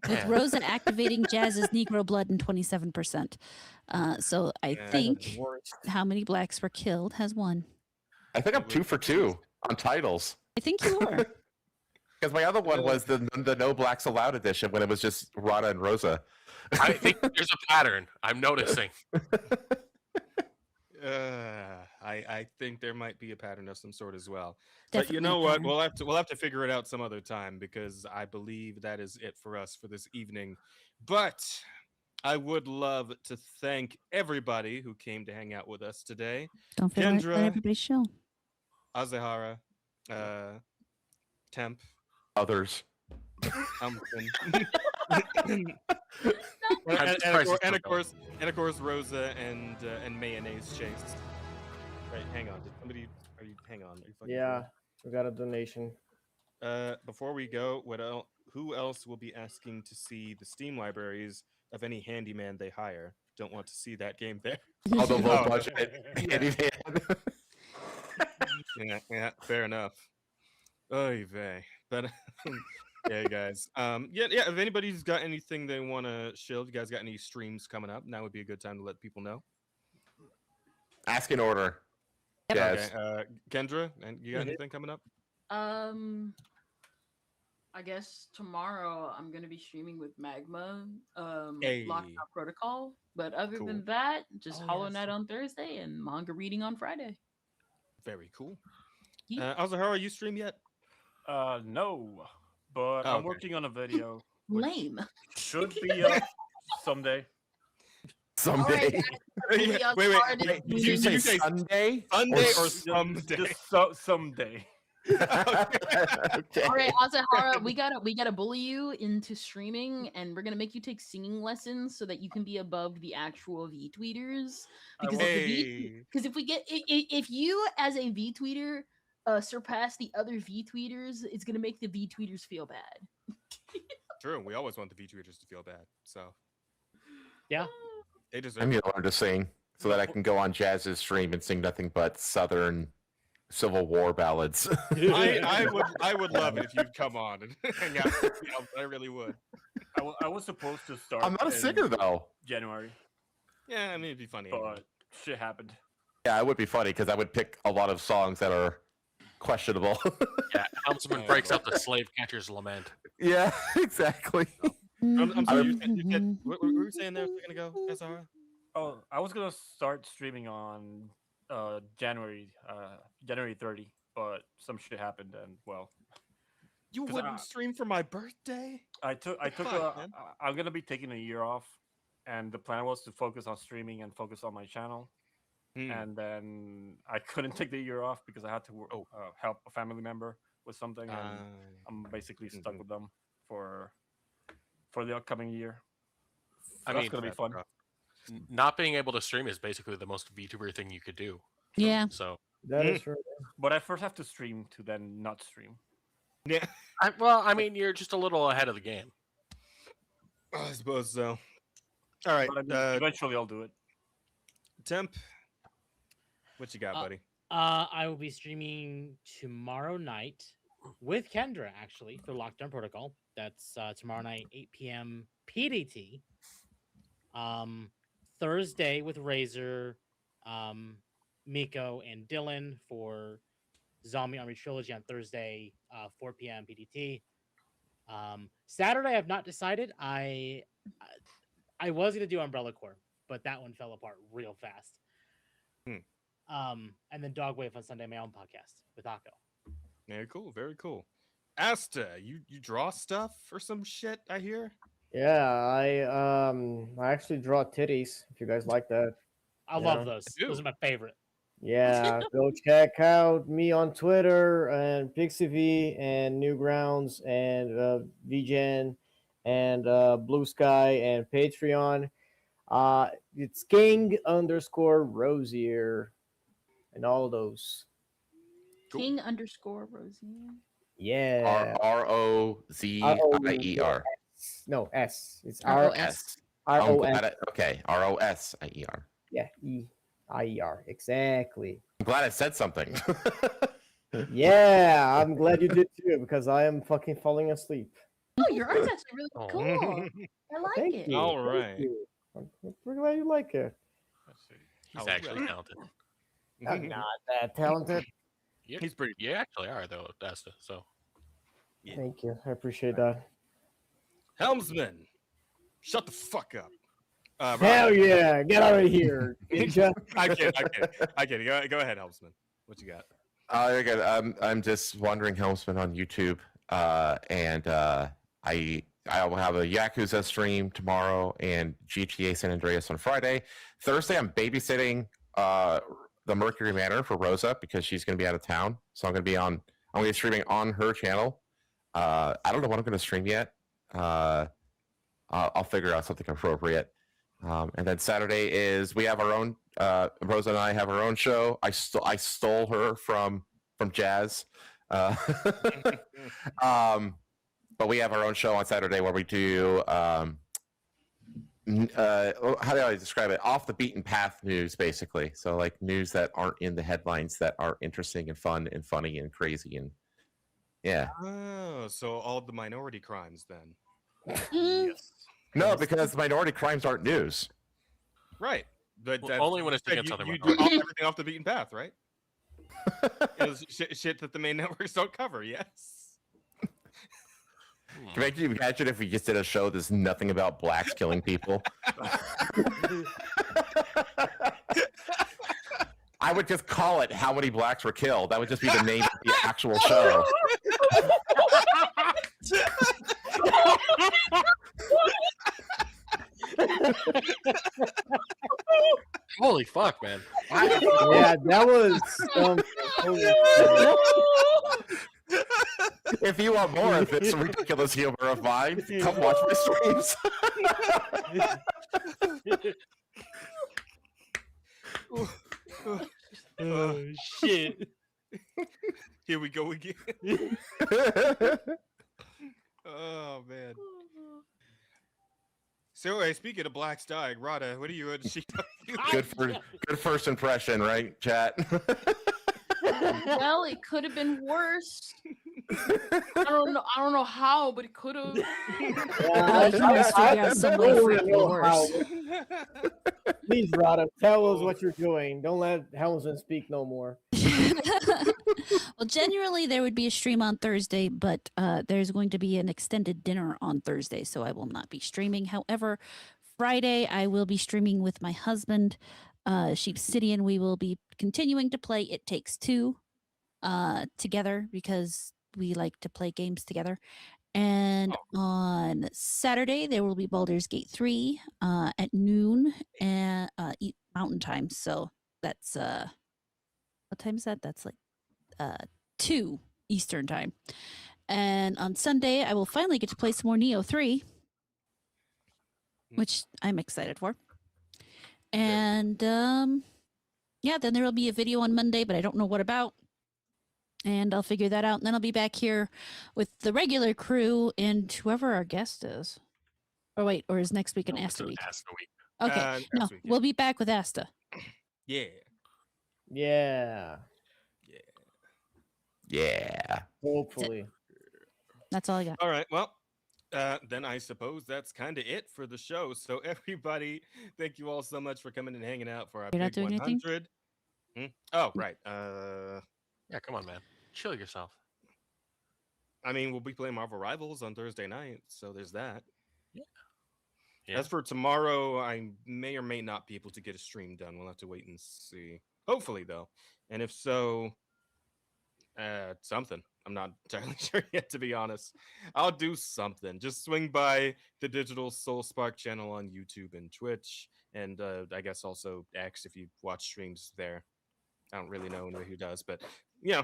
With Rosa activating Jazz's Negro blood in 27%. So I think how many blacks were killed has won. I think I'm 2 for 2 on titles. I think you are. Because my other one was the No Blacks Allowed edition when it was just Rada and Rosa. I think there's a pattern I'm noticing. I think there might be a pattern of some sort as well. Definitely but you know a what? pattern. We'll have to figure it out some other time because I believe that is it for us for this evening. But I would love to thank everybody who came to hang out with us today. Don't forget let Kendra, everybody show. Azahara, Temp, others. And of course, Rosa and Mayonnaise Chase. Right, hang on. Hang on? Are you fucking Yeah, we got a donation. Before we go, who else will be asking to see the Steam libraries of any handyman they hire? Don't want to see that game there. All the low budget handyman. Yeah, fair enough. Oy vey. But yeah, guys. Yeah. If anybody's got anything they want to show, if you guys got any streams coming up, now would be a good time to let people know. Ask in order. Yes. Okay. Kendra, and you got anything coming up? I guess tomorrow I'm gonna be streaming with Magma, Hey. Lockdown Protocol. But other Cool. than that, just Oh, Hollow yes. Knight on Thursday and manga reading on Friday. Very cool. Yeah. Azahara, you stream yet? No, but Oh, I'm okay. working on a video. which Lame. Should be up someday. Someday. Really Wait. Did you say Sunday? Sunday or Just- someday? Just someday. Okay. All right, Azahara, we gotta bully you into streaming, and we're gonna make you take singing lessons so that you can be above the actual V tweeters. Because if you as a V tweeter surpass the other V tweeters, it's gonna make the V tweeters feel bad. True. We always want the V tweeters to feel bad. So Yeah. they deserve I'm it. gonna learn to sing so that I can go on Jazz's stream and sing nothing but Southern Civil War ballads. I would love it if you'd come on and hang out with me. I really would. I was supposed to start. I'm not a in singer though. January, Yeah, I mean it'd be funny. but shit happened. Yeah, it would be funny because I would pick a lot of songs that are questionable. Yeah, Helmsman breaks out the slave catcher's lament. Yeah, exactly. I'm sorry. What were you saying there? We're gonna go, Azahara? Oh, I was gonna start streaming on January 30, but some shit happened, and well, You 'Cause wouldn't stream for my birthday? I took Fuck, man. I'm gonna be taking a year off, and the plan was to focus on streaming and focus on my channel. And then I couldn't take the year off because I had to help a family member with something, and I'm basically stuck with them for the upcoming year. I That's mean, gonna be fun. Not being able to stream is basically the most VTuber thing you could do. Yeah. So That is true. But I first have to stream to then not stream. Yeah. I mean, you're just a little ahead of the game. I suppose so. All right. But I mean, eventually I'll do it. Temp, what you got, buddy? I will be streaming tomorrow night with Kendra, actually, for Lockdown Protocol. That's tomorrow night, 8 p.m. PDT. Thursday with Razor, Miko, and Dylan for Zombie Army Trilogy on Thursday, 4 p.m. PDT. Saturday, I've not decided. I was gonna do Umbrella Corps, but that one fell apart real fast. And then Dog Wave on Sunday, my own podcast with Akko. Very cool. Very cool. Asta, you draw stuff or some shit? I hear. Yeah, I actually draw titties. If you guys like that, I love those. Those are my favorite. Yeah, go check out me on Twitter and PixieV and Newgrounds and VGen and Blue Sky and Patreon. It's King_Rosier and all those. King_Rosier. Yeah. ROZIER. No, S. It's S. R-O-S. Okay, R-O-S-I-E-R. Yeah, E-I-E-R. Exactly. I'm glad I said something. Yeah, I'm glad you did too, because I am fucking falling asleep. Oh, your art's actually really Oh. cool. I like Thank it. you. All thank right. you. We're glad you like it. He's actually talented. I'm not that talented. He's pretty. You actually are though, Dasta. So Thank you. I appreciate that. Helmsman, shut the fuck up. Hell yeah! Get out of here, ninja. I kid. Go ahead, Helmsman. What you got? You're good. I'm just wandering Helmsman on YouTube, and I will have a Yakuza stream tomorrow and GTA San Andreas on Friday. Thursday, I'm babysitting the Mercury Manor for Rosa because she's going to be out of town, so I'm going to be streaming on her channel. I don't know what I'm going to stream yet. I'll figure out something appropriate. And then Saturday is we have our own. Rosa and I have our own show. I stole her from Jazz, but we have our own show on Saturday where we do. How do I describe it? Off the beaten path news, basically. So like news that aren't in the headlines that are interesting and fun and funny and crazy and yeah. Oh, so all the minority crimes then. Yes. No, because minority crimes aren't news. Right. But well, only when it's against other you do everything off the beaten path, right? It's shit that the main networks don't cover. Yes. Can you imagine if we just did a show that's nothing about blacks killing people? I would just call it "How Many Blacks Were Killed." That would just be the name of the actual show. Holy fuck, man! Yeah, that was. If you want more of this ridiculous humor of mine, come watch my streams. Oh shit! Here we go again. Oh man. So, hey, speaking of Black's dying, Rada, what are you? Good first impression, right, chat? Well, it could have been worse. I don't know how, but it could have. Please, Rada, tell us what you're doing. Don't let Helmsman speak no more. Well, generally there would be a stream on Thursday, but there's going to be an extended dinner on Thursday, so I will not be streaming. However, Friday I will be streaming with my husband, Sheep City, and we will be continuing to play It Takes Two together because we like to play games together. And on Saturday there will be Baldur's Gate 3 at noon and Mountain Time. So that's what time is that? That's like 2 Eastern Time. And on Sunday I will finally get to play some more Neo 3, which I'm excited for. And yeah, then there will be a video on Monday, but I don't know what about. And I'll figure that out. And then I'll be back here with the regular crew and whoever our guest is. Or wait, or is next week an Asta week? Okay, no, we'll be back with Asta. Yeah. Yeah. Yeah. Hopefully. That's all I got. All right. Well, then I suppose that's kind of it for the show. So everybody, thank you all so much for coming and hanging out for our You're not big doing anything? 100. Oh, right. Yeah, come on, man. Chill yourself. I mean, we'll be playing Marvel Rivals on Thursday night, so there's that. Yeah. As for tomorrow, I may or may not be able to get a stream done. We'll have to wait and see. Hopefully, though. And if so, something. I'm not entirely sure yet, to be honest. I'll do something. Just swing by the Digital Soul Spark channel on YouTube and Twitch, and I guess also X if you watch streams there. I don't really know anybody who does, but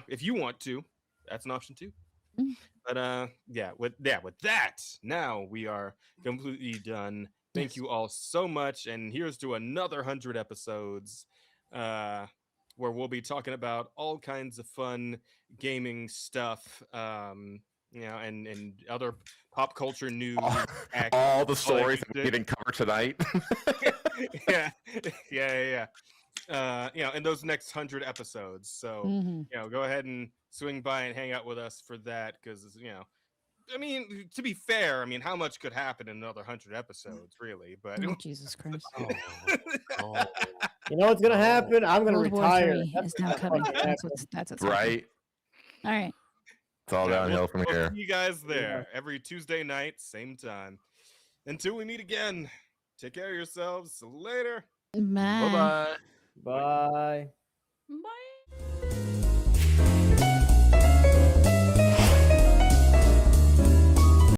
if you want to, that's an option too. But with that, now we are completely done. Thank you all so much, and here's to another 100 episodes, where we'll be talking about all kinds of fun gaming stuff. and other pop culture news. All the stories like that we didn't cover tonight. yeah. In those next 100 episodes. So, go ahead and swing by and hang out with us for that, because I mean, to be fair, I mean, how much could happen in another 100 episodes, really? But Oh, Jesus Christ! You know what's gonna happen? I'm gonna World War retire. III That's is what's now gonna coming. fucking That's happen. what's Right. happening. All right. It's all downhill from we'll here. see you guys there every Tuesday night, same time. Until we meet again, take care of yourselves. Later. Bye. Bye-bye. Bye.